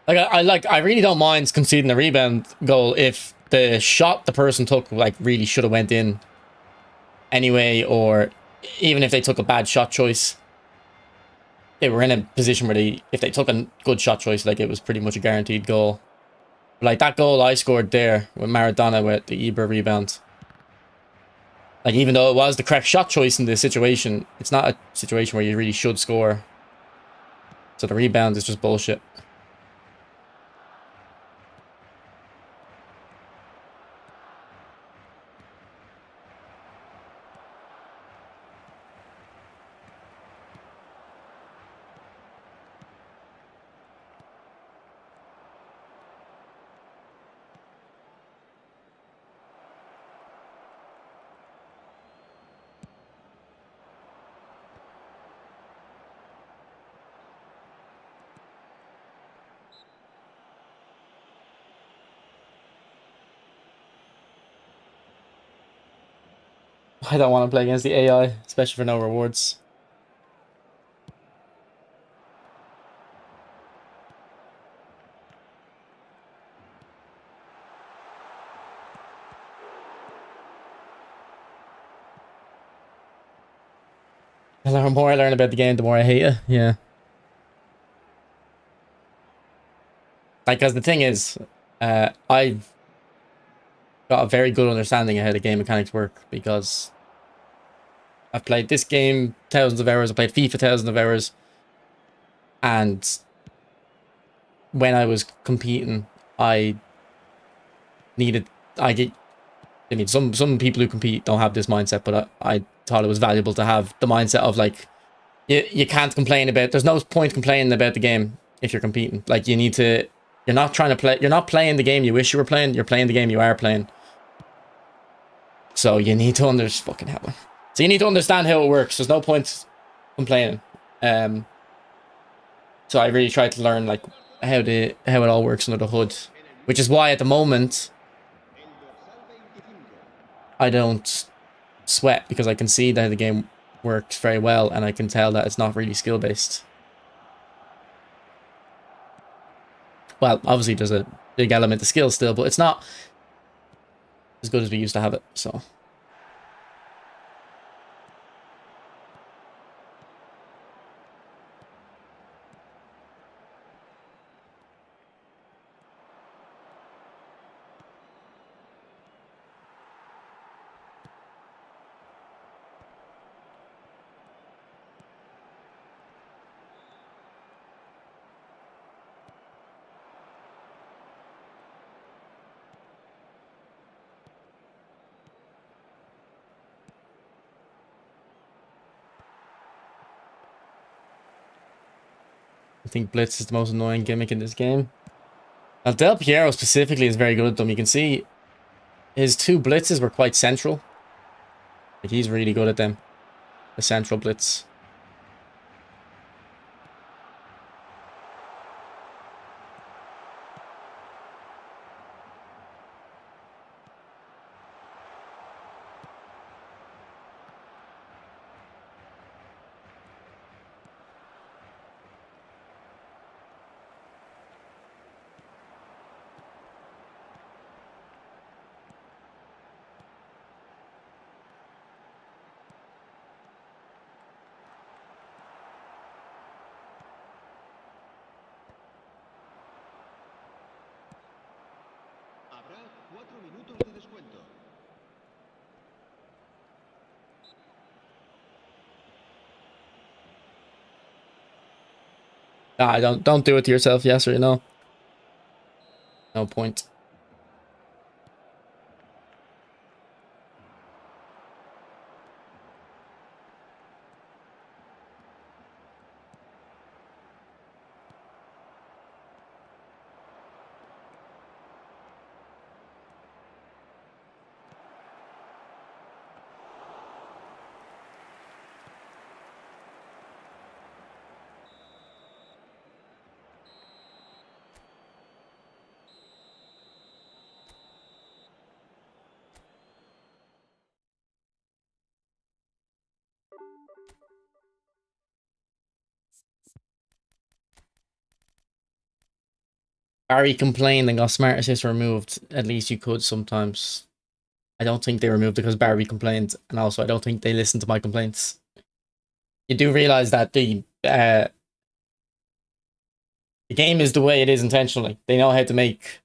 A: I really don't mind conceding a rebound goal if the shot the person took like really should have went in anyway, or even if they took a bad shot choice. They were in a position where if they took a good shot choice, like it was pretty much a guaranteed goal. Like that goal I scored there with Maradona with the Ibra rebound. Like even though it was the correct shot choice in this situation, it's not a situation where you really should score. So the rebound is just bullshit. I don't want to play against the AI, especially for no rewards. The more I learn about the game, the more I hate it. Yeah. Like, because the thing is, I've got a very good understanding of how the game mechanics work because I've played this game thousands of hours. I played FIFA thousands of hours, and when I was competing, I needed. I mean, some people who compete don't have this mindset, but I thought it was valuable to have the mindset of like, you can't complain about. There's no point complaining about the game if you're competing. Like you need to. You're not trying to play. You're not playing the game you wish you were playing. You're playing the game you are playing. So you need to fucking hell. So you need to understand how it works. There's no point complaining. So I really tried to learn like how it all works under the hood, which is why at the moment I don't sweat because I can see that the game works very well and I can tell that it's not really skill based. Well, obviously there's a big element of skill still, but it's not as good as we used to have it. So. I think Blitz is the most annoying gimmick in this game. Now, Del Piero specifically is very good at them. You can see his two blitzes were quite central. Like, he's really good at them. The central blitz.
B: Habrá 4 minutos de descuento.
A: Nah, don't do it to yourself, yes or no. No point. Barry complained and got smart assist removed. At least you could sometimes. I don't think they removed it because Barry complained, and also I don't think they listened to my complaints. You do realize that the game is the way it is intentionally. They know how to make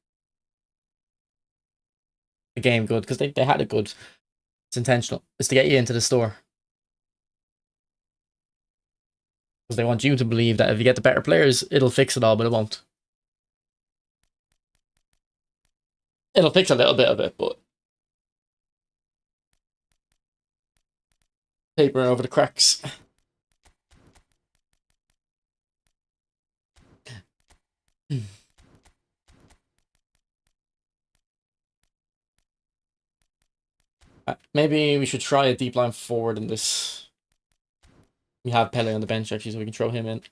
A: the game good because they had it good. It's intentional. It's to get you into the store. Because they want you to believe that if you get the better players, it'll fix it all, but it won't. It'll fix a little bit of it, but papering over the cracks. Maybe we should try a deep line forward in this. We have Pele on the bench actually, so we can throw him in.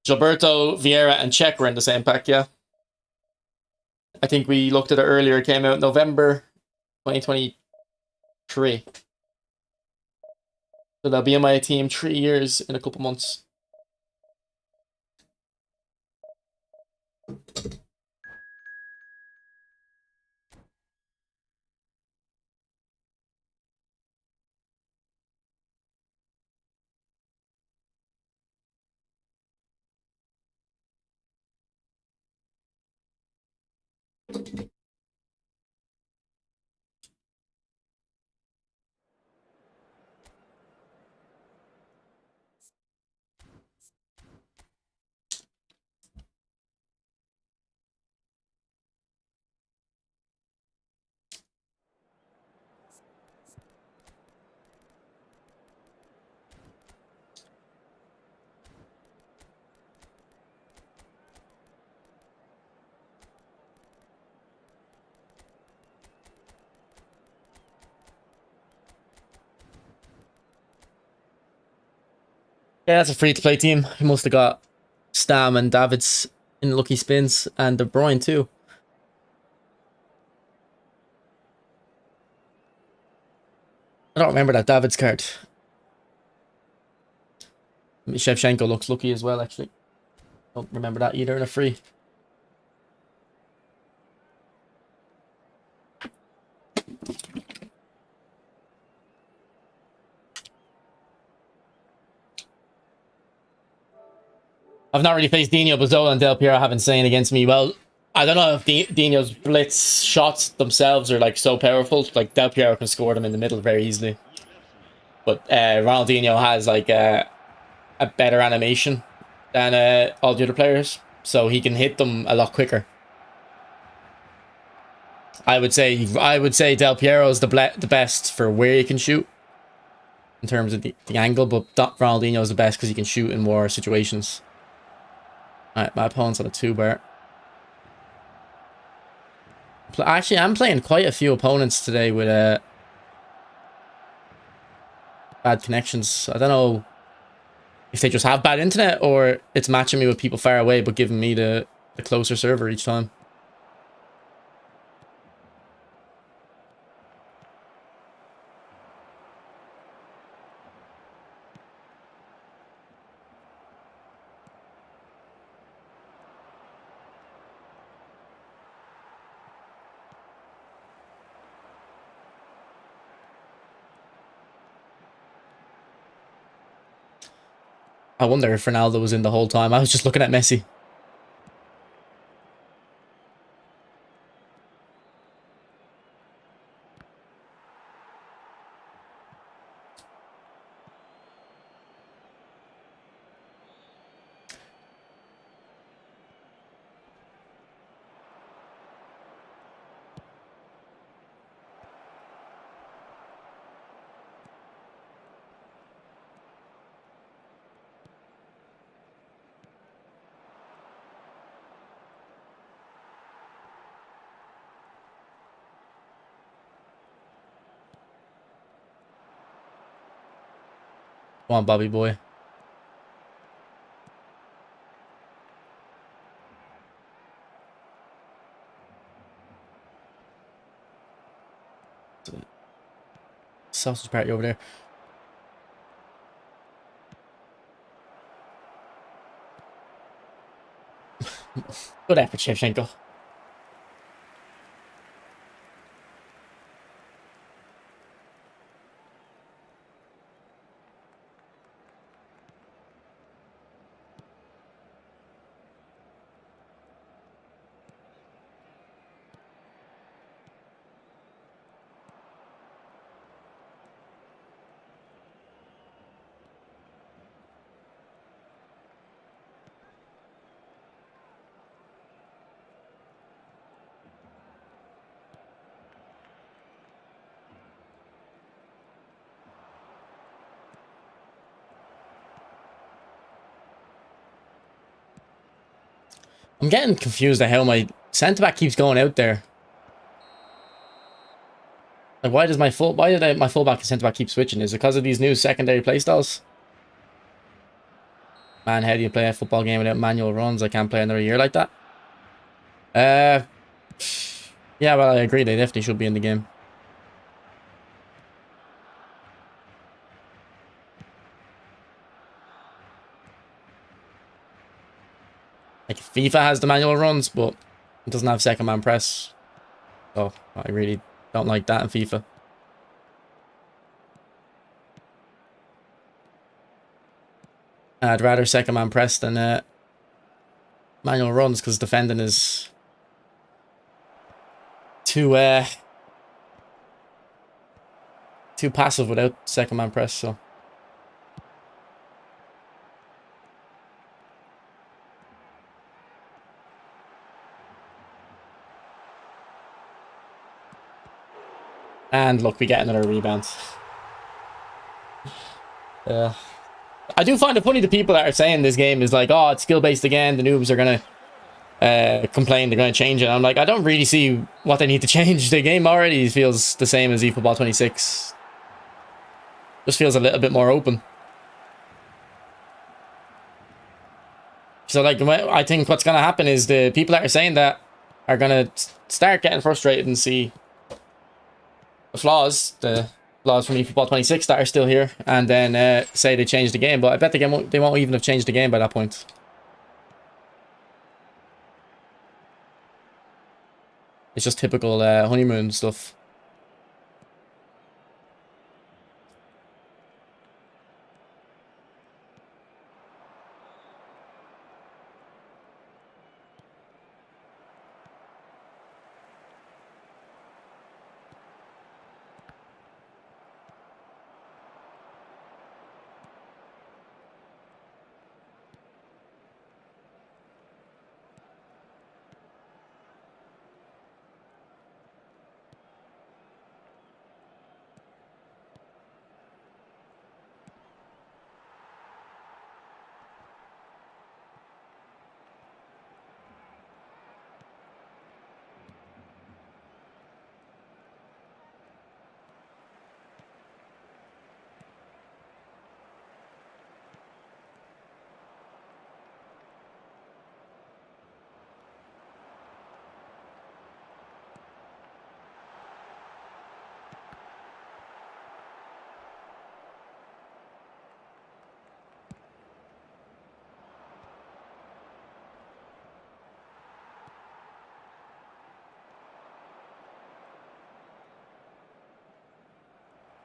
A: Gilberto, Vieira, and Czech were in the same pack, yeah. I think we looked at it earlier. It came out November 2023. So they'll be in my team 3 years in a couple months. Yeah, that's a free-to-play team. He must have got Stam and Davids in lucky spins, and De Bruyne too. I don't remember that Davids card. Shevchenko looks lucky as well, actually. Don't remember that either in a free. I've not really faced Dino, Bazzola, and Del Piero haven't saying against me. Well, I don't know if Dino's blitz shots themselves are like so powerful. Like Del Piero can score them in the middle very easily. But Ronaldinho has like a better animation than all the other players, so he can hit them a lot quicker. I would say Del Piero is the best for where he can shoot in terms of the angle, but Ronaldinho is the best because he can shoot in more situations. Alright, my opponent's on a 2-bar. Actually, I'm playing quite a few opponents today with bad connections. I don't know if they just have bad internet or it's matching me with people far away but giving me the closer server each time. I wonder if Ronaldo was in the whole time. I was just looking at Messi. Come on, Bobby boy. Sausage party over there. Good effort, Shevchenko. I'm getting confused at how my centre-back keeps going out there. Like, why did my fullback and centre-back keep switching? Is it because of these new secondary playstyles? Man, how do you play a football game without manual runs? I can't play another year like that. Yeah, well, I agree. They definitely should be in the game. Like, FIFA has the manual runs, but it doesn't have second man press. So I really don't like that in FIFA. I'd rather second man press than manual runs, because defending is too passive without second man press. So and look, we get another rebound. I do find it funny the people that are saying this game is like, oh, it's skill based again. The noobs are gonna complain, they're gonna change it. I'm like, I don't really see what they need to change. The game already feels the same as eFootball 26. Just feels a little bit more open. So like, I think what's gonna happen is the people that are saying that are gonna start getting frustrated and see the flaws from eFootball 26 that are still here, and then say they changed the game. But I bet they won't even have changed the game by that point. It's just typical honeymoon stuff.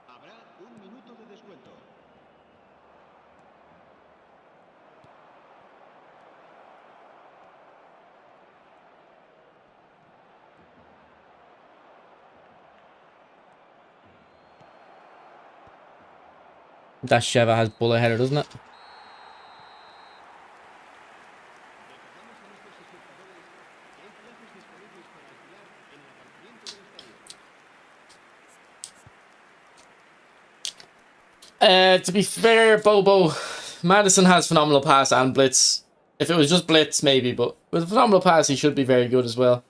B: Habrá un minuto de descuento.
A: That Sheva has bullet header, doesn't it? To be fair, Bobo, Madison has phenomenal pass and blitz. If it was just blitz, maybe, but with a phenomenal pass, he should be very good as well.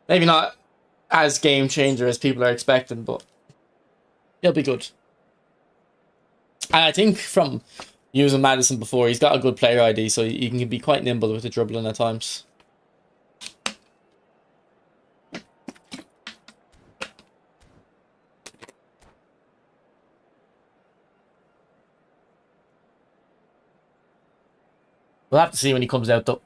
A: Maybe not as game changer as people are expecting, but he'll be good. I think from using Madison before, he's got a good player ID, so he can be quite nimble with the dribbling at times. We'll have to see when he comes out, though.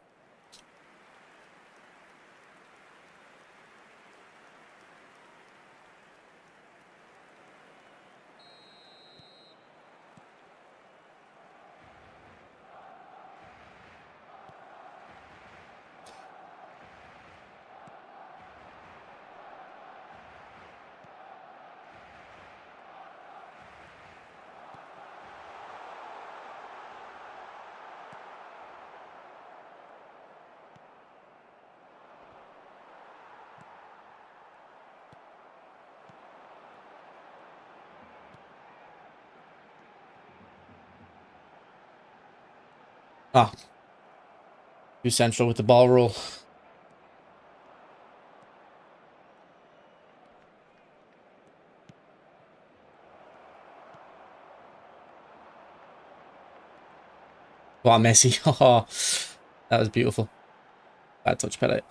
A: Ah, too central with the ball roll. Wow, Messi. Oh, that was beautiful. Bad touch, Pele.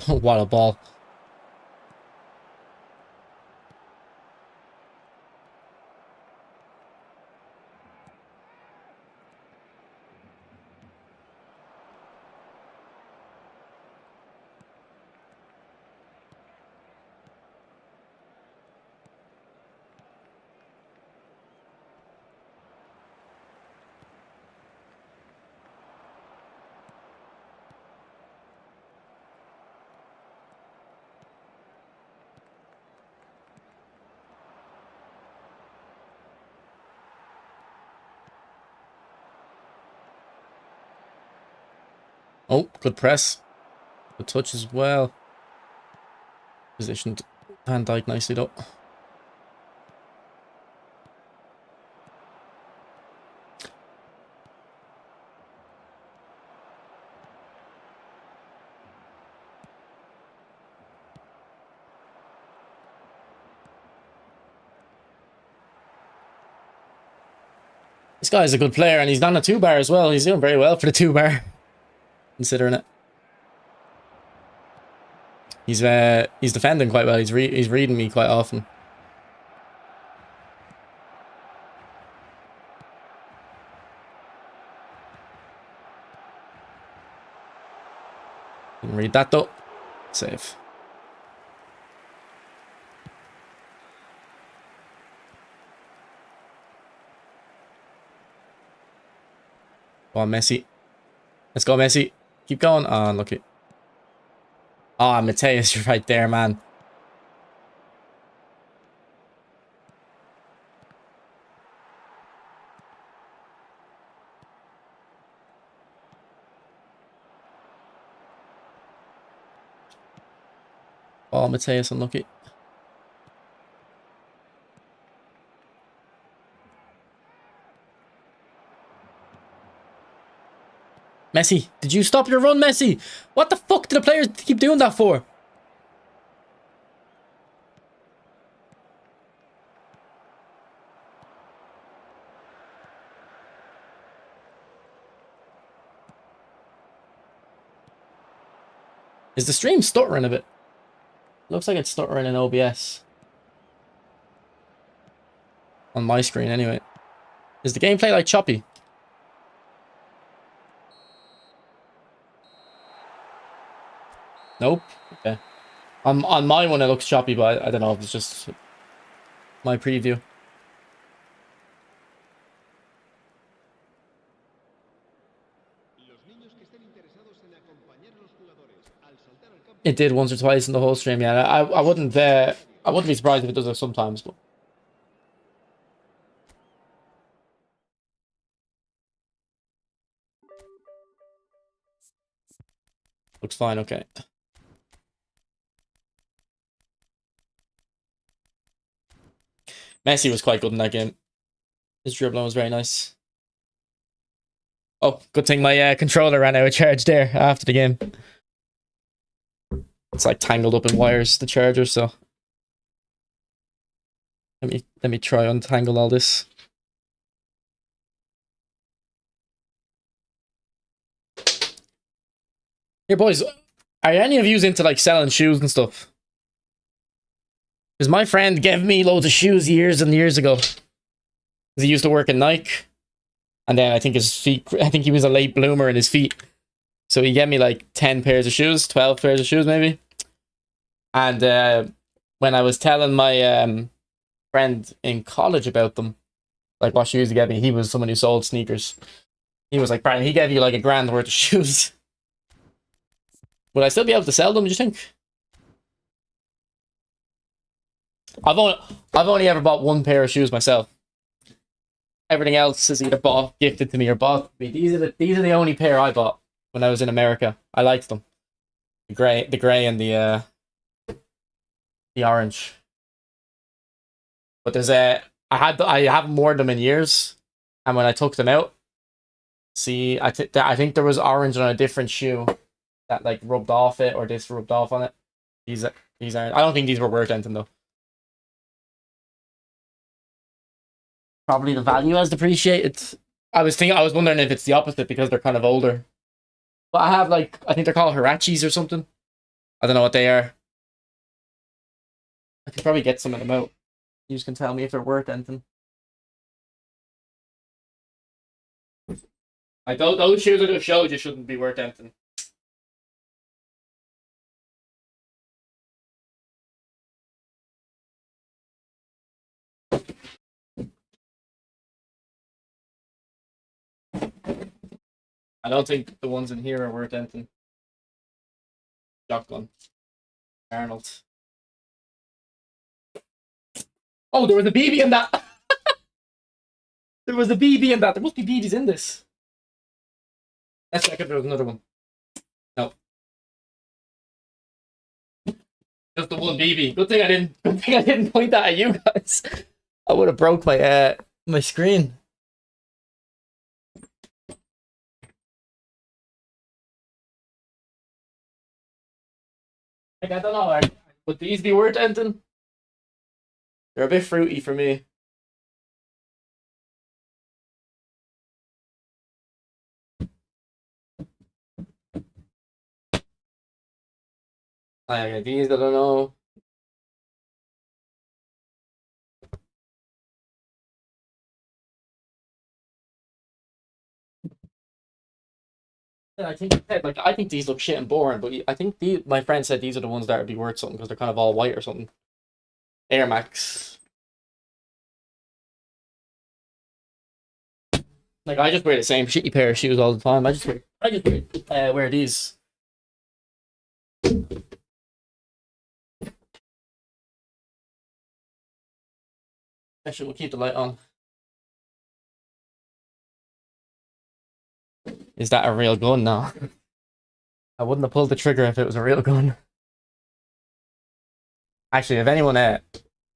A: What a ball. Oh, good press. Good touch as well. Positioned Van Dijk nicely, though. This guy's a good player, and he's done a 2-bar as well. He's doing very well for the 2-bar, considering it. He's defending quite well. He's reading me quite often. Didn't read that though. Save. Go on, Messi. Let's go, Messi. Keep going. Oh, unlucky. Ah, Mateus, you're right there, man. Oh, Mateus, unlucky. Messi, did you stop your run, Messi? What the fuck did the players keep doing that for? Is the stream stuttering a bit? Looks like it's stuttering in OBS. On my screen, anyway. Is the gameplay like choppy? Nope. Okay. On my one it looks choppy, but I don't know if it's just my preview. It did once or twice in the whole stream, yeah. I wouldn't be surprised if it does it sometimes, but looks fine, okay. Messi was quite good in that game. His dribbling was very nice. Oh, good thing my controller ran out of charge there after the game. It's like tangled up in wires, the charger, so let me try untangle all this. Here, boys, are any of you into like selling shoes and stuff? Because my friend gave me loads of shoes years and years ago. Because he used to work at Nike. And then I think he was a late bloomer in his feet. So he gave me like 10 pairs of shoes, 12 pairs of shoes maybe. And when I was telling my friend in college about them, like what shoes he gave me, he was someone who sold sneakers. He was like, Brian, he gave you like $1,000 worth of shoes. Would I still be able to sell them, do you think? I've only ever bought one pair of shoes myself. Everything else is either gifted to me or bought me. These are the only pair I bought when I was in America. I liked them. The grey and the orange. But there's I haven't worn them in years, and when I took them out, see, I think there was orange on a different shoe that like rubbed off it, or this rubbed off on it. These aren't. I don't think these were worth anything though. Probably the value has depreciated. I was wondering if it's the opposite because they're kind of older. But I have I think they're called Hirachis or something. I don't know what they are. I could probably get some of them out. You can tell me if they're worth anything. Like those shoes I just showed you shouldn't be worth anything. I don't think the ones in here are worth anything. Shotgun. Arnold. Oh, there was a BB in that. There was a BB in that. There must be BBs in this. Let's check if there was another one. No. Just the one BB. Good thing I didn't point that at you guys. I would have broke my my screen. I don't know. Would these be worth anything? They're a bit fruity for me. These I don't know. I think these look shit and boring, but I think my friend said these are the ones that would be worth something because they're kind of all white or something. Air Max. Like I just wear the same shitty pair of shoes all the time. I just wear these. Actually, we'll keep the light on. Is that a real gun now? I wouldn't have pulled the trigger if it was a real gun. Actually, if anyone, I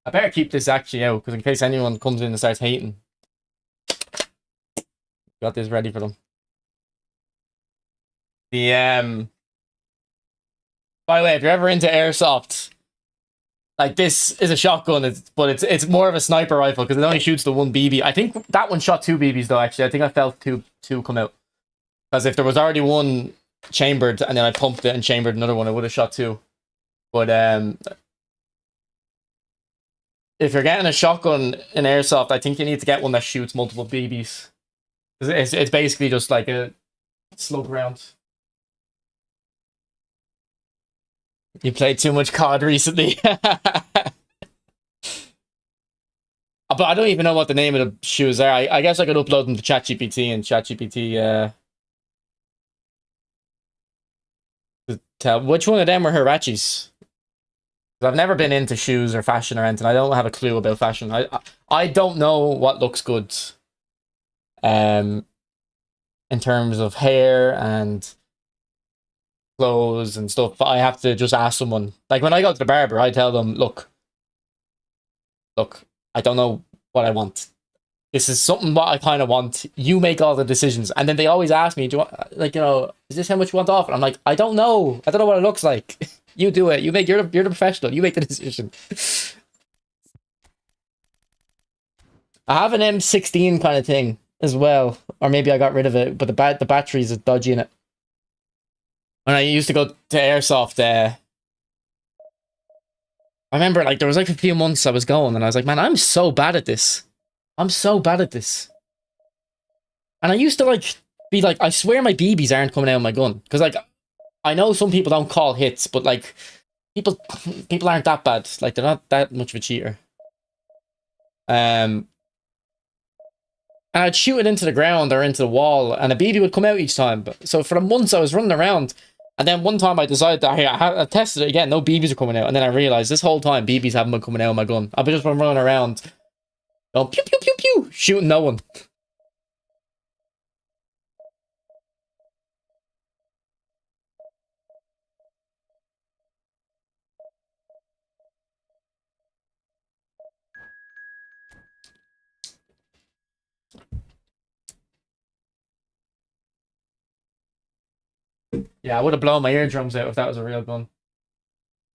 A: better keep this actually out because in case anyone comes in and starts hating, got this ready for them. The By the way, if you're ever into airsoft, like this is a shotgun, but it's more of a sniper rifle because it only shoots the one BB. I think that one shot 2 BBs though. Actually, I think I felt two come out because if there was already one chambered and then I pumped it and chambered another one, it would have shot 2. But if you're getting a shotgun in airsoft, I think you need to get one that shoots multiple BBs. It's basically just like a slug round. You played too much COD recently. But I don't even know what the name of the shoes are. I guess I could upload them to ChatGPT and ChatGPT tell which one of them were Hirachis. I've never been into shoes or fashion or anything. I don't have a clue about fashion. I don't know what looks good. In terms of hair and clothes and stuff, but I have to just ask someone. Like when I go to the barber, I tell them, look, I don't know what I want. This is something what I kind of want. You make all the decisions. And then they always ask me, do you want, like, you know, is this how much you want off? And I'm like, I don't know. I don't know what it looks like. You do it. You're the professional. You make the decision. I have an M16 kind of thing as well. Or maybe I got rid of it, but the batteries are dodgy in it. When I used to go to airsoft, I remember like there was like a few months I was going and I was like, man, I'm so bad at this. I'm so bad at this. And I used to like be like, I swear my BBs aren't coming out of my gun. Because like, I know some people don't call hits, but like, people aren't that bad. Like, they're not that much of a cheater. And I'd shoot it into the ground or into the wall and a BB would come out each time. So for the months I was running around. And then one time I decided that, hey, I tested it again, no BBs are coming out. And then I realized this whole time BBs haven't been coming out of my gun. I've just been running around, going pew, pew, pew, pew, shooting no one. Yeah, I would have blown my eardrums out if that was a real gun.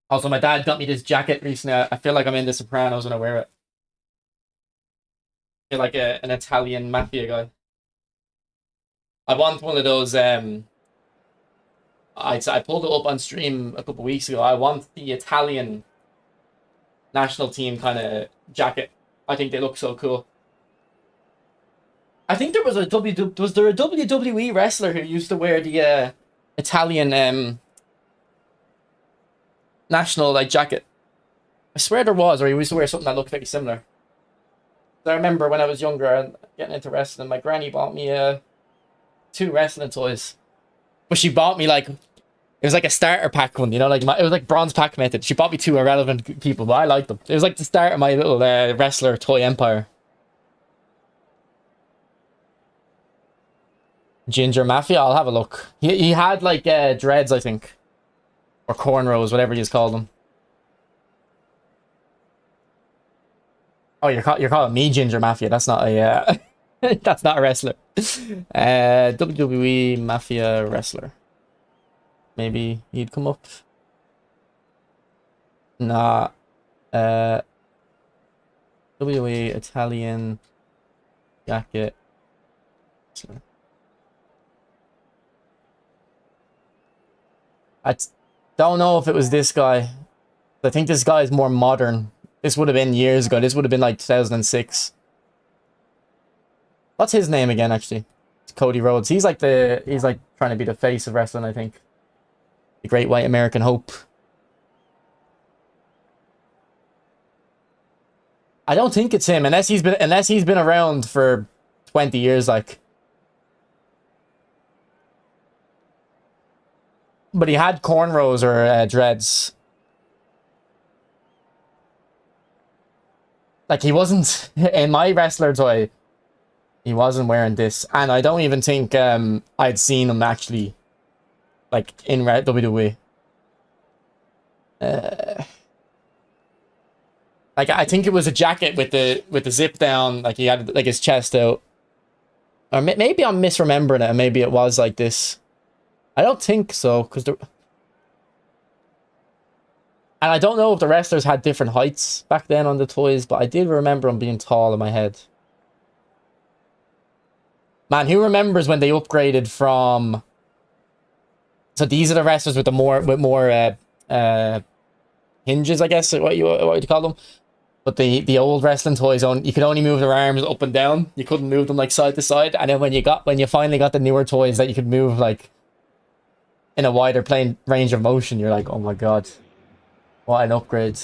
A: Also, my dad got me this jacket recently. I feel like I'm in The Sopranos when I wear it. I feel like an Italian mafia guy. I want one of those. I pulled it up on stream a couple weeks ago. I want the Italian national team kind of jacket. I think they look so cool. I think there was a WWE wrestler who used to wear the Italian national like jacket. I swear there was, or he used to wear something that looked very similar. I remember when I was younger and getting into wrestling, my granny bought me 2 wrestling toys, but she bought me like it was like a starter pack one, you know, like it was like bronze pack method. She bought me 2 irrelevant people, but I liked them. It was like the start of my little wrestler toy empire. Ginger Mafia, I'll have a look. He had like dreads, I think, or cornrows, whatever you call them. Oh, you're calling me Ginger Mafia. That's not a that's not a wrestler. WWE Mafia wrestler. Maybe he'd come up. Nah. WWE Italian jacket. I don't know if it was this guy. I think this guy is more modern. This would have been years ago. This would have been like 2006. What's his name again, actually? It's Cody Rhodes. He's like trying to be the face of wrestling, I think. The Great White American Hope. I don't think it's him, unless he's been around for 20 years, like. But he had cornrows or dreads. Like, he wasn't, in my wrestler toy, he wasn't wearing this. And I don't even think I'd seen him actually, like, in WWE. Like, I think it was a jacket with the zip down, like he had like his chest out. Or maybe I'm misremembering it, and maybe it was like this. I don't think so, because the... And I don't know if the wrestlers had different heights back then on the toys, but I did remember them being tall in my head. Man, who remembers when they upgraded from... So these are the wrestlers with the more hinges, I guess, what you call them. But the old wrestling toys, you could only move their arms up and down. You couldn't move them like side to side. And then when you finally got the newer toys that you could move like in a wider plane range of motion, you're like, oh my god, what an upgrade.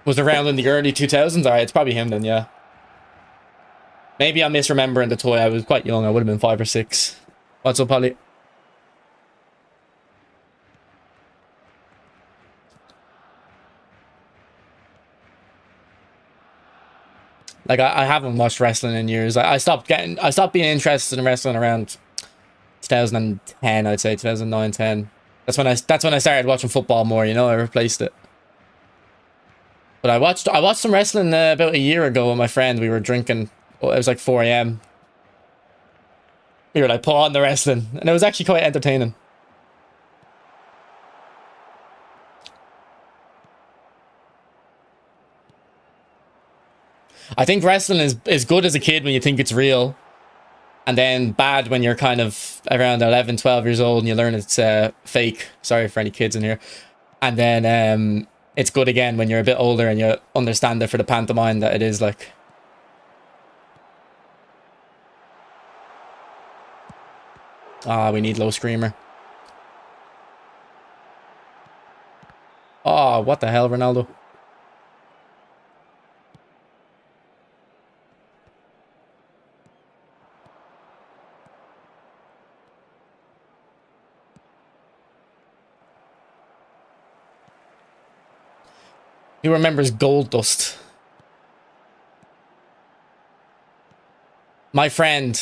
A: Was around in the early 2000s? Alright, it's probably him then, yeah. Maybe I'm misremembering the toy. I was quite young. I would have been 5 or 6. What's up, Holly? Like, I haven't watched wrestling in years. I stopped being interested in wrestling around 2010, I'd say 2009, 10. That's when I started watching football more, you know. I replaced it. But I watched some wrestling about a year ago with my friend. We were drinking. Oh, it was like 4 a.m. We were like, put on the wrestling, and it was actually quite entertaining. I think wrestling is good as a kid when you think it's real, and then bad when you're kind of around 11, 12 years old and you learn it's fake. Sorry for any kids in here. And then it's good again when you're a bit older and you understand it for the pantomime that it is, like. Ah, we need low screamer. Oh, what the hell, Ronaldo? Who remembers Gold Dust? My friend...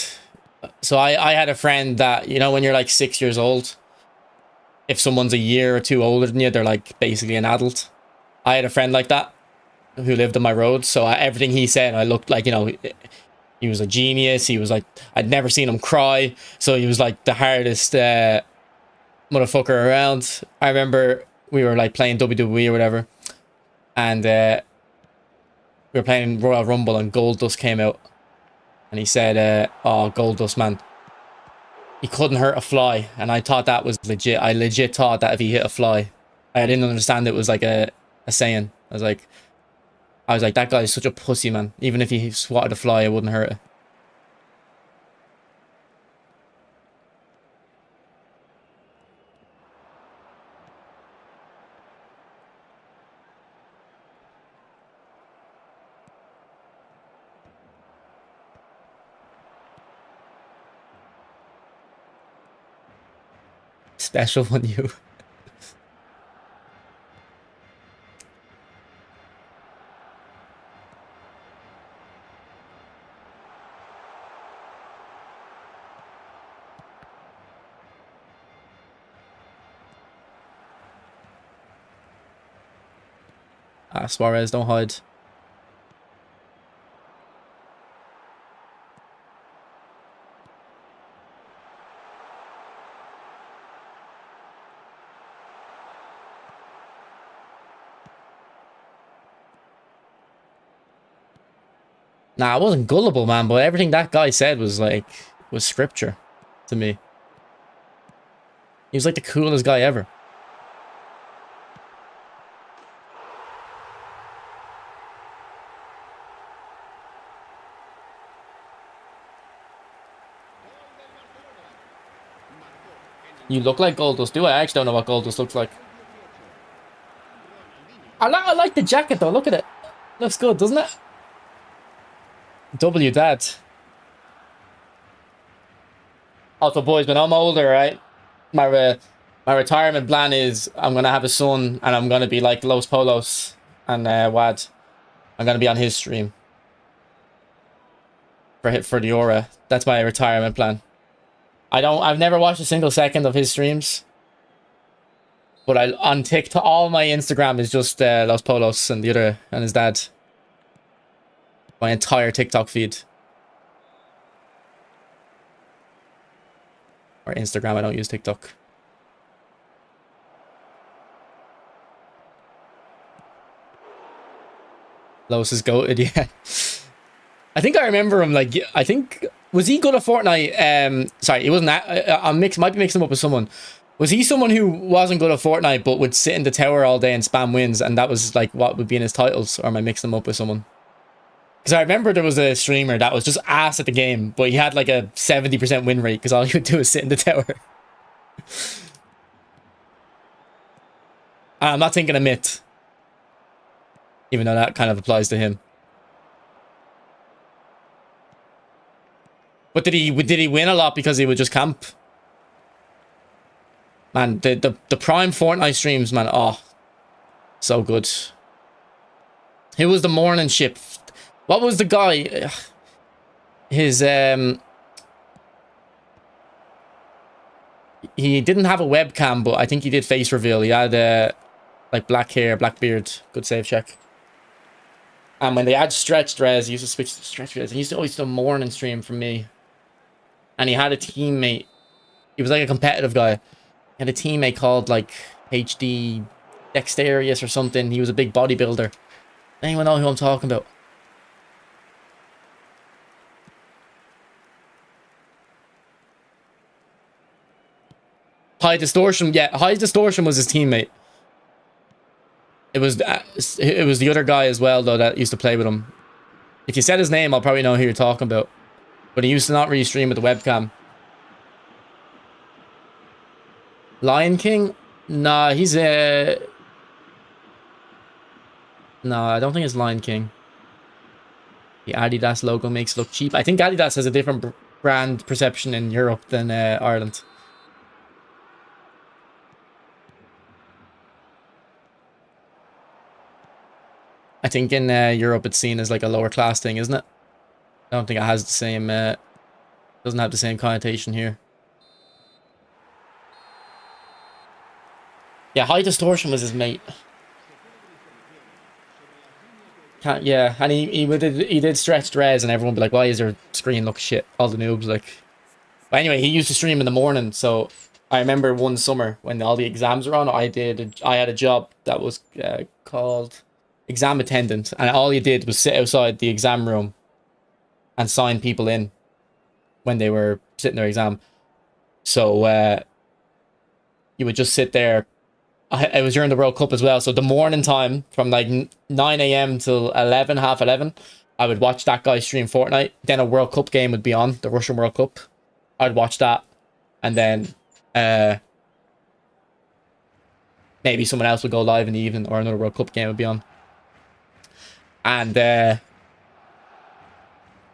A: So I had a friend that, you know, when you're like 6 years old, if someone's a year or two older than you, they're like basically an adult. I had a friend like that who lived on my road. So everything he said, I looked like, you know, he was a genius. He was like, I'd never seen him cry. So he was like the hardest motherfucker around. I remember we were like playing WWE or whatever. And we were playing Royal Rumble and Gold Dust came out. And he said, oh, Gold Dust, man. He couldn't hurt a fly. And I thought that was legit. I legit thought that if he hit a fly. I didn't understand it was like a saying. I was like, that guy is such a pussy, man. Even if he swatted a fly, it wouldn't hurt it. Special on you. Ah, Suarez, don't hide. Nah, I wasn't gullible, man, but everything that guy said was scripture to me. He was like the coolest guy ever. You look like Gold Dust, do I? I actually don't know what Gold Dust looks like. I like the jacket though, look at it. Looks good, doesn't it? W dad. Also, boys, when I'm older, right? My retirement plan is I'm gonna have a son, and I'm gonna be like Los Polos and Wad. I'm gonna be on his stream for the Aura. That's my retirement plan. I've never watched a single second of his streams, but on TikTok, all my Instagram is just Los Polos and the other and his dad. My entire TikTok feed. Or Instagram, I don't use TikTok. Lois is goated, yeah. I think I remember him, like, I think, was he good at Fortnite? Sorry, he wasn't that, might be mixing him up with someone. Was he someone who wasn't good at Fortnite, but would sit in the tower all day and spam wins, and that was, like, what would be in his titles? Or am I mixing him up with someone? Because I remember there was a streamer that was just ass at the game, but he had, like, a 70% win rate, because all he would do is sit in the tower. I'm not thinking of Myth. Even though that kind of applies to him. But did he win a lot because he would just camp? Man, the prime Fortnite streams, man, oh, so good. Who was the morning ship? What was the guy? His he didn't have a webcam, but I think he did face reveal. He had like black hair, black beard. Good save check. And when they had stretched res, he used to switch to stretched res. He used to always do a morning stream for me. And he had a teammate. He was like a competitive guy. He had a teammate called like HD Dexterious or something. He was a big bodybuilder. Anyone know who I'm talking about? High Distortion. Yeah, High Distortion was his teammate. It was the other guy as well, though, that used to play with him. If you said his name, I'll probably know who you're talking about. But he used to not really stream with the webcam. Lion King? Nah, he's a... No, I don't think it's Lion King. The Adidas logo makes it look cheap. I think Adidas has a different brand perception in Europe than Ireland. I think in Europe it's seen as like a lower class thing, isn't it? I don't think it has the same, doesn't have the same connotation here. Yeah, High Distortion was his mate. Yeah, and he did stretched res, and everyone would be like, why is your screen look shit? All the noobs, like. But anyway, he used to stream in the morning, so I remember one summer when all the exams were on, I had a job that was called exam attendant, and all you did was sit outside the exam room and sign people in when they were sitting their exam. So you would just sit there. It was during the World Cup as well, so the morning time from like 9 a.m. till 11, half 11, I would watch that guy stream Fortnite. Then a World Cup game would be on, the Russian World Cup. I'd watch that, and then maybe someone else would go live in the evening, or another World Cup game would be on. And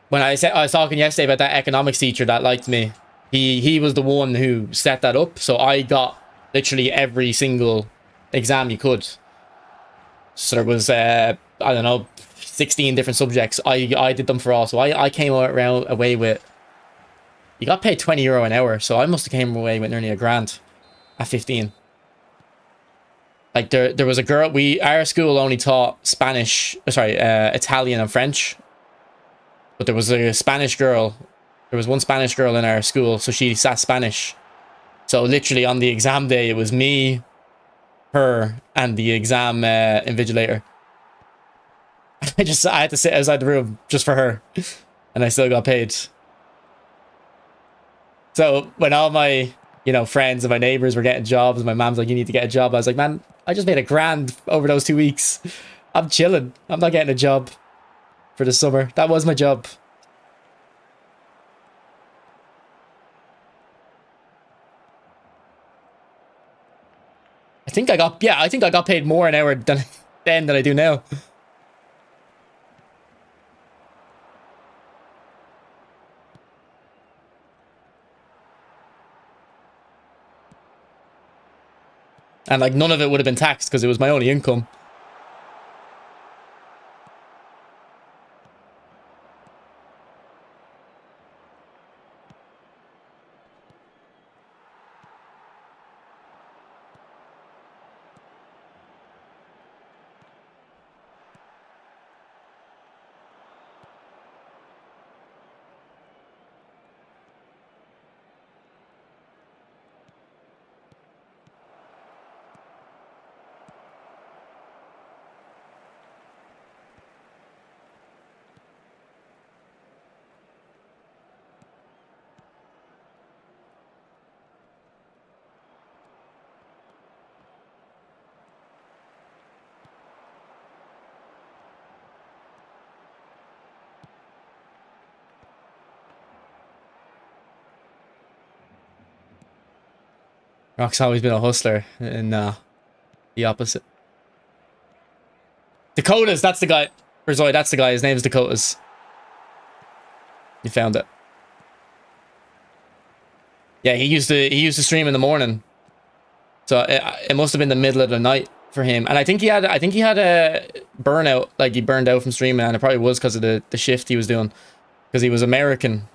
A: when I was talking yesterday about that economics teacher that liked me, he was the one who set that up, so I got literally every single exam you could. So there was I don't know, 16 different subjects. I did them for all, so I came away with, you got paid €20 an hour, so I must have came away with nearly $1,000 at 15. Like there was a girl, our school only taught Italian and French, but there was a Spanish girl. There was one Spanish girl in our school, so she sat Spanish. So literally on the exam day, it was me, her, and the exam invigilator. I had to sit outside the room just for her, and I still got paid. So when all my, friends and my neighbors were getting jobs, my mom's like, you need to get a job. I was like, man, I just made $1,000 over those 2 weeks. I'm chilling. I'm not getting a job for the summer. That was my job. I think I got paid more an hour than I do now. And like none of it would have been taxed because it was my only income. Rock's always been a hustler, and the opposite. Dakotas, that's the guy. Or sorry, that's the guy. His name's Dakotas. You found it. Yeah, he used to stream in the morning, so it must have been the middle of the night for him. And I think he had a burnout, like he burned out from streaming, and it probably was because of the shift he was doing, because he was American,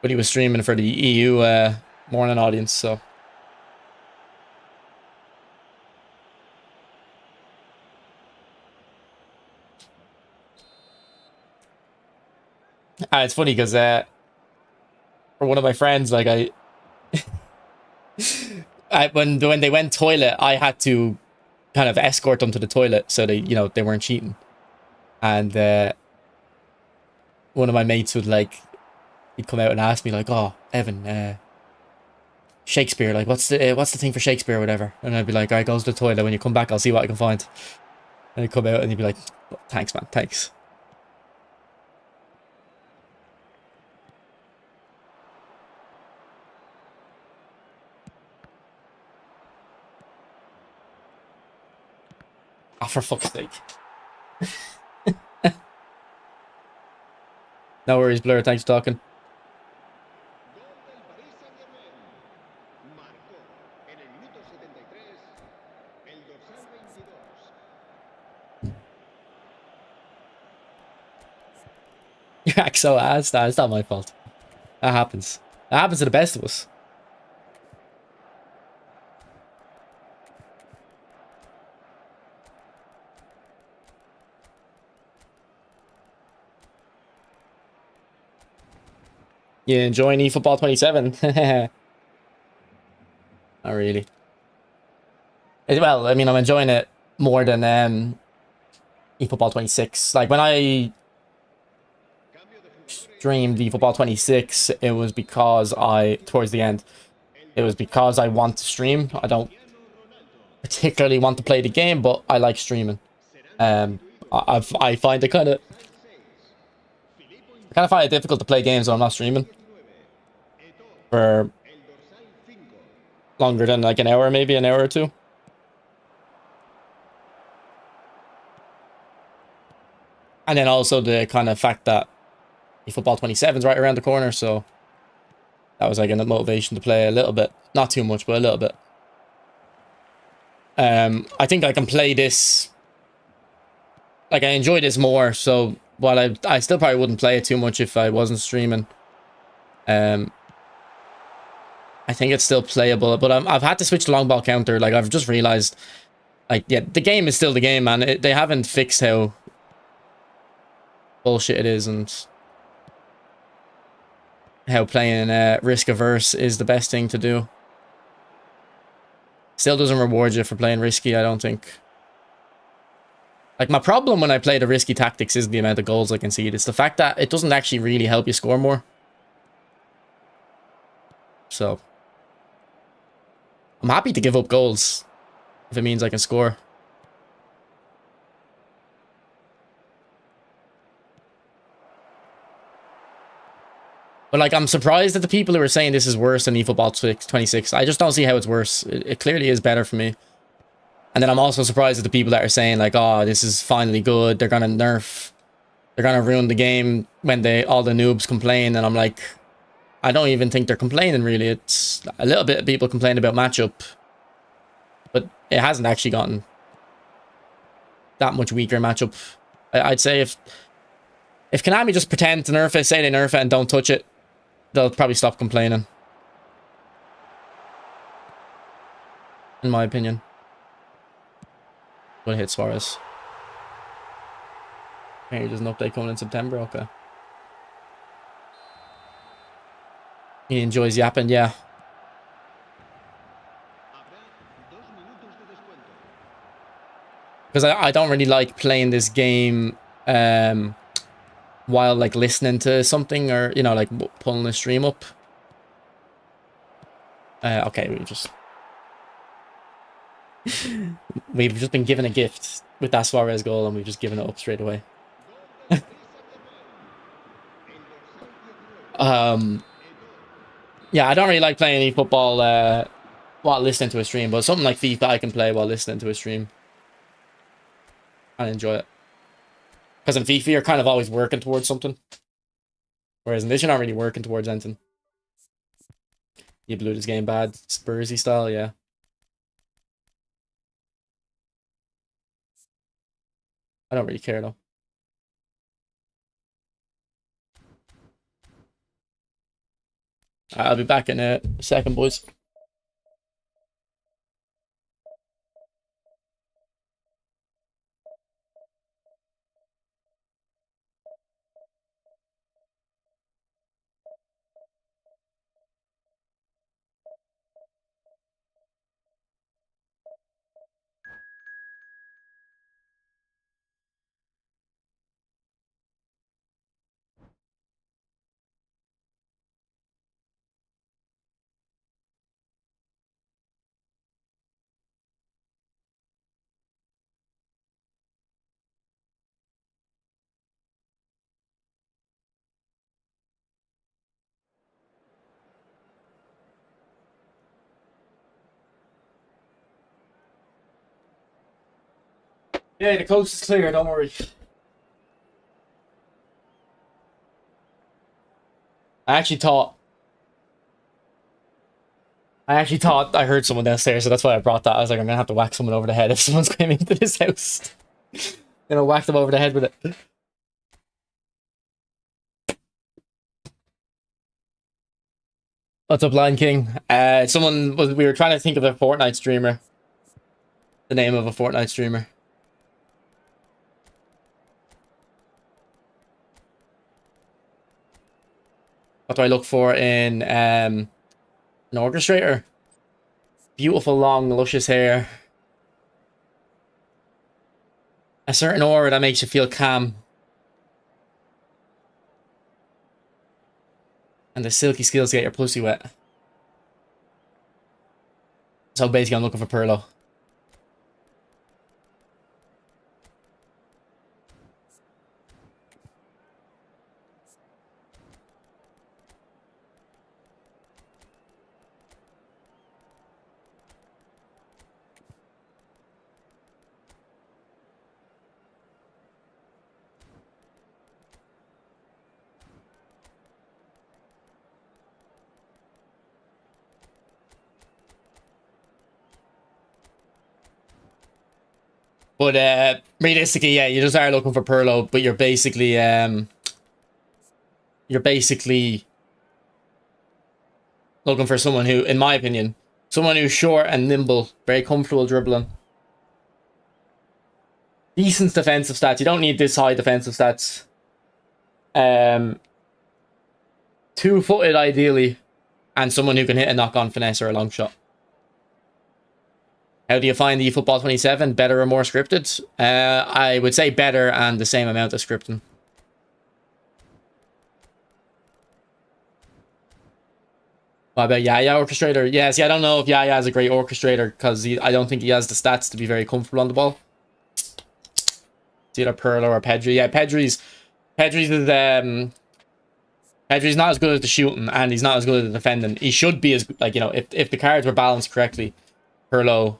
A: but he was streaming for the EU morning audience. So it's funny because for one of my friends, like when they went toilet, I had to kind of escort them to the toilet so they weren't cheating. And one of my mates would he'd come out and ask me like, "Oh, Evan, Shakespeare, like what's the thing for Shakespeare or whatever?" And I'd be like, "All right, go to the toilet. When you come back, I'll see what I can find." And he'd come out and he'd be like, "Oh, thanks, man, thanks." Oh, for fuck's sake. No worries, Blur. Thanks for talking.
B: Gol del Paris Saint-Germain. Marcó en el minuto 73 el dorsal 22.
A: You're so ass. Nah, it's not my fault. That happens. That happens to the best of us. You enjoying eFootball 27? Not really. Well, I mean, I'm enjoying it more than eFootball 26. Like, when I streamed eFootball 26, it was because towards the end, it was because I want to stream. I don't particularly want to play the game, but I like streaming. I find it kind of find it difficult to play games when I'm not streaming for longer than like an hour, maybe an hour or two. And then also the kind of fact that eFootball 27 is right around the corner, so that was like a motivation to play a little bit. Not too much, but a little bit. I think I can play this. Like, I enjoy this more, so while I still probably wouldn't play it too much if I wasn't streaming. I think it's still playable, but I've had to switch to long ball counter. Like, I've just realized, like, yeah, the game is still the game, man. They haven't fixed how bullshit it is and how playing risk averse is the best thing to do. Still doesn't reward you for playing risky, I don't think. Like, my problem when I play the risky tactics isn't the amount of goals I concede. It's the fact that it doesn't actually really help you score more. So I'm happy to give up goals if it means I can score. But, like, I'm surprised at the people who are saying this is worse than eFootball 26. I just don't see how it's worse. It clearly is better for me. And then I'm also surprised at the people that are saying, like, oh, this is finally good. They're going to nerf. They're going to ruin the game when all the noobs complain. And I'm like, I don't even think they're complaining, really. It's a little bit of people complain about matchup. But it hasn't actually gotten that much weaker matchup. I'd say if Konami just pretend to nerf it, say they nerf it and don't touch it, they'll probably stop complaining. In my opinion. Will hit Suarez. Hey, there's an update coming in September, okay. He enjoys yapping, yeah. Because I don't really like playing this game while, like, listening to something or, you know, like pulling the stream up. Okay, we've just been given a gift with that Suarez goal and we've just given it up straight away. Yeah, I don't really like playing eFootball while listening to a stream, but something like FIFA I can play while listening to a stream and enjoy it. Because in FIFA you're kind of always working towards something, whereas in this you're not really working towards anything. You blew this game bad, Spursy style, yeah. I don't really care though. I'll be back in a second, boys. Yeah, the coast is clear, don't worry. I actually thought I heard someone downstairs, so that's why I brought that. I was like, I'm gonna have to whack someone over the head if someone's coming into this house. Whack them over the head with it. What's up, Lion King? We were trying to think of a Fortnite streamer. The name of a Fortnite streamer. What do I look for in an orchestrator? Beautiful, long, luscious hair. A certain aura that makes you feel calm. And the silky skills to get your pussy wet. So basically I'm looking for Perlo. But realistically, yeah, you just are looking for Perlo, but you're basically looking for someone who, in my opinion, someone who's short and nimble, very comfortable dribbling. Decent defensive stats. You don't need this high defensive stats. 2-footed ideally, and someone who can hit a knock-on finesse or a long shot. How do you find the eFootball 27? Better or more scripted? I would say better and the same amount of scripting. What about Yaya orchestrator? Yeah, see, I don't know if Yaya is a great orchestrator because I don't think he has the stats to be very comfortable on the ball. It's either Perlo or Pedri. Yeah, Pedri's not as good at the shooting and he's not as good at the defending. He should be as, like, you know, if the cards were balanced correctly, Perlo's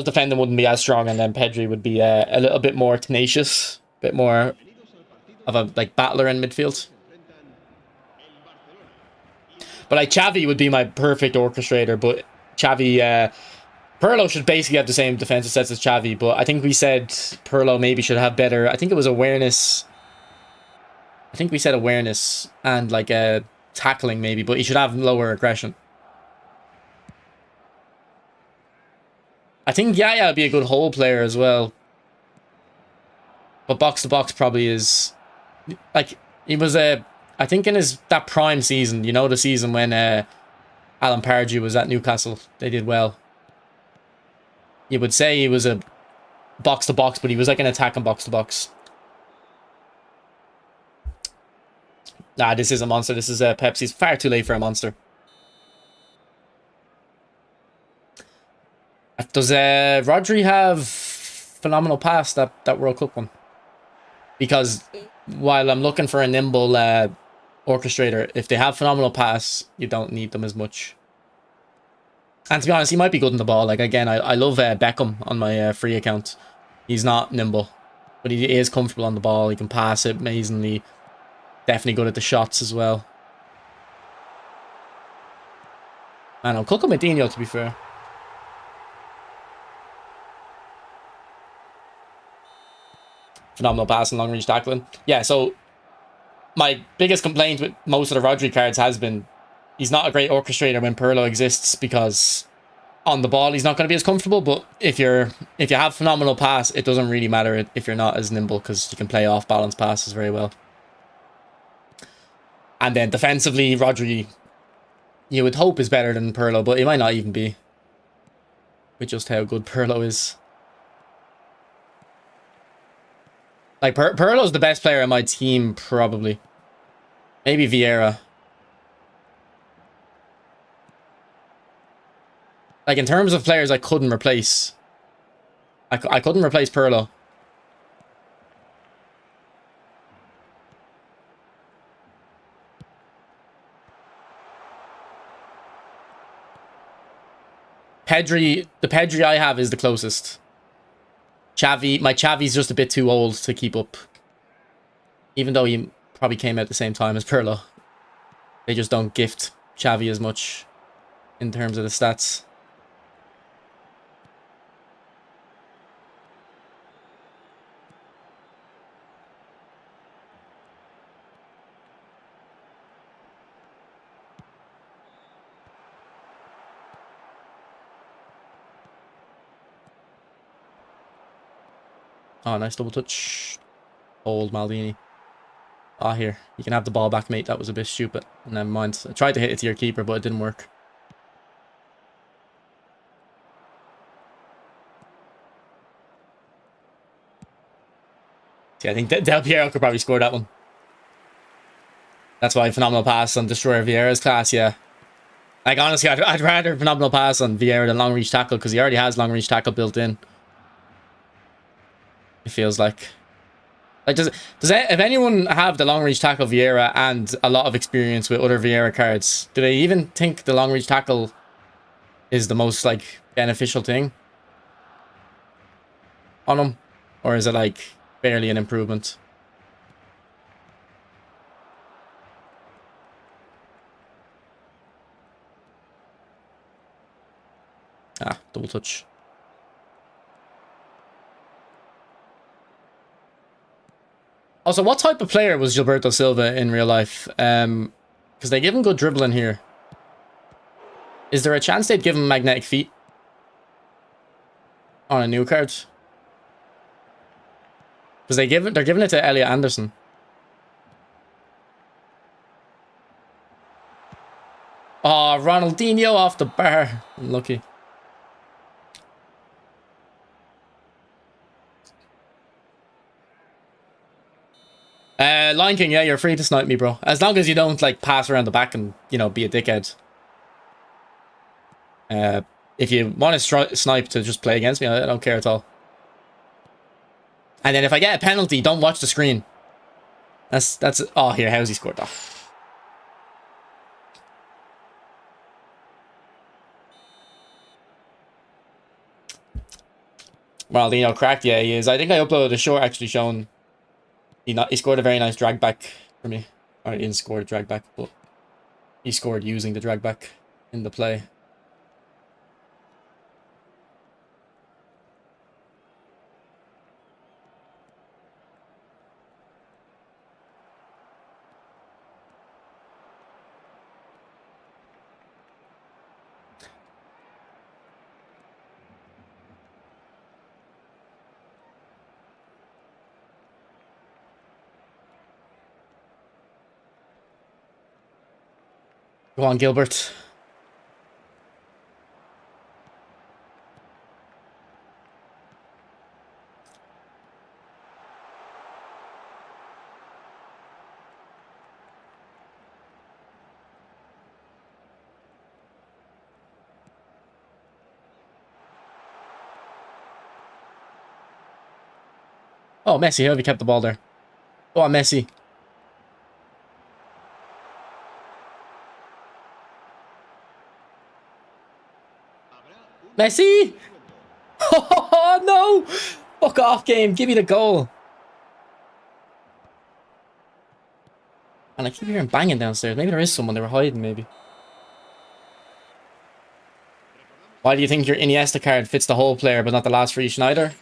A: defending wouldn't be as strong, and then Pedri would be a little bit more tenacious, a bit more of a like battler in midfield. But like Xavi would be my perfect orchestrator, but Xavi, Perlo should basically have the same defensive sets as Xavi, but I think we said Perlo maybe should have better, I think it was awareness. I think we said awareness and like tackling maybe, but he should have lower aggression. I think Yaya would be a good hole player as well. But box to box probably is, like, he was I think in that prime season, you know, the season when Alan Pardew was at Newcastle, they did well. You would say he was a box to box, but he was like an attacking box to box. Nah, this is a monster. This is Pepsi's far too late for a monster. Does Rodri have phenomenal pass, that World Cup one? Because while I'm looking for a nimble orchestrator, if they have phenomenal pass, you don't need them as much. And to be honest, he might be good in the ball. Like, again, I love Beckham on my free account. He's not nimble, but he is comfortable on the ball. He can pass it amazingly. Definitely good at the shots as well. And I'm cooking Medinho, to be fair. Phenomenal pass and long-range tackling. Yeah, so my biggest complaint with most of the Rodri cards has been he's not a great orchestrator when Pirlo exists, because on the ball he's not going to be as comfortable, but if you have phenomenal pass, it doesn't really matter if you're not as nimble, because you can play off balance passes very well. And then defensively, Rodri, you would hope is better than Pirlo, but it might not even be, with just how good Pirlo is. Like, Pirlo's the best player on my team, probably. Maybe Vieira. Like, in terms of players I couldn't replace, I couldn't replace Pirlo. Pedri, the Pedri I have is the closest. My Xavi's just a bit too old to keep up. Even though he probably came out at the same time as Pirlo. They just don't gift Xavi as much in terms of the stats. Oh, nice double touch. Old Maldini. Ah, here. You can have the ball back, mate. That was a bit stupid. Never mind. I tried to hit it to your keeper, but it didn't work. See, I think Del Piero could probably score that one. That's why phenomenal pass on Destroyer Vieira's class, yeah. Like, honestly, I'd rather phenomenal pass on Vieira than long reach tackle, because he already has long reach tackle built in. It feels like. Like, if anyone have the long reach tackle Vieira and a lot of experience with other Vieira cards, do they even think the long reach tackle is the most, like, beneficial thing on him? Or is it, like, barely an improvement? Ah, double touch. Also, what type of player was Gilberto Silva in real life? Because they give him good dribbling here. Is there a chance they'd give him magnetic feet on a new card? Because they're giving it to Elliot Anderson. Oh, Ronaldinho off the bar. Unlucky. Lion King, yeah, you're free to snipe me, bro. As long as you don't, like, pass around the back and, you know, be a dickhead. If you want to snipe to just play against me, I don't care at all. And then if I get a penalty, don't watch the screen. That's oh, here, how's he scored that? Ronaldinho cracked, yeah, he is. I think I uploaded a short actually showing he scored a very nice drag back for me. Or he didn't score a drag back, but he scored using the drag back in the play. Go on, Gilbert. Oh, Messi, how have you kept the ball there? Go on, Messi. Messi! Oh, no! Fuck off, game. Give me the goal. And I keep hearing banging downstairs. Maybe there is someone. They were hiding, maybe. Why do you think your Iniesta card fits the whole player, but not the last free Schneider?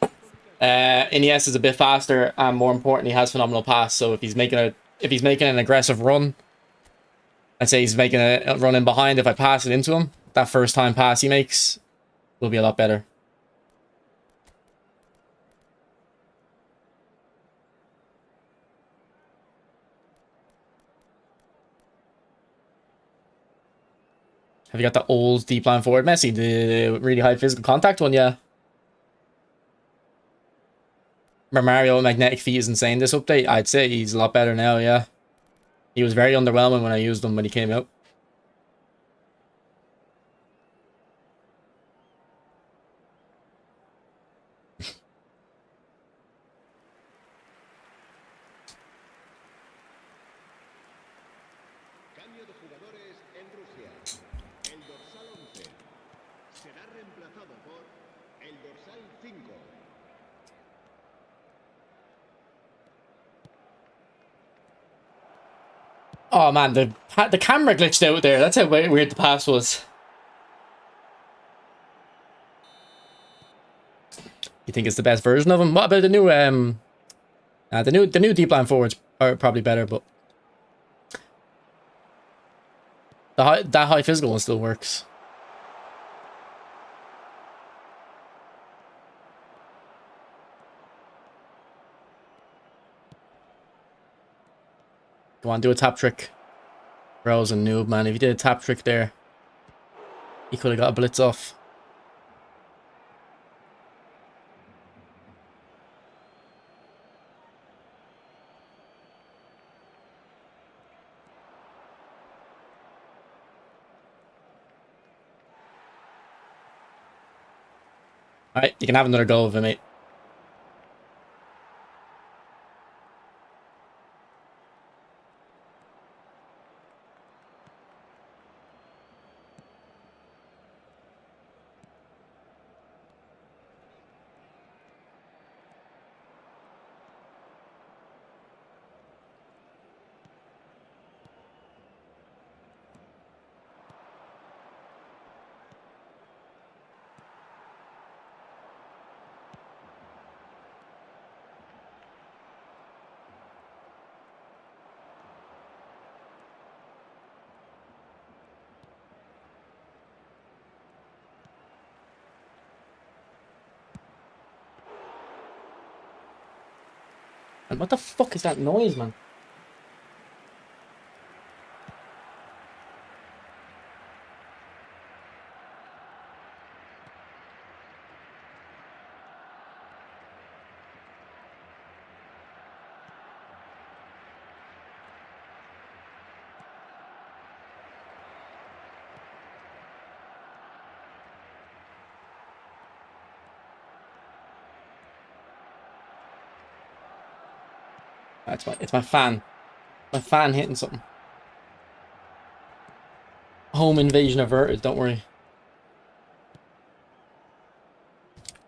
A: Iniesta is a bit faster, and more importantly, has phenomenal pass. So if he's making an aggressive run, I'd say he's making a run in behind. If I pass it into him, that first time pass he makes will be a lot better. Have you got the old deep line forward Messi, the really high physical contact one? Yeah. Mario magnetic feet is insane this update. I'd say he's a lot better now, yeah. He was very underwhelming when I used him when he came out.
B: Cambio de jugadores en Rusia. El dorsal 11 será reemplazado por el dorsal 5.
A: Oh man, the camera glitched out there. That's how weird the pass was. You think it's the best version of him? What about the new the new deep line forwards are probably better, but that high physical one still works. Go on, do a tap trick. Bro's a noob, man. If you did a tap trick there, he could have got a blitz off. Alright, you can have another go of it, mate. And what the fuck is that noise, man? It's my fan. My fan hitting something. Home invasion averted, don't worry.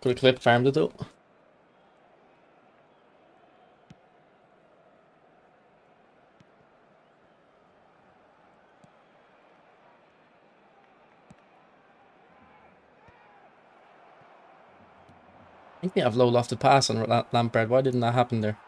A: Could have clip farmed it though. I think they have low lofted pass on Lampard. Why didn't that happen there?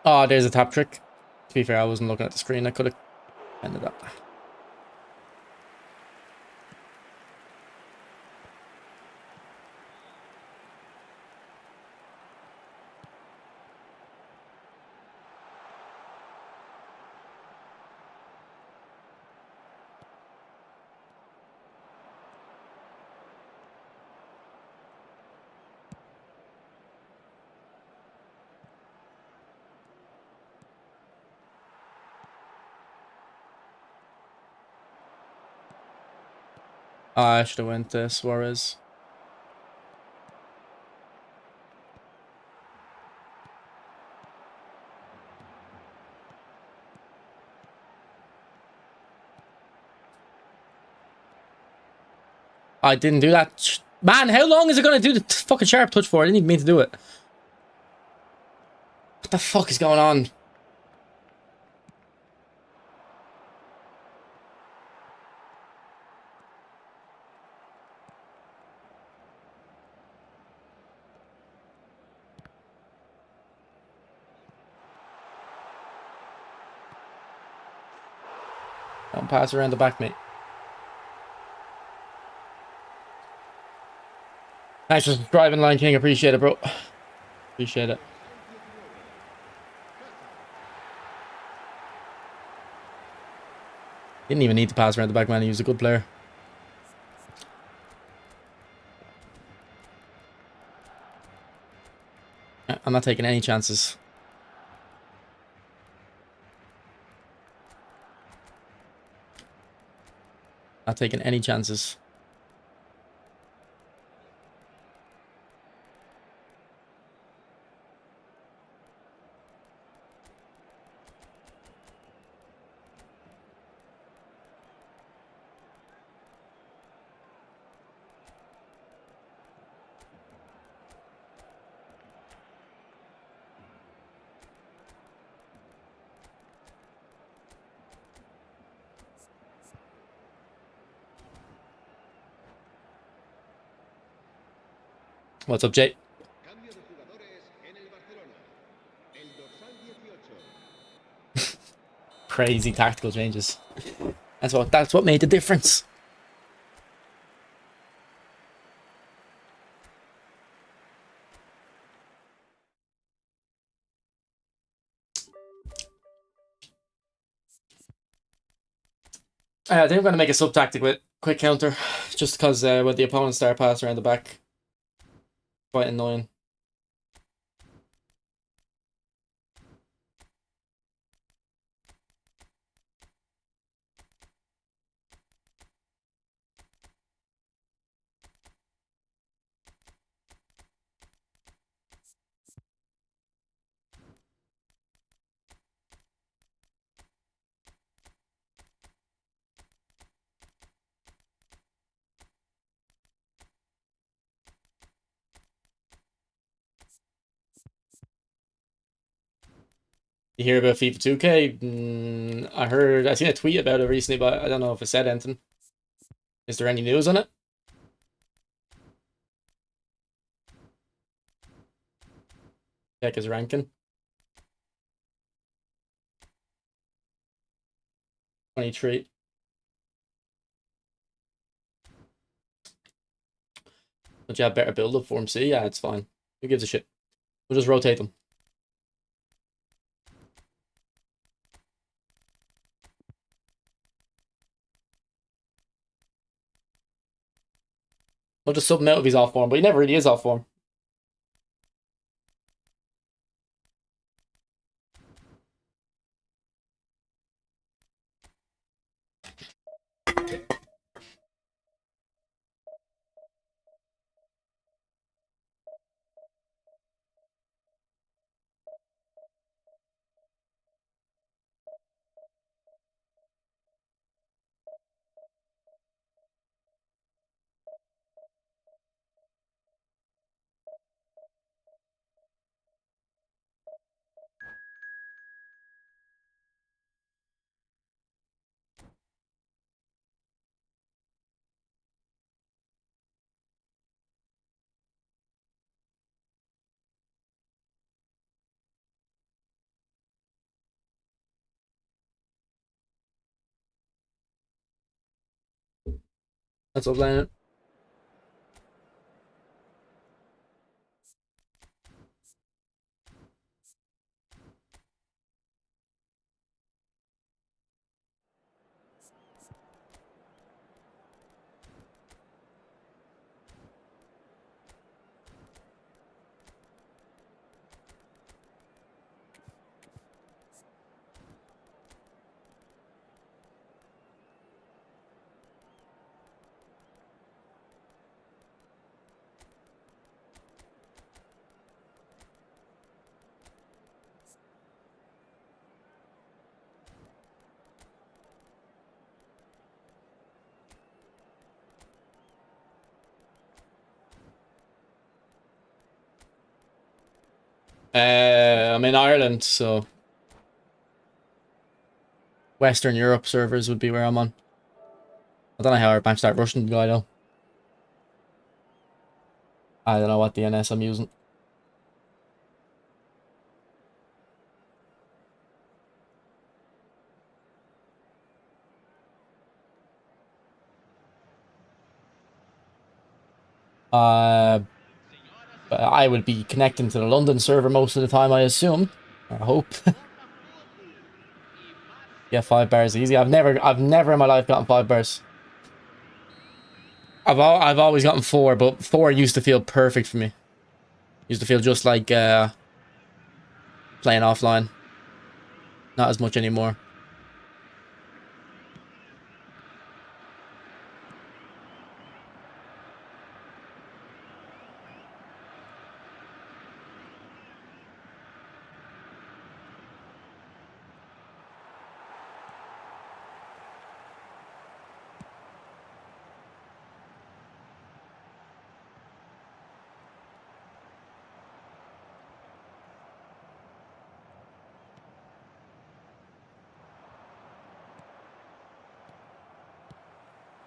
A: Oh, there's a tap trick. To be fair, I wasn't looking at the screen. I could have ended up. I should have went Suarez. I didn't do that. Man, how long is it going to do the fucking sharp touch for? I didn't even mean to do it. What the fuck is going on? Don't pass around the back, mate. Thanks for subscribing, Lion King. Appreciate it, bro. Appreciate it. Didn't even need to pass around the back, man. He was a good player. I'm not taking any chances. Not taking any chances. What's up, Jay?
B: Cambio de jugadores en el Barcelona. El dorsal 18.
A: Crazy tactical changes. That's what made the difference. I think I'm going to make a sub-tactic with quick counter. Just because when the opponents start passing around the back. Quite annoying. You hear about FIFA 2K? I seen a tweet about it recently, but I don't know if it said anything. Is there any news on it? Check his ranking. 23. Don't you have better build up for him? See, yeah, it's fine. Who gives a shit? We'll just rotate them. We'll just sub him out if he's off form, but he never really is off form. That's what I'm playing. I'm in Ireland, so Western Europe servers would be where I'm on. I don't know how I match that Russian guy though. I don't know what DNS I'm using. But I would be connecting to the London server most of the time, I assume. I hope. Yeah, 5 bars easy. I've never in my life gotten 5 bars. I've always gotten 4, but 4 used to feel perfect for me. Used to feel just like playing offline. Not as much anymore.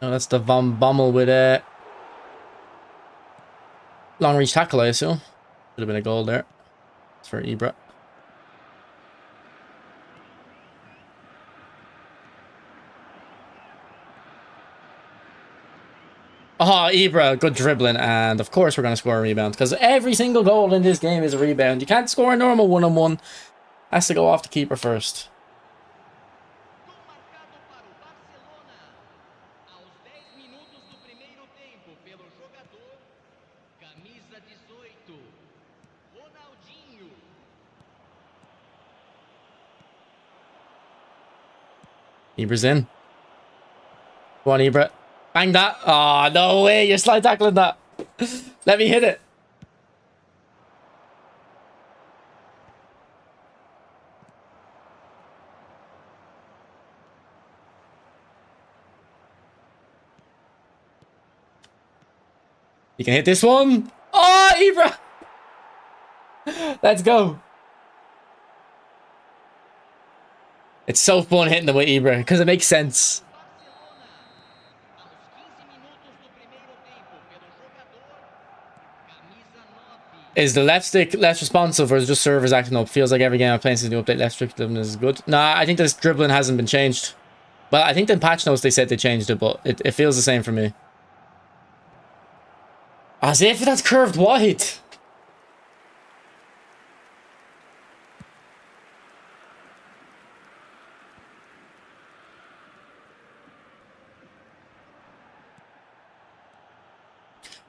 A: Oh, that's the Von Bommel with a long reach tackle, I assume. Should have been a goal there. It's for Ibra. Oh, Ibra, good dribbling, and of course we're going to score a rebound, because every single goal in this game is a rebound. You can't score a normal one-on-one. Has to go off the keeper first. Ibra's in. Go on, Ibra. Bang that. Oh, no way. You're slide tackling that. Let me hit it. You can hit this one. Oh, Ibra. Let's go. It's so fun hitting them with Ibra because it makes sense. Is the left stick less responsive, or is it just servers acting up? Feels like every game I play since the new update, left stick dribbling is good. Nah, I think this dribbling hasn't been changed. Well, I think in patch notes they said they changed it, but it feels the same for me. As if that's curved wide.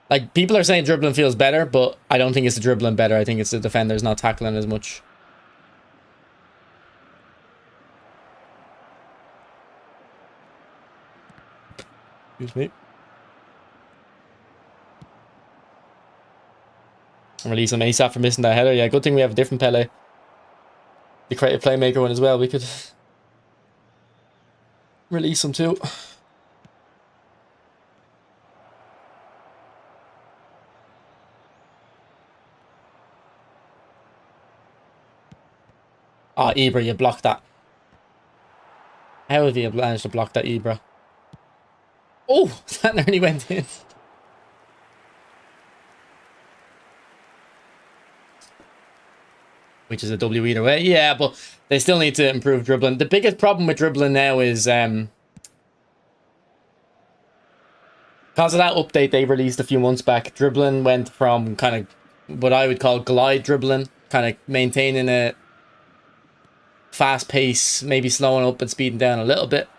A: Like, people are saying dribbling feels better, but I don't think it's the dribbling better. I think it's the defenders not tackling as much. Excuse me. Release him ASAP for missing that header. Yeah, good thing we have a different Pele. The creative playmaker one as well. We could release him too. Ah, oh, Ibra, you blocked that. How have you managed to block that, Ibra? Oh, that nearly went in. Which is a W either way. Yeah, but they still need to improve dribbling. The biggest problem with dribbling now is Because of that update they released a few months back, dribbling went from kind of what I would call glide dribbling, kind of maintaining a fast pace, maybe slowing up and speeding down a little bit.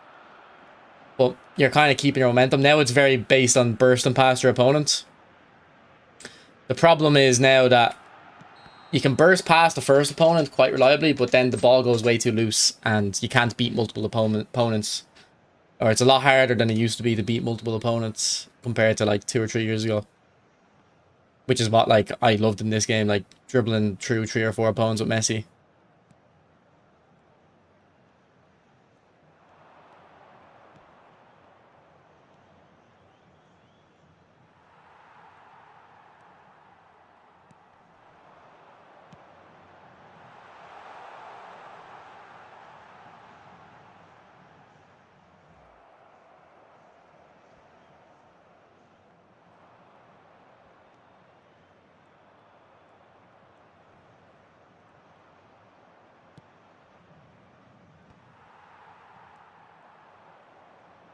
A: But you're kind of keeping your momentum. Now it's very based on bursting past your opponent. The problem is now that you can burst past the first opponent quite reliably, but then the ball goes way too loose and you can't beat multiple opponents. Or it's a lot harder than it used to be to beat multiple opponents compared to like 2 or 3 years ago. Which is what like I loved in this game, like dribbling through 3 or 4 opponents with Messi.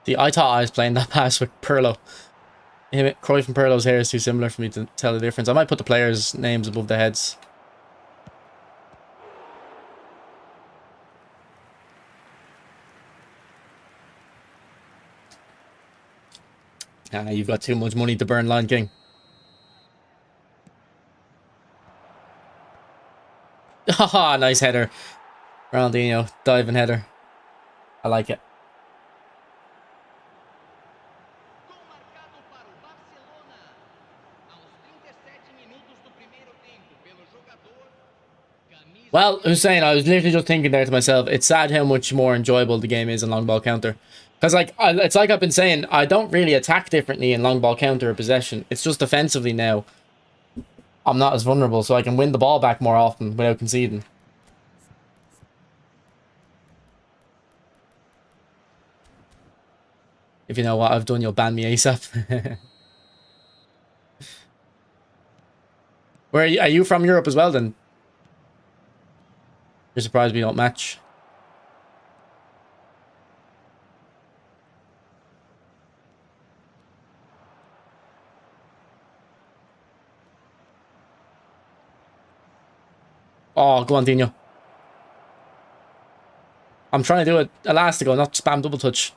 A: See, I thought I was playing that pass with Pirlo. Cruyff and Pirlo's hair is too similar for me to tell the difference. I might put the players' names above their heads. Ah, you've got too much money to burn, Lion King. Haha, nice header. Ronaldinho, diving header. I like it.
C: Gol marcado para o Barcelona. Aos 37 minutos do primeiro tempo pelo jogador. Camisa
A: Well, Hussein, I was literally just thinking there to myself, it's sad how much more enjoyable the game is in long ball counter. Because like, it's like I've been saying, I don't really attack differently in long ball counter or possession. It's just defensively now. I'm not as vulnerable, so I can win the ball back more often without conceding. If you know what I've done, you'll ban me ASAP. Where are you from Europe as well then? You're surprised we don't match. Oh, go on, Dino. I'm trying to do it elastico, not spam double touch.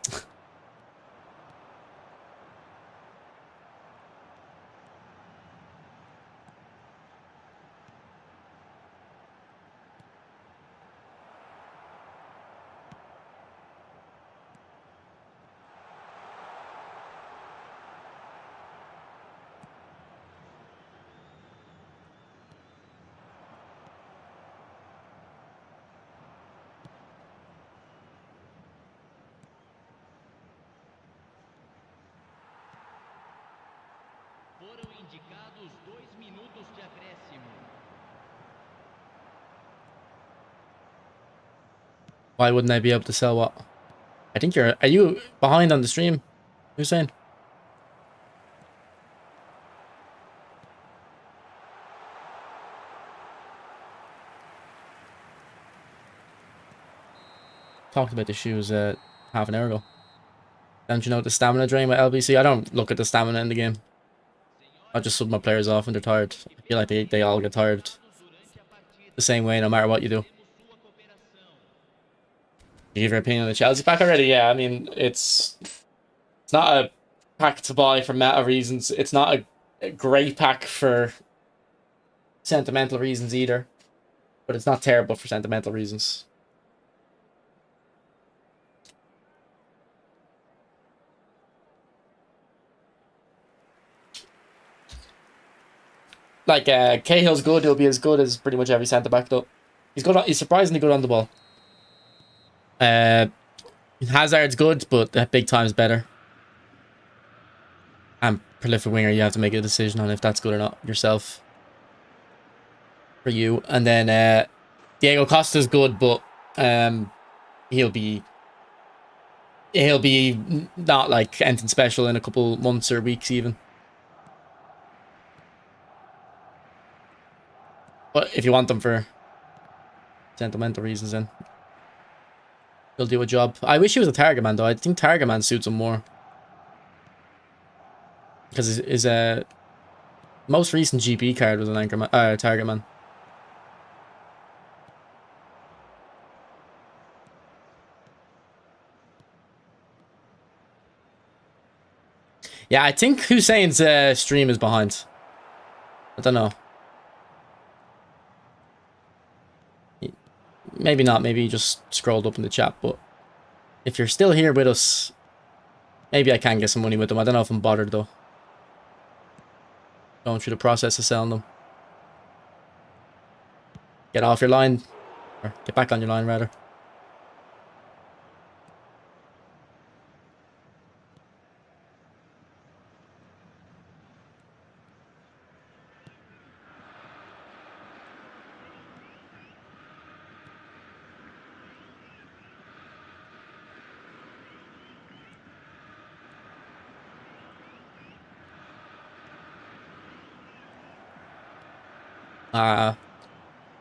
C: foram indicados 2 minutos de acréscimo.
A: Why wouldn't I be able to sell what? I think are you behind on the stream? You're saying? Talked about the shoes half an hour ago. Don't you know the stamina drain with LBC? I don't look at the stamina in the game. I just sub my players off when they're tired. I feel like they all get tired the same way no matter what you do. You give your opinion on the Chelsea pack already? Yeah, I mean, it's not a pack to buy for meta reasons. It's not a great pack for sentimental reasons either. But it's not terrible for sentimental reasons. Like, Cahill's good. He'll be as good as pretty much every centre-back, though. He's good. He's surprisingly good on the ball. Hazard's good, but at big time's better. And prolific winger, you have to make a decision on if that's good or not yourself. For you. And then Diego Costa's good, but he'll be not like anything special in a couple months or weeks even. But if you want them for sentimental reasons, then he'll do a job. I wish he was a target man, though. I think target man suits him more. Because his most recent GP card was an anchor man, target man. Yeah, I think Hussein's stream is behind. I don't know. Maybe not. Maybe he just scrolled up in the chat. But if you're still here with us, maybe I can get some money with them. I don't know if I'm bothered though. Going through the process of selling them. Get off your line. Or get back on your line, rather.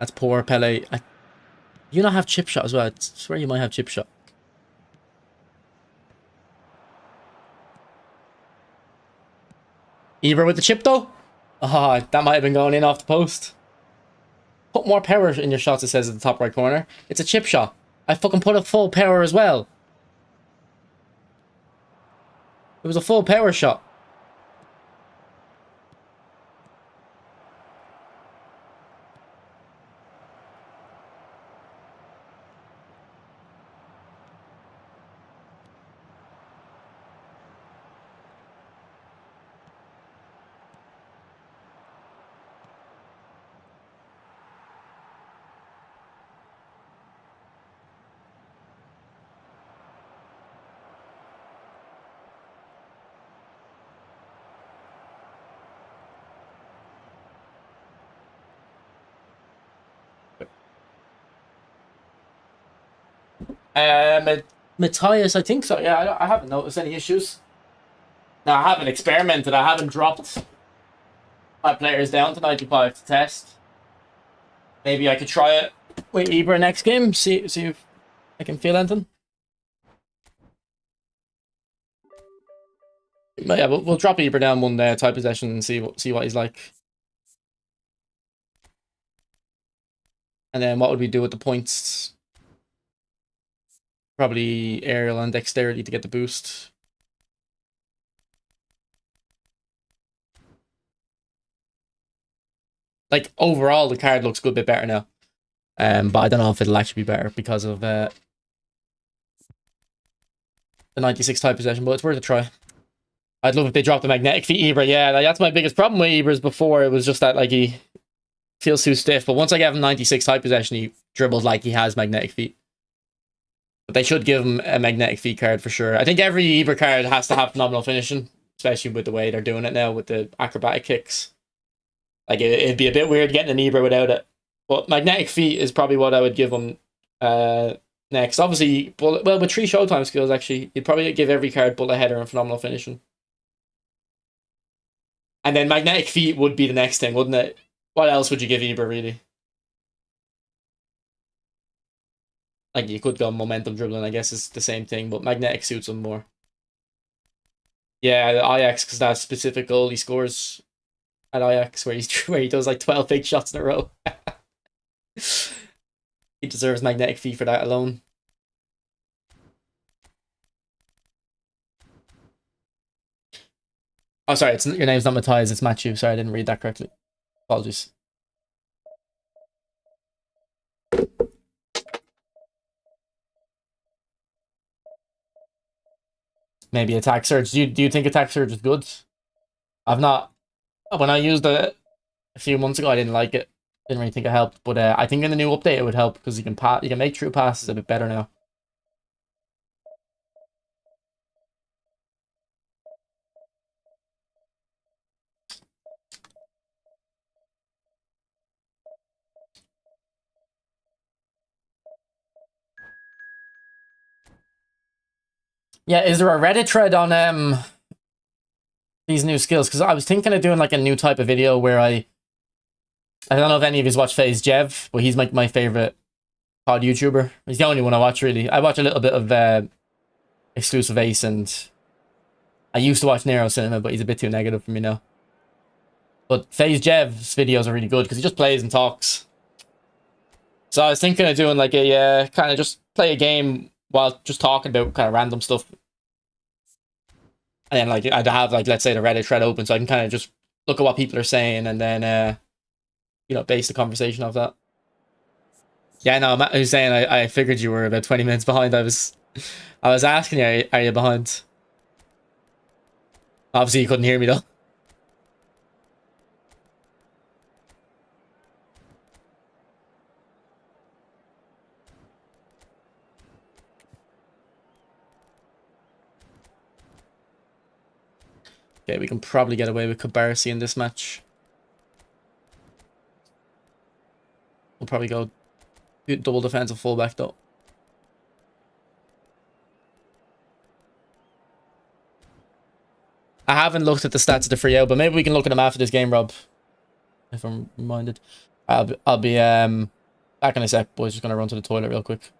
A: That's poor, Pele. You not have chip shot as well. I swear you might have chip shot. Ibra with the chip though? Ah, that might have been going in off the post. Put more power in your shots, it says at the top right corner. It's a chip shot. I fucking put a full power as well. It was a full power shot. Matthias, I think so. Yeah, I haven't noticed any issues. Now, I haven't experimented. I haven't dropped my players down to 95 to test. Maybe I could try it with Ibra next game. See if I can feel anything. But yeah, we'll drop Ibra down one type possession and see what he's like. And then what would we do with the points? Probably aerial and dexterity to get the boost. Like, overall, the card looks a good bit better now. But I don't know if it'll actually be better because of the 96 type possession, but it's worth a try. I'd love if they dropped the magnetic feet Ibra. Yeah, like, that's my biggest problem with Ibra's before. It was just that, like, he feels too stiff. But once I gave him 96 type possession, he dribbles like he has magnetic feet. But they should give him a magnetic feet card for sure. I think every Ibra card has to have phenomenal finishing, especially with the way they're doing it now with the acrobatic kicks. Like, it'd be a bit weird getting an Ibra without it. But magnetic feet is probably what I would give him next. Obviously, well, with 3 Showtime skills, actually, you'd probably give every card bullet header and phenomenal finishing. And then magnetic feet would be the next thing, wouldn't it? What else would you give Ibra, really? Like, you could go momentum dribbling, I guess is the same thing, but magnetic suits him more. Yeah, Ajax, because that specific goal he scores at Ajax, where he does like 12 big shots in a row. He deserves magnetic feet for that alone. Oh, sorry, your name's not Matthias, it's Matthew. Sorry, I didn't read that correctly. Apologies. Maybe attack surge. Do you think attack surge is good? I've not. When I used it a few months ago, I didn't like it. Didn't really think it helped, but I think in the new update it would help because you can make true passes a bit better now. Yeah, is there a Reddit thread on these new skills? Because I was thinking of doing like a new type of video where I don't know if any of you watch FaZe Jev, but he's like my favorite COD YouTuber. He's the only one I watch, really. I watch a little bit of Exclusive Ace and I used to watch Nero Cinema, but he's a bit too negative for me now. But FaZe Jev's videos are really good because he just plays and talks. So I was thinking of doing like a kind of just play a game while just talking about kind of random stuff. And then like I'd have like, let's say the Reddit thread open so I can kind of just look at what people are saying and then, you know, base the conversation off that. Yeah, no, Matt was saying I figured you were about 20 minutes behind. I was asking you, are you behind? Obviously you couldn't hear me though. Okay, we can probably get away with Cabarrasi in this match. We'll probably go double defensive fullback though. I haven't looked at the stats of the free out, but maybe we can look at them after this game, Rob. If I'm reminded. I'll be back in a sec, boys. Just gonna run to the toilet real quick.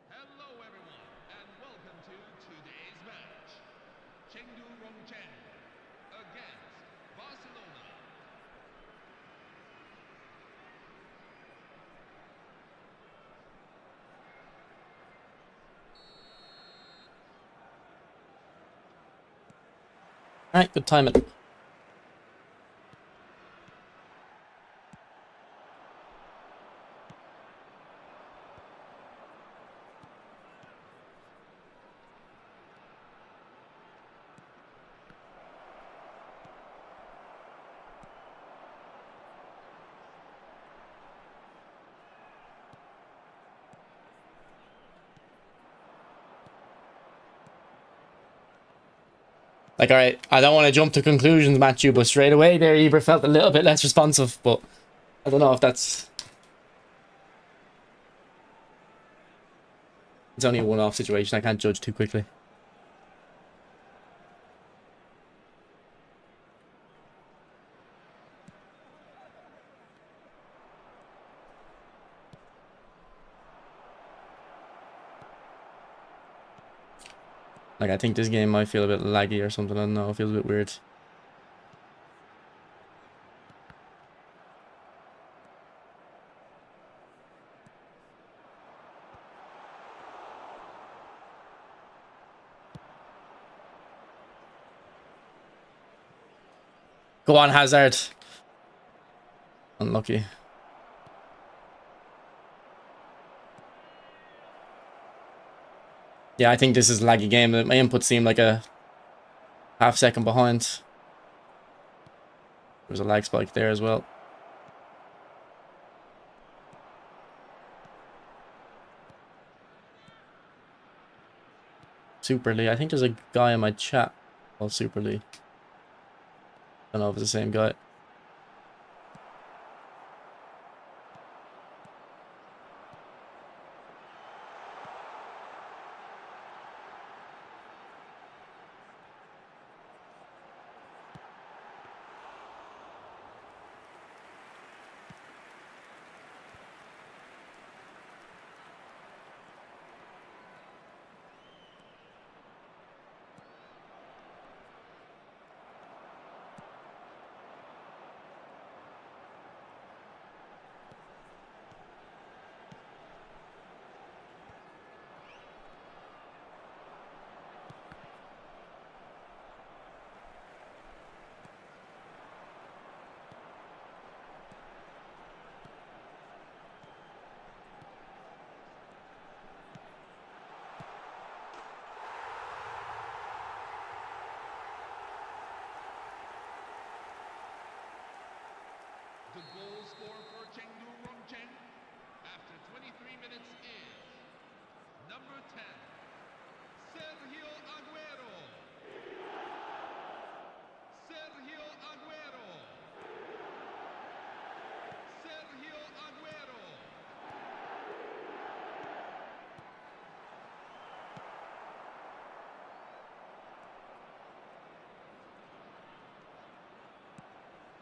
C: Hello everyone, and welcome to today's match. Chengdu Rongchen against Barcelona.
A: All right, good timing. Like, all right, I don't want to jump to conclusions, Matthew, but straight away there, Ibra felt a little bit less responsive. But I don't know if that's. It's only a one-off situation. I can't judge too quickly. Like, I think this game might feel a bit laggy or something. I don't know. It feels a bit weird. Go on, Hazard. Unlucky. Yeah, I think this is a laggy game. My input seemed like a half-second behind. There's a lag spike there as well. Super Lee. I think there's a guy in my chat called Super Lee. I don't know if it's the same guy.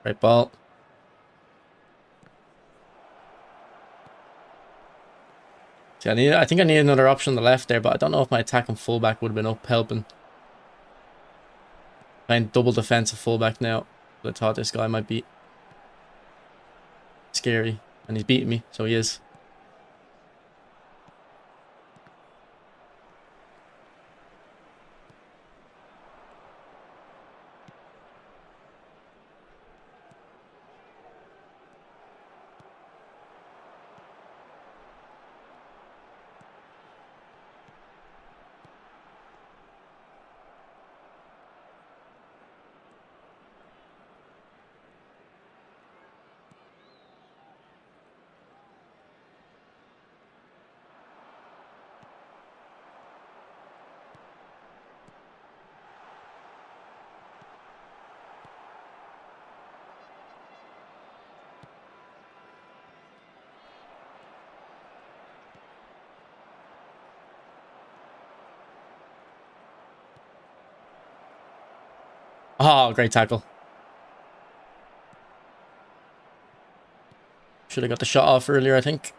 A: Great ball. See, I think I need another option on the left there, but I don't know if my attacking fullback would have been up helping. Playing double defensive fullback now. I thought this guy might be scary, and he's beating me, so he is. Oh, great tackle. Should have got the shot off earlier, I think.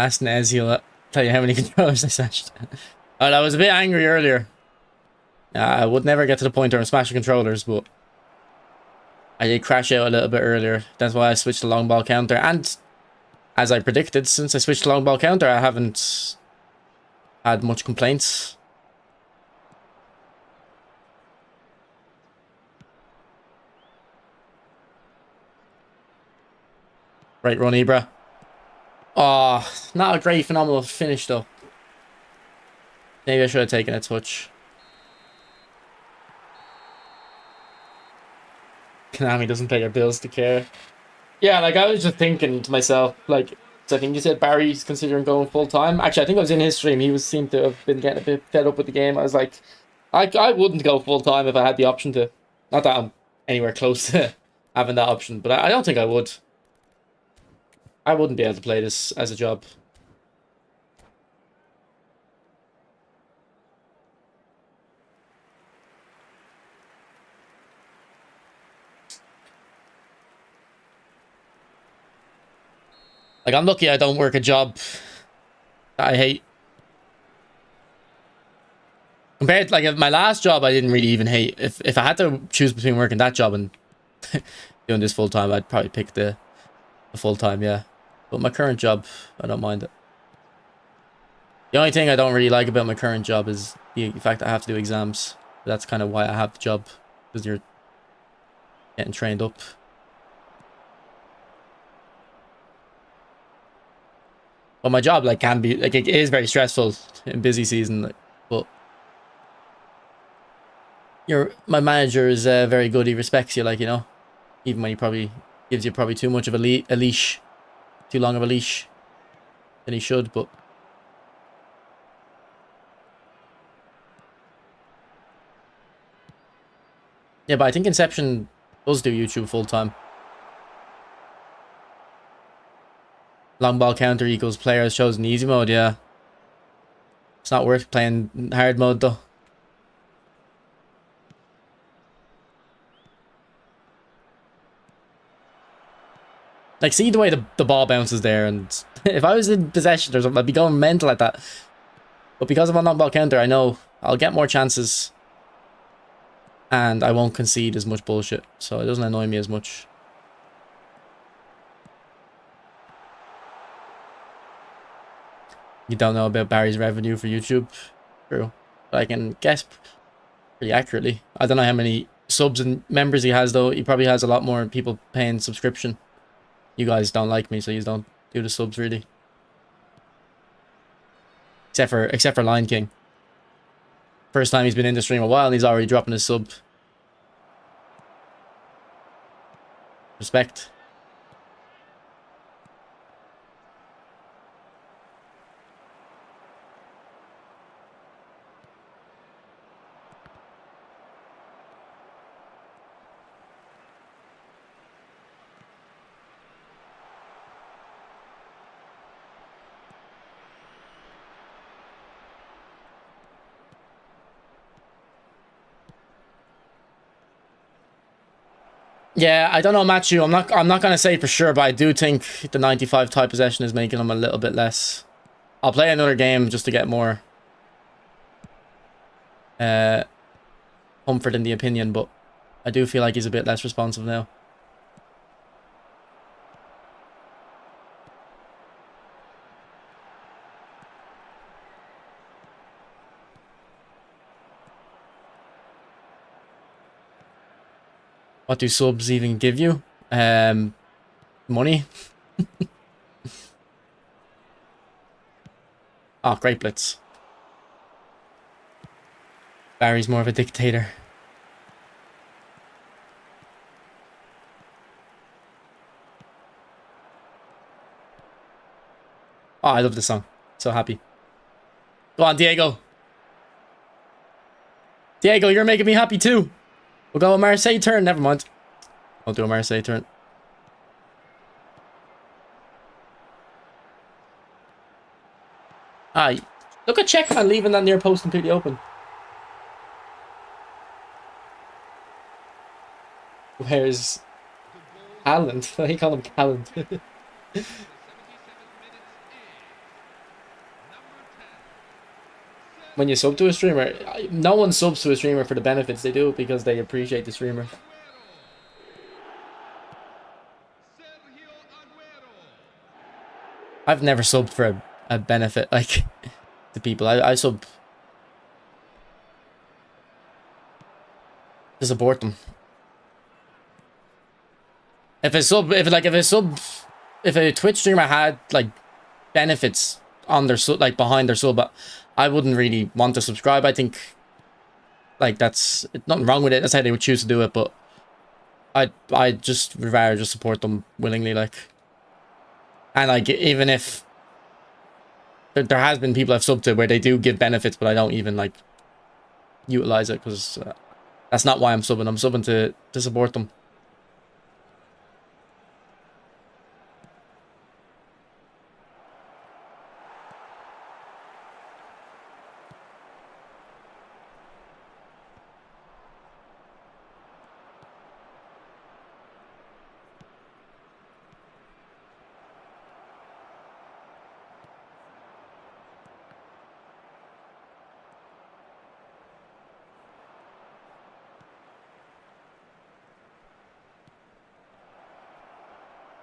A: Ask Nez, he'll tell you how many controllers I smashed. Alright, I was a bit angry earlier. I would never get to the point where I'm smashing controllers, but I did crash out a little bit earlier. That's why I switched to long ball counter. And as I predicted, since I switched to long ball counter, I haven't had much complaints. Right run, Ibra. Oh, not a great phenomenal finish though. Maybe I should have taken a touch. Konami doesn't pay your bills to care. Yeah, like I was just thinking to myself, like, so I think you said Barry's considering going full time. Actually, I think I was in his stream. He seemed to have been getting a bit fed up with the game. I was like, I wouldn't go full time if I had the option to. Not that I'm anywhere close to having that option, but I don't think I would. I wouldn't be able to play this as a job. Like, I'm lucky I don't work a job that I hate. Compared to, like, my last job, I didn't really even hate. If I had to choose between working that job and doing this full time, I'd probably pick the full time, yeah. But my current job, I don't mind it. The only thing I don't really like about my current job is the fact that I have to do exams. That's kind of why I have the job, because you're getting trained up. But my job, like, can be, like, it is very stressful in busy season, like, but my manager is very good. He respects you, like, you know, even when he probably gives you probably too much of a leash, too long of a leash than he should, but yeah, but I think Inception does do YouTube full time. Long ball counter equals players chosen easy mode, yeah. It's not worth playing hard mode though. Like, see the way the ball bounces there, and if I was in possession or something, I'd be going mental at that. But because I'm on long ball counter, I know I'll get more chances and I won't concede as much bullshit, so it doesn't annoy me as much. You don't know about Barry's revenue for YouTube? True. But I can guess pretty accurately. I don't know how many subs and members he has, though. He probably has a lot more people paying subscription. You guys don't like me, so you don't do the subs, really. Except for Lion King. First time he's been in the stream a while, and he's already dropping his sub. Respect. Yeah, I don't know, Matthew. I'm not gonna say for sure, but I do think the 95 tie possession is making him a little bit less. I'll play another game just to get more comfort in the opinion, but I do feel like he's a bit less responsive now. What do subs even give you? Money. Oh, great blitz. Barry's more of a dictator. Oh, I love this song. So happy. Go on, Diego. Diego, you're making me happy too. We'll go a Marseille turn. Never mind. I'll do a Marseille turn. Ah, look at Checkman leaving that near post completely open. Where's Calland? I call him Calland. When you sub to a streamer, no one subs to a streamer for the benefits. They do it because they appreciate the streamer. I've never subbed for a benefit, like, to people. I sub to support them. If a Twitch streamer had like benefits on their sub, like behind their sub, I wouldn't really want to subscribe. I think like that's nothing wrong with it. That's how they would choose to do it, but I just would rather just support them willingly, like. And like, even if there has been people I've subbed to where they do give benefits, but I don't even like utilize it because that's not why I'm subbing. I'm subbing to support them.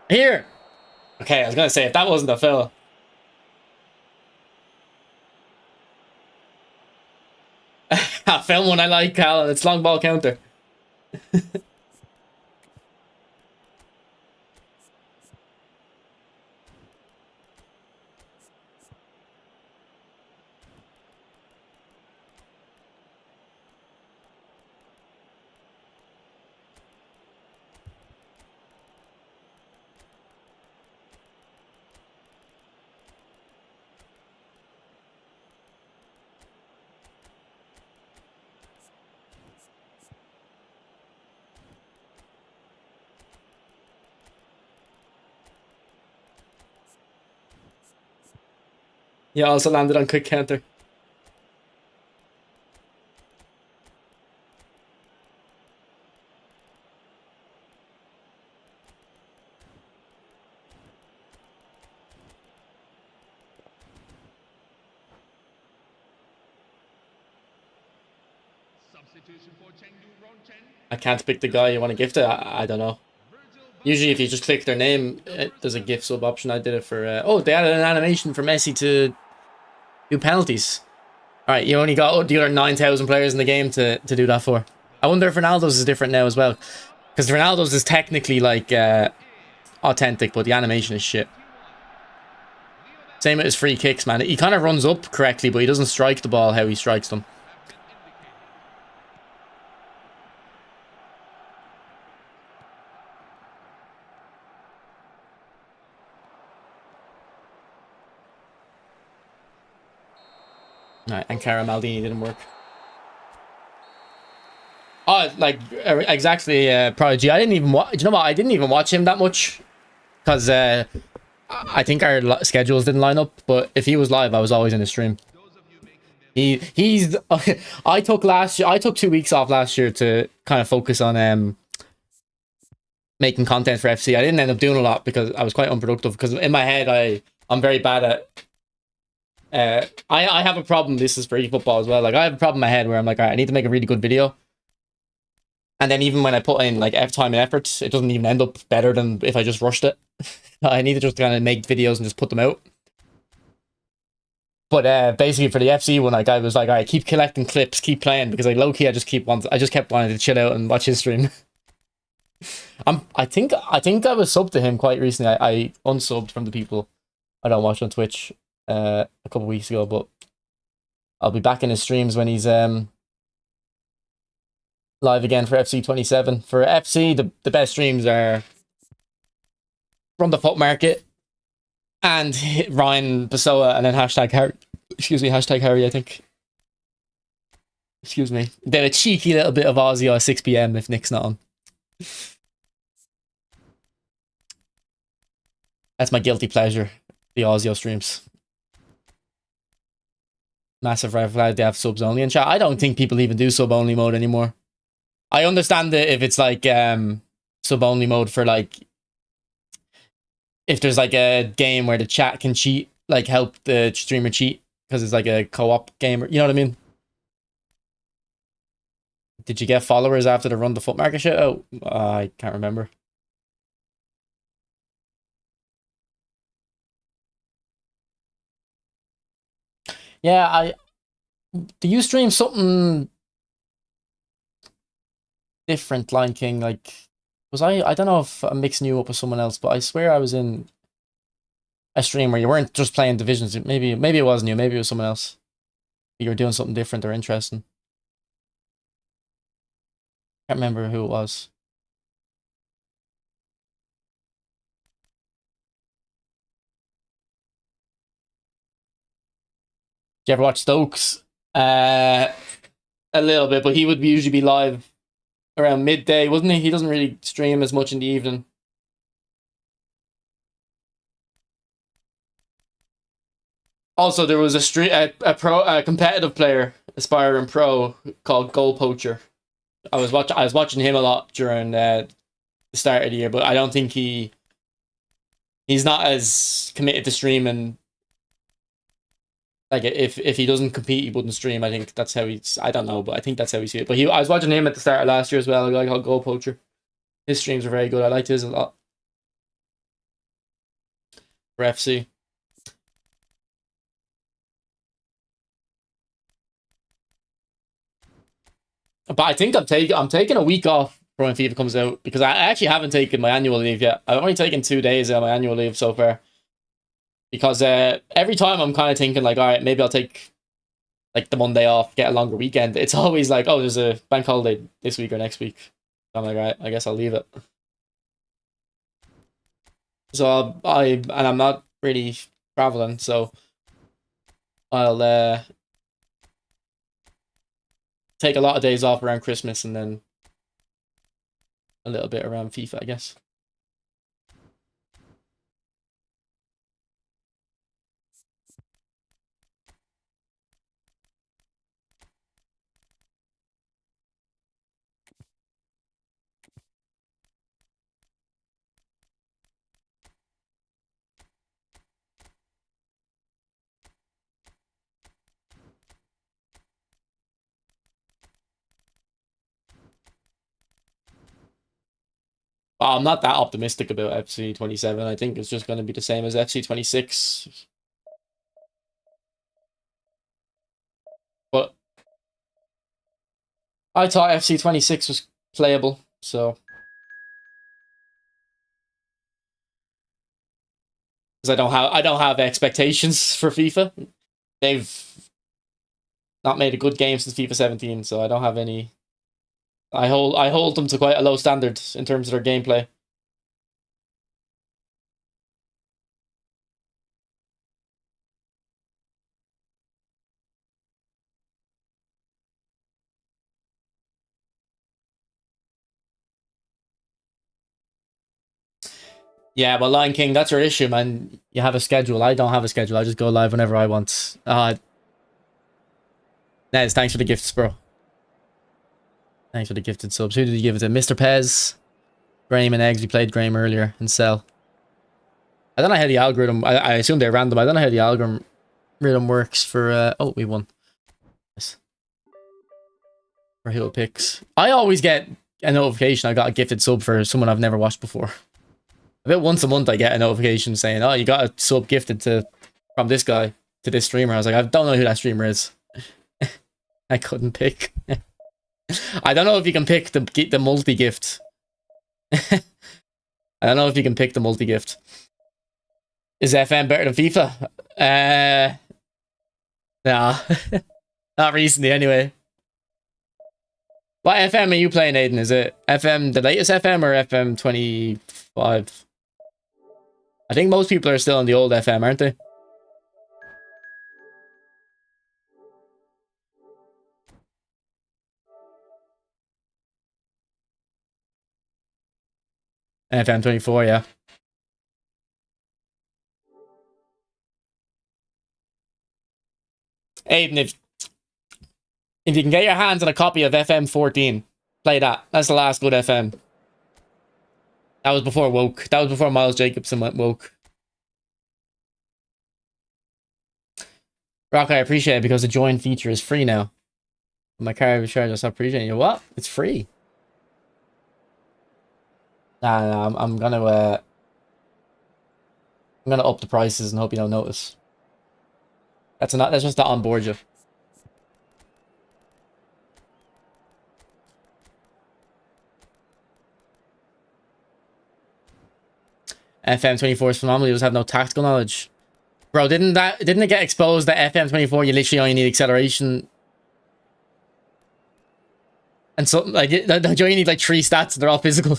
A: Here! Okay, I was gonna say, if that wasn't a fill. I found one I like, Cal. It's long ball counter. Yeah, also landed on quick counter. I can't pick the guy you want to gift it. I don't know. Usually if you just click their name, there's a gift sub option. I did it for... oh, they added an animation for Messi to do penalties. Alright, you only got the other 9,000 players in the game to do that for. I wonder if Ronaldo's is different now as well. Because Ronaldo's is technically like authentic, but the animation is shit. Same with his free kicks, man. He kind of runs up correctly, but he doesn't strike the ball how he strikes them. Alright, and Cara Maldini didn't work. Oh, like, exactly, Prodigy. I didn't even watch... Do you know what? I didn't even watch him that much. Because I think our schedules didn't line up. But if he was live, I was always in his stream. He's... I took 2 weeks off last year to kind of focus on making content for FC. I didn't end up doing a lot because I was quite unproductive. Because in my head, I'm very bad at. I have a problem. This is for eFootball as well. Like I have a problem in my head where I'm like, all right, I need to make a really good video. And then even when I put in like time and effort, it doesn't even end up better than if I just rushed it. I need to just kind of make videos and just put them out. But basically for the FC one, like I was like, all right, keep collecting clips, keep playing, because like low key, I just kept wanting to chill out and watch his stream. I think I was subbed to him quite recently. I unsubbed from the people I don't watch on Twitch a couple weeks ago, but I'll be back in his streams when he's live again for FC 27. For FC, the best streams are from the Foot Market and Ryan Pessoa, and then hashtag Harry, I think. Excuse me. Then a cheeky little bit of Aussie at 6 PM if Nick's not on. That's my guilty pleasure, the Aussie streams. Massive red flag, they have subs only in chat. I don't think people even do sub only mode anymore. I understand it if it's like sub only mode for like if there's like a game where the chat can cheat, like help the streamer cheat because it's like a co-op game, you know what I mean? Did you get followers after the Run the Foot Market shit? Oh, I can't remember. Yeah, do you stream something different, Lion King? Like, was I don't know if I'm mixing you up with someone else, but I swear I was in a stream where you weren't just playing Divisions. Maybe it wasn't you, maybe it was someone else. You were doing something different or interesting. Can't remember who it was. Did you ever watch Stokes? A little bit, but he would usually be live around midday, wasn't he? He doesn't really stream as much in the evening. Also, there was a competitive player, aspiring pro, called Goal Poacher. I was watching him a lot during the start of the year, but I don't think he's not as committed to streaming. Like if he doesn't compete, he wouldn't stream. I think that's how he's. I don't know, but I think that's how he sees it. But I was watching him at the start of last year as well. A guy called Goal Poacher. His streams are very good. I liked his a lot. For FC. But I think I'm taking a week off for when FIFA comes out, because I actually haven't taken my annual leave yet. I've only taken 2 days of my annual leave so far. Because every time I'm kind of thinking like, all right, maybe I'll take like the Monday off, get a longer weekend. It's always like, oh, there's a bank holiday this week or next week. I'm like, all right, I guess I'll leave it. So I'm not really traveling, so I'll take a lot of days off around Christmas and then a little bit around FIFA, I guess. I'm not that optimistic about FC 27. I think it's just going to be the same as FC 26. But I thought FC 26 was playable, so because I don't have expectations for FIFA. They've not made a good game since FIFA 17, so I don't have any. I hold them to quite a low standard in terms of their gameplay. Yeah, but Lion King, that's your issue, man. You have a schedule. I don't have a schedule. I just go live whenever I want. Nez, thanks for the gifts, bro. Thanks for the gifted subs. Who did you give it to? Mr. Pez. Graham and Eggs. We played Graham earlier in Cell. I don't know how the algorithm... I assume they're random. I don't know how the algorithm works for... oh, we won. Nice. For Hill Picks. I always get a notification I got a gifted sub for someone I've never watched before. About once a month I get a notification saying, oh, you got a sub gifted from this guy to this streamer. I was like, I don't know who that streamer is. I couldn't pick. I don't know if you can pick the multi-gift. I don't know if you can pick the multi-gift. Is FM better than FIFA? Nah. Not recently, anyway. What FM are you playing, Aiden? Is it FM, the latest FM, or FM 25? I think most people are still on the old FM, aren't they? FM 24, yeah. Aiden, if you can get your hands on a copy of FM 14, play that. That's the last good FM. That was before woke. That was before Miles Jacobson went woke. Rock, I appreciate it because the join feature is free now. My car recharge, I stop appreciating you. What? It's free. Nah, I'm gonna up the prices and hope you don't notice. That's just to onboard you. FM 24 is phenomenal. You just have no tactical knowledge, bro. Didn't it get exposed that FM 24 you literally only need acceleration, and so like you only need like 3 stats and they're all physical.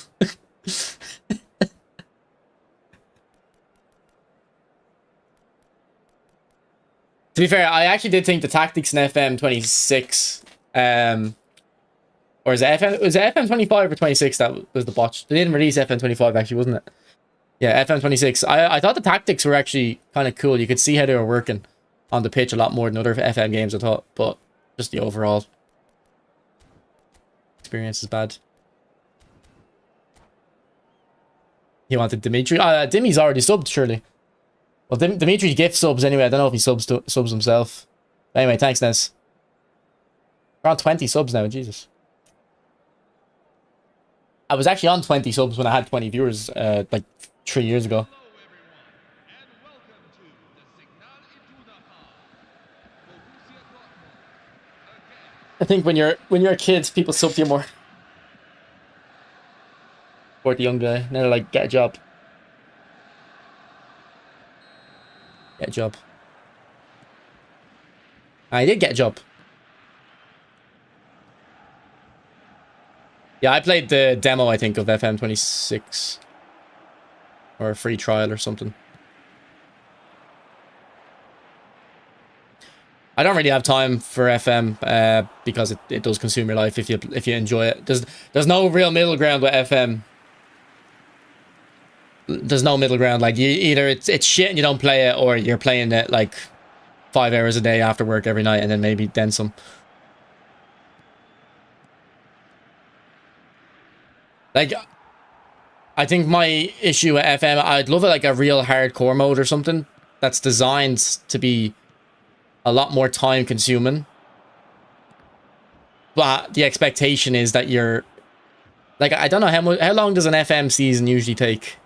A: To be fair, I actually did think the tactics in FM 26, or is it FM 25 or 26 that was the botch? They didn't release FM 25 actually, wasn't it? Yeah, FM 26. I thought the tactics were actually kind of cool. You could see how they were working on the pitch a lot more than other FM games, I thought. But just the overall experience is bad. He wanted Dimitri. Dimi's already subbed, surely. Well, Dimitri gift subs anyway. I don't know if he subs himself. But anyway, thanks, Ness. We're on 20 subs now, Jesus. I was actually on 20 subs when I had 20 viewers, like 3 years ago. I think when you're a kid, people sub to you more. Or the young guy. Now they're like, get a job. Get a job. I did get a job. Yeah, I played the demo, I think, of FM 26. Or a free trial or something. I don't really have time for FM because it does consume your life if you enjoy it. There's no real middle ground with FM. There's no middle ground. Like either it's shit and you don't play it, or you're playing it like 5 hours a day after work every night, and then maybe then some. Like, I think my issue with FM, I'd love it like a real hardcore mode or something that's designed to be a lot more time consuming. But the expectation is that you're like, I don't know how long does an FM season usually take?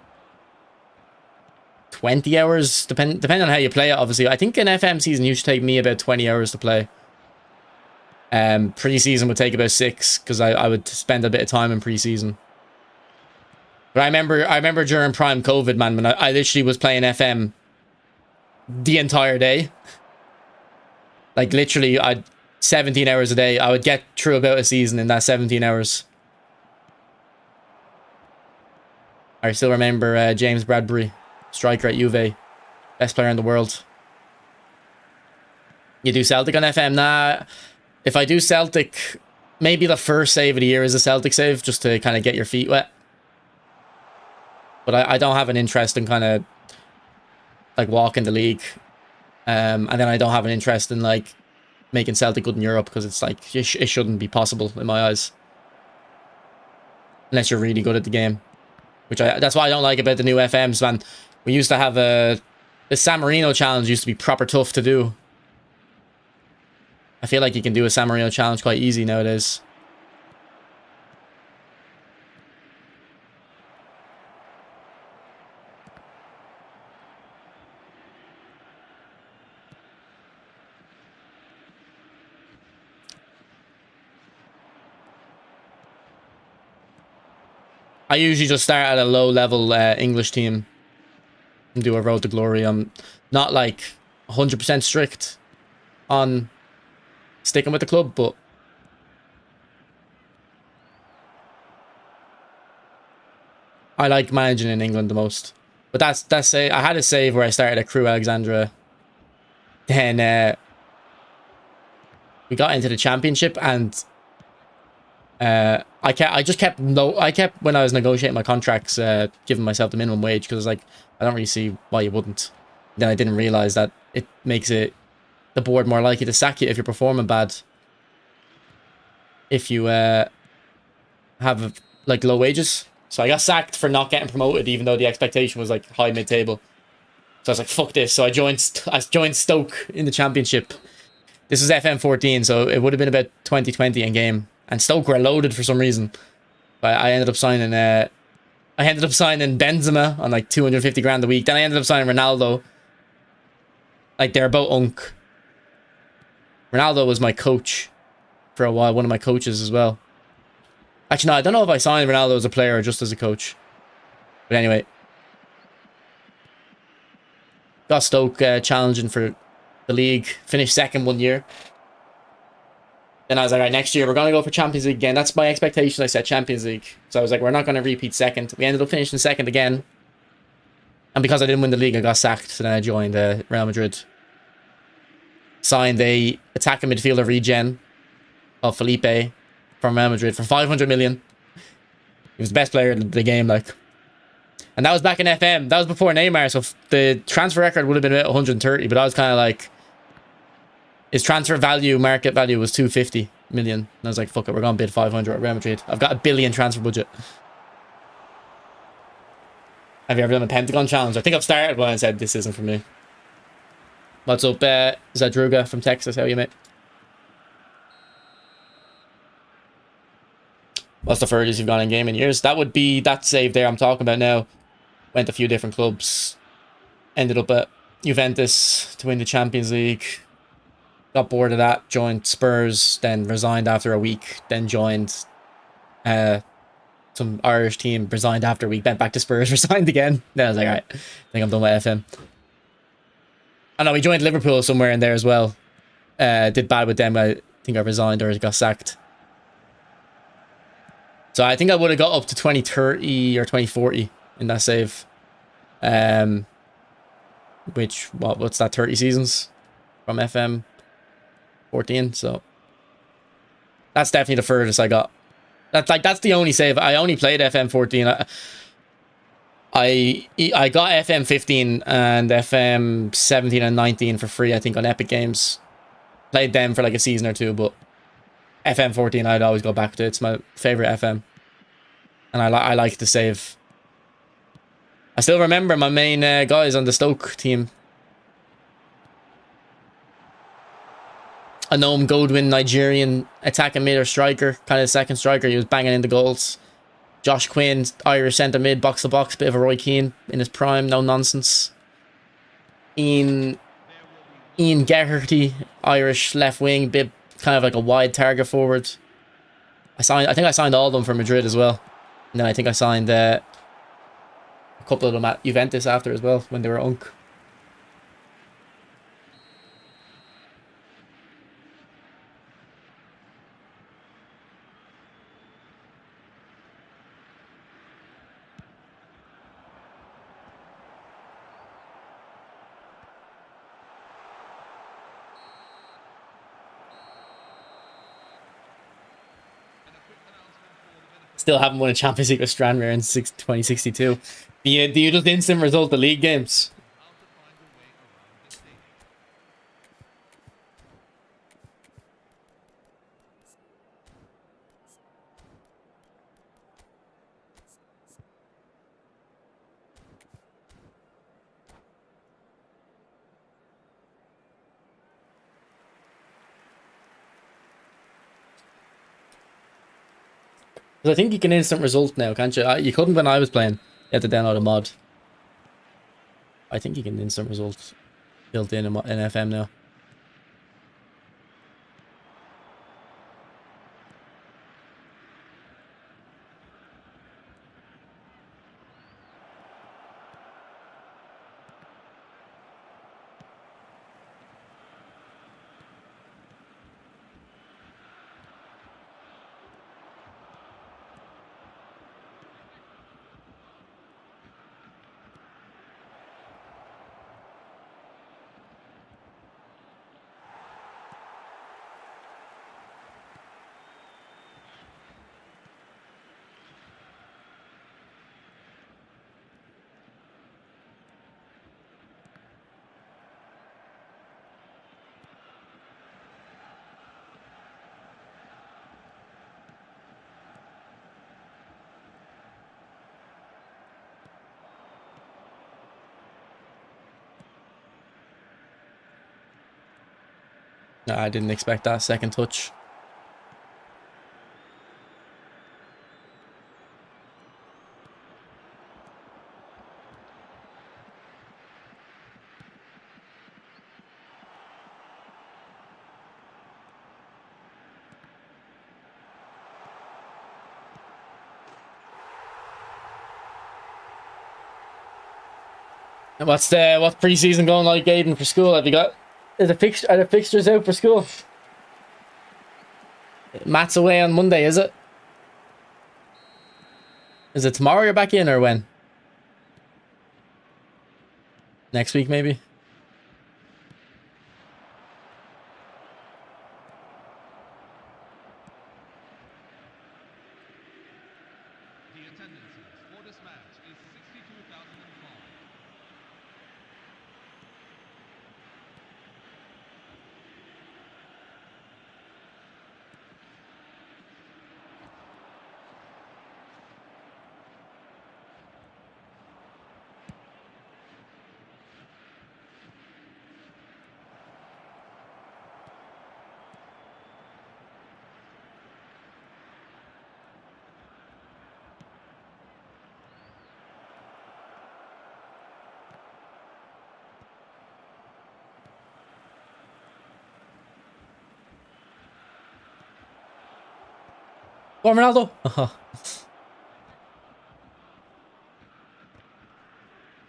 A: 20 hours, depending on how you play it, obviously. I think an FM season used to take me about 20 hours to play. Pre-season would take about 6 because I would spend a bit of time in pre-season. But I remember during prime COVID, man, when I literally was playing FM the entire day. Like literally, 17 hours a day. I would get through about a season in that 17 hours. I still remember James Bradbury, striker at Juve, best player in the world. You do Celtic on FM? Nah. If I do Celtic, maybe the first save of the year is a Celtic save, just to kind of get your feet wet. But I don't have an interest in kind of like walking the league. And then I don't have an interest in like making Celtic good in Europe, because it's like it shouldn't be possible in my eyes. Unless you're really good at the game. That's why I don't like about the new FMs, man. We used to have the San Marino challenge used to be proper tough to do. I feel like you can do a San Marino challenge quite easy nowadays. I usually just start at a low-level English team and do a road to glory. I'm not like 100% strict on sticking with the club, but I like managing in England the most. But that's I had a save where I started at Crewe Alexandra. Then we got into the championship, and I kept when I was negotiating my contracts, giving myself the minimum wage, because like I don't really see why you wouldn't. Then I didn't realize that it makes the board more likely to sack you if you're performing bad. If you have like low wages. So I got sacked for not getting promoted, even though the expectation was like high mid-table. So I was like, fuck this. So I joined Stoke in the championship. This was FM14, so it would have been about 2020 in game. And Stoke were loaded for some reason. But I ended up signing Benzema on like 250 grand a week. Then I ended up signing Ronaldo. Like, they're both unk. Ronaldo was my coach for a while, one of my coaches as well. Actually, no, I don't know if I signed Ronaldo as a player or just as a coach. But anyway. Got Stoke challenging for the league. Finished second 1 year. Then I was like, right, next year we're going to go for Champions League again. That's my expectation. I said Champions League. So I was like, we're not going to repeat second. We ended up finishing second again. And because I didn't win the league, I got sacked. So then I joined Real Madrid. Signed a attacking midfielder regen of Felipe from Real Madrid for 500 million. He was the best player in the game, like. And that was back in FM. That was before Neymar, so the transfer record would have been about 130, but I was kind of like, his transfer value, market value was 250 million. And I was like, fuck it, we're going to bid 500 at Real Madrid. I've got $1 billion transfer budget. Have you ever done a Pentagon challenge? I think I've started one and said, this isn't for me. What's up, Zadruga from Texas? How are you, mate? What's the furthest you've gone in game in years? That would be that save there I'm talking about now. Went a few different clubs. Ended up at Juventus to win the Champions League. Got bored of that. Joined Spurs. Then resigned after a week. Then joined some Irish team. Resigned after a week. Went back to Spurs. Resigned again. Then I was like, alright. I think I'm done with FM. I know we joined Liverpool somewhere in there as well. Did bad with them. I think I resigned or got sacked. So I think I would have got up to 2030 or 2040 in that save. Which, what's that, 30 seasons from FM 14? So that's definitely the furthest I got. That's the only save. I only played FM 14. I got FM 15 and FM 17 and 19 for free, I think, on Epic Games. Played them for like a season or two, but FM 14 I'd always go back to. It's my favorite FM. And I like to save. I still remember my main guys on the Stoke team. A Noam Godwin, Nigerian attacking mid or striker, kind of second striker. He was banging in the goals. Josh Quinn, Irish centre mid, box to box, bit of a Roy Keane in his prime, no nonsense. Ian Geraghty, Irish left wing, bit kind of like a wide target forward. I think I signed all of them for Madrid as well. And then I think I signed a couple of them at Juventus after as well, when they were unk. Still haven't won a Champions League with Stranraer in 2062. Do you just instant result the league games? Because I think you can instant result now, can't you? You couldn't when I was playing. You had to download a mod. I think you can instant result built in FM now. No, I didn't expect that second touch. What's preseason going like, Aiden, for school? Have you got are the fixtures out for school? Matt's away on Monday, is it? Is it tomorrow you're back in, or when? Next week, maybe?
C: The attendance for this match is 62,005.
A: Go on, Ronaldo!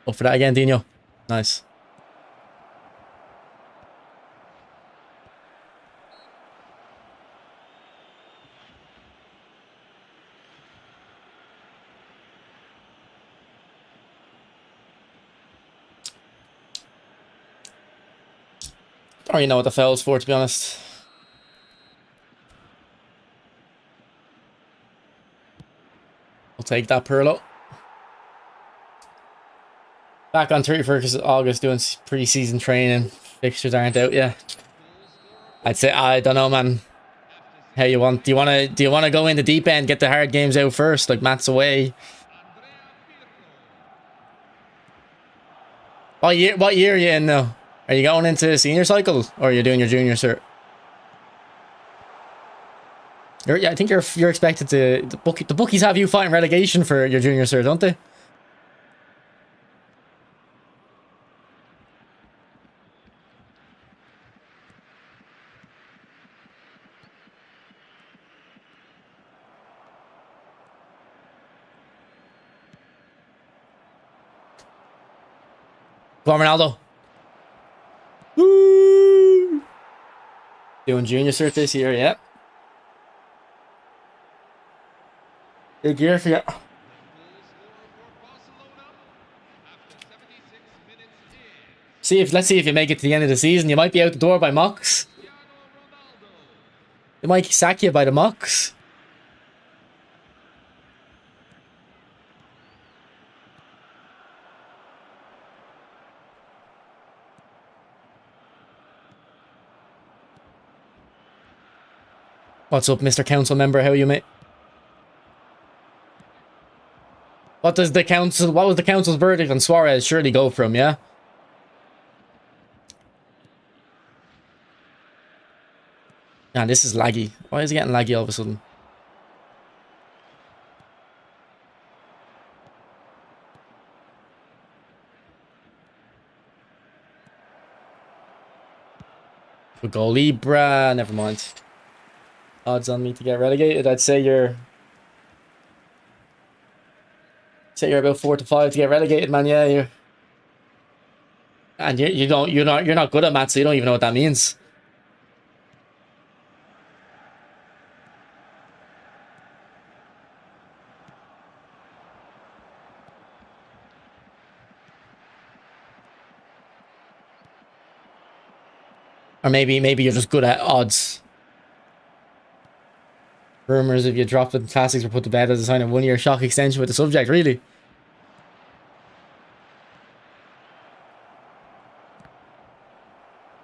A: Oh, for that again, Dino. Nice. Don't really know what the foul's for, to be honest. I'll take that, Perlo. Back on 31st of August doing pre-season training. Fixtures aren't out yet. I'd say, I don't know, man. How you want? Do you want to go in the deep end, get the hard games out first, like Matt's away? What year are you in now? Are you going into senior cycle, or are you doing your junior cert? Yeah, I think you're expected to. The bookies have you fighting relegation for your junior cert, don't they? Go on, Ronaldo. Woo! Doing junior cert this year, yeah. Big year for you. Let's see if you make it to the end of the season. You might be out the door by Mox. They might sack you by the Mox. What's up, Mr. Council Member? How are you, mate? What was the council's verdict on Suarez? Surely go for him, yeah? Man, this is laggy. Why is it getting laggy all of a sudden? goalie, bruh. Never mind. Odds on me to get relegated. I'd say you're about 4 to 5 to get relegated, man. Yeah, you're not good at maths, so you don't even know what that means. Or maybe you're just good at odds. Rumors if you drop the classics were put to bed as a sign of 1 year shock extension with the subject, really.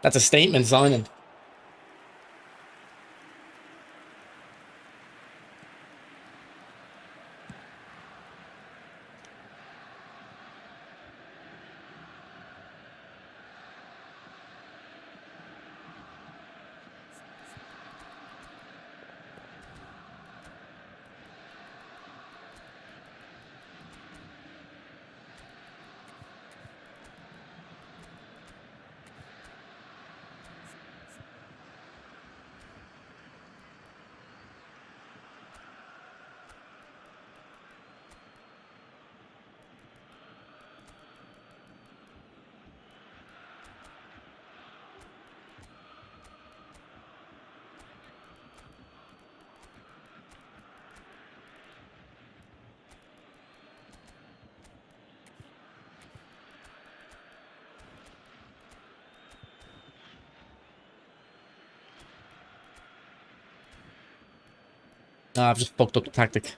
A: That's a statement signing. No, I've just fucked up the tactic.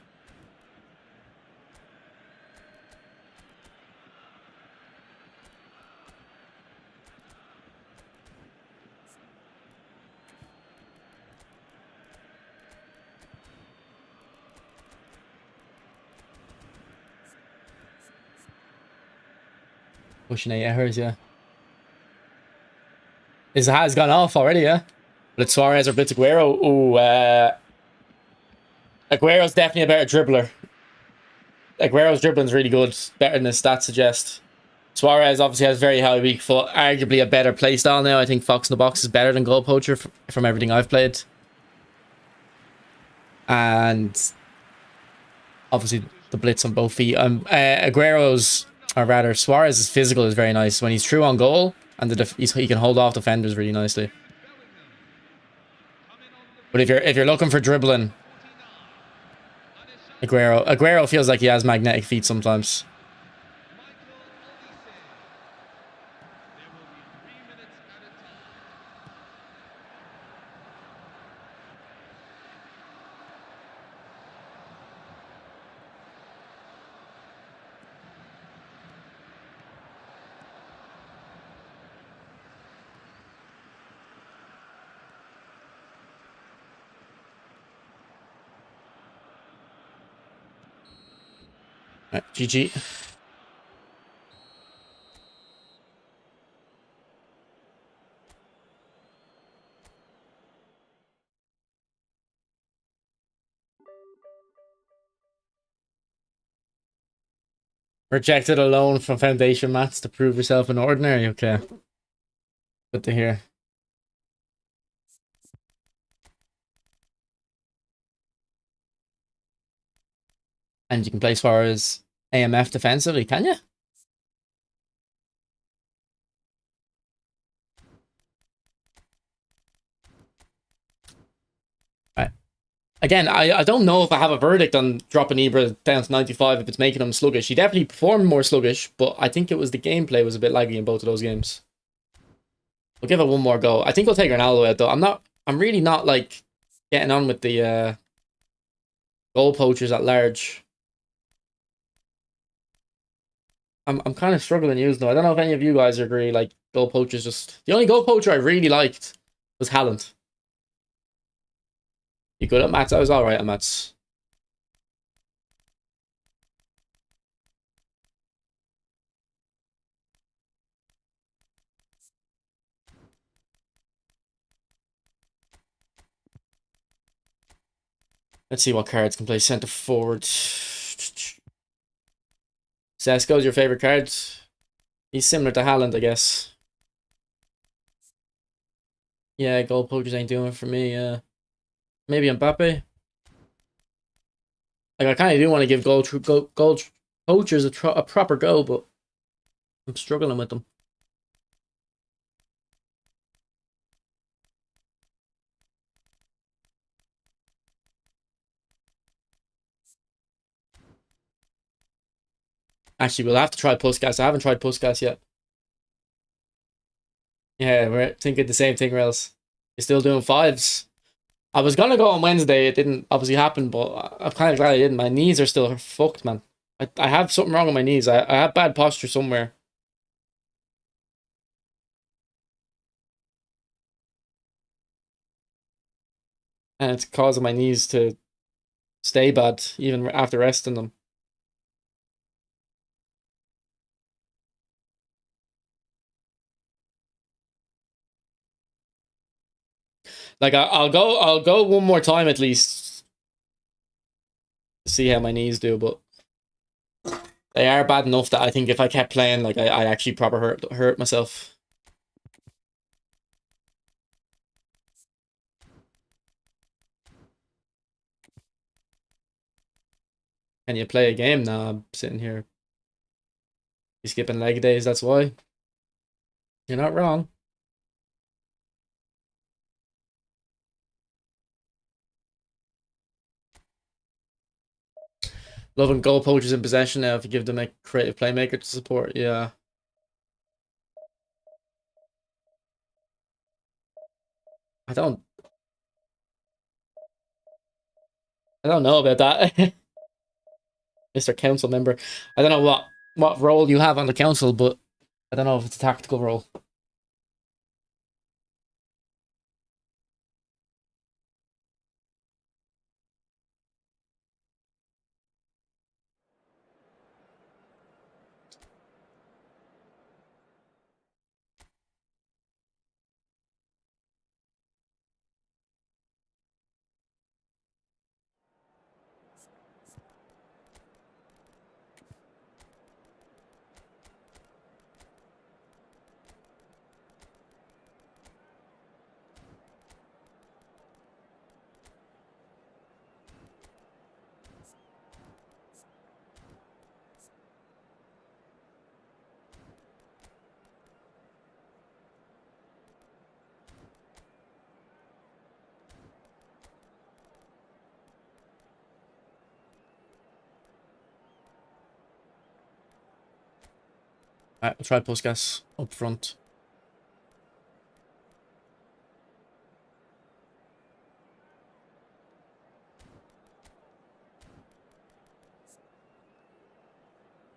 A: Pushing 8 hours, yeah. His hat has gone off already, yeah. But it's Suarez or Blitz Aguero. Ooh, Aguero's definitely a better dribbler. Aguero's dribbling's really good, better than his stats suggest. Suarez obviously has very high weak foot, arguably a better play style now. I think Fox in the Box is better than Goal Poacher from everything I've played. And obviously the blitz on both feet. Aguero's, or rather Suarez's physical is very nice. When he's true on goal, and he can hold off defenders really nicely. But if you're looking for dribbling, Aguero feels like he has magnetic feet sometimes. Right, GG. Rejected a loan from Foundation Mats to prove yourself an ordinary. Okay. Good to hear. And you can play as far as AMF defensively, can you? Right. Again, I don't know if I have a verdict on dropping Ibra down to 95 if it's making him sluggish. He definitely performed more sluggish, but I think it was the gameplay was a bit laggy in both of those games. We'll give it one more go. I think we'll take Ronaldo out though. I'm really not like getting on with the goal poachers at large. I'm kind of struggling using though. I don't know if any of you guys agree. Like goal poachers, just the only goal poacher I really liked was Haaland. You good at maths? I was alright at maths. Let's see what cards can play centre forward. Sesko's your favorite card? He's similar to Haaland, I guess. Yeah, goal poachers ain't doing it for me. Maybe Mbappe. Like I kind of do want to give goal poachers a proper go, but I'm struggling with them. Actually, we'll have to try Puskas. I haven't tried Puskas yet. Yeah, we're thinking the same thing, Rails. You're still doing fives. I was gonna go on Wednesday. It didn't obviously happen, but I'm kind of glad I didn't. My knees are still fucked, man. I have something wrong with my knees. I have bad posture somewhere. And it's causing my knees to stay bad even after resting them. Like I'll go one more time at least to see how my knees do, but they are bad enough that I think if I kept playing, like I actually proper hurt myself. Can you play a game now? I'm sitting here. You skipping leg days, that's why. You're not wrong. Loving goal poachers in possession now if you give them a creative playmaker to support, yeah. I don't know about that. Mr. Council member. I don't know what role you have on the council, but I don't know if it's a tactical role. Alright, we'll try Puskas up front.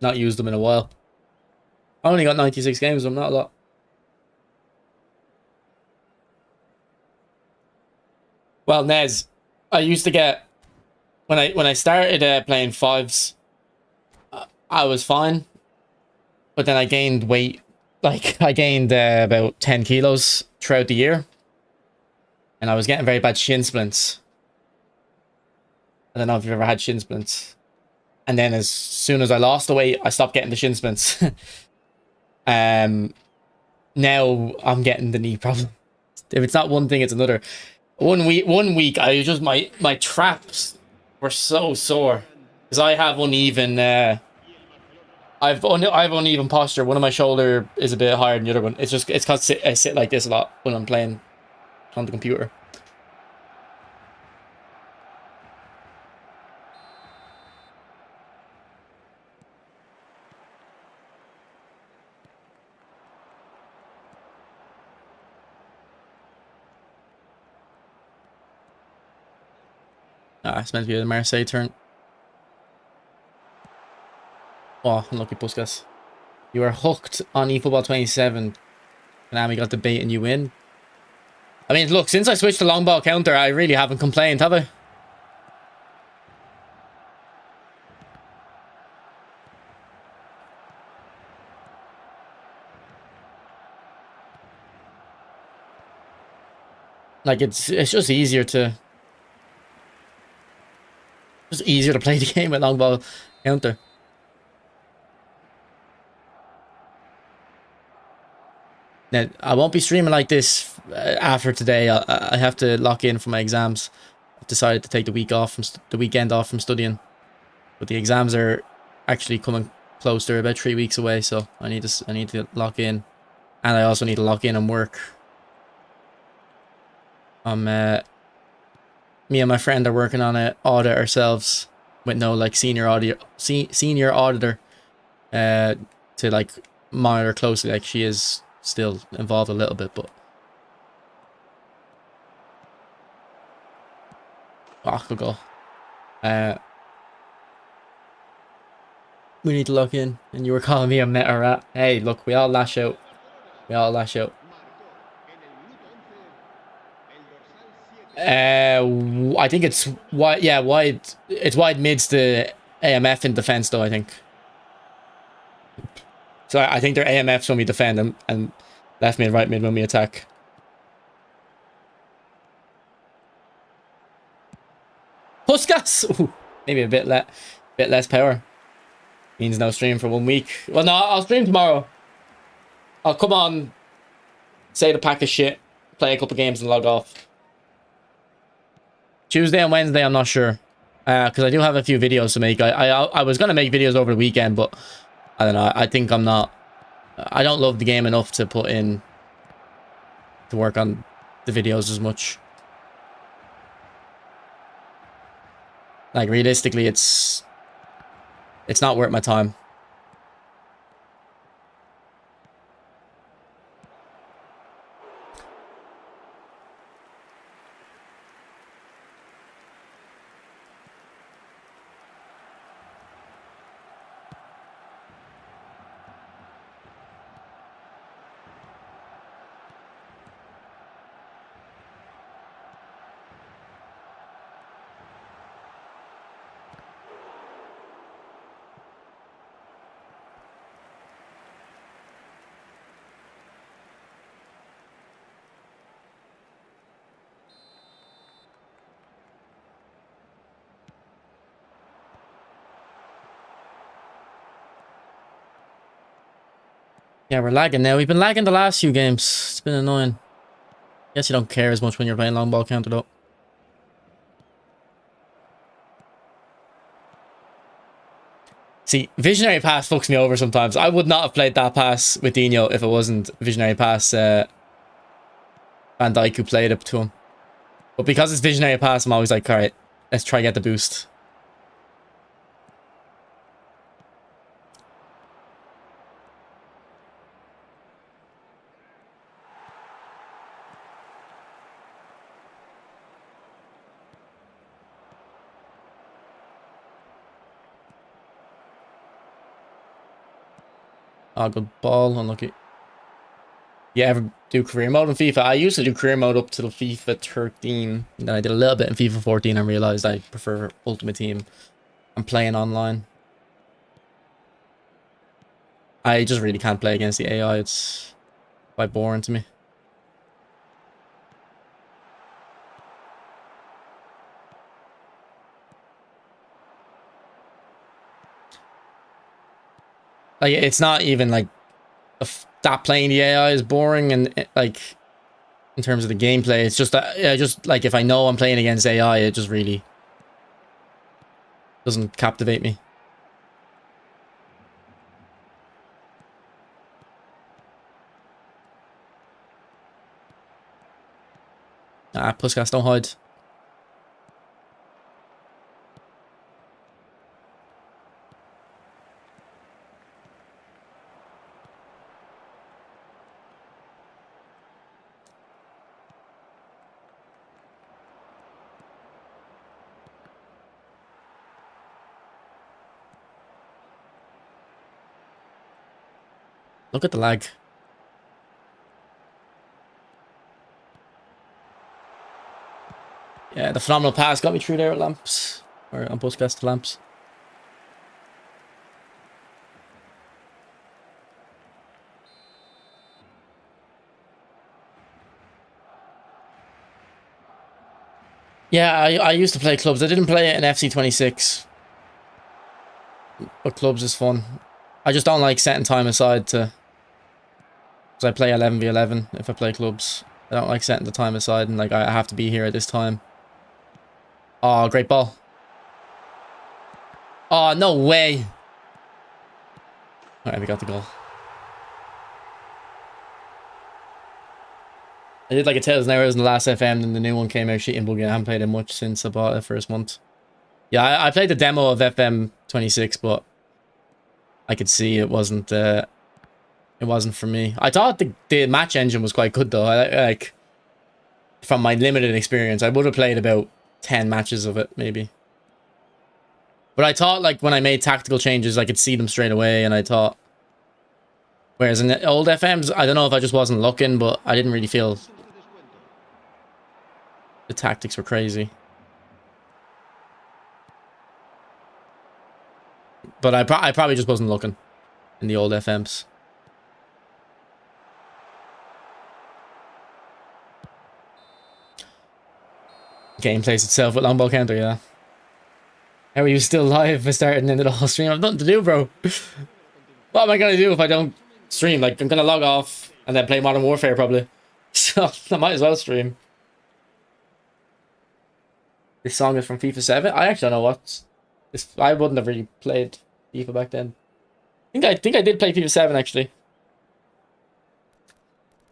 A: Not used them in a while. I only got 96 games, I'm not a lot. Well, Nez, I used to get when I started playing fives, I was fine, but then I gained weight. Like I gained about 10 kilos throughout the year, and I was getting very bad shin splints. I don't know if you've ever had shin splints. And then as soon as I lost the weight, I stopped getting the shin splints. Now I'm getting the knee problem. If it's not one thing, it's another. One week, I just my traps were so sore because I have uneven. I've uneven posture. One of my shoulder is a bit higher than the other one. It's because I sit like this a lot when I'm playing on the computer. Ah, it's meant to be the Marseille turn. Oh, unlucky Puskas. You are hooked on eFootball 27. Konami got the bait and you win. I mean, look, since I switched to long ball counter, I really haven't complained, have I? Like it's just easier to play the game with long ball counter. Now, I won't be streaming like this after today. I have to lock in for my exams. I've decided to take the week off from the weekend off from studying, but the exams are actually coming close. They're about 3 weeks away, so I need to lock in, and I also need to lock in on work. Me and my friend are working on an audit ourselves with no like senior auditor to like monitor closely. Like she is still involved a little bit, but could go. We need to lock in, and you were calling me a meta rat. Hey, look, we all lash out. We all lash out. I think it's wide. Yeah, wide. It's wide mids to AMF in defense, though. I think. So I think they're AMFs when we defend and left mid, right mid when we attack. Puskas! Ooh, maybe a bit less power. Means no stream for 1 week. Well, no, I'll stream tomorrow. I'll come on, say the pack of shit, play a couple games and log off. Tuesday and Wednesday, I'm not sure. Because I do have a few videos to make. I was going to make videos over the weekend, but I don't know. I think I'm not... I don't love the game enough to put in... to work on the videos as much. Like, realistically, it's not worth my time. Yeah, we're lagging now. We've been lagging the last few games. It's been annoying. Guess you don't care as much when you're playing long ball counter though. See, Visionary Pass fucks me over sometimes. I would not have played that pass with Dino if it wasn't Visionary Pass Van Dijk who played it to him. But because it's Visionary Pass, I'm always like, alright, let's try get the boost. Oh, good ball. Unlucky. You ever do career mode in FIFA? I used to do career mode up till FIFA 13. And then I did a little bit in FIFA 14 and realized I prefer Ultimate Team and playing online. I just really can't play against the AI. It's quite boring to me. Like, it's not even like that playing the AI is boring and like in terms of the gameplay. It's just that, yeah, just like if I know I'm playing against AI, it just really doesn't captivate me. Ah, Puskas, don't hide. Look at the lag. Yeah, the phenomenal pass got me through there at Lamps. Or on Puskas to Lamps. Yeah, I used to play clubs. I didn't play it in FC26. But clubs is fun. I just don't like setting time aside to Because I play 11v11 if I play clubs. I don't like setting the time aside and like I have to be here at this time. Oh, great ball. Oh, no way. Alright, we got the goal. I did like a Tales and Errors in the last FM, and the new one came out shitty and buggy. I haven't played it much since I bought it first month. Yeah, I played the demo of FM 26, but I could see it wasn't for me. I thought the match engine was quite good though. Like from my limited experience, I would have played about 10 matches of it maybe. But I thought like when I made tactical changes, I could see them straight away, and I thought. Whereas in the old FMs, I don't know if I just wasn't looking, but I didn't really feel the tactics were crazy. But I probably just wasn't looking in the old FMs. Game plays itself with long ball counter, yeah. How are you still live? I started and ended the whole stream. I've nothing to do, bro. What am I gonna do if I don't stream? Like, I'm gonna log off and then play Modern Warfare probably. So I might as well stream. This song is from FIFA 7. I actually don't know what. I wouldn't have really played FIFA back then. I think I did play FIFA 7 actually.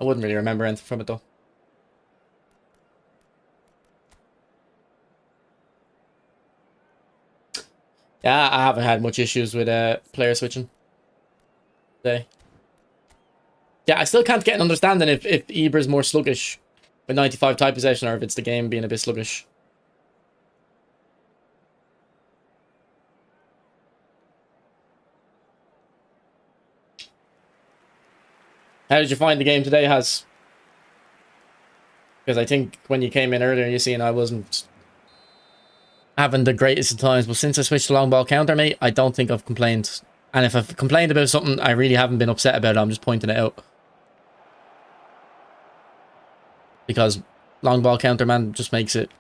A: I wouldn't really remember anything from it though. Yeah, I haven't had much issues with player switching today. Yeah, I still can't get an understanding if Ibra's more sluggish with 95 tight possession or if it's the game being a bit sluggish. How did you find the game today, Has? Because I think when you came in earlier, you seen I wasn't having the greatest of times, but since I switched to long ball counter, mate, I don't think I've complained. And if I've complained about something, I really haven't been upset about it. I'm just pointing it out. Because long ball counter, man, just makes it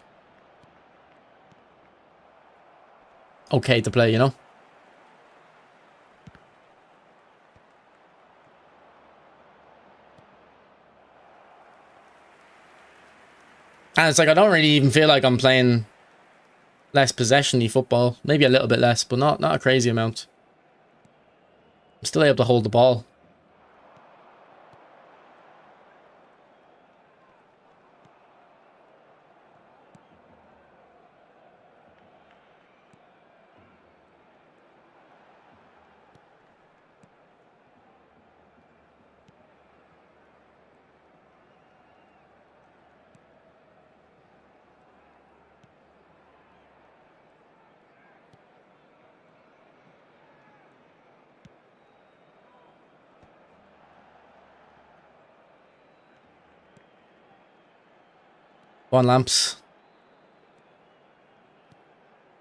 A: okay to play, you know? And it's like, I don't really even feel like I'm playing less possession-y football. Maybe a little bit less, but not a crazy amount. I'm still able to hold the ball. One lamps.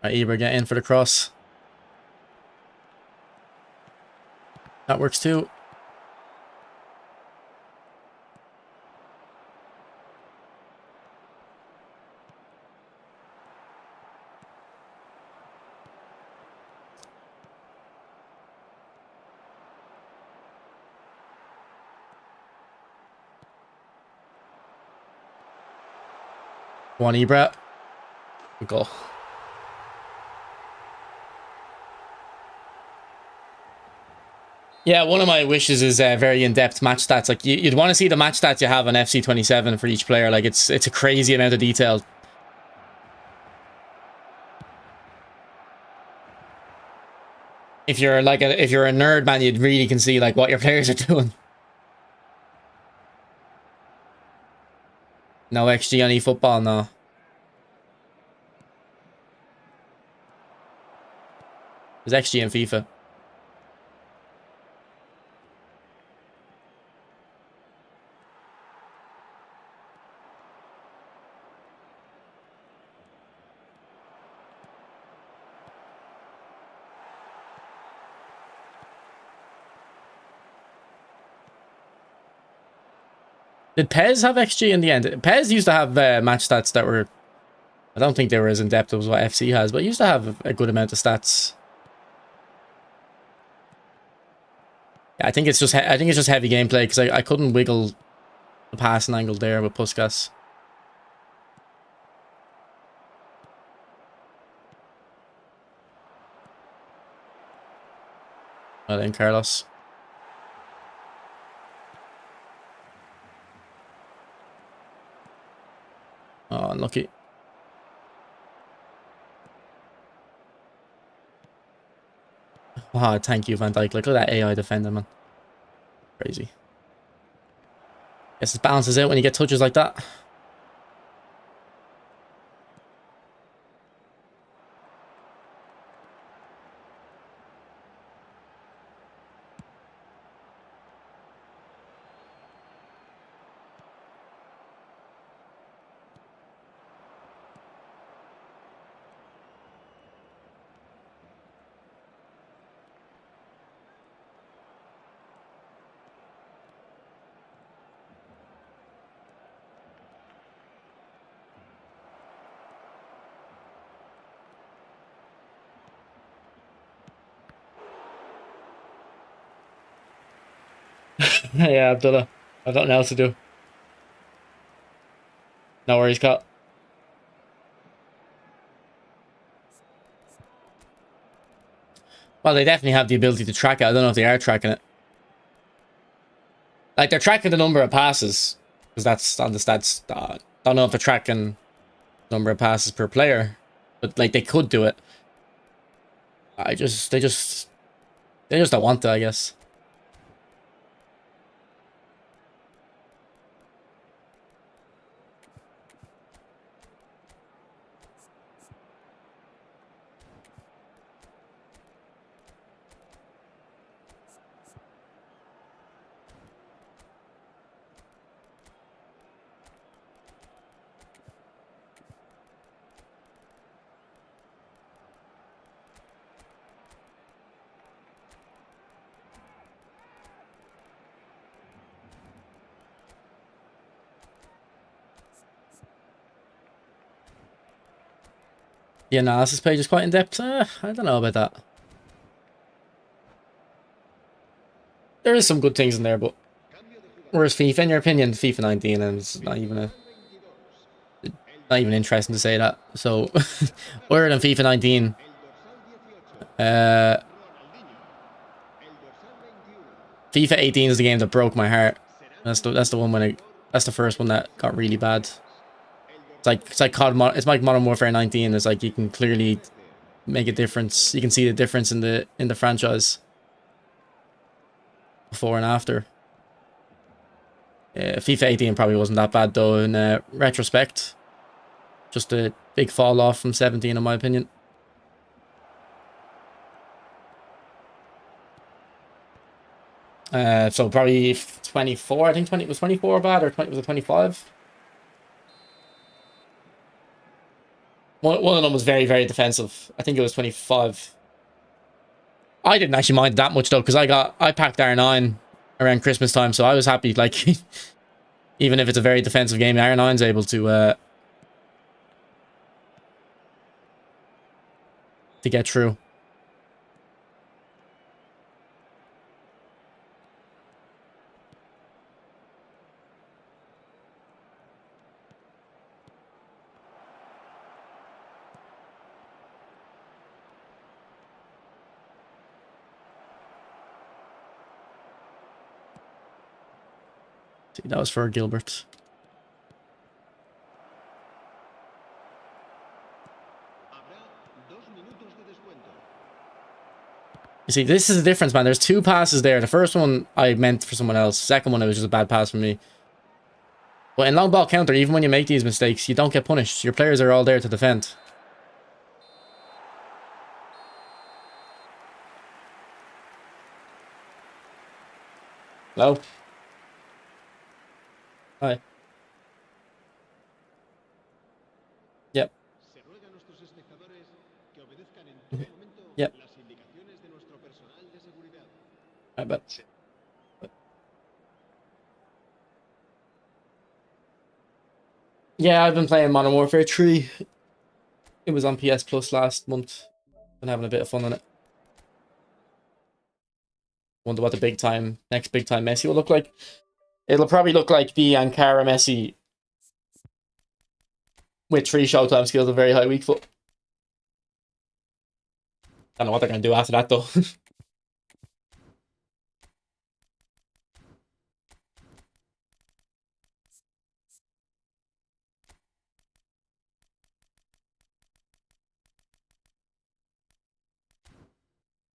A: Right, Ibra, get in for the cross. That works too. One Ibra. Good goal. Yeah, one of my wishes is very in-depth match stats. Like you'd want to see the match stats you have on FC27 for each player. Like it's a crazy amount of detail. If you're like if you're a nerd, man, you really can see like what your players are doing. No XG on eFootball, no. There's XG in FIFA. Did PES have XG in the end? PES used to have match stats that were... I don't think they were as in-depth as what FC has, but it used to have a good amount of stats. Yeah, I think it's just heavy gameplay because I couldn't wiggle the passing angle there with Puskas. Well then, Carlos. Oh, unlucky. Oh, thank you, Van Dijk. Look at that AI defender, man. Crazy. Guess it balances out when you get touches like that. Yeah, Abdullah. I've got nothing else to do. No worries, Cut. Well, they definitely have the ability to track it. I don't know if they are tracking it. Like, they're tracking the number of passes. Because that's on the stats. I don't know if they're tracking the number of passes per player. But, like, they could do it. They just don't want to, I guess. The analysis page is quite in-depth. I don't know about that. There is some good things in there, but whereas FIFA, in your opinion, FIFA 19, and it's not even interesting to say that. So, other than FIFA 19, FIFA 18 is the game that broke my heart. That's the one that's the first one that got really bad. It's like Modern Warfare 19. It's like you can clearly make a difference. You can see the difference in the franchise before and after. FIFA 18 probably wasn't that bad though in retrospect. Just a big fall off from 17 in my opinion. So probably 24. I think it was 24 bad, or was it 25? One of them was very, very defensive. I think it was 25. I didn't actually mind that much though, because I packed R9 around Christmas time, so I was happy. Like, even if it's a very defensive game, R9's able to get through. See, that was for Gilbert. You see, this is the difference, man. There's two passes there. The first one I meant for someone else. Second one, it was just a bad pass for me. But in long ball counter, even when you make these mistakes, you don't get punished. Your players are all there to defend. Hello? Hi. Yep. Yep. I bet. Yeah, I've been playing Modern Warfare 3. It was on PS Plus last month. Been having a bit of fun on it. Wonder what the next big time Messi will look like. It'll probably look like the Ankara Messi with 3 showtime skills and very high weak foot. Don't know what they're going to do after that, though.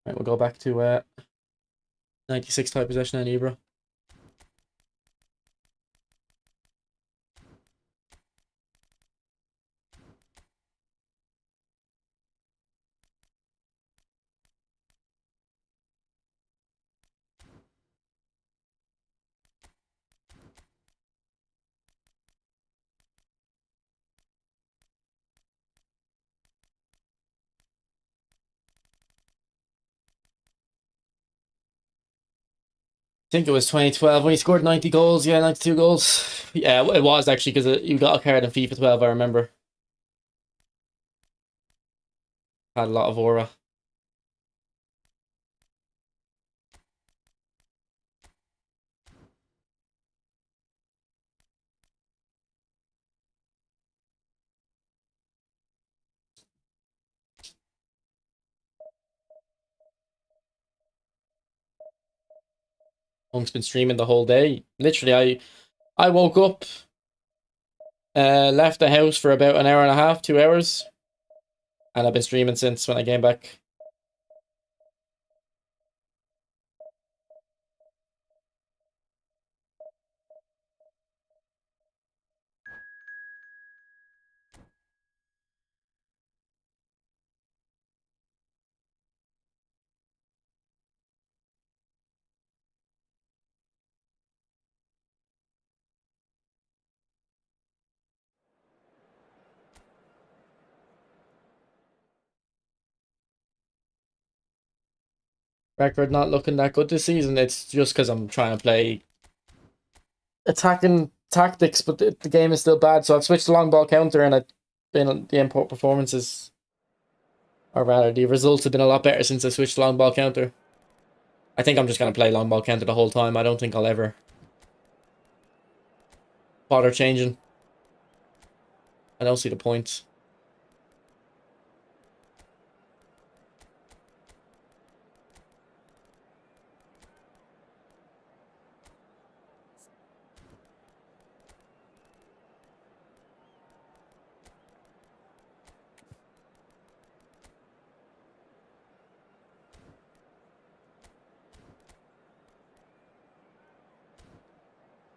A: Right, we'll go back to 96 type possession on Ibra. I think it was 2012 when he scored 90 goals. Yeah, 92 goals. Yeah, it was actually because you got a card in FIFA 12, I remember. Had a lot of aura. Monk's been streaming the whole day. Literally, I woke up, left the house for about an hour and a half, 2 hours, and I've been streaming since when I came back. Record not looking that good this season. It's just because I'm trying to play attacking tactics, but the game is still bad. So I've switched to long ball counter, and the import performances, or rather, the results have been a lot better since I switched to long ball counter. I think I'm just going to play long ball counter the whole time. I don't think I'll ever bother changing. I don't see the point.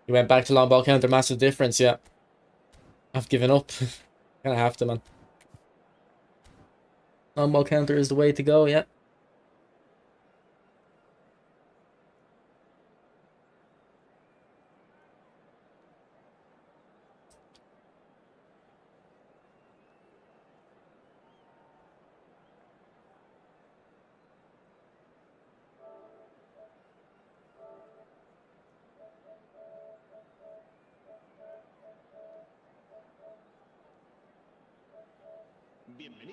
A: You went back to long ball counter, massive difference, yeah. I've given up. Gonna have to, man. Long ball counter is the way to go, yeah.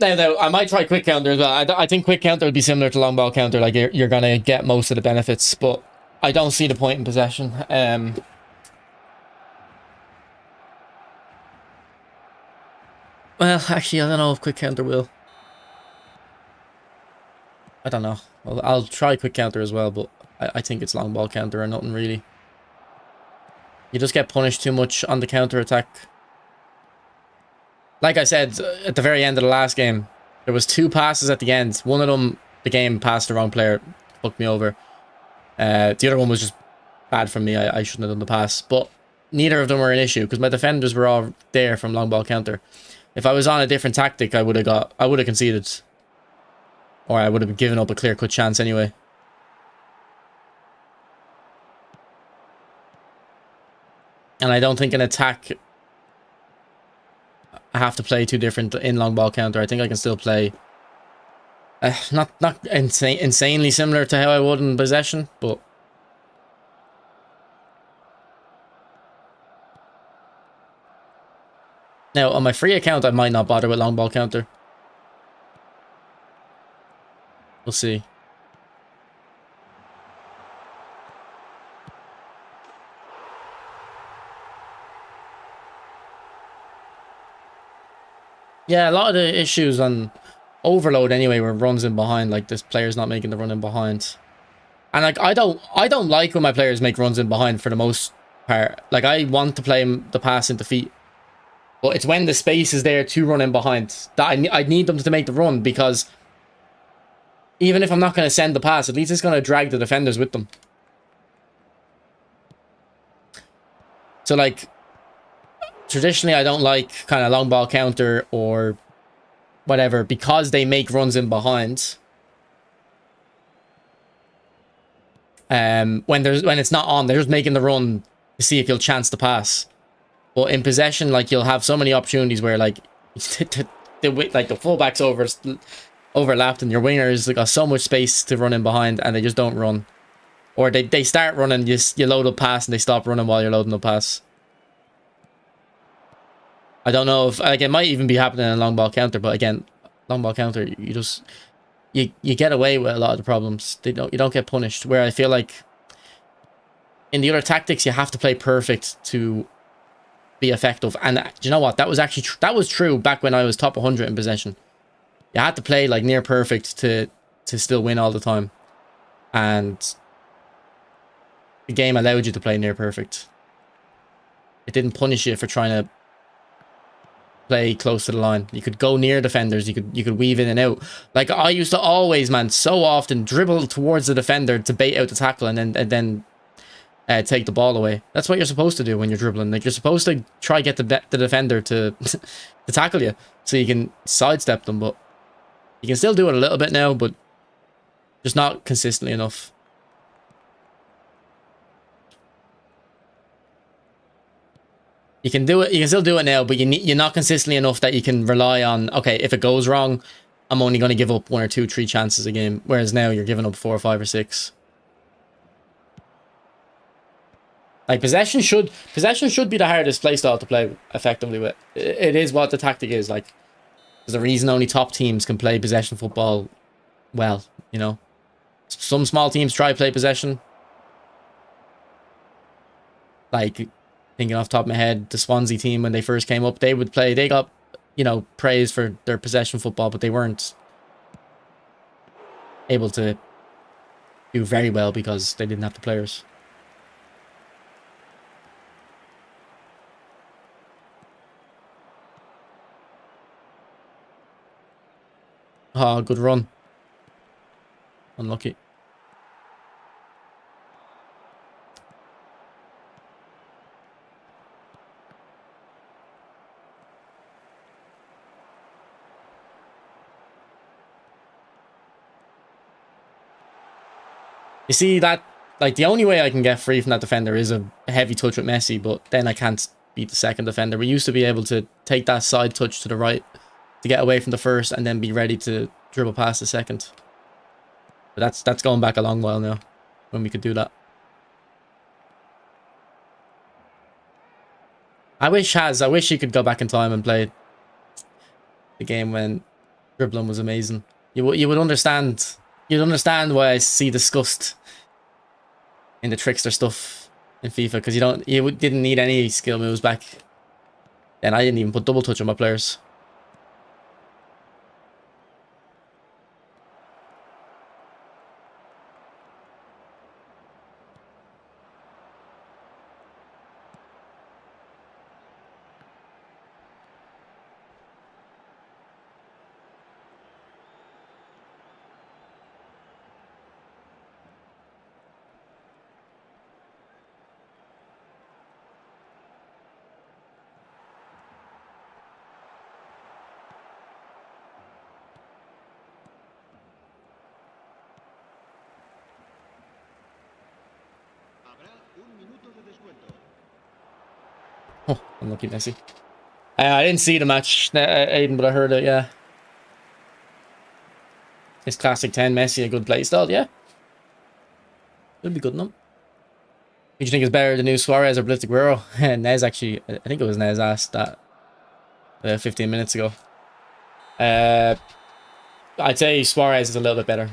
A: Now, I might try quick counter as well. I think quick counter would be similar to long ball counter. Like you're gonna get most of the benefits, but I don't see the point in possession. Well, actually, I don't know if quick counter will. I don't know. Well, I'll try quick counter as well, but I think it's long ball counter or nothing really. You just get punished too much on the counter attack. Like I said at the very end of the last game, there was 2 passes at the end. One of them, the game passed the wrong player, fucked me over. The other one was just bad from me. I shouldn't have done the pass, but neither of them were an issue because my defenders were all there from long ball counter. If I was on a different tactic, I would have conceded, or I would have given up a clear-cut chance anyway. And I don't think an attack I have to play 2 different in long ball counter. I think I can still play not insanely similar to how I would in possession, but now on my free account I might not bother with long ball counter. We'll see. Yeah, a lot of the issues on overload anyway were runs in behind, like this player's not making the run in behind. And like I don't like when my players make runs in behind for the most part. Like I want to play the pass into feet. But it's when the space is there to run in behind that I need them to make the run, because even if I'm not going to send the pass, at least it's going to drag the defenders with them. So like traditionally I don't like kind of long ball counter or whatever, because they make runs in behind. When it's not on, they're just making the run to see if you'll chance the pass. But in possession, like you'll have so many opportunities where like the fullbacks overlapped and your wingers got so much space to run in behind and they just don't run. Or they start running, you load up pass and they stop running while you're loading up pass. I don't know if like it might even be happening in a long ball counter, but again, long ball counter, you get away with a lot of the problems. You don't get punished. Where I feel like in the other tactics you have to play perfect to be effective. And do you know what? That was actually that was true back when I was top 100 in possession. You had to play like near perfect to still win all the time. And the game allowed you to play near perfect. It didn't punish you for trying to play close to the line. You could go near defenders. You could weave in and out. Like I used to always, man, so often dribble towards the defender to bait out the tackle and then take the ball away. That's what you're supposed to do when you're dribbling. Like you're supposed to try get the defender to to tackle you so you can sidestep them. But you can still do it a little bit now, but just not consistently enough. You can do it. You can still do it now, but you're not consistently enough that you can rely on. Okay, if it goes wrong, I'm only going to give up 1 or 2, 3 chances a game. Whereas now you're giving up 4 or 5 or 6. Like possession should be the hardest playstyle to play effectively with. It is what the tactic is. Like there's a reason only top teams can play possession football well. You know, some small teams try to play possession. Like thinking off the top of my head, the Swansea team when they first came up, they got, you know, praise for their possession football, but they weren't able to do very well because they didn't have the players. Oh, good run. Unlucky. You see that, like, the only way I can get free from that defender is a heavy touch with Messi, but then I can't beat the second defender. We used to be able to take that side touch to the right to get away from the first and then be ready to dribble past the second. But that's going back a long while now when we could do that. I wish he could go back in time and play the game when dribbling was amazing. You would understand. You'd understand why I see disgust in the trickster stuff in FIFA, because you didn't need any skill moves back then. I didn't even put double touch on my players. Oh, unlucky Messi. I didn't see the match, Aiden, but I heard it, yeah. It's classic 10 Messi, a good playstyle, yeah. It'll be good enough. Who do you think is better, the new Suarez or Blitz Aguero? Nez actually, I think it was Nez asked that 15 minutes ago. I'd say Suarez is a little bit better.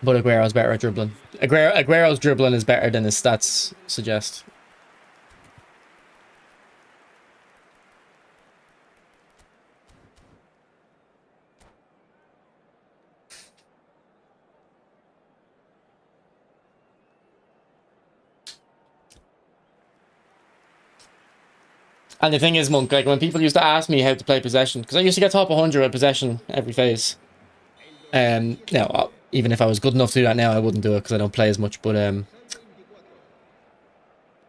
A: But Aguero's better at dribbling. Aguero's dribbling is better than his stats suggest. And the thing is, Monk, like when people used to ask me how to play possession, because I used to get top 100 with possession every phase. Even if I was good enough to do that now, I wouldn't do it because I don't play as much. But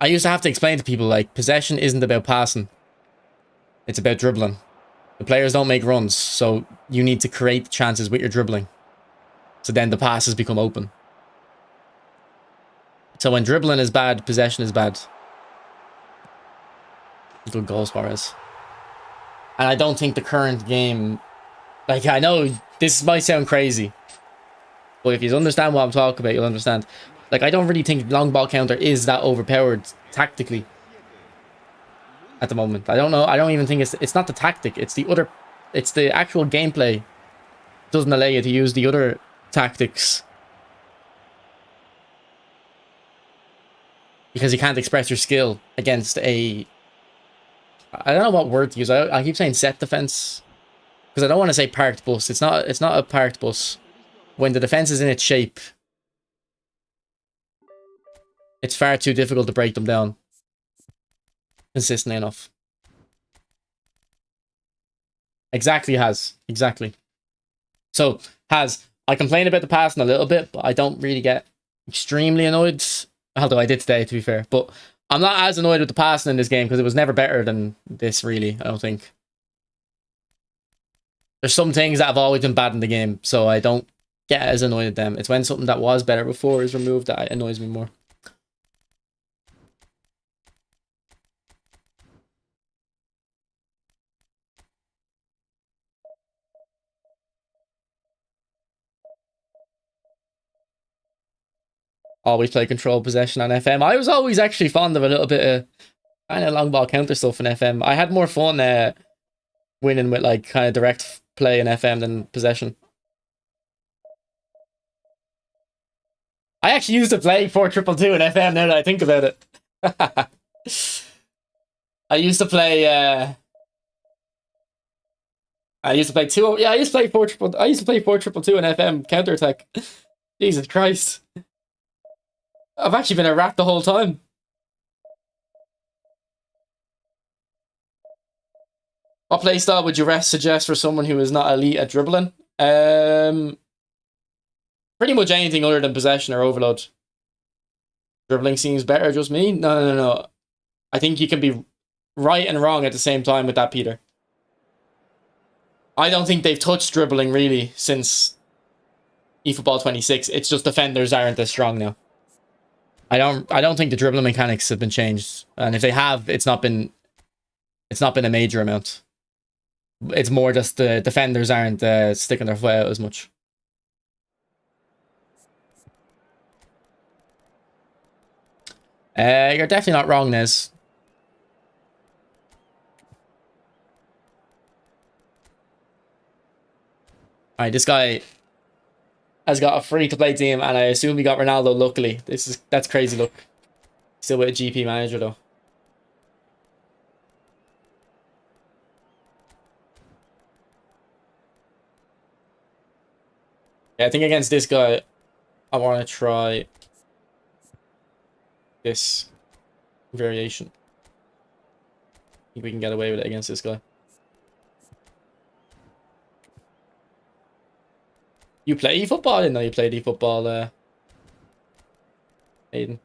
A: I used to have to explain to people like possession isn't about passing; it's about dribbling. The players don't make runs, so you need to create chances with your dribbling. So then the passes become open. So when dribbling is bad, possession is bad. Good goals, Suarez. And I don't think the current game... Like, I know this might sound crazy, but if you understand what I'm talking about, you'll understand. Like, I don't really think long ball counter is that overpowered tactically at the moment. I don't know. I don't even think it's not the tactic. It's the actual gameplay doesn't allow you to use the other tactics. Because you can't express your skill against a... I don't know what word to use. I keep saying set defense. Because I don't want to say parked bus. It's not a parked bus. When the defense is in its shape, it's far too difficult to break them down consistently enough. Exactly, Has. Exactly. So, Has, I complain about the passing a little bit, but I don't really get extremely annoyed. Although I did today, to be fair. But I'm not as annoyed with the passing in this game because it was never better than this, really, I don't think. There's some things that have always been bad in the game, so I don't get as annoyed at them. It's when something that was better before is removed that annoys me more. Always play control possession on FM. I was always actually fond of a little bit of kind of long ball counter stuff in FM. I had more fun winning with like kind of direct play in FM than possession. I actually used to play 4-2-2 in FM now that I think about it. I used to play 2. Yeah, I used to play 4-2-2. I used to play 4-2-2 in FM counter attack. Jesus Christ. I've actually been a rat the whole time. What playstyle would you suggest for someone who is not elite at dribbling? Pretty much anything other than possession or overload. Dribbling seems better, just me? No. I think you can be right and wrong at the same time with that, Peter. I don't think they've touched dribbling really since eFootball 26. It's just defenders aren't as strong now. I don't think the dribbling mechanics have been changed, and if they have, it's not been a major amount. It's more just the defenders aren't sticking their foot out as much. You're definitely not wrong, Nez. Alright, this guy has got a free-to-play team, and I assume he got Ronaldo, luckily. That's crazy luck. Still with a GP manager, though. Yeah, I think against this guy, I want to try this variation. I think we can get away with it against this guy. You play eFootball? I didn't know you played eFootball, Aiden.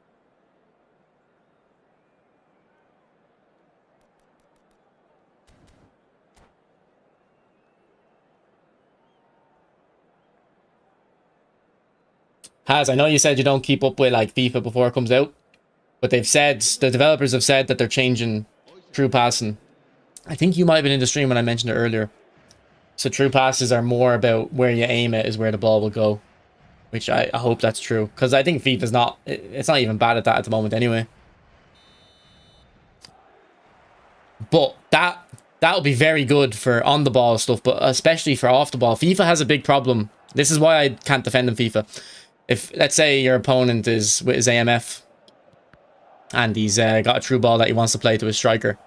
A: Has, I know you said you don't keep up with like FIFA before it comes out, but the developers have said that they're changing true passing. I think you might have been in the stream when I mentioned it earlier. So true passes are more about where you aim it is where the ball will go, which I hope that's true, because I think FIFA's not, it's not even bad at that at the moment anyway. But that'll be very good for on the ball stuff, but especially for off the ball. FIFA has a big problem. This is why I can't defend in FIFA. If, let's say, your opponent is with his AMF and he's got a true ball that he wants to play to his striker,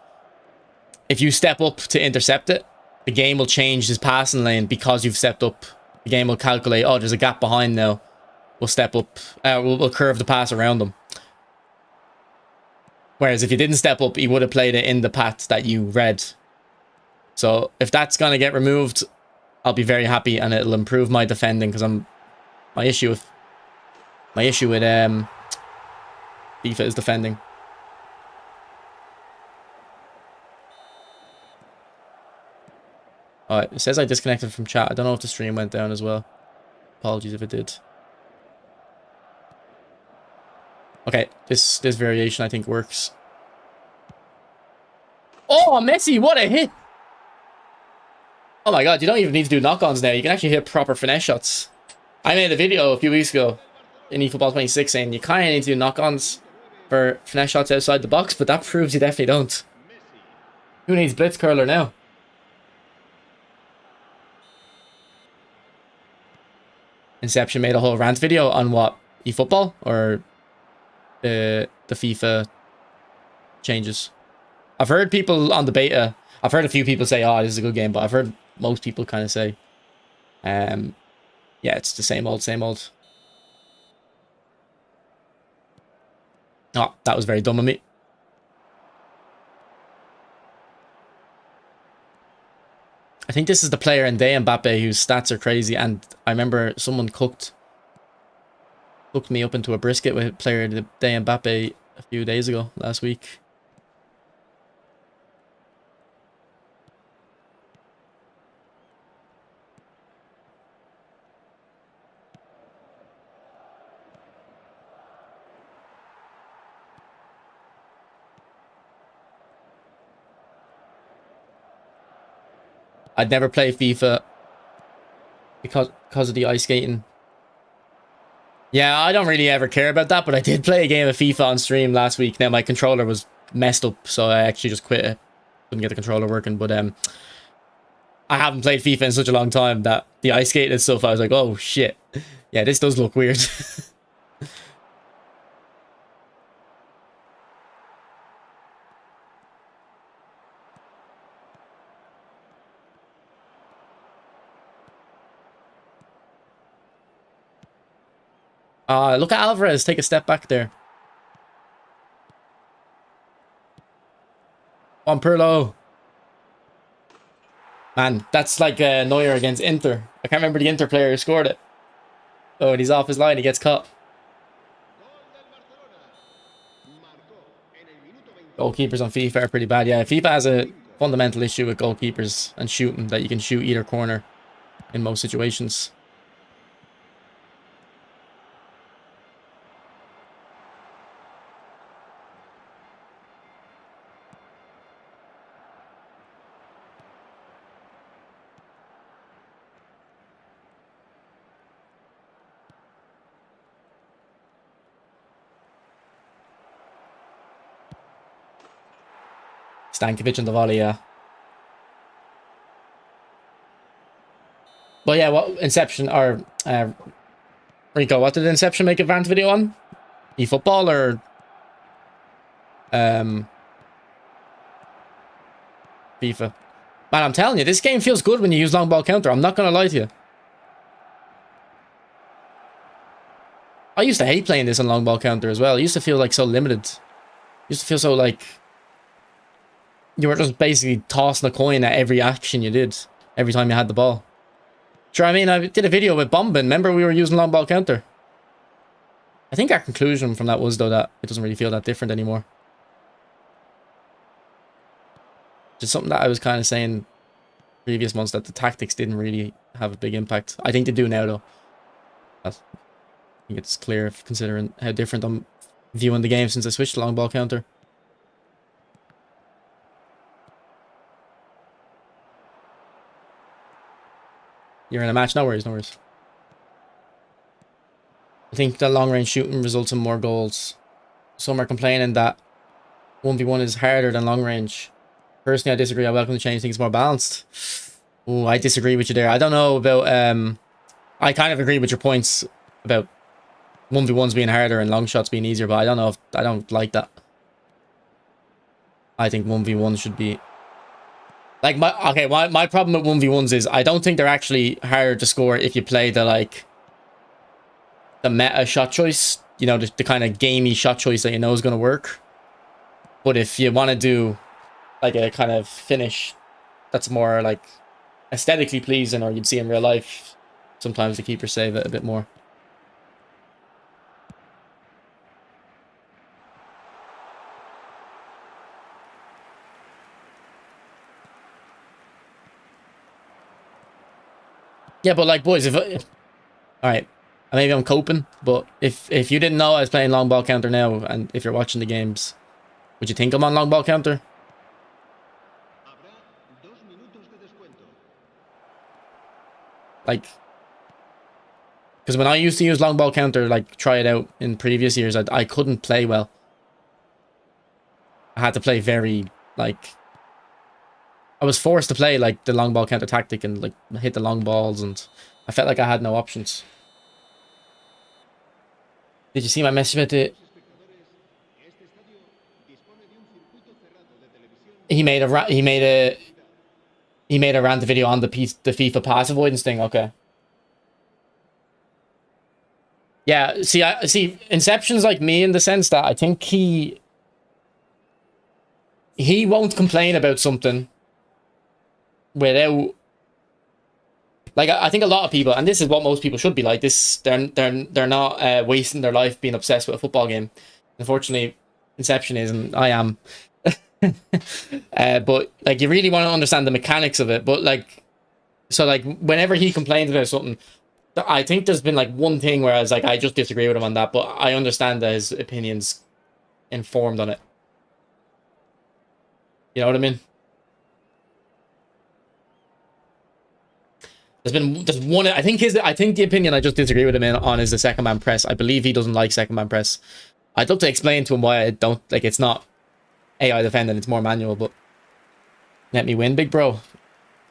A: if you step up to intercept it, the game will change his passing lane because you've stepped up. The game will calculate, oh, there's a gap behind now. We'll step up. We'll curve the pass around them. Whereas if you didn't step up, he would have played it in the path that you read. So if that's going to get removed, I'll be very happy, and it'll improve my defending, because my issue with FIFA is defending. Alright, it says I disconnected from chat. I don't know if the stream went down as well. Apologies if it did. Okay, this variation I think works. Oh, Messi, what a hit! Oh my god, you don't even need to do knock-ons now. You can actually hit proper finesse shots. I made a video a few weeks ago in eFootball 26 saying you kind of need to do knock-ons for finesse shots outside the box, but that proves you definitely don't. Who needs blitz curler now? Inception made a whole rant video on what? eFootball or the FIFA changes? I've heard people on the beta, I've heard a few people say, oh, this is a good game, but I've heard most people kind of say, yeah, it's the same old, same old. Oh, that was very dumb of me. I think this is the player in Day Mbappe whose stats are crazy, and I remember someone cooked me up into a brisket with player Day Mbappe a few days ago, last week. I'd never play FIFA because of the ice skating. Yeah, I don't really ever care about that, but I did play a game of FIFA on stream last week. Now, my controller was messed up, so I actually just quit it. Couldn't get the controller working, but I haven't played FIFA in such a long time that the ice skating and stuff, I was like, oh shit. Yeah, this does look weird. Look at Alvarez take a step back there. On Pirlo. Man, that's like Neuer against Inter. I can't remember the Inter player who scored it. Oh, and he's off his line. He gets caught. Goalkeepers on FIFA are pretty bad. Yeah, FIFA has a fundamental issue with goalkeepers and shooting, that you can shoot either corner in most situations. Stankovic and the volley, yeah. But yeah, what Inception or Rico, what did Inception make a rant video on? eFootball or FIFA? Man, I'm telling you, this game feels good when you use long ball counter. I'm not gonna lie to you. I used to hate playing this on long ball counter as well. It used to feel like so limited. It used to feel so like you were just basically tossing a coin at every action you did, every time you had the ball. Sure, I mean, I did a video with Bombin. Remember we were using long ball counter? I think our conclusion from that was, though, that it doesn't really feel that different anymore. Just something that I was kind of saying previous months, that the tactics didn't really have a big impact. I think they do now, though. I think it's clear considering how different I'm viewing the game since I switched to long ball counter. You're in a match? No worries, no worries. I think the long-range shooting results in more goals. Some are complaining that 1v1 is harder than long-range. Personally, I disagree. I welcome the change. I think it's more balanced. Ooh, I disagree with you there. I don't know about... I kind of agree with your points about 1v1s being harder and long shots being easier, but I don't know if... I don't like that. I think 1v1 should be... Like, my problem with 1v1s is I don't think they're actually harder to score if you play the, like, the meta shot choice. You know, the kind of gamey shot choice that you know is going to work. But if you want to do like a kind of finish that's more like aesthetically pleasing, or you'd see in real life, sometimes the keepers save it a bit more. Yeah, but like, boys, if all right, maybe I'm coping, but if you didn't know I was playing long ball counter now, and if you're watching the games, would you think I'm on long ball counter?
B: Habrá 2 minutos de descuento.
A: Like, because when I used to use long ball counter, like try it out in previous years, I couldn't play well. I had to play very like. I was forced to play like the long ball counter tactic and like hit the long balls, and I felt like I had no options. Did you see my message about the?
B: Este estadio dispone de un circuito cerrado de televisión.
A: He made a rant video on the FIFA pass avoidance thing. Okay. Yeah, see, I see Inception's like me in the sense that I think he won't complain about something without, like, I think a lot of people, and this is what most people should be like this, they're not wasting their life being obsessed with a football game. Unfortunately, Inception is, and I am. But like, you really want to understand the mechanics of it. But like, so like, whenever he complains about something, I think there's been like one thing where I was like, I just disagree with him on that, but I understand that his opinion's informed on it. You know what I mean? There's one. I think the opinion I just disagree with him on is the second man press. I believe he doesn't like second man press. I'd love to explain to him why I don't like. It's not AI defending; it's more manual. But let me win, big bro.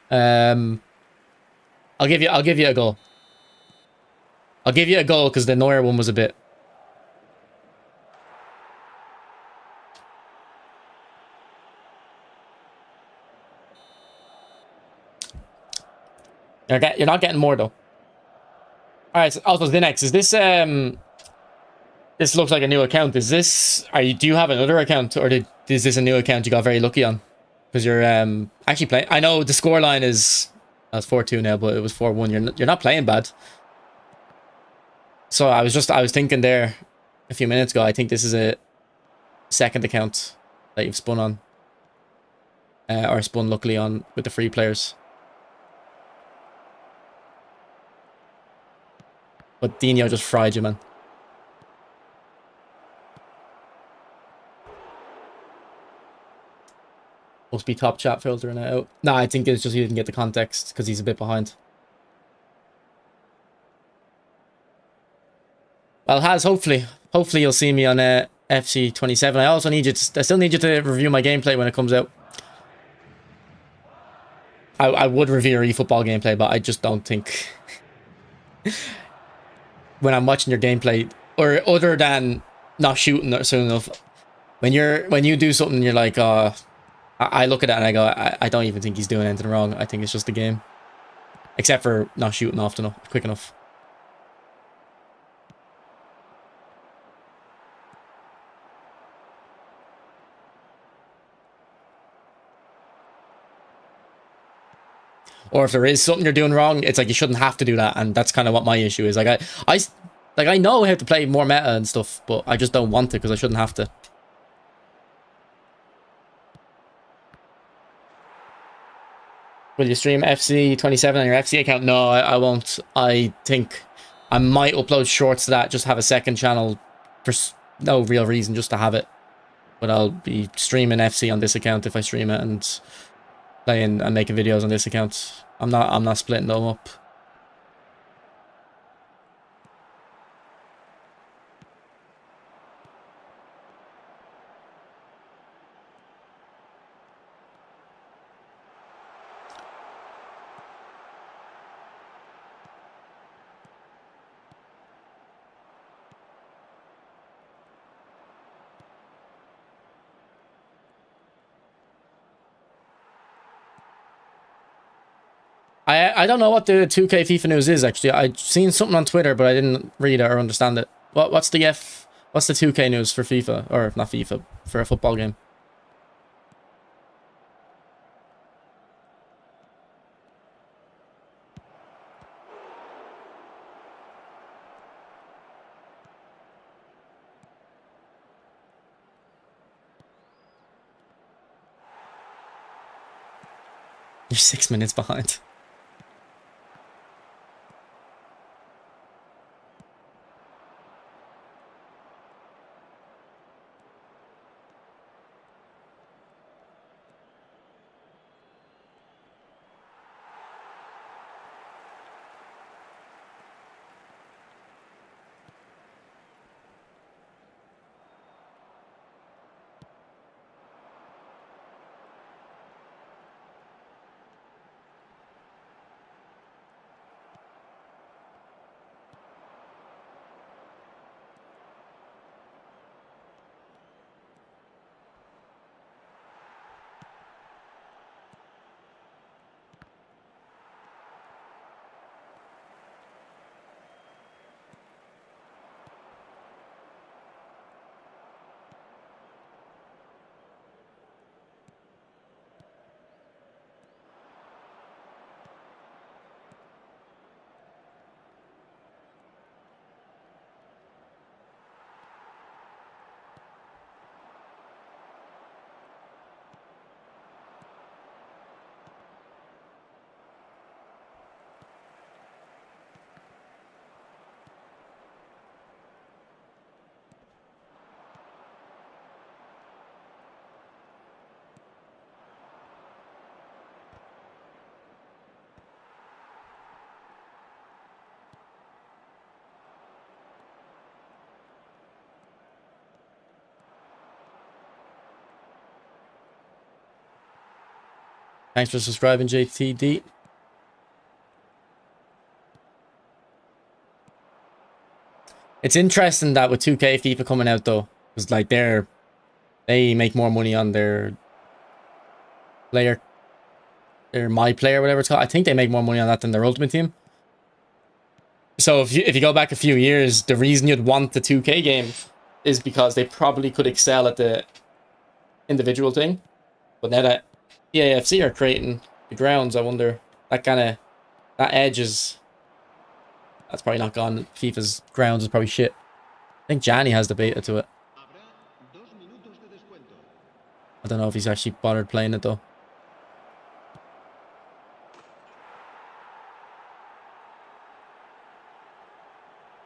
A: I'll give you a goal. I'll give you a goal because the Neuer one was a bit. You're not getting more though. All right. So also, Zinex, is this This looks like a new account. Is this? Do you have another account, or is this a new account you got very lucky on? Because you're actually playing. I know the scoreline is 4-2 now, but it was 4-1. You're not playing bad. So I was thinking there a few minutes ago. I think this is a second account that you've spun on, or spun luckily on with the free players. But Dino just fried you, man. Must be top chat filtering it out. Nah, I think it's just he didn't get the context because he's a bit behind. Well, hopefully you'll see me on FC 27. I also need you to, I still need you to review my gameplay when it comes out. I would review your eFootball gameplay, but I just don't think when I'm watching your gameplay, or other than not shooting soon enough, when you do something, you're like, I look at it and I go, I don't even think he's doing anything wrong. I think it's just a game, except for not shooting often enough, quick enough. Or if there is something you're doing wrong, it's like you shouldn't have to do that, and that's kind of what my issue is. Like I know how to play more meta and stuff, but I just don't want to because I shouldn't have to. Will you stream FC 27 on your FC account? No, I won't. I think I might upload shorts to that, just have a second channel for no real reason, just to have it. But I'll be streaming FC on this account if I stream it, and playing and making videos on this account. I'm not splitting them up. I don't know what the 2K FIFA news is, actually. I've seen something on Twitter, but I didn't read it or understand it. What's the 2K news for FIFA? Or not FIFA, for a football game? You're 6 minutes behind. Thanks for subscribing, JTD. It's interesting that with 2K FIFA coming out though, because like they make more money on their player, their my player, whatever it's called. I think they make more money on that than their Ultimate Team. So if you go back a few years, the reason you'd want the 2K game is because they probably could excel at the individual thing. But now that EAFC are creating the grounds, I wonder that edge is that's probably not gone. FIFA's grounds is probably shit. I think Gianni has the beta to it.
B: Habrá 2 minutos de descuento.
A: I don't know if he's actually bothered playing it though.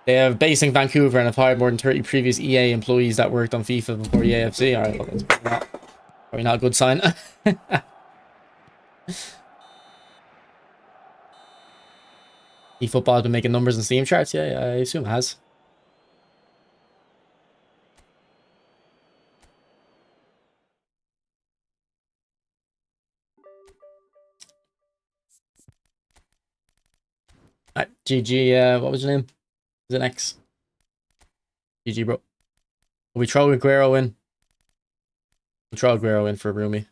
A: They have based in Vancouver and have hired more than 30 previous EA employees that worked on FIFA before EAFC. Alright, well, that's probably not a good sign. eFootball has been making numbers in Steam charts. Yeah, I assume it has. Alright, GG. What was your name? Is it X? GG, bro. Will we throw Aguero in? We'll throw Aguero in for Rumi.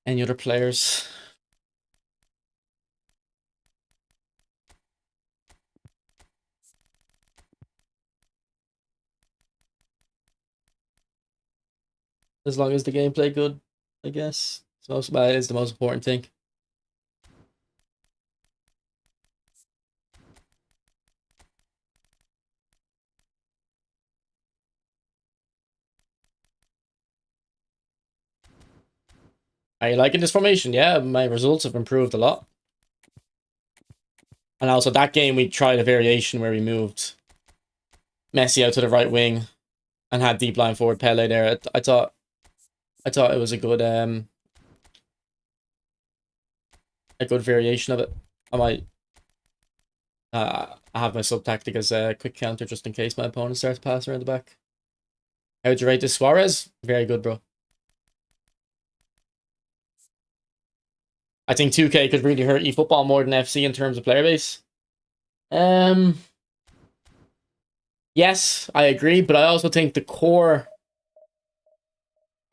A: Any other players? As long as the gameplay good, I guess. So that is the most important thing. Are you liking this formation? Yeah, my results have improved a lot. And also that game we tried a variation where we moved Messi out to the right wing and had deep line forward Pele there. I thought it was a good variation of it. I might I have my sub tactic as a quick counter just in case my opponent starts passing around the back. How'd you rate this Suarez? Very good, bro. I think 2K could really hurt eFootball more than FC in terms of player base. Yes, I agree, but I also think the core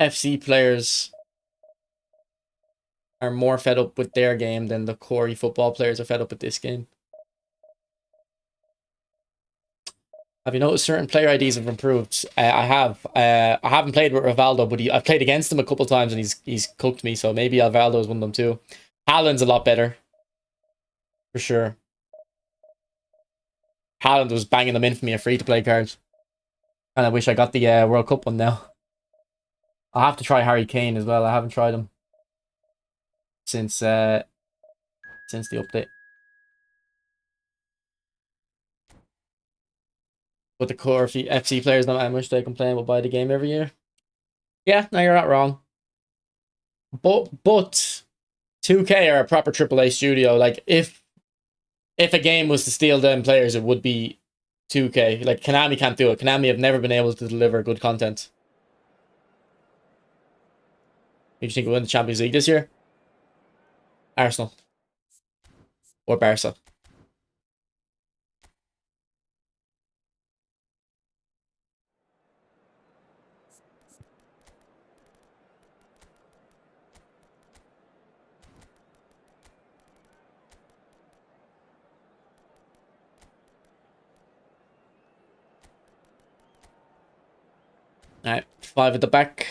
A: FC players are more fed up with their game than the core eFootball players are fed up with this game. Have you noticed certain player IDs have improved? I have. I haven't played with Rivaldo, but I've played against him a couple times and he's cooked me. So maybe Alvaldo is one of them too. Haaland's a lot better. For sure. Haaland was banging them in for me a free-to-play card. And I wish I got the World Cup one now. I'll have to try Harry Kane as well. I haven't tried him since the update. But the core FC players not that much they complain will buy the game every year. Yeah, no, you're not wrong. But 2K are a proper AAA studio. Like if a game was to steal them players, it would be 2K. Like Konami can't do it. Konami have never been able to deliver good content. Who do you think will win the Champions League this year? Arsenal or Barca? All right, 5 at the back.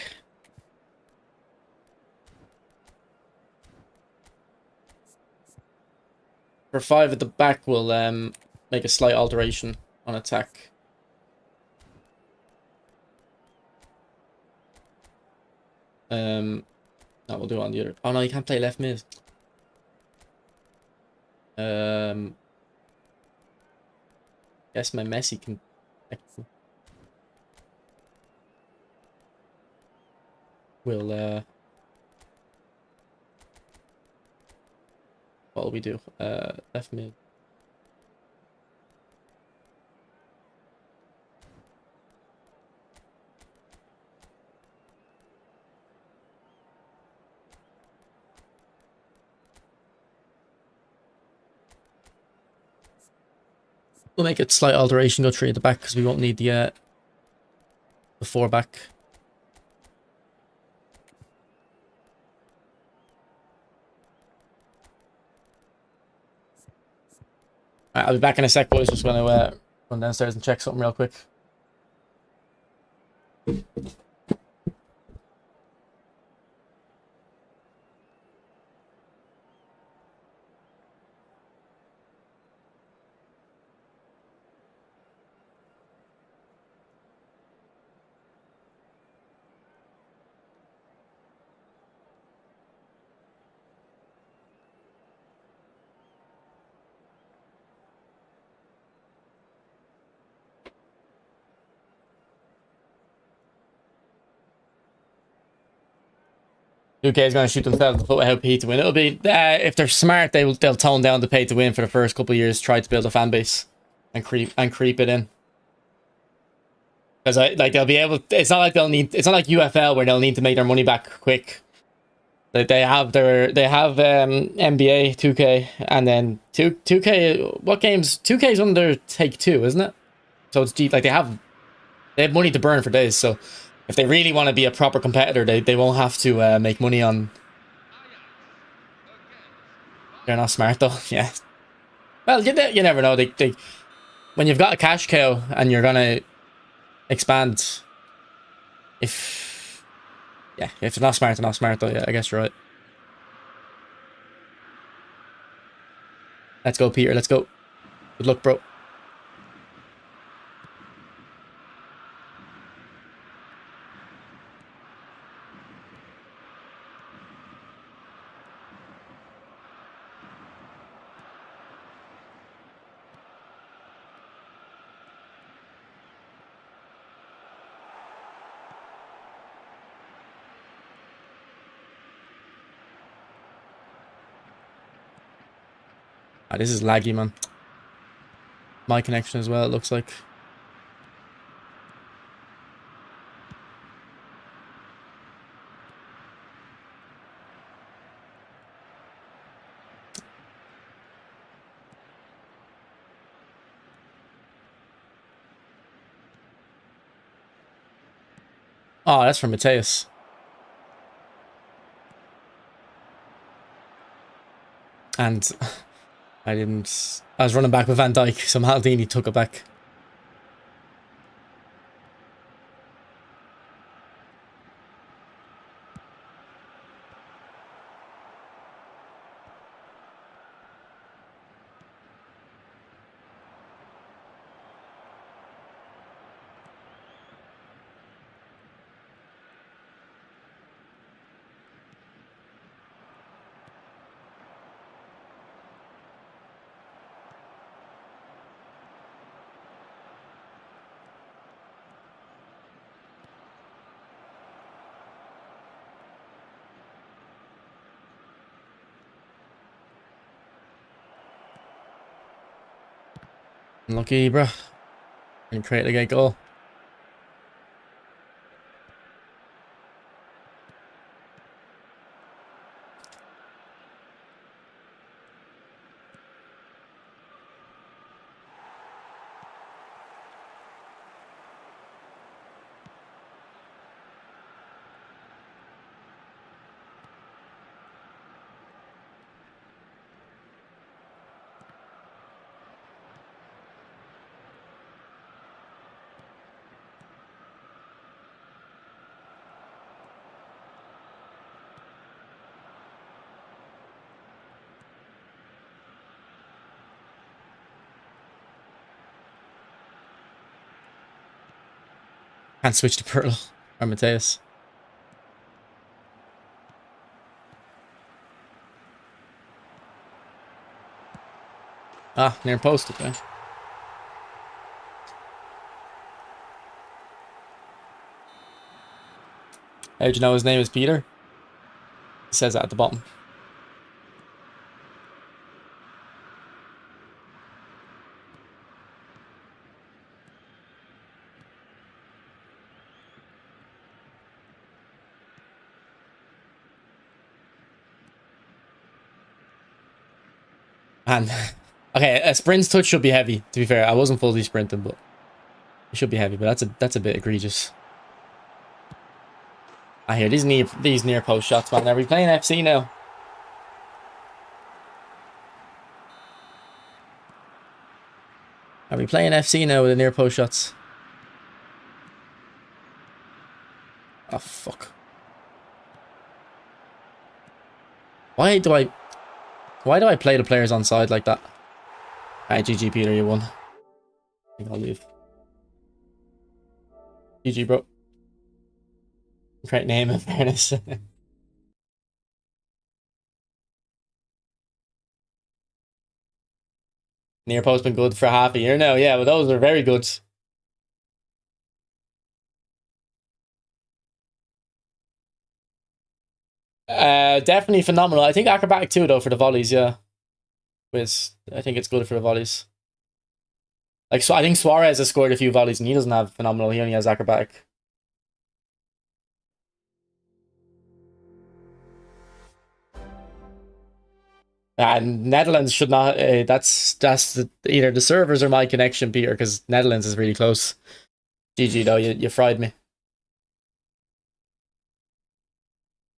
A: For 5 at the back, we'll make a slight alteration on attack. That we'll do it on the other. Oh no, you can't play left mid. Guess my Messi can. We'll what'll we do? Left mid. We'll make it slight alteration, go 3 at the back because we won't need the 4 back. Alright, I'll be back in a sec, boys. Just gonna run downstairs and check something real quick. UK is going to shoot themselves to how pay to win. It'll be if they're smart, they'll tone down the pay to win for the first couple of years, try to build a fan base, and creep it in. Because they'll be able. It's not like they'll need. It's not like UFL where they'll need to make their money back quick. They have NBA 2K and then 2K. What games? 2K is under Take-Two, isn't it? So it's deep. Like they have money to burn for days. So if they really want to be a proper competitor, they won't have to make money on. They're not smart though. Yeah. Well, you never know. They when you've got a cash cow and you're gonna expand. If they're not smart, they're not smart though. Yeah, I guess you're right. Let's go, Peter. Let's go. Good luck, bro. Ah, this is laggy, man. My connection as well, it looks like. Oh, that's from Mateus. And I was running back with Van Dijk, so Maldini took it back. Unlucky, bro. And create a good goal. Can't switch to Pirtle or Mateus. Ah, near post, okay. How'd you know his name is Peter? It says that at the bottom. And okay, a sprint's touch should be heavy. To be fair, I wasn't fully sprinting, but it should be heavy. But that's a bit egregious. I hear these near post shots, man. Are we playing FC now? Are we playing FC now with the near post shots? Oh fuck! Why do I play the players on side like that? Alright, GG Peter, you won. I think I'll leave. GG, bro. Great name, in fairness. Near post been good for half a year now. Yeah, but those are very good. Definitely phenomenal. I think acrobatic too, though, for the volleys. Yeah, I think it's good for the volleys. Like, so I think Suarez has scored a few volleys and he doesn't have phenomenal. He only has acrobatic. And Netherlands should not. Either the servers or my connection, Peter, because Netherlands is really close. GG though, you fried me.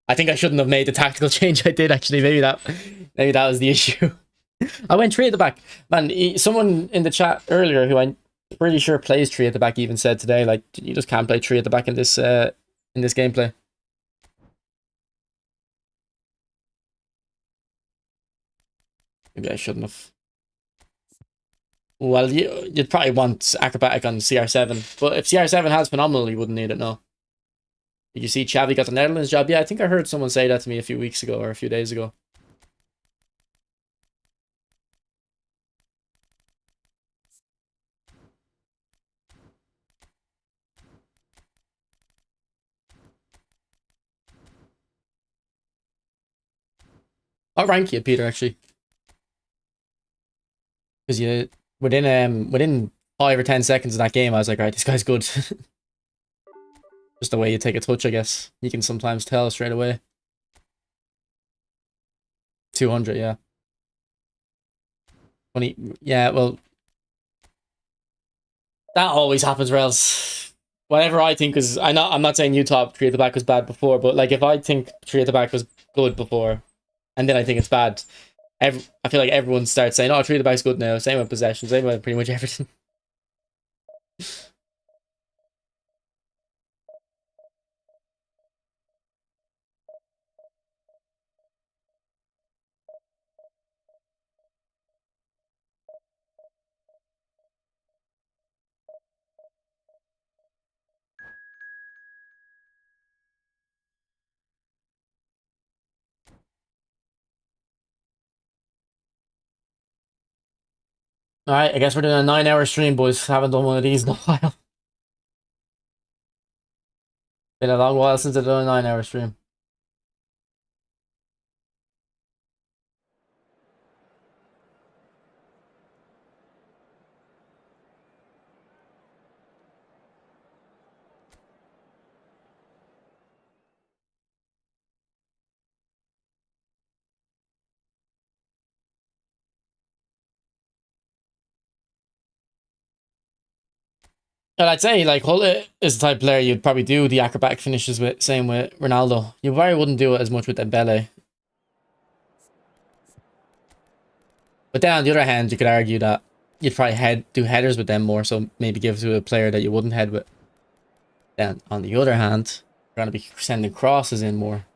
A: I think I shouldn't have made the tactical change I did actually. Maybe that was the issue. I went 3 at the back. Man, someone in the chat earlier who I'm pretty sure plays 3 at the back even said today, like, you just can't play 3 at the back in this gameplay. Maybe I shouldn't have. Well, you'd probably want acrobatic on CR7, but if CR7 has phenomenal, you wouldn't need it, no. Did you see Xavi got the Netherlands job? Yeah, I think I heard someone say that to me a few weeks ago or a few days ago. I'll rank you, Peter, actually. Because within 5 or 10 seconds of that game, I was like, right, this guy's good. Just the way you take a touch, I guess. You can sometimes tell straight away. 200, yeah. 20, yeah, well, that always happens, Rels. Whatever I think is, I'm not saying Utah 3 at the back was bad before, but like if I think 3 at the back was good before, and then I think it's bad, I feel like everyone starts saying, oh, 3 at the back's good now. Same with possession, same with pretty much everything. Alright, I guess we're doing a 9-hour stream, boys. Haven't done one of these in a while. Been a long while since I've done a 9-hour stream. And I'd say like Hull is the type of player you'd probably do the acrobatic finishes with. Same with Ronaldo. You probably wouldn't do it as much with Dembele. But then on the other hand, you could argue that you'd probably do headers with them more, so maybe give it to a player that you wouldn't head with. Then on the other hand, you're gonna be sending crosses in more.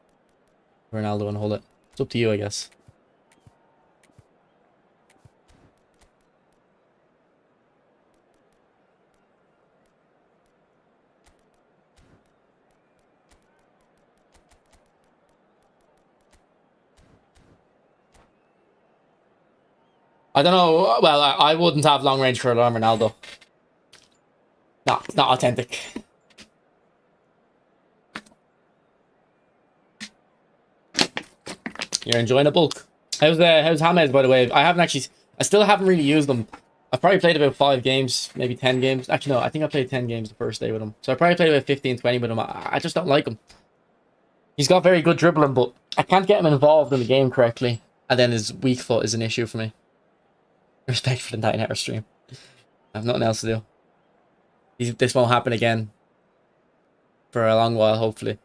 A: Ronaldo and Hull. It's up to you, I guess. I don't know. Well, I wouldn't have long range curler on Ronaldo. No, it's not authentic. You're enjoying a bulk. How's Hamed, by the way? I still haven't really used them. I've probably played about 5 games, maybe 10 games. Actually, no, I think I played 10 games the first day with him. So I probably played about 15, 20 with him. I just don't like him. He's got very good dribbling, but I can't get him involved in the game correctly. And then his weak foot is an issue for me. Respect for the 9-hour stream. I have nothing else to do. This won't happen again. For a long while, hopefully.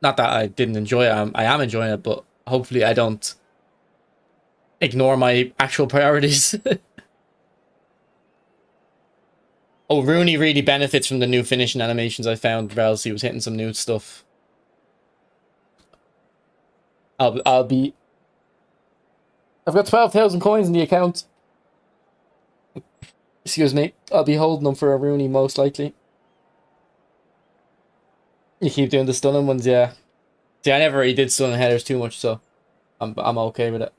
A: Not that I didn't enjoy it. I am enjoying it, but hopefully I don't ignore my actual priorities. Oh, Rooney really benefits from the new finishing animations I found. Else he was hitting some new stuff. I've got 12,000 coins in the account. Excuse me. I'll be holding them for a Rooney most likely. You keep doing the stunning ones, yeah. See, I never really did stunning headers too much, so I'm okay with it.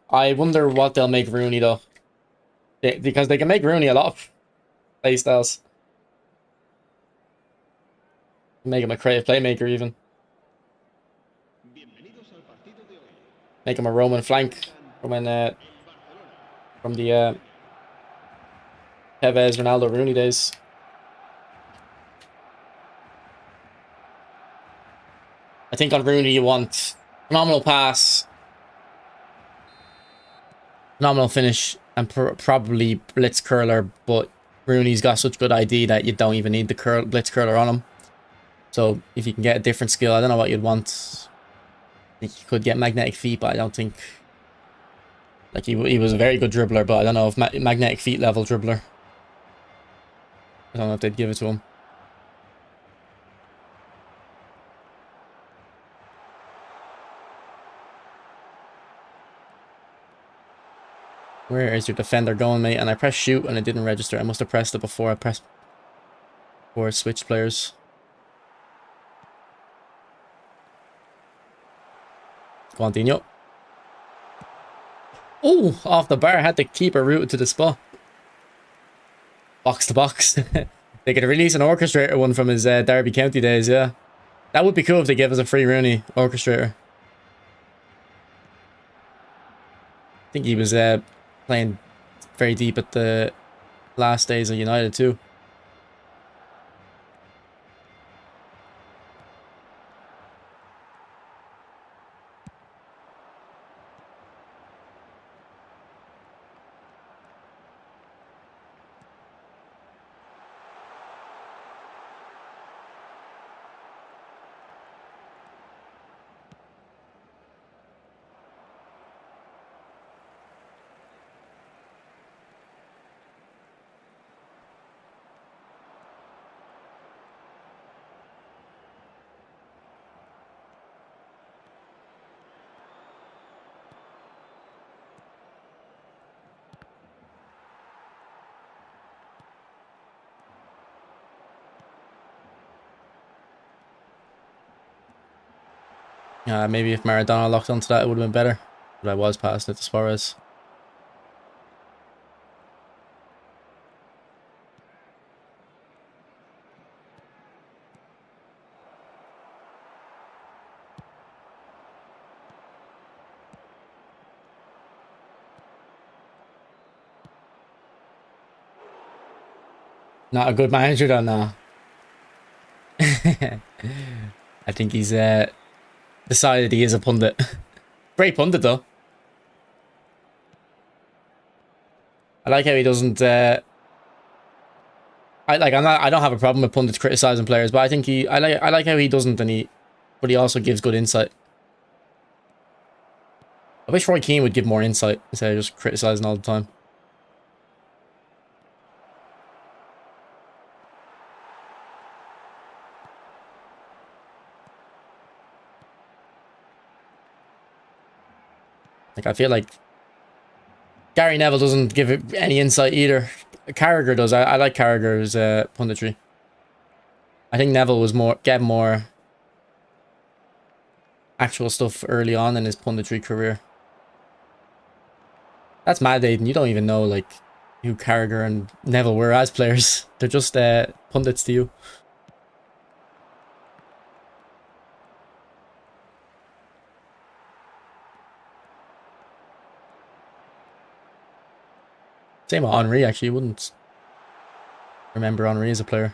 A: I wonder what they'll make Rooney though. Because they can make Rooney a lot of playstyles. Make him a creative playmaker even. Make him a Roman flank from when from the Tevez, Ronaldo, Rooney days. I think on Rooney you want phenomenal pass, phenomenal finish, and probably blitz curler. But Rooney's got such good ID that you don't even need the blitz curler on him. So if you can get a different skill, I don't know what you'd want. I think you could get magnetic feet, but I don't think. Like he was a very good dribbler, but I don't know if magnetic feet level dribbler. I don't know if they'd give it to him. Where is your defender going, mate? And I pressed shoot and it didn't register. I must have pressed it before I switched players. Go on, Dino. Oh, off the bar. Had the keeper routed to the spot. Box to box. They could release an orchestrator one from his Derby County days, yeah. That would be cool if they gave us a free Rooney orchestrator. I think he was playing very deep at the last days of United too. Maybe if Maradona locked onto that, it would have been better. But I was passing it to Suarez. Not a good manager, though, now. I think he's decided he is a pundit. Great pundit though. I like how he doesn't. I don't have a problem with pundits criticizing players, but I think I like how he doesn't, but he also gives good insight. I wish Roy Keane would give more insight instead of just criticizing all the time. Like, I feel like Gary Neville doesn't give it any insight either. Carragher does. I like Carragher's punditry. I think Neville was get more actual stuff early on in his punditry career. That's mad, Aiden. You don't even know like who Carragher and Neville were as players. They're just pundits to you. Same with Henry, actually. You wouldn't remember Henry as a player.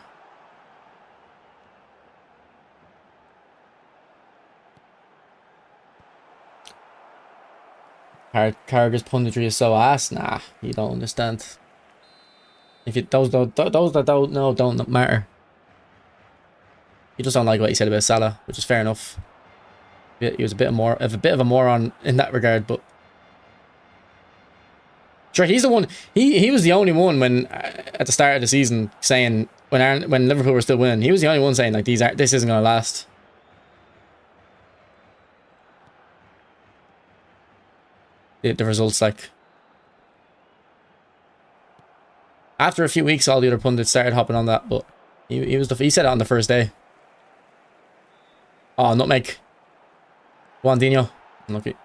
A: Carragher's punditry is so ass. Nah, you don't understand. If you those that don't know don't matter. You just don't like what he said about Salah, which is fair enough. He was a bit of a moron in that regard, but sure, he's the one. He was the only one when at the start of the season saying when Liverpool were still winning, he was the only one saying like this isn't gonna last. The results, like, after a few weeks, all the other pundits started hopping on that, but he said it on the first day. Oh, nutmeg. Juan Dino. Unlucky.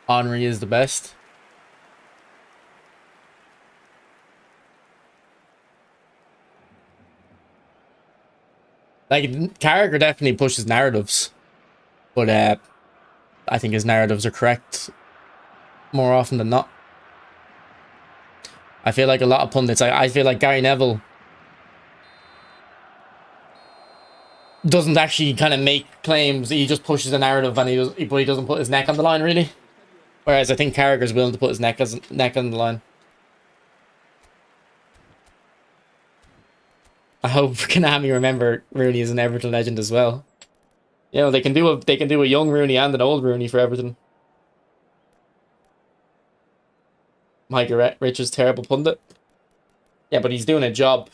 A: Henry is the best. Like, Carragher definitely pushes narratives, but I think his narratives are correct more often than not. I feel like a lot of pundits. I feel like Gary Neville doesn't actually kind of make claims. He just pushes a narrative, and but he doesn't put his neck on the line really. Whereas I think Carragher's willing to put his neck on the line. I hope Konami remember Rooney is an Everton legend as well. You know, they can do a young Rooney and an old Rooney for Everton. Mike Richards, terrible pundit. Yeah, but he's doing a job,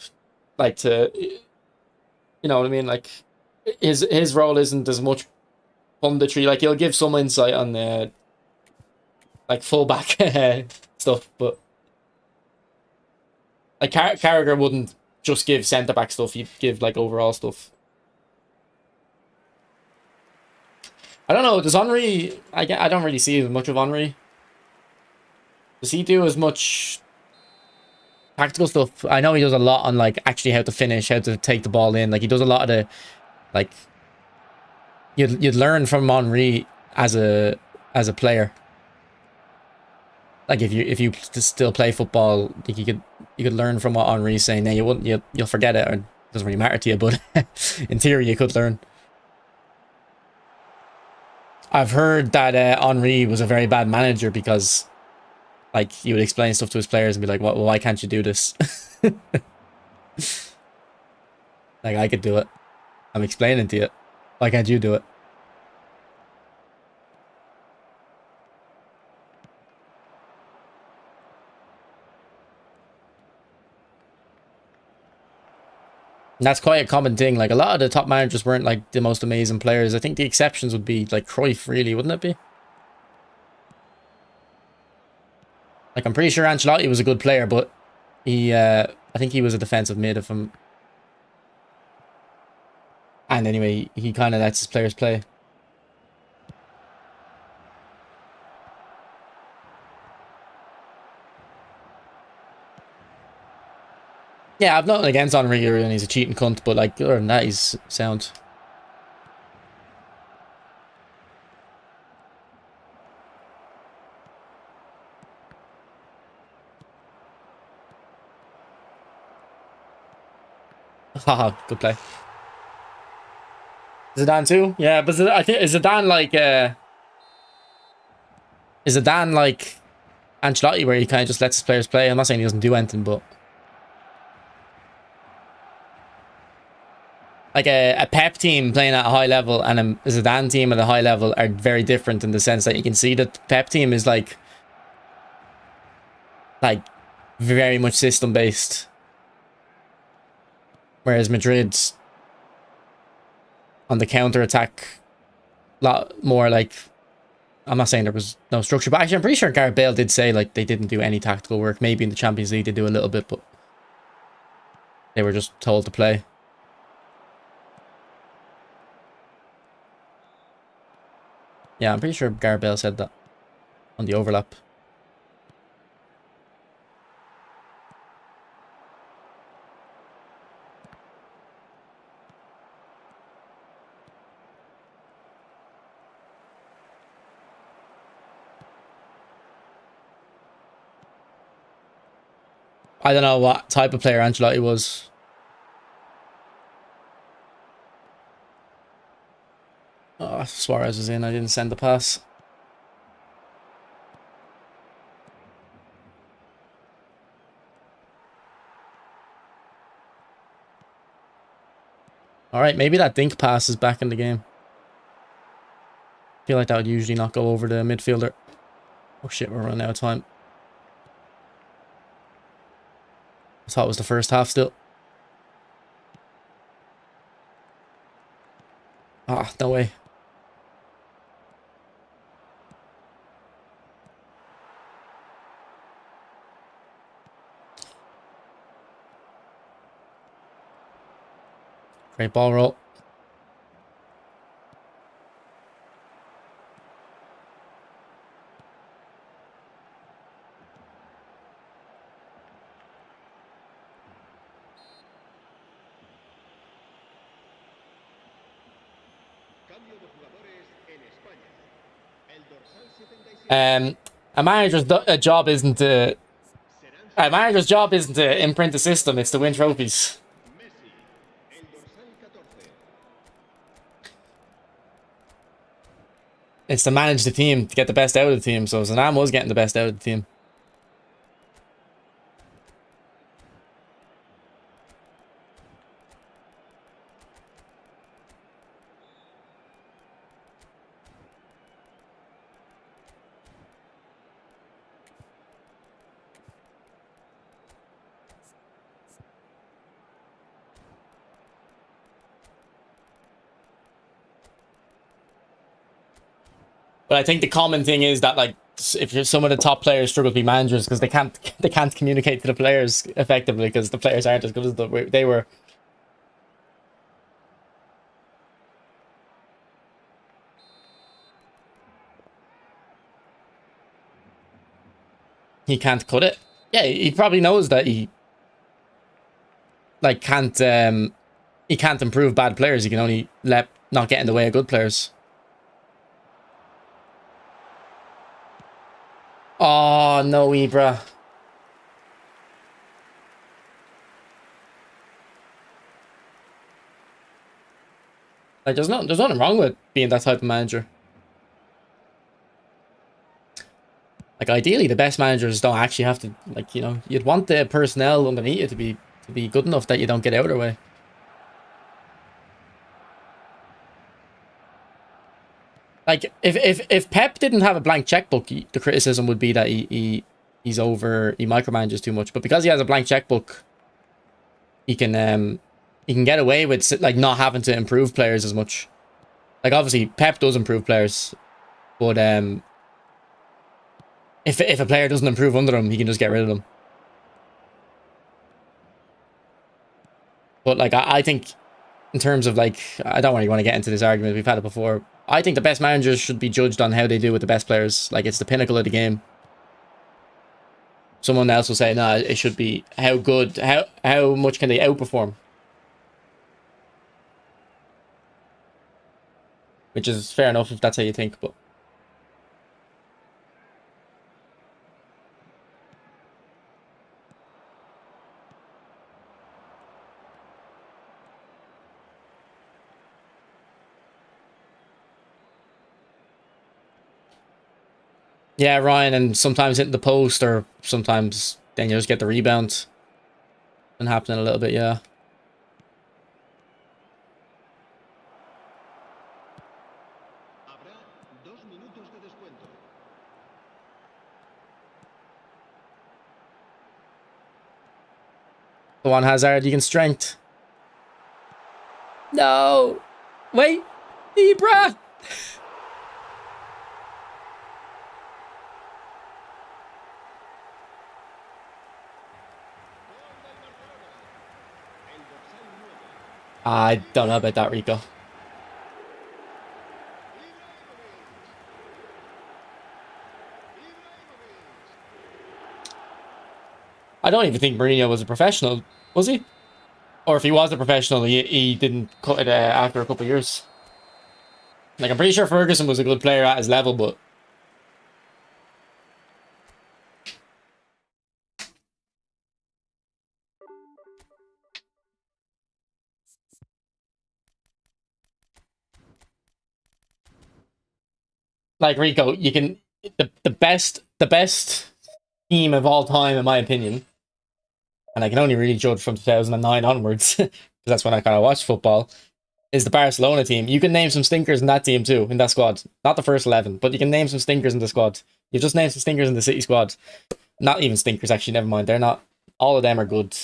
A: like, to, you know what I mean? Like, his role isn't as much punditry. Like, he'll give some insight on the like fullback stuff, but like Carragher wouldn't just give centre back stuff. He'd give like overall stuff. I don't know. Does Henry? I don't really see much of Henry. Does he do as much tactical stuff? I know he does a lot on like actually how to finish, how to take the ball in. Like, he does a lot of the like. You'd learn from Henry as a player. Like, if you still play football, like, you could learn from what Henry's saying. Now you'll forget it, or it doesn't really matter to you, but in theory you could learn. I've heard that Henry was a very bad manager because, like, he would explain stuff to his players and be like, "Well, why can't you do this?" Like, I could do it. I'm explaining to you. Why can't you do it? And that's quite a common thing. Like, a lot of the top managers weren't like the most amazing players. I think the exceptions would be like Cruyff, really, wouldn't it be? Like, I'm pretty sure Ancelotti was a good player, but I think he was a defensive mid if I'm... And anyway, he kind of lets his players play. Yeah, I've nothing against Henry, and he's a cheating cunt, but like, other than that, he's sound. Haha, good play. Zidane too? Yeah, but I think is Zidane like Ancelotti, where he kind of just lets his players play? I'm not saying he doesn't do anything, but like a Pep team playing at a high level and a Zidane team at a high level are very different in the sense that you can see that Pep team is like very much system based, whereas Madrid's on the counter attack a lot more like, I'm not saying there was no structure, but actually I'm pretty sure Gareth Bale did say like they didn't do any tactical work. Maybe in the Champions League they do a little bit, but they were just told to play. Yeah, I'm pretty sure Gareth Bale said that on the overlap. I don't know what type of player Ancelotti was. Oh, Suarez was in. I didn't send the pass. All right, maybe that dink pass is back in the game. I feel like that would usually not go over the midfielder. Oh shit, we're running out of time. I thought it was the first half still. Ah, no way. Great ball roll.
B: Cambio de jugadores en España. El dorsal 77
A: A manager's job isn't to...
B: serán
A: A manager's job isn't to imprint the system, it's to win trophies.
B: Messi. El dorsal 14.
A: It's to manage the team, to get the best out of the team. So Zidane was getting the best out of the team. But I think the common thing is that, like, if you're some of the top players struggle to be managers because they can't communicate to the players effectively because the players aren't as good as they were. He can't cut it. Yeah, he probably knows that he can't improve bad players. He can only not get in the way of good players. Oh no, Ibra. Like, there's nothing wrong with being that type of manager. Like, ideally, the best managers don't actually have to, like, you know, you'd want the personnel underneath you to be good enough that you don't get out of their way. Like, if Pep didn't have a blank checkbook, the criticism would be that he micromanages too much. But because he has a blank checkbook, he can he can get away with like not having to improve players as much. Like obviously Pep does improve players, but if a player doesn't improve under him, he can just get rid of them. But like I think in terms of like, I don't really want to get into this argument. We've had it before. I think the best managers should be judged on how they do with the best players. Like it's the pinnacle of the game. Someone else will say, no, it should be how good, how much can they outperform? Which is fair enough if that's how you think, but yeah, Ryan, and sometimes hitting the post, or sometimes then you just get the rebound. Been happening a little bit, yeah.
B: Habrá 2 minutos de descuento.
A: Go on, Hazard, you can strength. No! Wait! Ibra!
B: El dorsal 9.
A: I don't know about that, Rico. I don't even think Mourinho was a professional, was he? Or if he was a professional, he didn't cut it after a couple of years. Like, I'm pretty sure Ferguson was a good player at his level, but... Like, Rico, you can... The best team of all time, in my opinion, and I can only really judge from 2009 onwards, because that's when I kind of watched football, is the Barcelona team. You can name some stinkers in that team too, in that squad. Not the first 11, but you can name some stinkers in the squad. You just named some stinkers in the City squad. Not even stinkers, actually, never mind. They're not... All of them are good.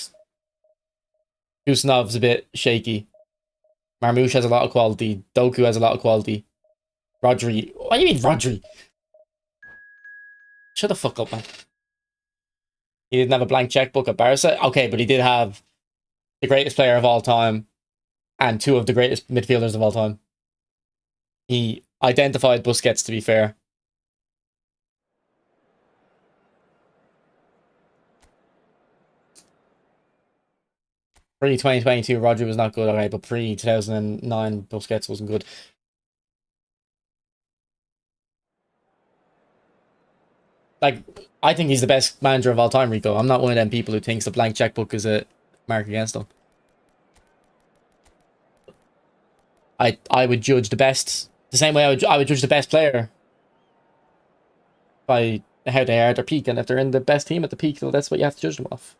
A: Kusanov's a bit shaky. Marmouche has a lot of quality. Doku has a lot of quality. Rodri... What do you mean, Rodri? Shut the fuck up, man. He didn't have a blank checkbook at Barca. Okay, but he did have the greatest player of all time and two of the greatest midfielders of all time. He identified Busquets, to be fair. Pre-2022, Rodri was not good, okay, but pre-2009, Busquets wasn't good. Like, I think he's the best manager of all time, Rico. I'm not one of them people who thinks the blank checkbook is a mark against him. I would judge the best the same way I would judge the best player by how they are at their peak, and if they're in the best team at the peak, well, that's what you have to judge them off.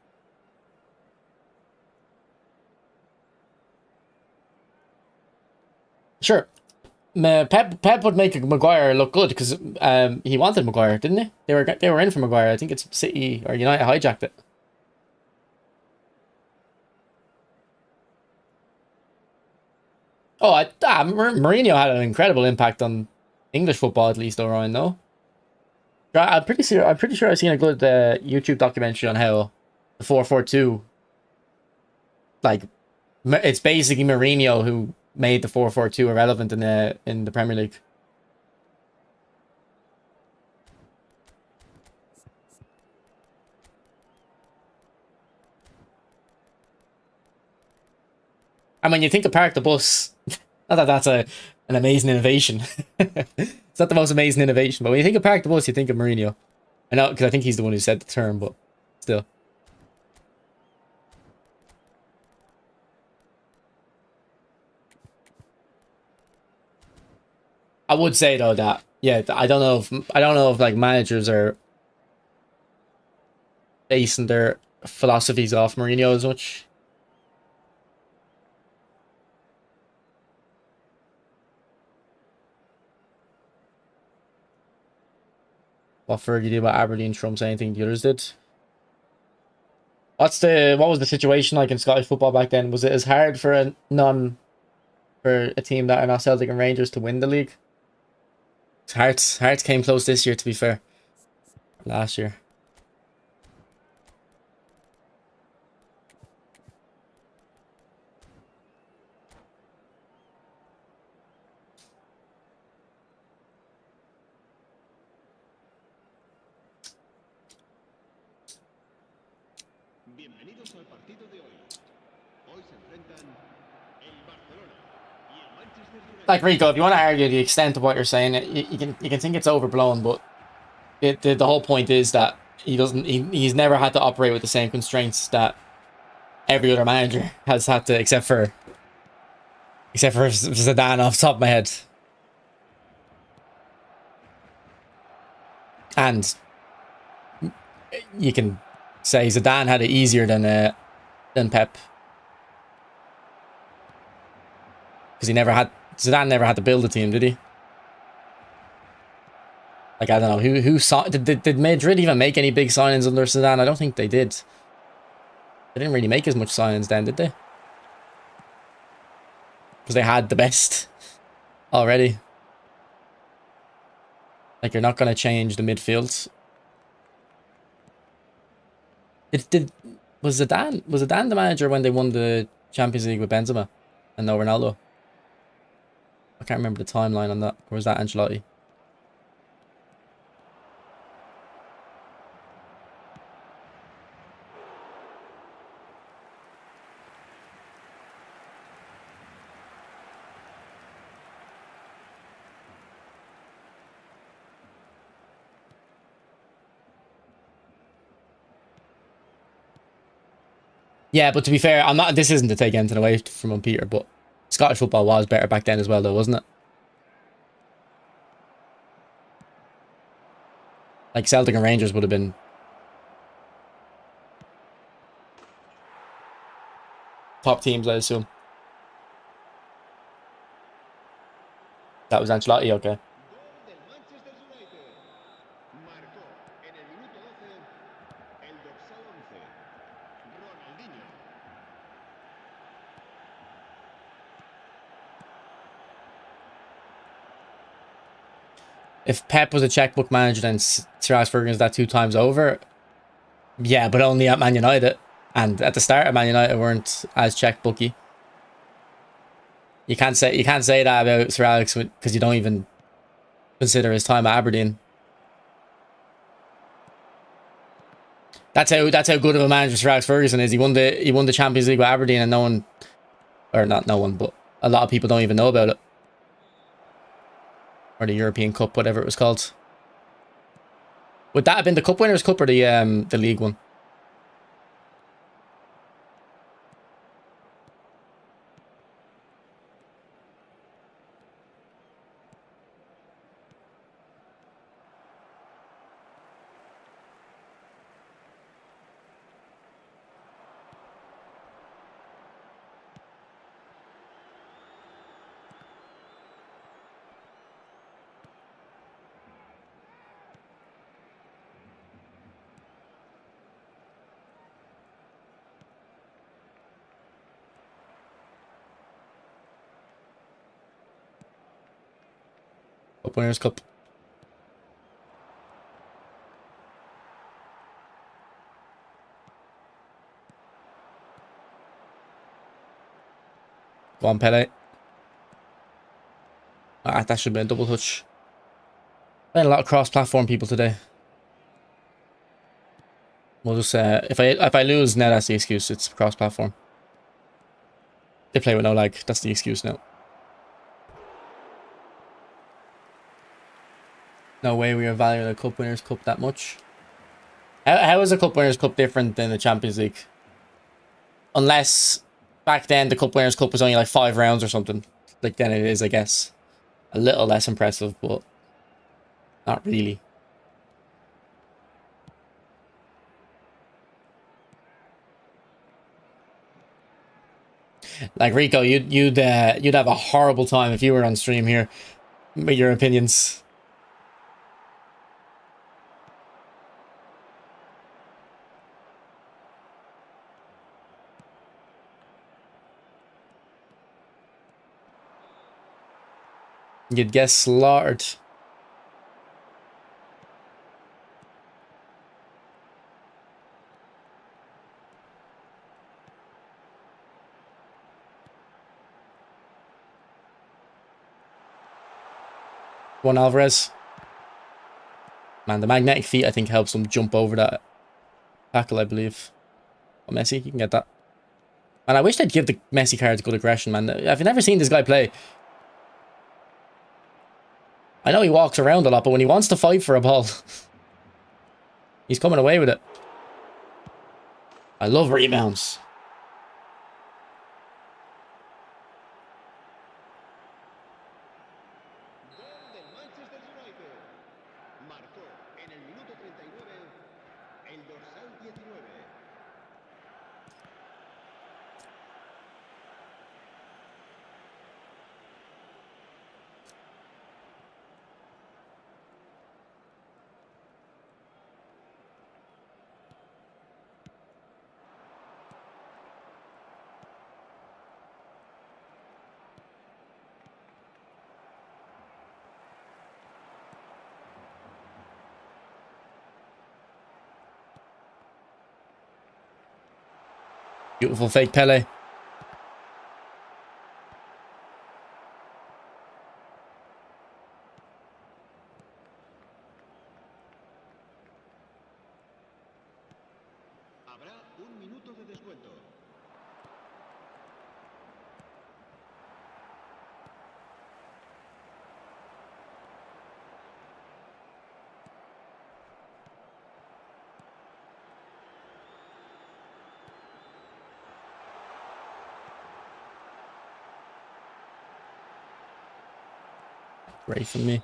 A: Sure, Pep would make Maguire look good because he wanted Maguire, didn't he? They were in for Maguire. I think it's City or United hijacked it. Oh, Mourinho had an incredible impact on English football, at least, though, Ryan. No, I'm pretty sure. I'm pretty sure I've seen a good YouTube documentary on how the 4-4-2, like, it's basically Mourinho who made the 4-4-2 irrelevant in the Premier League. And when you think of Park the Bus, not that that's an amazing innovation. It's not the most amazing innovation, but when you think of Park the Bus, you think of Mourinho. I know, because I think he's the one who said the term, but still. I would say though that, yeah, I don't know if like managers are basing their philosophies off Mourinho as much. What Fergie did about Aberdeen trumps anything the others did. What was the situation like in Scottish football back then? Was it as hard for a team that are not Celtic and Rangers to win the league? Hearts came close this year, to be fair. Last year.
B: Bienvenidos al partido de hoy. Hoy se enfrentan el Barcelona y el Manchester United.
A: Like Rico, if you want to argue the extent of what you're saying, you can think it's overblown, but the whole point is that he's never had to operate with the same constraints that every other manager has had to, except for Zidane off the top of my head. And you can say Zidane had it easier than Pep, because Zidane never had to build a team, did he? Like, I don't know who saw did Madrid even make any big signings under Zidane? I don't think they did. They didn't really make as much signings then, did they? Because they had the best already. Like, you're not going to change the midfield. Was Zidane the manager when they won the Champions League with Benzema and no Ronaldo? I can't remember the timeline on that. Or was that Ancelotti? Yeah, but to be fair, I'm not. This isn't to take anything away from Peter, but Scottish football was better back then as well, though, wasn't it? Like, Celtic and Rangers would have been top teams, I assume. That was Ancelotti, okay.
B: Gol del Manchester United. Marcó en el minuto 12 el dorsal 11, Ronaldinho.
A: If Pep was a checkbook manager, then Sir Alex Ferguson's that 2 times over. Yeah, but only at Man United. And at the start of Man United weren't as checkbooky. You can't say that about Sir Alex because you don't even consider his time at Aberdeen. That's how good of a manager Sir Alex Ferguson is. He won the Champions League with Aberdeen, and no one, or not no one, but a lot of people don't even know about it. Or the European Cup, whatever it was called. Would that have been the Cup Winners' Cup or the League one? Cup Winners' Cup. Go on, Pele. Ah, that should be a double touch. Playing a lot of cross-platform people today. We'll just if I lose now, that's the excuse. It's cross-platform. They play with no lag. That's the excuse now. No way we are valuing the Cup Winners' Cup that much. How is the Cup Winners' Cup different than the Champions League? Unless back then the Cup Winners' Cup was only like 5 rounds or something. Like then it is, I guess. A little less impressive, but not really. Like Rico, you'd have a horrible time if you were on stream here with your opinions. You'd get slaughtered. Juan Alvarez. Man, the magnetic feet, I think, helps him jump over that tackle, I believe. Oh, Messi, you can get that. And I wish they'd give the Messi cards good aggression, man. I've never seen this guy play. I know he walks around a lot, but when he wants to fight for a ball, he's coming away with it. I love rebounds.
B: Gol del Manchester United. Marcó en el minuto 39 el dorsal 19.
A: Beautiful fake Pele.
B: Habrá un minuto de descuento.
A: Great for me.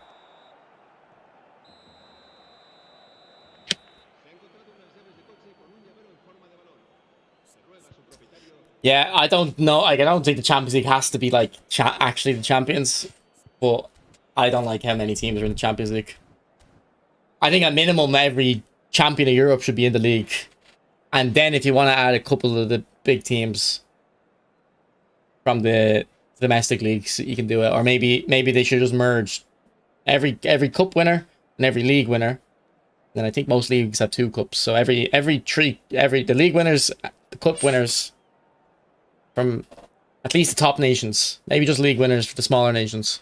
B: Se ha encontrado unas llaves de coche con un llavero en forma de balón. Se ruega a su propietario.
A: Yeah, I don't know. Like, I don't think the Champions League has to be like actually the champions, but I don't like how many teams are in the Champions League. I think at minimum every champion of Europe should be in the league, and then if you want to add a couple of the big teams from the domestic leagues, you can do it. Or maybe they should just merge every cup winner and every league winner. And I think most leagues have 2 cups, so the league winners, the cup winners from at least the top nations. Maybe just league winners for the smaller nations.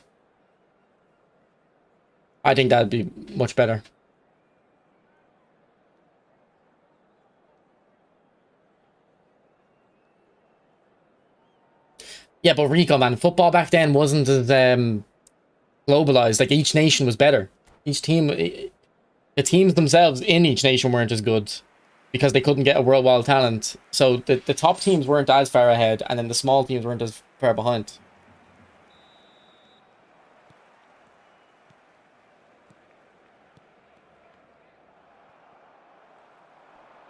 A: I think that'd be much better. Yeah, but Rico, man, football back then wasn't as globalized. Like, each nation was better. Each team, the teams themselves in each nation weren't as good because they couldn't get a worldwide talent. So the top teams weren't as far ahead, and then the small teams weren't as far behind.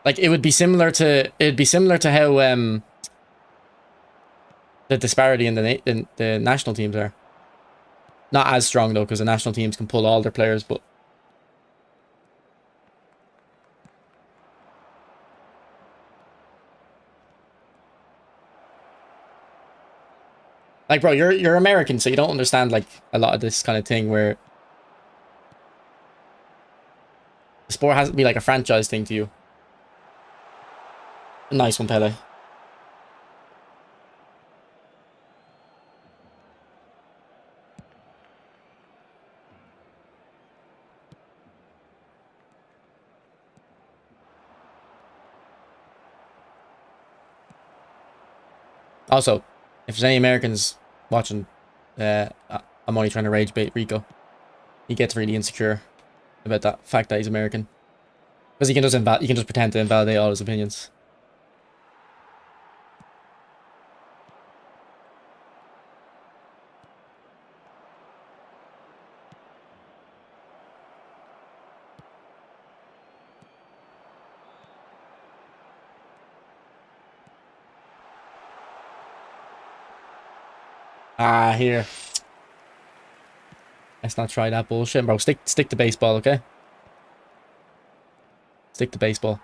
A: Like, it'd be similar to how the disparity in the national teams are. Not as strong though, because the national teams can pull all their players, but like, bro, you're American, so you don't understand like a lot of this kind of thing where the sport has to be like a franchise thing to you. Nice one, Pele. Also, if there's any Americans watching, I'm only trying to rage bait Rico. He gets really insecure about that fact that he's American, because he can just pretend to invalidate all his opinions. Ah, here. Let's not try that bullshit, bro. Stick to baseball, okay? Stick to baseball.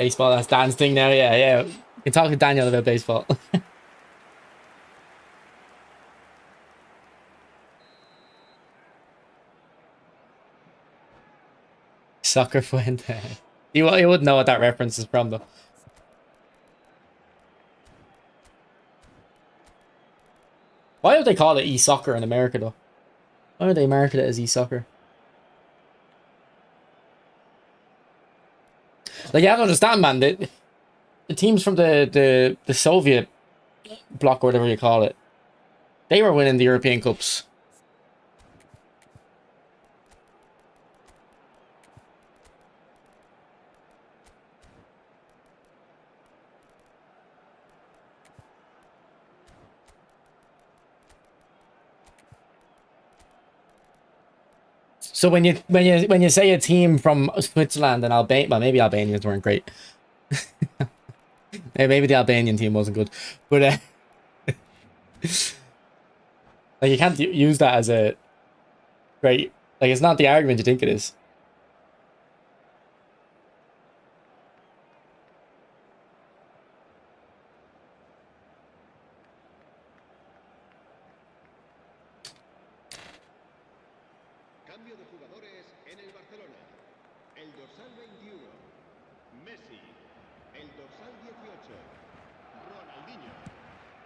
A: Baseball, that's Dan's thing now. Yeah, yeah. You can talk to Daniel about baseball. Soccer Fuente. You wouldn't know what that reference is from, though. Why would they call it e-soccer in America, though? Why would they market it as e-soccer? Like, you have to understand, man, the teams from the Soviet bloc, or whatever you call it, they were winning the European Cups. So when you say a team from Switzerland and Albania, well, maybe Albanians weren't great. Maybe the Albanian team wasn't good, but like, you can't use that as a great. Like, it's not the argument you think it is.
B: Cambio de jugadores en el Barcelona. El dorsal 21, Messi. El dorsal 18, Ronaldinho.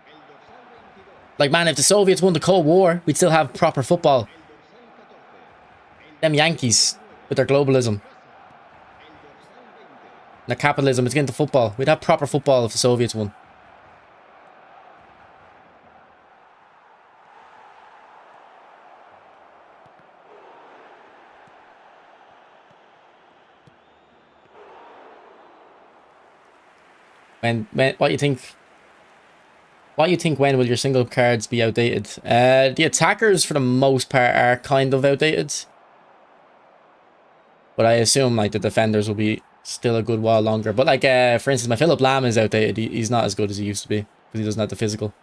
B: El dorsal 22,
A: Like, man, if the Soviets won the Cold War, we'd still have proper football.
B: el dorsal 14,
A: Them Yankees with their globalism,
B: el dorsal 20.
A: their capitalism, it's getting to football. We'd have proper football if the Soviets won. What you think? What you think? When will your single cards be outdated? The attackers, for the most part, are kind of outdated, but I assume like the defenders will be still a good while longer. But like, for instance, my Philip Lam is outdated. He's not as good as he used to be because he doesn't have the physical.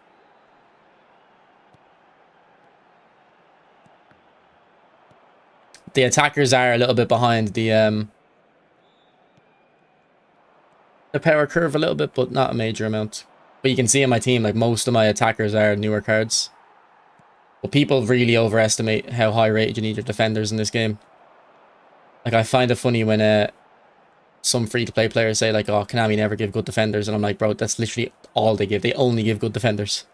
A: The attackers are a little bit behind the power curve a little bit, but not a major amount. But you can see in my team, like, most of my attackers are newer cards. But people really overestimate how high rated you need your defenders in this game. Like, I find it funny when some free-to-play players say, like, oh, Konami never give good defenders. And I'm like, bro, that's literally all they give. They only give good defenders.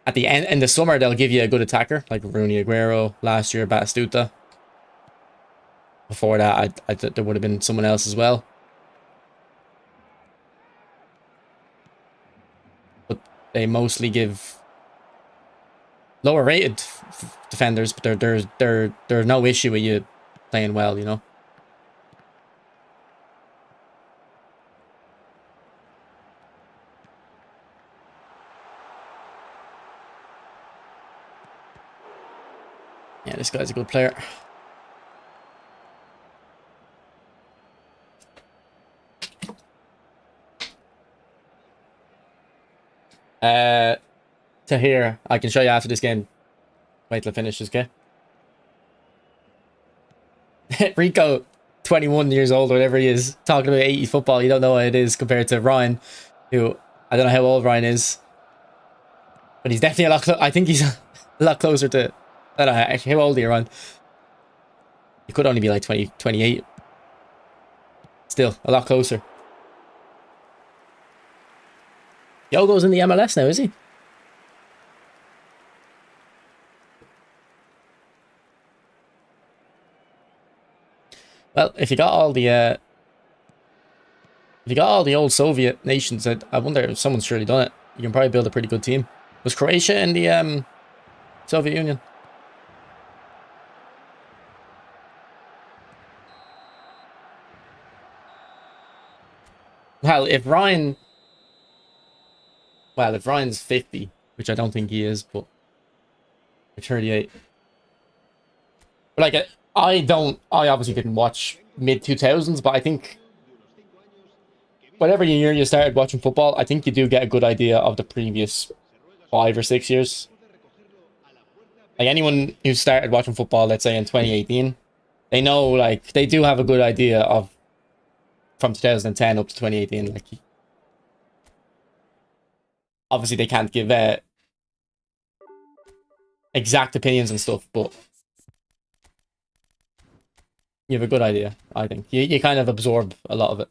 A: At the end, in the summer, they'll give you a good attacker, like Rooney Aguero, last year, Batistuta. Before that, there would have been someone else as well. They mostly give lower rated defenders, but there's no issue with you playing well, you know. Yeah, this guy's a good player. Tahir, I can show you after this game. Wait till it finishes, okay? Rico, 21 years old, or whatever he is, talking about 80 football. You don't know what it is compared to Ryan, who, I don't know how old Ryan is, but he's definitely a lot I think he's a lot closer to, I don't know, actually, how old are you, Ryan? You could only be like 20, 28. Still, a lot closer. Yogo's in the MLS now, is he? Well, if you got all the old Soviet nations, I wonder if someone's surely done it. You can probably build a pretty good team. Was Croatia in the Soviet Union? Well, if Ryan's 50, which I don't think he is, but 38. But like, I obviously didn't watch mid-2000s, but I think whatever year you started watching football, I think you do get a good idea of the previous 5 or 6 years. Like, anyone who started watching football, let's say in 2018, they know, like, they do have a good idea of from 2010 up to 2018. Like, obviously they can't give exact opinions and stuff, but you have a good idea, I think. You kind of absorb a lot of it.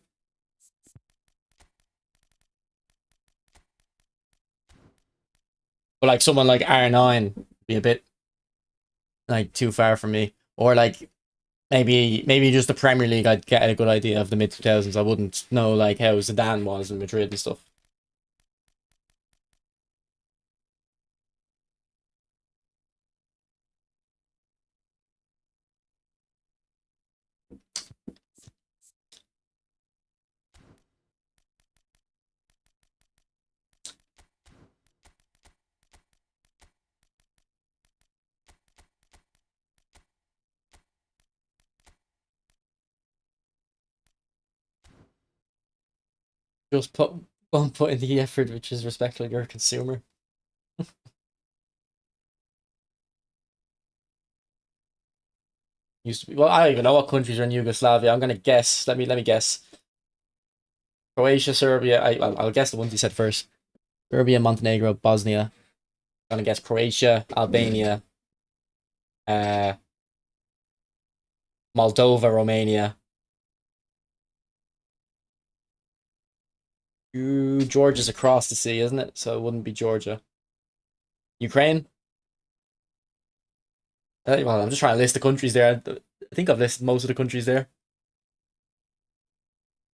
A: But like someone like R9 would be a bit like too far from me. Or like maybe just the Premier League, I'd get a good idea of the mid 2000s. I wouldn't know like how Zidane was in Madrid and stuff. Just put in the effort, which is respectful of your consumer. Used to be, well, I don't even know what countries are in Yugoslavia. I'm gonna guess. Let me guess. Croatia, Serbia. I'll guess the ones you said first. Serbia, Montenegro, Bosnia. I'm gonna guess Croatia, Albania, uh, Moldova, Romania. Georgia's across the sea, isn't it? So it wouldn't be Georgia. Ukraine. Well, I'm just trying to list the countries there. I think I've listed most of the countries there.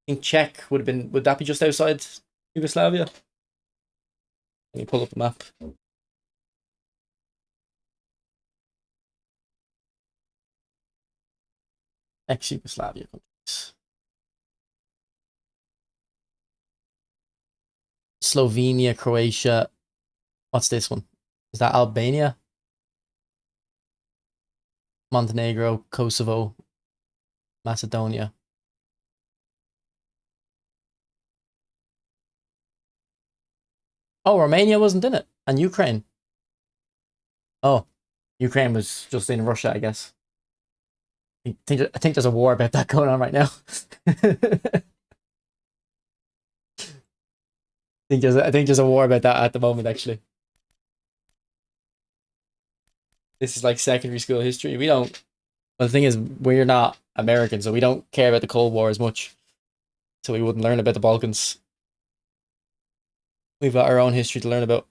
A: I think Czech would have been. Would that be just outside Yugoslavia? Let me pull up the map. Ex-Yugoslavia countries. Slovenia, Croatia. What's this one? Is that Albania? Montenegro, Kosovo, Macedonia. Oh, Romania wasn't in it. And Ukraine. Oh, Ukraine was just in Russia, I guess. I think there's a war about that going on right now. I think there's a war about that at the moment, actually. This is like secondary school history. We don't. Well, the thing is, we're not American, so we don't care about the Cold War as much. So we wouldn't learn about the Balkans. We've got our own history to learn about.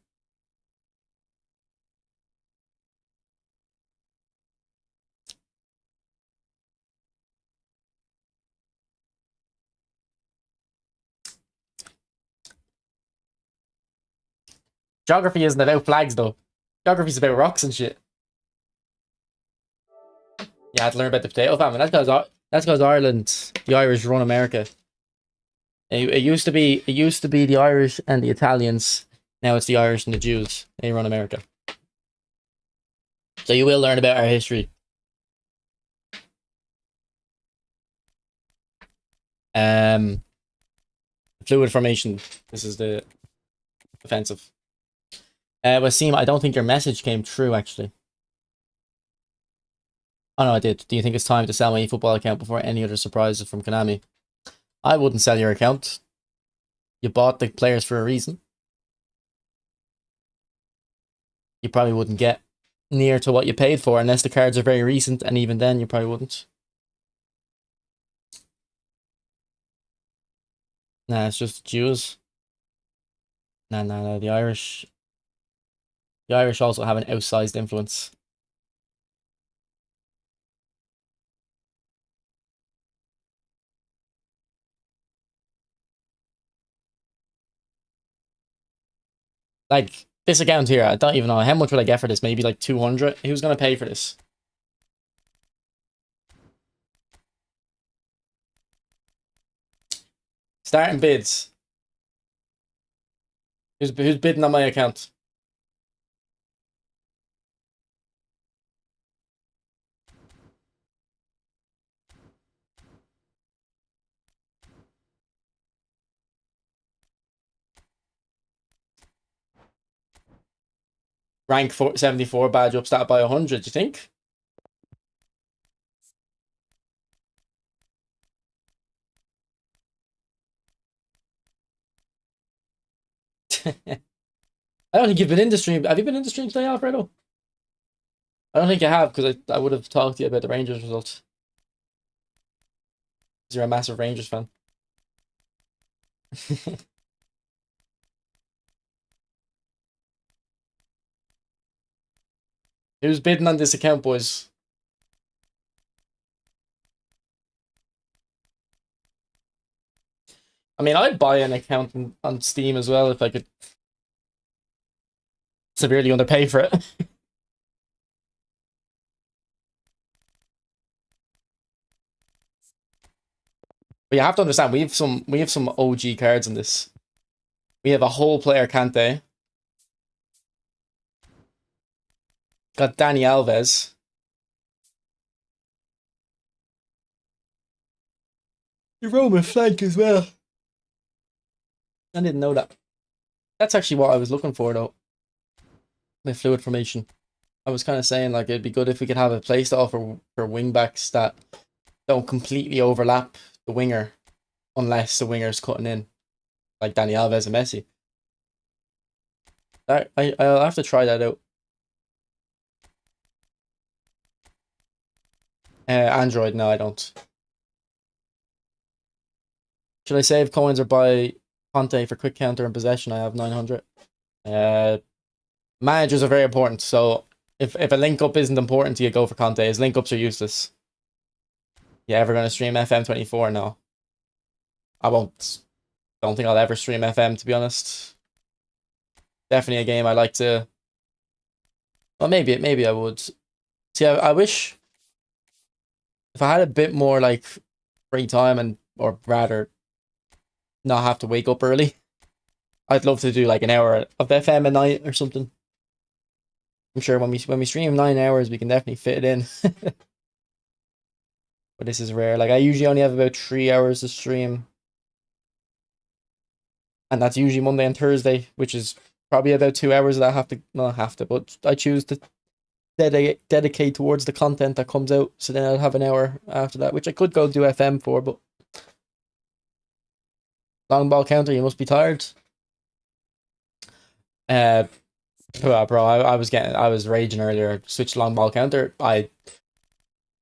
A: Geography isn't about flags, though. Geography's about rocks and shit. You had to learn about the potato famine. That's because Ireland, the Irish run America. It used to be the Irish and the Italians. Now it's the Irish and the Jews. They run America. So you will learn about our history. Fluid formation. This is the offensive. Wasim, I don't think your message came true, actually. Oh no, I did. Do you think it's time to sell my eFootball account before any other surprises from Konami? I wouldn't sell your account. You bought the players for a reason. You probably wouldn't get near to what you paid for unless the cards are very recent, and even then you probably wouldn't. Nah, it's just Jews. Nah. The Irish also have an outsized influence. Like, this account here, I don't even know. How much would I get for this? Maybe like 200? Who's going to pay for this? Starting bids. Who's bidding on my account? Rank 74 badge up stat by 100, do you think? I don't think you've been in the stream. Have you been in the stream today, Alfredo? I don't think you have, because I would have talked to you about the Rangers results. Because you're a massive Rangers fan. Who's bidding on this account, boys? I mean, I'd buy an account on Steam as well if I could severely underpay for it. But you have to understand, we have some OG cards in this. We have a whole player Kante. Got Dani Alves. Roma flank as well. I didn't know that. That's actually what I was looking for, though. My fluid formation. I was kind of saying, like, it'd be good if we could have a playstyle for wing backs that don't completely overlap the winger, unless the winger's cutting in, like Dani Alves and Messi. I'll have to try that out. Android, no, I don't. Should I save coins or buy Conte for quick counter and possession? I have 900. Managers are very important, so if a link up isn't important to you, go for Conte. His link ups are useless. You ever gonna stream FM24? No. I won't. Don't think I'll ever stream FM, to be honest. Definitely a game I like to. Well, maybe I would. See, I wish if I had a bit more like free time and or rather not have to wake up early. I'd love to do like an hour of FM a night or something. I'm sure when we stream 9 hours, we can definitely fit it in. But this is rare. Like I usually only have about 3 hours to stream, and that's usually Monday and Thursday, which is probably about 2 hours that I have to not have to, but I choose to dedicate towards the content that comes out. So then I'll have an hour after that, which I could go do FM for, but long ball counter, you must be tired. Bro, I was raging earlier. Switched long ball counter. I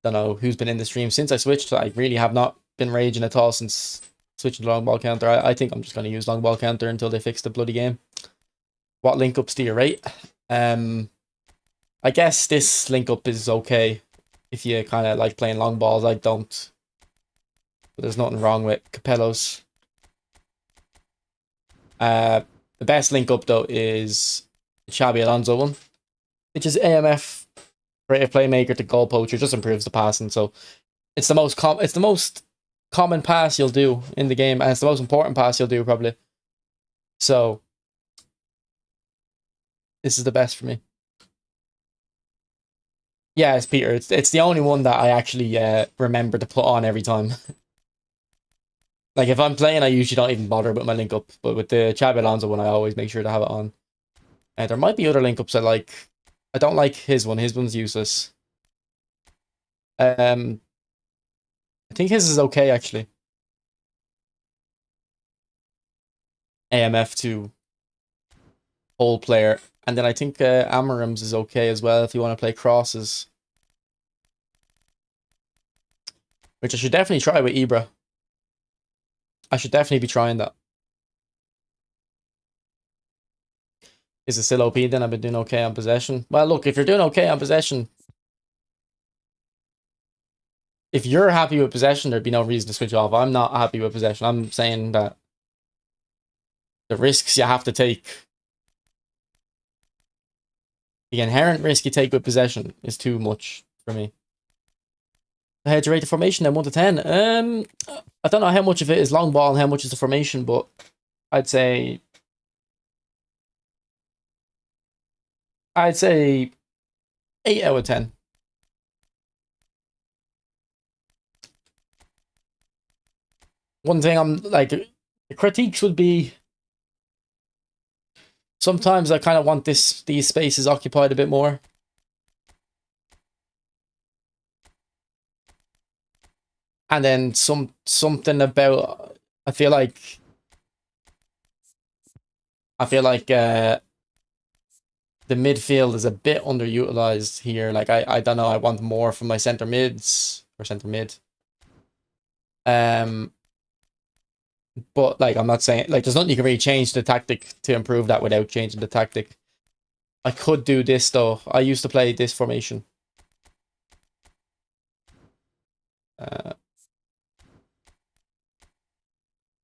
A: don't know who's been in the stream since I switched. I really have not been raging at all since switching to long ball counter. I think I'm just going to use long ball counter until they fix the bloody game. What link ups do you rate? I guess this link up is okay if you kind of like playing long balls. I don't. But there's nothing wrong with Capello's. The best link up though is the Xabi Alonso one, which is AMF, creative playmaker to goal poacher, just improves the passing. So it's the most common pass you'll do in the game, and it's the most important pass you'll do probably. So this is the best for me. Yeah, it's Peter. It's the only one that I actually remember to put on every time. Like if I'm playing, I usually don't even bother with my link up, but with the Xabi Alonso one, I always make sure to have it on. And there might be other link ups I like. I don't like his one. His one's useless. I think his is okay actually. AMF to whole player, and then I think Amarim's is okay as well if you want to play crosses, which I should definitely try with Ibra. I should definitely be trying that. Is it still OP then? I've been doing okay on possession. Well, look, if you're doing okay on possession, if you're happy with possession, there'd be no reason to switch off. I'm not happy with possession. I'm saying that the risks you have to take, the inherent risk you take with possession is too much for me. How to rate the formation then 1 to 10? I don't know how much of it is long ball and how much is the formation, but I'd say 8 out of 10. One thing I'm like, the critiques would be sometimes I kind of want these spaces occupied a bit more. And then something about, I feel like I feel like the midfield is a bit underutilized here. Like I don't know. I want more from my center mids or center mid. But like I'm not saying like there's nothing you can really change the tactic to improve that without changing the tactic. I could do this though. I used to play this formation.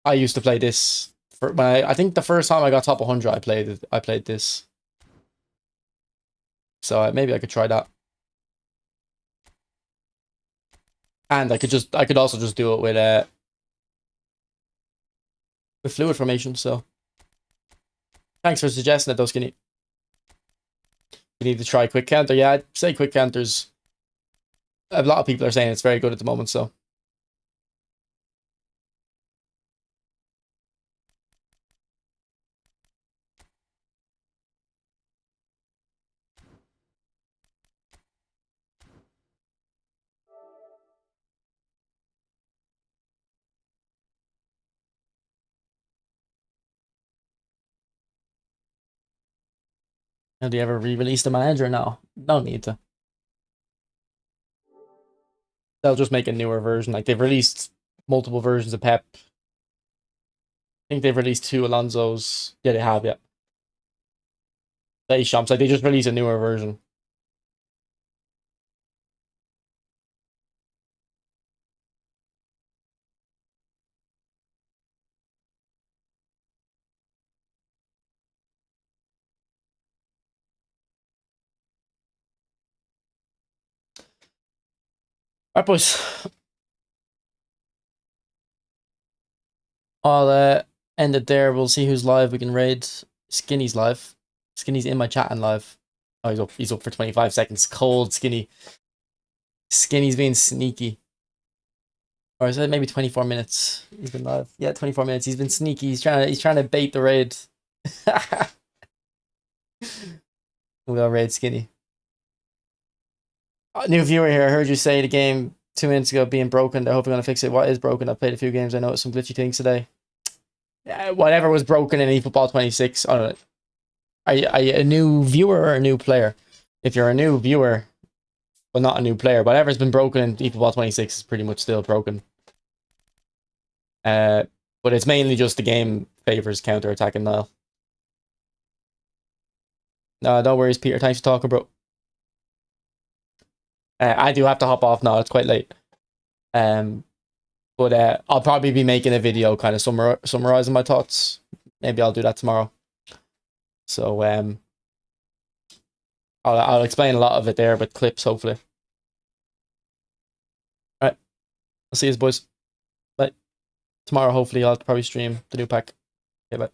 A: I used to play this for when I think the first time I got top 100 I played this. So maybe I could try that. And I could also just do it with fluid formation, so thanks for suggesting it though, Skinny. You need to try quick counter. Yeah, I'd say quick counters. A lot of people are saying it's very good at the moment, so. Have they ever re-released the manager? No, don't need to. They'll just make a newer version. Like they've released multiple versions of Pep. I think they've released 2 Alonso's. Yeah, they have, yeah. They shops, like they just released a newer version. Alright, boys. I'll end it there. We'll see who's live. We can raid. Skinny's live. Skinny's in my chat and live. Oh, he's up. He's up for 25 seconds. Cold Skinny. Skinny's being sneaky. Or is it maybe 24 minutes? He's been live. Yeah, 24 minutes. He's been sneaky. He's trying to bait the raid. We'll raid Skinny. New viewer here. I heard you say the game 2 minutes ago being broken. They're hoping I'm gonna fix it. What is broken? I've played a few games. I noticed some glitchy things today. Whatever was broken in eFootball 26. I don't know. Are you a new viewer or a new player? If you're a new viewer, but not a new player, whatever's been broken in eFootball 26 is pretty much still broken. But it's mainly just the game favors counter attacking Nile. No, don't worry, Peter. Thanks for talking, bro. I do have to hop off now. It's quite late. But I'll probably be making a video kind of summarizing my thoughts. Maybe I'll do that tomorrow. So I'll explain a lot of it there with clips, hopefully. All right. I'll see you boys. Bye. Tomorrow, hopefully, I'll probably stream the new pack. Okay, bye.